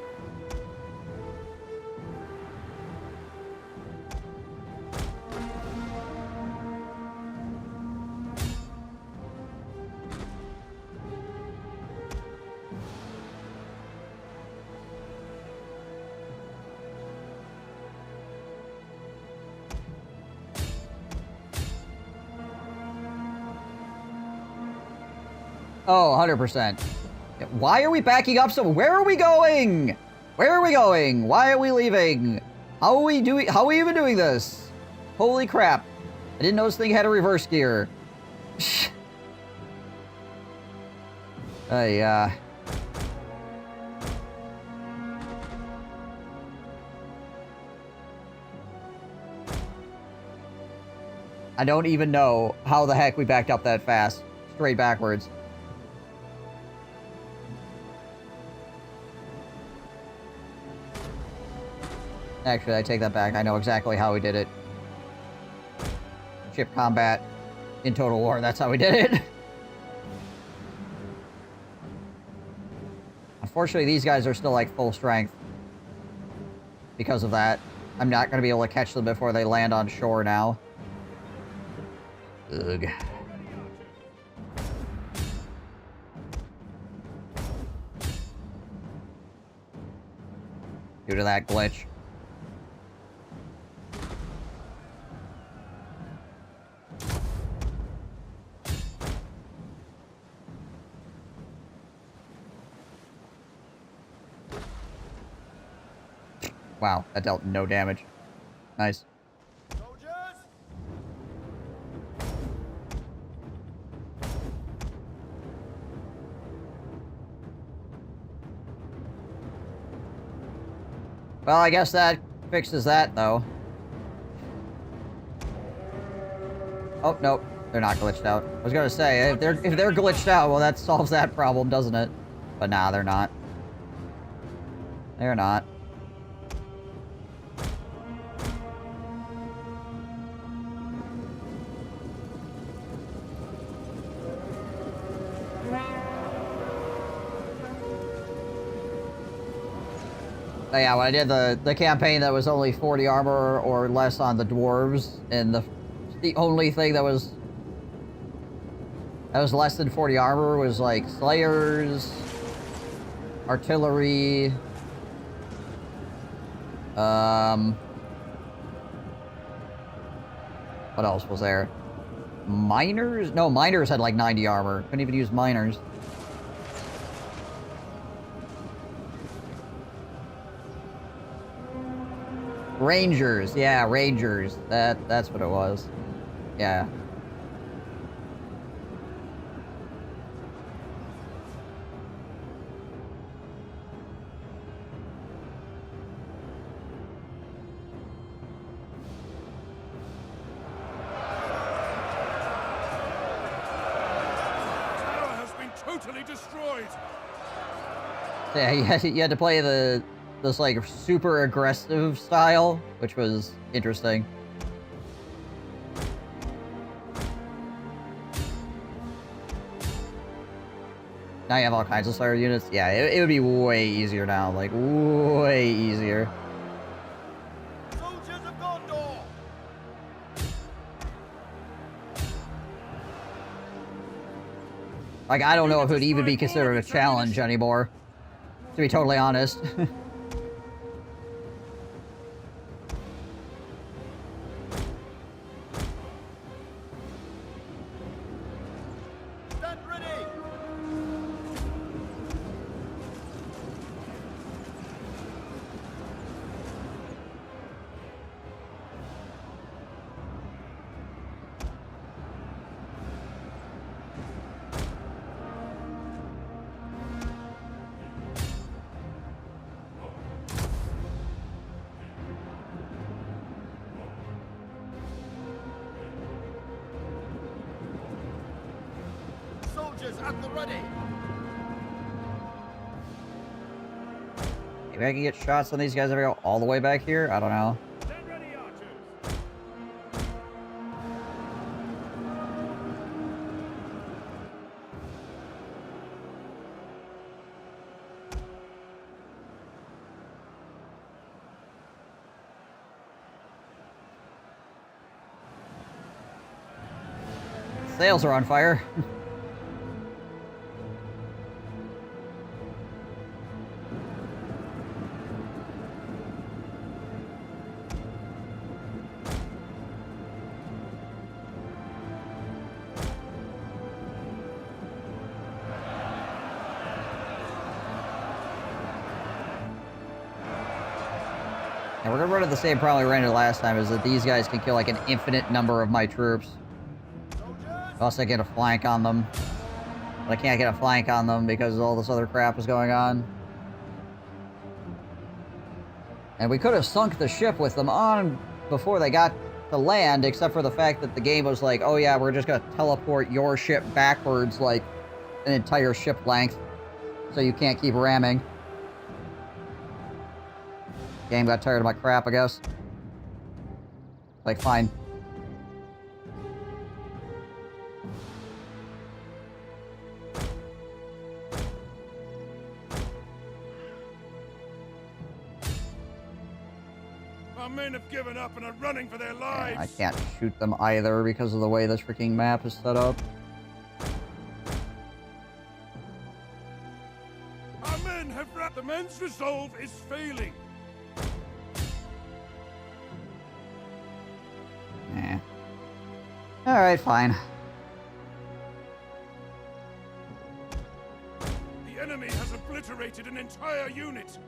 Oh, 100%. Why are we backing up so... Where are we going? Where are we going? Why are we leaving? How are we even doing this? Holy crap. I didn't know this thing had a reverse gear. I don't even know how the heck we backed up that fast. Straight backwards. Actually, I take that back. I know exactly how we did it. Ship combat in Total War. That's how we did it. Unfortunately, these guys are still like full strength. Because of that. I'm not going to be able to catch them before they land on shore now. Ugh. Due to that glitch. Wow, that dealt no damage. Nice. Well, I guess that fixes that, though. Oh, nope. They're not glitched out. I was gonna say, if they're glitched out, well, that solves that problem, doesn't it? But nah, they're not. They're not. But yeah, when I did the campaign that was only 40 armor or less on the dwarves, and the only thing that was less than 40 armor was like slayers, artillery, what else was there? Miners? No, miners had like 90 armor. Couldn't even use miners. Rangers, yeah, Rangers. That's what it was. Yeah. Tower has been totally destroyed. Yeah, you had to play this like super aggressive style, which was interesting. Now you have all kinds of Slayer units. Yeah, it would be way easier now, like way easier. Soldiers of Gondor! Like, I don't know if it would even be considered a challenge anymore, to be totally honest. Stand ready! archers at the ready. Maybe I can get shots on these guys if I go all the way back here? I don't know. Stand ready, archers. Sails are on fire. And we're gonna run into the same problem we ran into last time, is that these guys can kill like an infinite number of my troops. Unless I get a flank on them. But I can't get a flank on them because all this other crap is going on. And we could have sunk the ship with them on before they got to land, except for the fact that the game was like, oh yeah, we're just gonna teleport your ship backwards like an entire ship length. So you can't keep ramming. Game got tired of my crap, I guess. Like, fine. Our men have given up and are running for their lives. I can't shoot them either because of the way this freaking map is set up. Our men have the men's resolve is failing. Eh. Alright, fine. The enemy has obliterated an entire unit.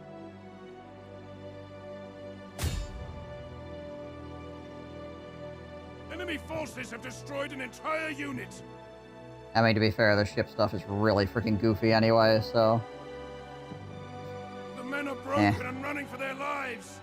Enemy forces have destroyed an entire unit. I mean, to be fair, the ship stuff is really freaking goofy anyway, so... The men are broken and running for their lives.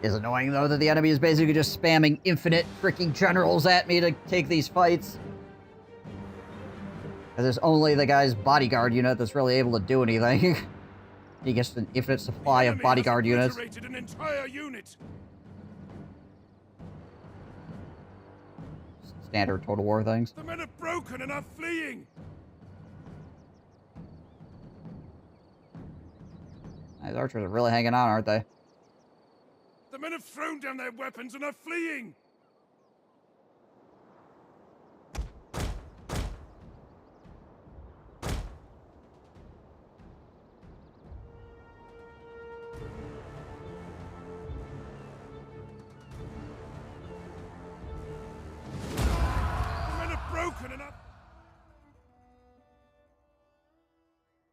It's annoying, though, that the enemy is basically just spamming infinite freaking generals at me to take these fights. Because there's only the guy's bodyguard unit that's really able to do anything. He gets an infinite supply of bodyguard units. An entire unit. Standard Total War things. The men are broken and are fleeing. These archers are really hanging on, aren't they? The men have thrown down their weapons and are fleeing.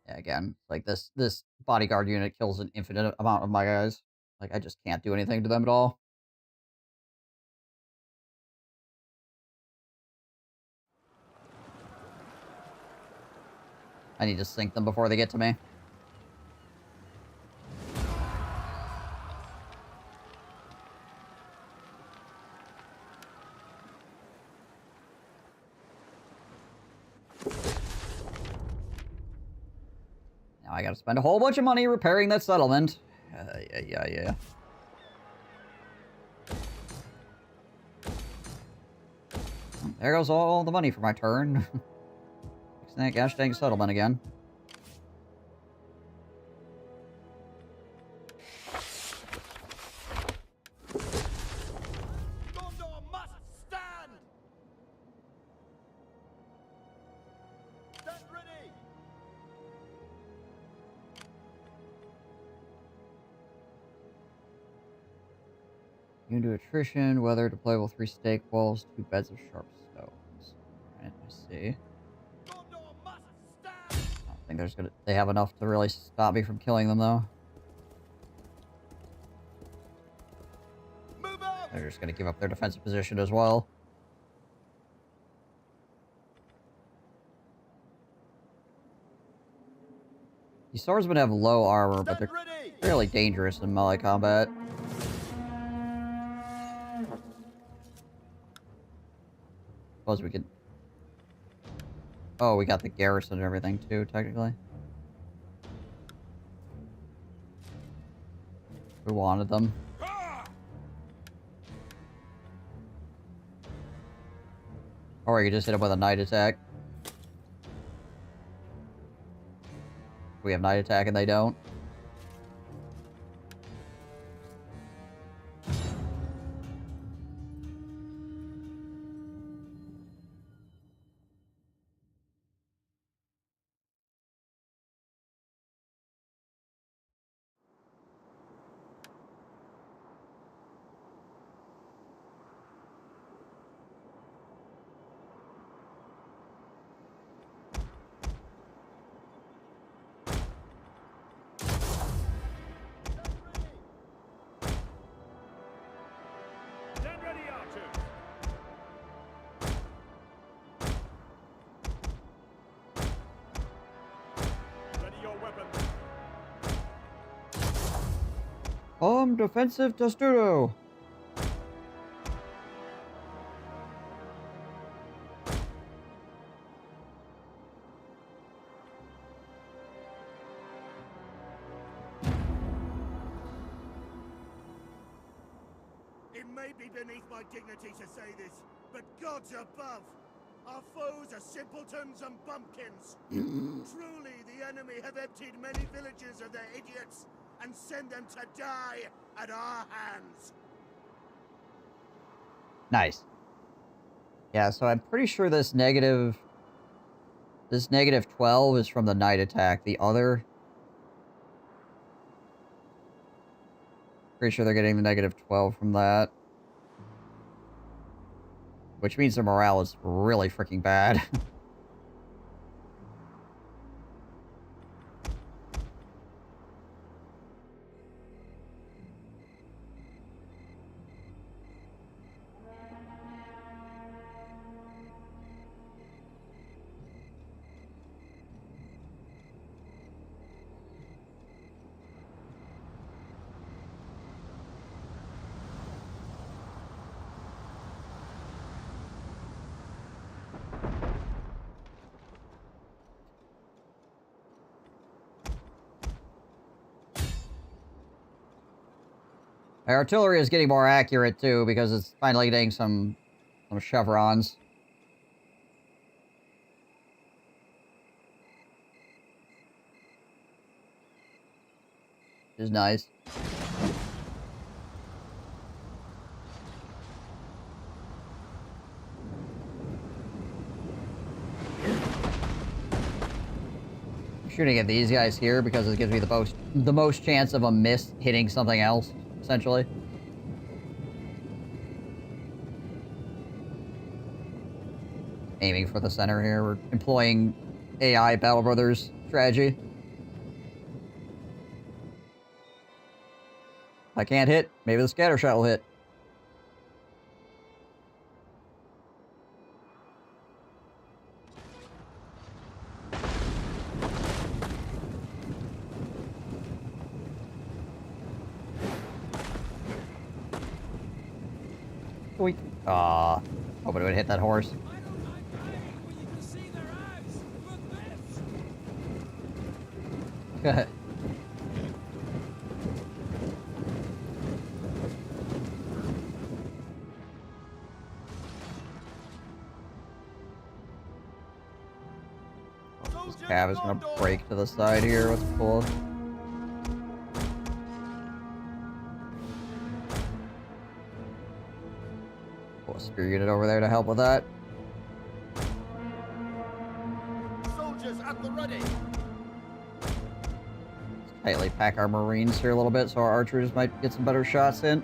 Yeah, again, like this bodyguard unit kills an infinite amount of my guys. Like, I just can't do anything to them at all. I need to sink them before they get to me. Now I gotta spend a whole bunch of money repairing that settlement. Yeah. There goes all the money for my turn. Fixing that gosh dang settlement again. Immune to attrition, weather, deployable 3 stake walls, 2 beds of sharp stones. Alright, I see. I don't think they have enough to really stop me from killing them, though. They're just gonna give up their defensive position as well. These swordsmen have low armor, but they're fairly dangerous in melee combat. suppose we could... Oh, we got the garrison and everything, too, technically. We wanted them. Or we could just hit them with a night attack. We have night attack and they don't. Stand ready, archers. Ready your weapons. Defensive testudo. It may be beneath my dignity to say this, but gods above, our foes are simpletons and bumpkins. Truly, the enemy have emptied many villages of their idiots and send them to die at our hands. Nice. Yeah, so I'm pretty sure this negative 12 is from the night attack. The other... Pretty sure they're getting the negative 12 from that. Which means their morale is really freaking bad. Our artillery is getting more accurate, too, because it's finally getting some chevrons. Which is nice. I'm shooting at these guys here because it gives me the most chance of a miss hitting something else. Essentially. Aiming for the center here. We're employing AI Battle Brothers strategy. If I can't hit, maybe the scatter shot will hit. Sweet. Hoping it would hit that horse. Good. This cab is gonna break to the side here. What's cool? Spear unit over there to help with that. Soldiers at the ready. Let's tightly pack our marines here a little bit so our archers might get some better shots in.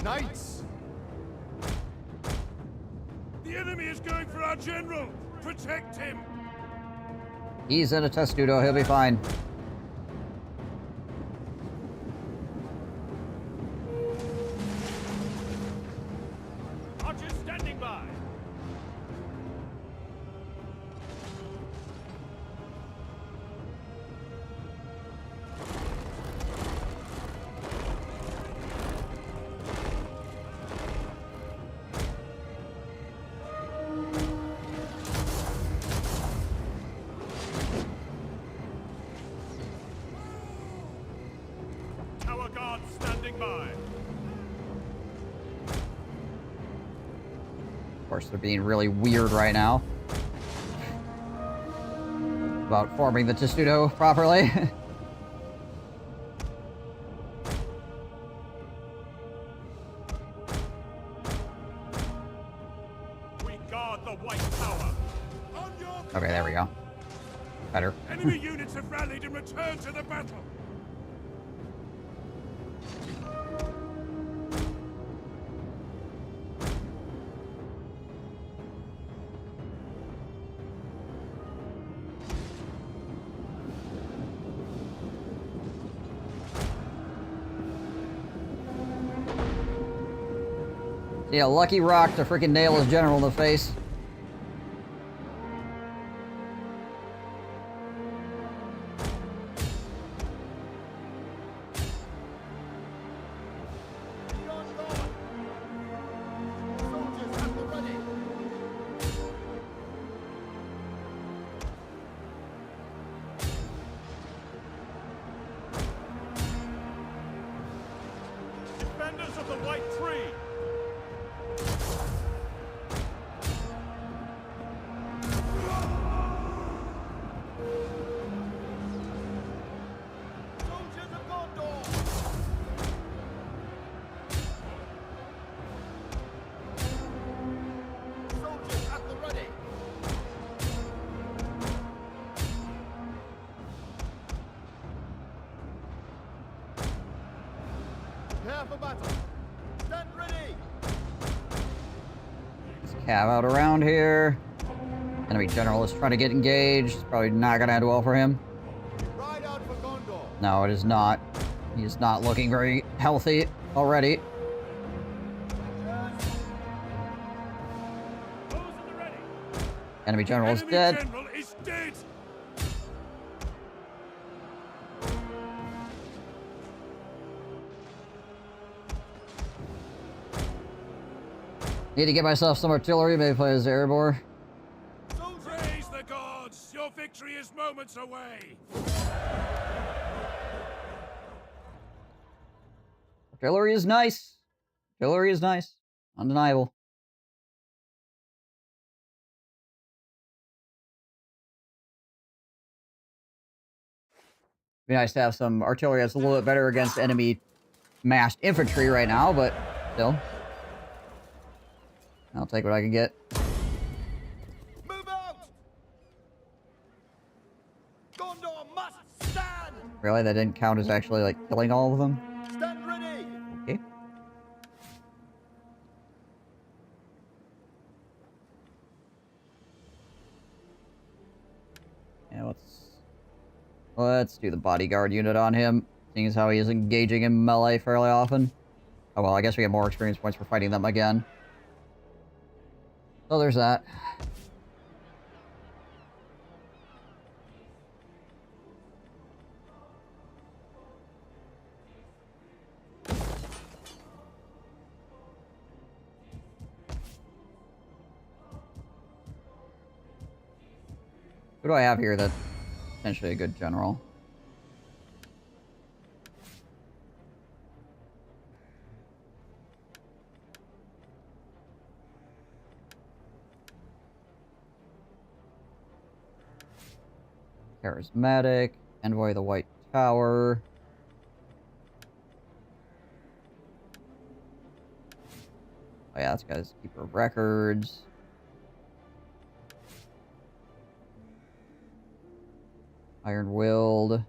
Knights! The enemy is going for our general! Protect him! He's in a testudo, he'll be fine. Archers standing by! Of course, they're being really weird right now. About forming the testudo properly. We guard the White Tower. On your Okay, there we go. Better. enemy units have rallied and returned to the battle. Yeah, lucky rock to freaking nail his general in the face. Defenders of the White Tree. Soldiers of Gondor. Soldiers at the ready. Prepare for battle. Stand ready. Cav out around here. Enemy general is trying to get engaged. It's probably not gonna end well for him. Ride out for Gondor. No, it is not. He is not looking very healthy already. Those at the ready. Enemy general is Enemy dead. general is dead. Need to get myself some artillery, maybe play as airborne. Praise the gods. Your victory is moments away. Artillery is nice. Artillery is nice. Undeniable. Be nice to have some artillery that's a little bit better against enemy massed infantry right now, but still. I'll take what I can get. Move out. Gondor must stand. Really? That didn't count as actually, like, killing all of them? Stand ready. Okay. Yeah, let's do the bodyguard unit on him, seeing as how he is engaging in melee fairly often. Oh well, I guess we get more experience points for fighting them again. So there's that. Who do I have here that's potentially a good general? Charismatic, Envoy of the White Tower. Oh yeah, this guy's Keeper of Records. Iron-Willed.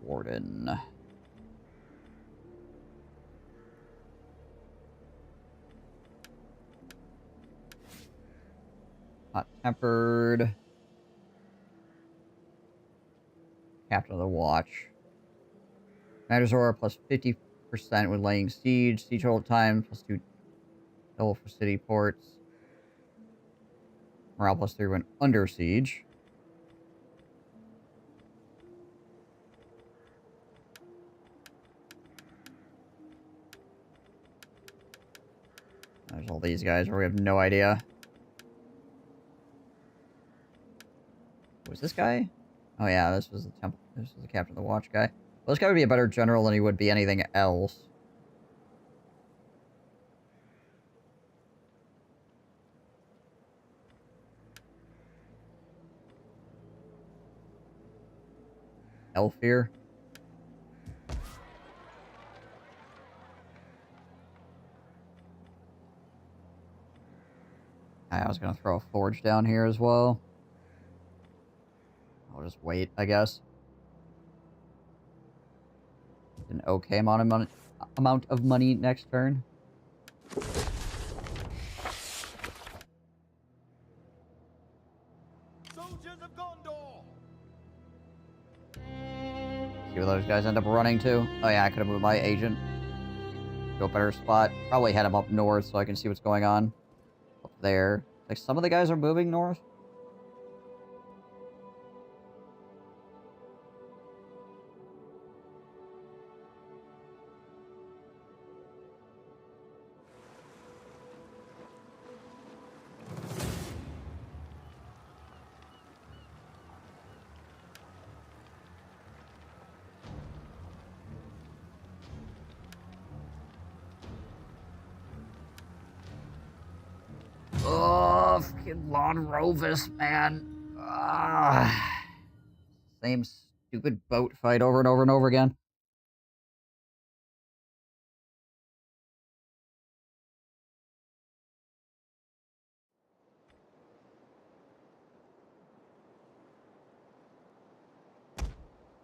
Warden. Hot-Tempered. Captain of the Watch. Madazor plus 50% when laying siege. Siege hold time plus 2 double for city ports. Morale plus 3 when under siege. There's all these guys where we have no idea. Was this guy? Oh yeah, this was the temple. This was the captain of the watch guy. Well, this guy would be a better general than he would be anything else. elf here. I was gonna throw a forge down here as well. I'll just wait, I guess. An okay amount of money next turn. Soldiers of Gondor! See where those guys end up running to. Oh yeah, I could have moved my agent to a better spot. Probably head him up north so I can see what's going on. Up there. Like, some of the guys are moving north. Oh, fucking Lord Rovis, man. Same stupid boat fight over and over and over again.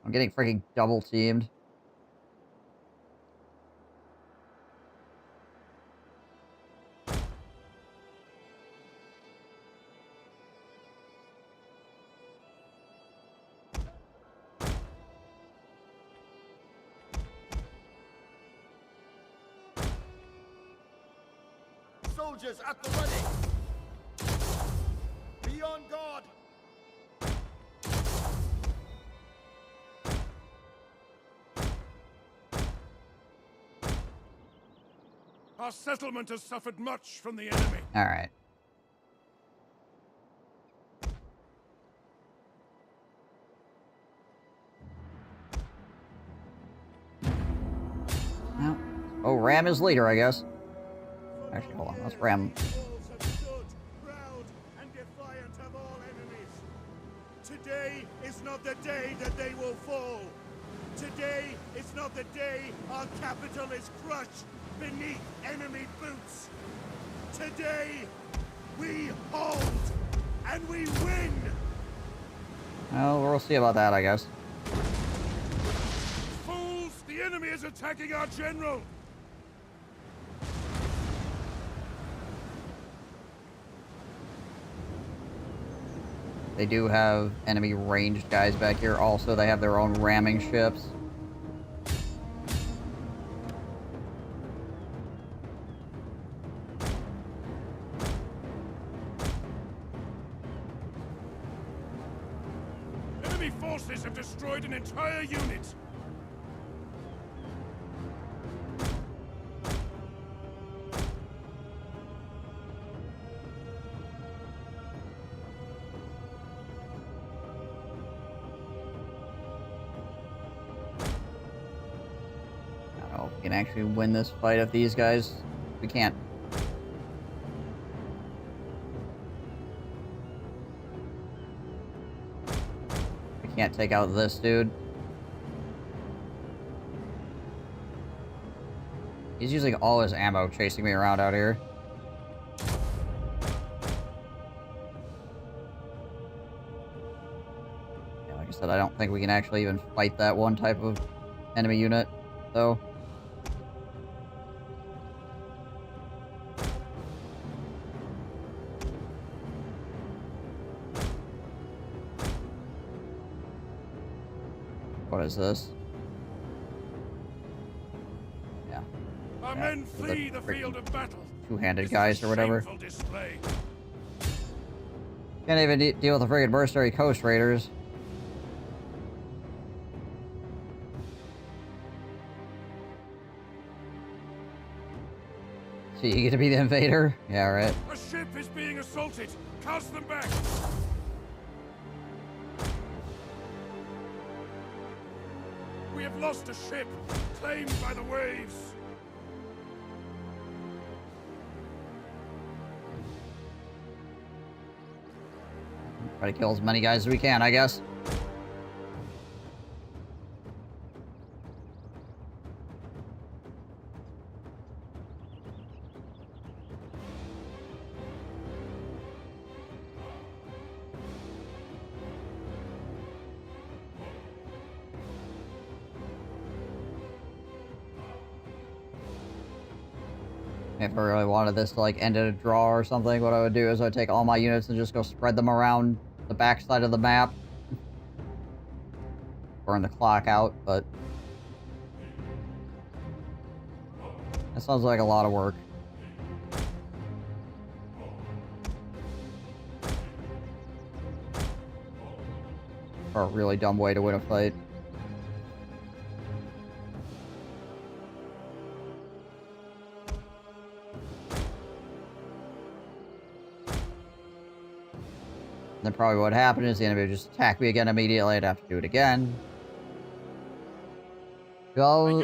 I'm getting freaking double teamed. Soldiers at the ready! Be on guard! Our settlement has suffered much from the enemy. Alright. Well, oh, Ram is leader, I guess. Actually, hold on. Let's Ram. Proud and defiant of all enemies. Today is not the day that they will fall. Today is not the day our capital is crushed beneath enemy boots. Today, we hold and we win. Well, we'll see about that, I guess. Fools! The enemy is attacking our general! They do have enemy ranged guys back here. Also, they have their own ramming ships. Enemy forces have destroyed an entire unit! I don't know if we can actually win this fight if these guys... We can't. We can't take out this dude. He's using all his ammo chasing me around out here. Yeah, like I said, I don't think we can actually even fight that one type of enemy unit, though. What is this? Yeah. Our men flee the field of battle. Two-handed guys or whatever. Shameful display. Can't even deal with the friggin' mercenary coast raiders. So you get to be the invader? Yeah, right. A ship is being assaulted. Cast them back. We have lost a ship, claimed by the waves. Try to kill as many guys as we can, I guess. If I really wanted this to like end in a draw or something, what I would do is I'd take all my units and just go spread them around the backside of the map. Burn the clock out, but that sounds like a lot of work. Or a really dumb way to win a fight. Then probably what happened is the enemy would just attack me again immediately. I'd have to do it again. Go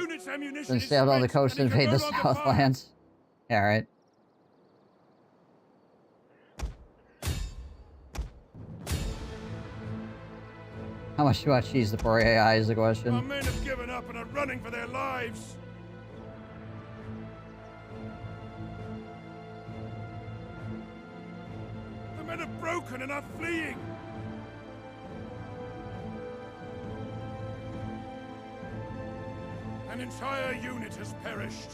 and sailed on the coast and invade the Southlands. Yeah, right. How much do I cheese the poor AI is the question. Our men have given up and are running for their lives. The men are broken and are fleeing. An entire unit has perished.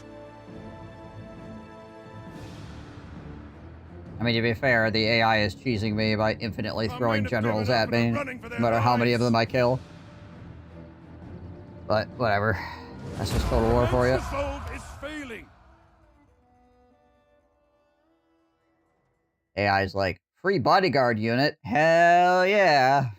I mean, to be fair, the AI is cheesing me by infinitely throwing generals at me, no matter how many of them I kill. But, whatever. That's just Total War for you. AI's like, free bodyguard unit? Hell yeah!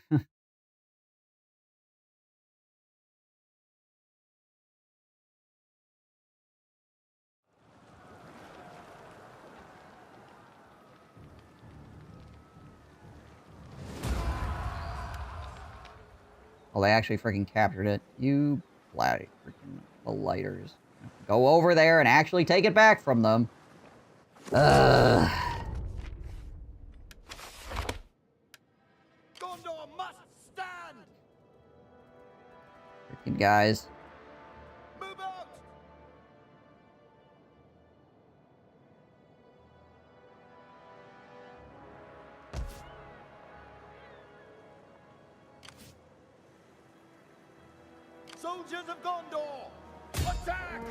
Well, they actually freaking captured it. You bloody freaking blighters. Go over there and actually take it back from them. Gondor must stand. Freaking guys. Move out. Soldiers of Gondor, attack!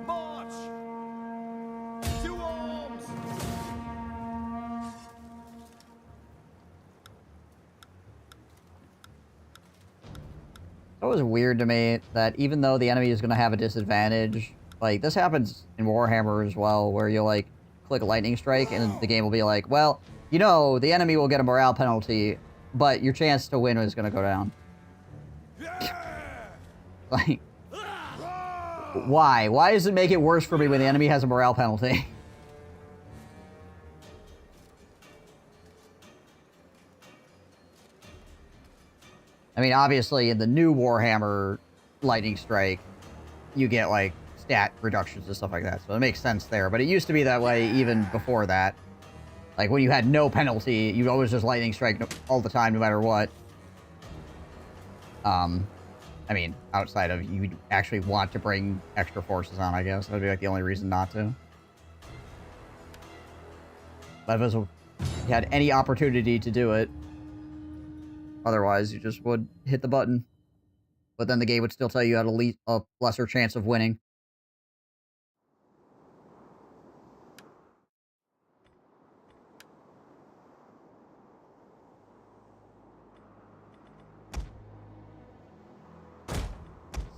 March! To arms! It was weird to me that even though the enemy is going to have a disadvantage, like, this happens in Warhammer as well, where you'll, like, click Lightning Strike, and the game will be like, well, you know, the enemy will get a morale penalty, but your chance to win is going to go down. Like, why? Why does it make it worse for me when the enemy has a morale penalty? I mean, obviously, in the new Warhammer Lightning Strike, you get, like, stat reductions and stuff like that, so it makes sense there. But it used to be that way even before that. Like, when you had no penalty, you'd always just Lightning Strike all the time, no matter what. I mean, outside of you actually want to bring extra forces on, I guess. That'd be, like, the only reason not to. But if you had any opportunity to do it, otherwise, you just would hit the button. But then the game would still tell you had a lesser chance of winning.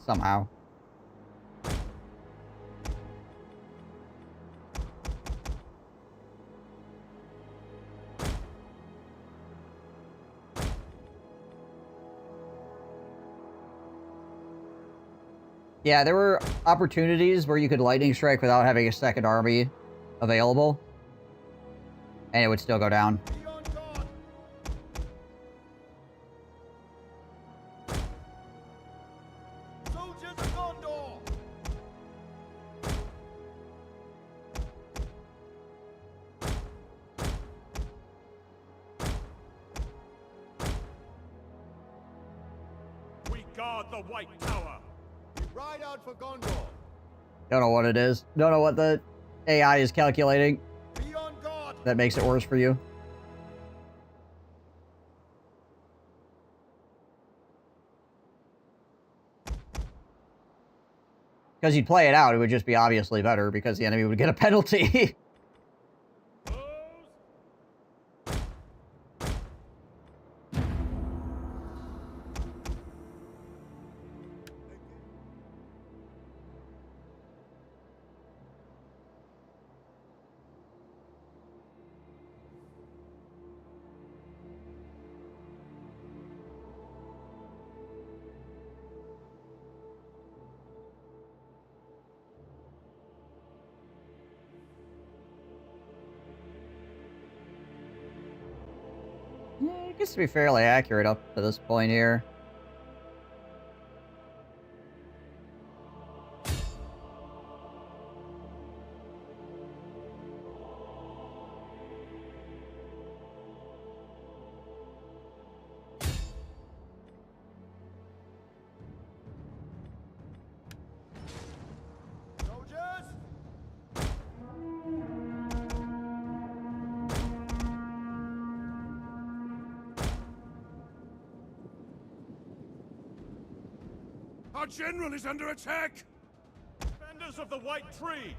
Somehow. Yeah, there were opportunities where you could Lightning Strike without having a second army available. And it would still go down. Soldiers of Gondor. We guard the White Tower. Ride out for Gondor. Don't know what it is. Don't know what the AI is calculating. Be on guard. That makes it worse for you. Because you'd play it out, it would just be obviously better because the enemy would get a penalty. It gets to be fairly accurate up to this point here. Our general is under attack! Defenders of the White Tree!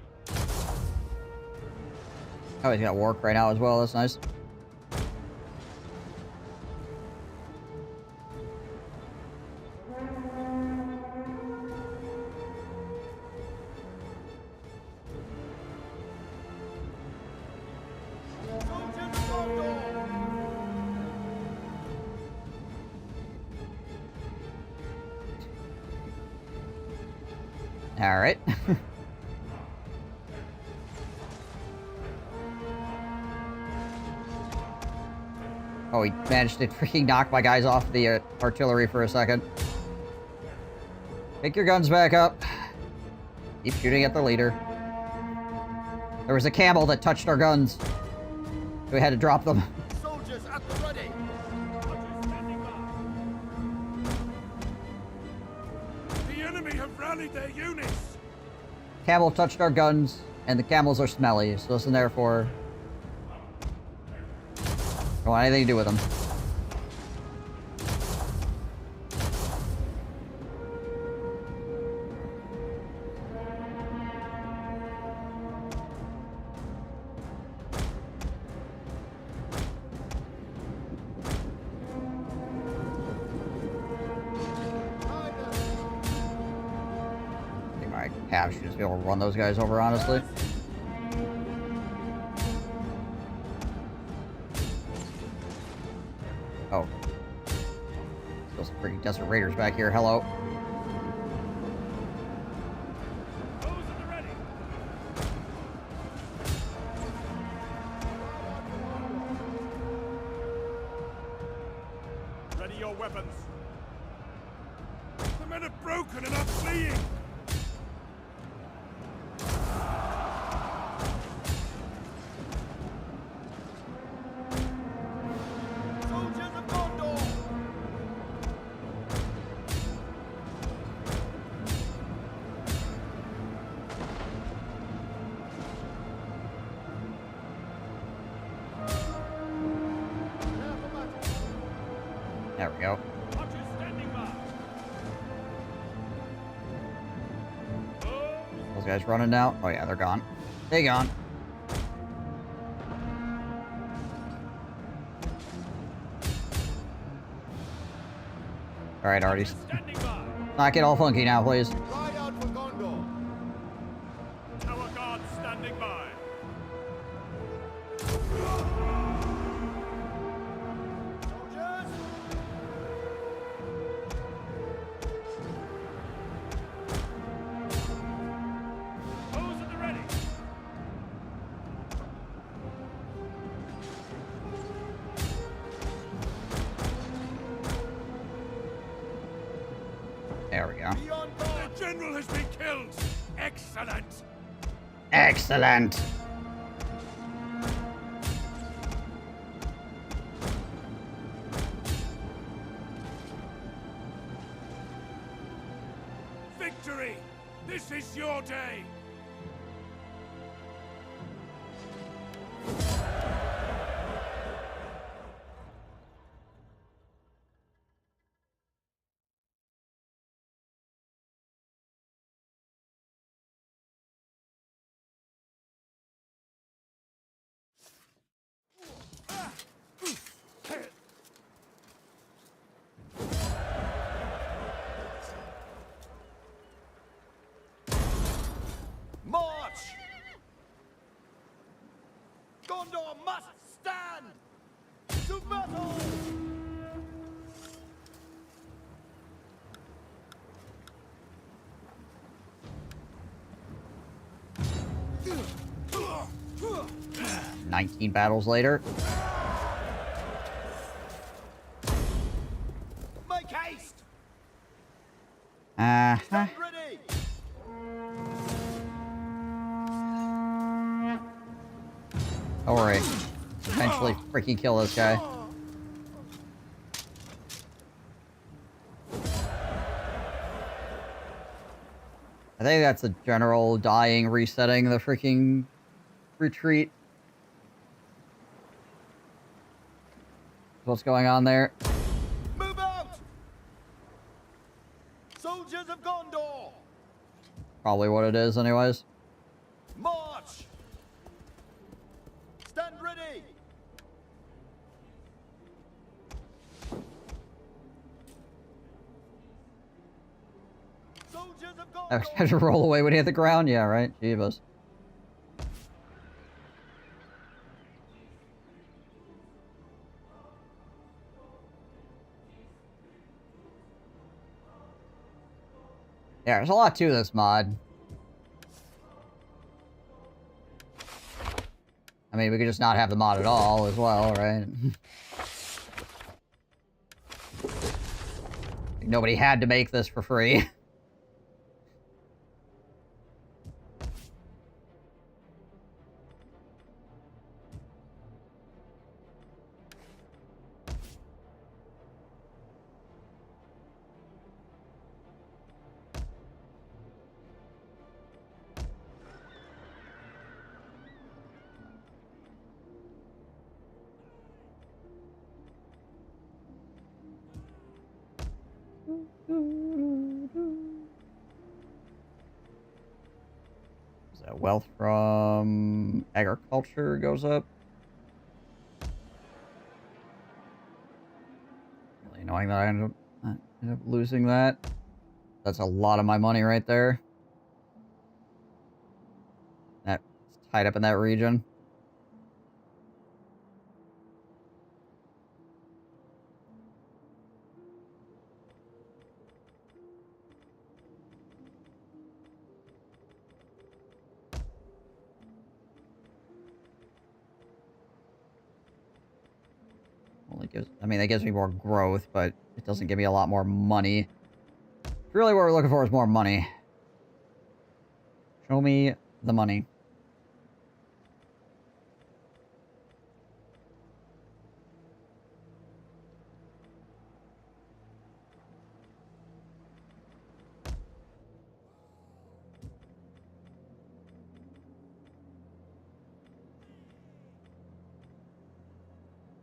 Oh, he's got work right now as well. That's nice. All right. Oh, he managed to freaking knock my guys off the artillery for a second. Pick your guns back up. Keep shooting at the leader. There was a camel that touched our guns. So we had to drop them. Soldiers at the ready! The enemy have rallied their units! Camel touched our guns, and the camels are smelly, so listen therefore. Don't want anything to do with them. I think my half should just be able to run those guys over, honestly. Oh. Still some freaking desert raiders back here. Hello. Ready your weapons. The men have broken and are fleeing! Soldiers of Gondor! There we go. Archers standing by! Those guys running now? Oh yeah, they're gone. They gone. Alright, Artie. Standing by! Not get all funky now, please. Ride out for Gondor! Tower guards standing by! Soldiers! Those at the ready! There we go. Beyond guard! The general has been killed! Excellent! Excellent! Victory! This is your day! March! Gondor must stand! To battle! — 19 battles later. Make haste! Uh-huh. Stand ready! Don't worry. Eventually freaking kill this guy. I think that's the general dying, resetting the freaking retreat. What's going on there? Move out! Soldiers of Gondor! Probably what it is anyways. March! Stand ready! Soldiers of I Gondor! had to roll away when he hit the ground? Yeah, right? Jeebus. Yeah, there's a lot to this mod. I mean, we could just not have the mod at all as well, right? Nobody had to make this for free. So wealth from agriculture goes up. Really annoying that I ended up losing that. That's a lot of my money right there. That's tied up in that region. Only gives, I mean, that gives me more growth, but it doesn't give me a lot more money. Really what we're looking for is more money. Show me the money.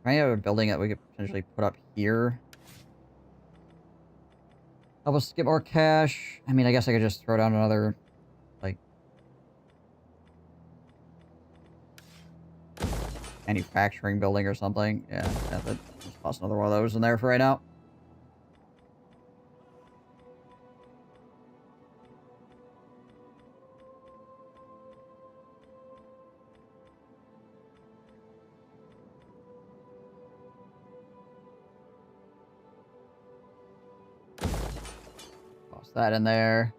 I have a building that we could potentially put up here. Help us get more cash. I mean, I guess I could just throw down another, like, manufacturing building or something. Yeah, but just toss another one of those in there for right now. Toss that in there.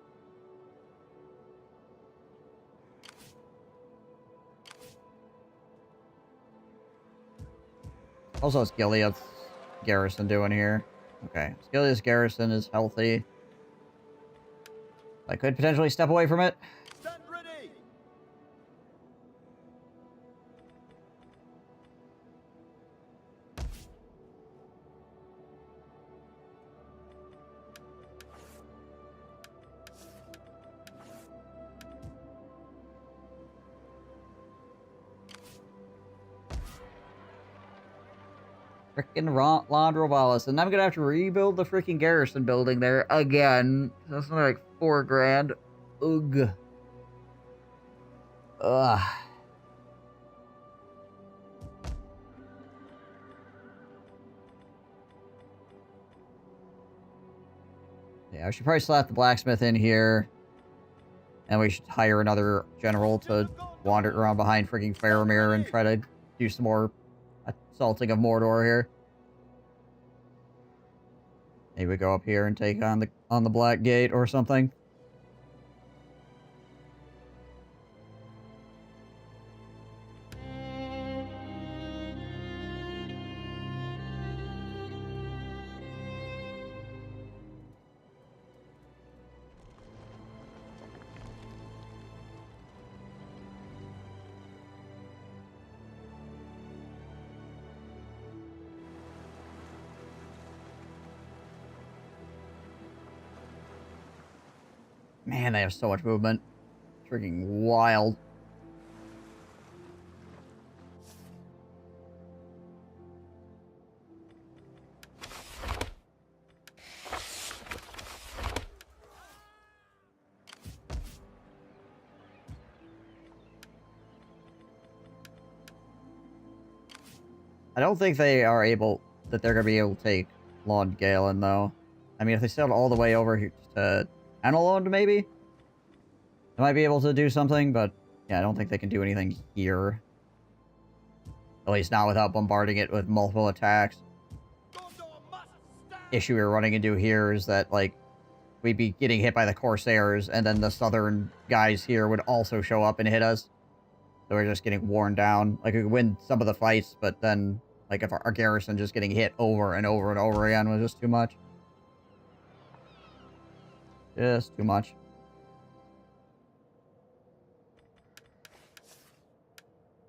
Also, what's Gilead's garrison doing here? Okay, Gilead's garrison is healthy. I could potentially step away from it. Stand ready! Frickin' Londrovalis. And I'm gonna have to rebuild the freaking garrison building there again. That's something like 4 grand. Ugh. Ugh. Yeah, I should probably slap the blacksmith in here. And we should hire another general to wander around behind freaking Faramir and try to do some more assaulting of Mordor here. Maybe we go up here and take on the Black Gate or something. Man, they have so much movement. Freaking wild. I don't think they are able, that they're going to be able to take Lord Galen, though. I mean, if they sailed all the way over here to Anelond, maybe? They might be able to do something, but yeah, I don't think they can do anything here. At least not without bombarding it with multiple attacks. Issue we're running into here is that, like, we'd be getting hit by the Corsairs, and then the southern guys here would also show up and hit us. So we're just getting worn down. Like, we could win some of the fights, but then, like, if our garrison just getting hit over and over and over again was just too much. Just too much.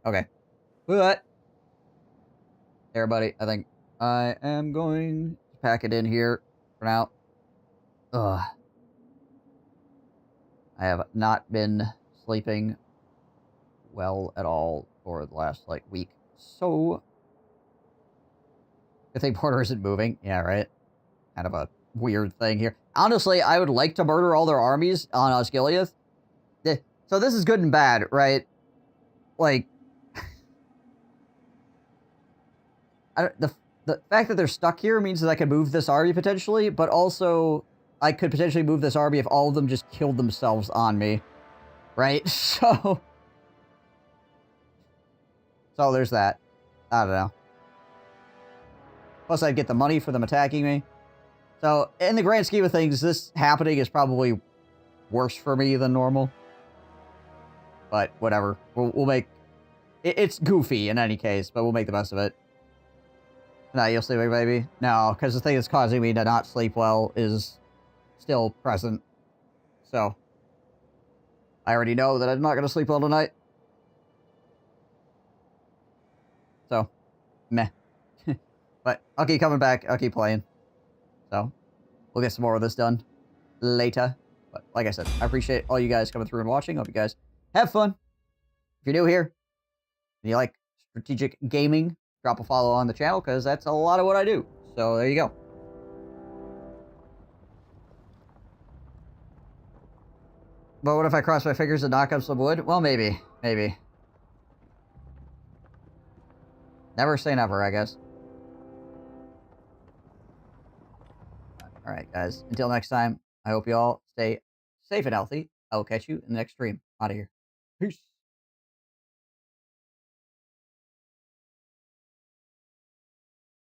Okay. But everybody, I think I am going to pack it in here for now. Ugh. I have not been sleeping well at all for the last, like, week. So, I think Porter isn't moving. Yeah, right? Kind of a weird thing here. Honestly, I would like to murder all their armies on Osgiliath. So this is good and bad, right? Like, the fact that they're stuck here means that I can move this army potentially, but also I could potentially move this army if all of them just killed themselves on me, right? So there's that. I don't know. Plus, I'd get the money for them attacking me. So, in the grand scheme of things, this happening is probably worse for me than normal. But, whatever. We'll make... It's goofy in any case, but we'll make the best of it. Nah, you'll sleep, baby? No, because the thing that's causing me to not sleep well is still present. So, I already know that I'm not going to sleep well tonight. So, meh. But I'll keep coming back. I'll keep playing. So, we'll get some more of this done later. But like I said, I appreciate all you guys coming through and watching. Hope you guys have fun. If you're new here and you like strategic gaming, drop a follow on the channel because that's a lot of what I do. So there you go. But what if I cross my fingers and knock up some wood? Well, maybe. Maybe. Never say never, I guess. Alright, guys. Until next time, I hope you all stay safe and healthy. I will catch you in the next stream. Out of here. Peace.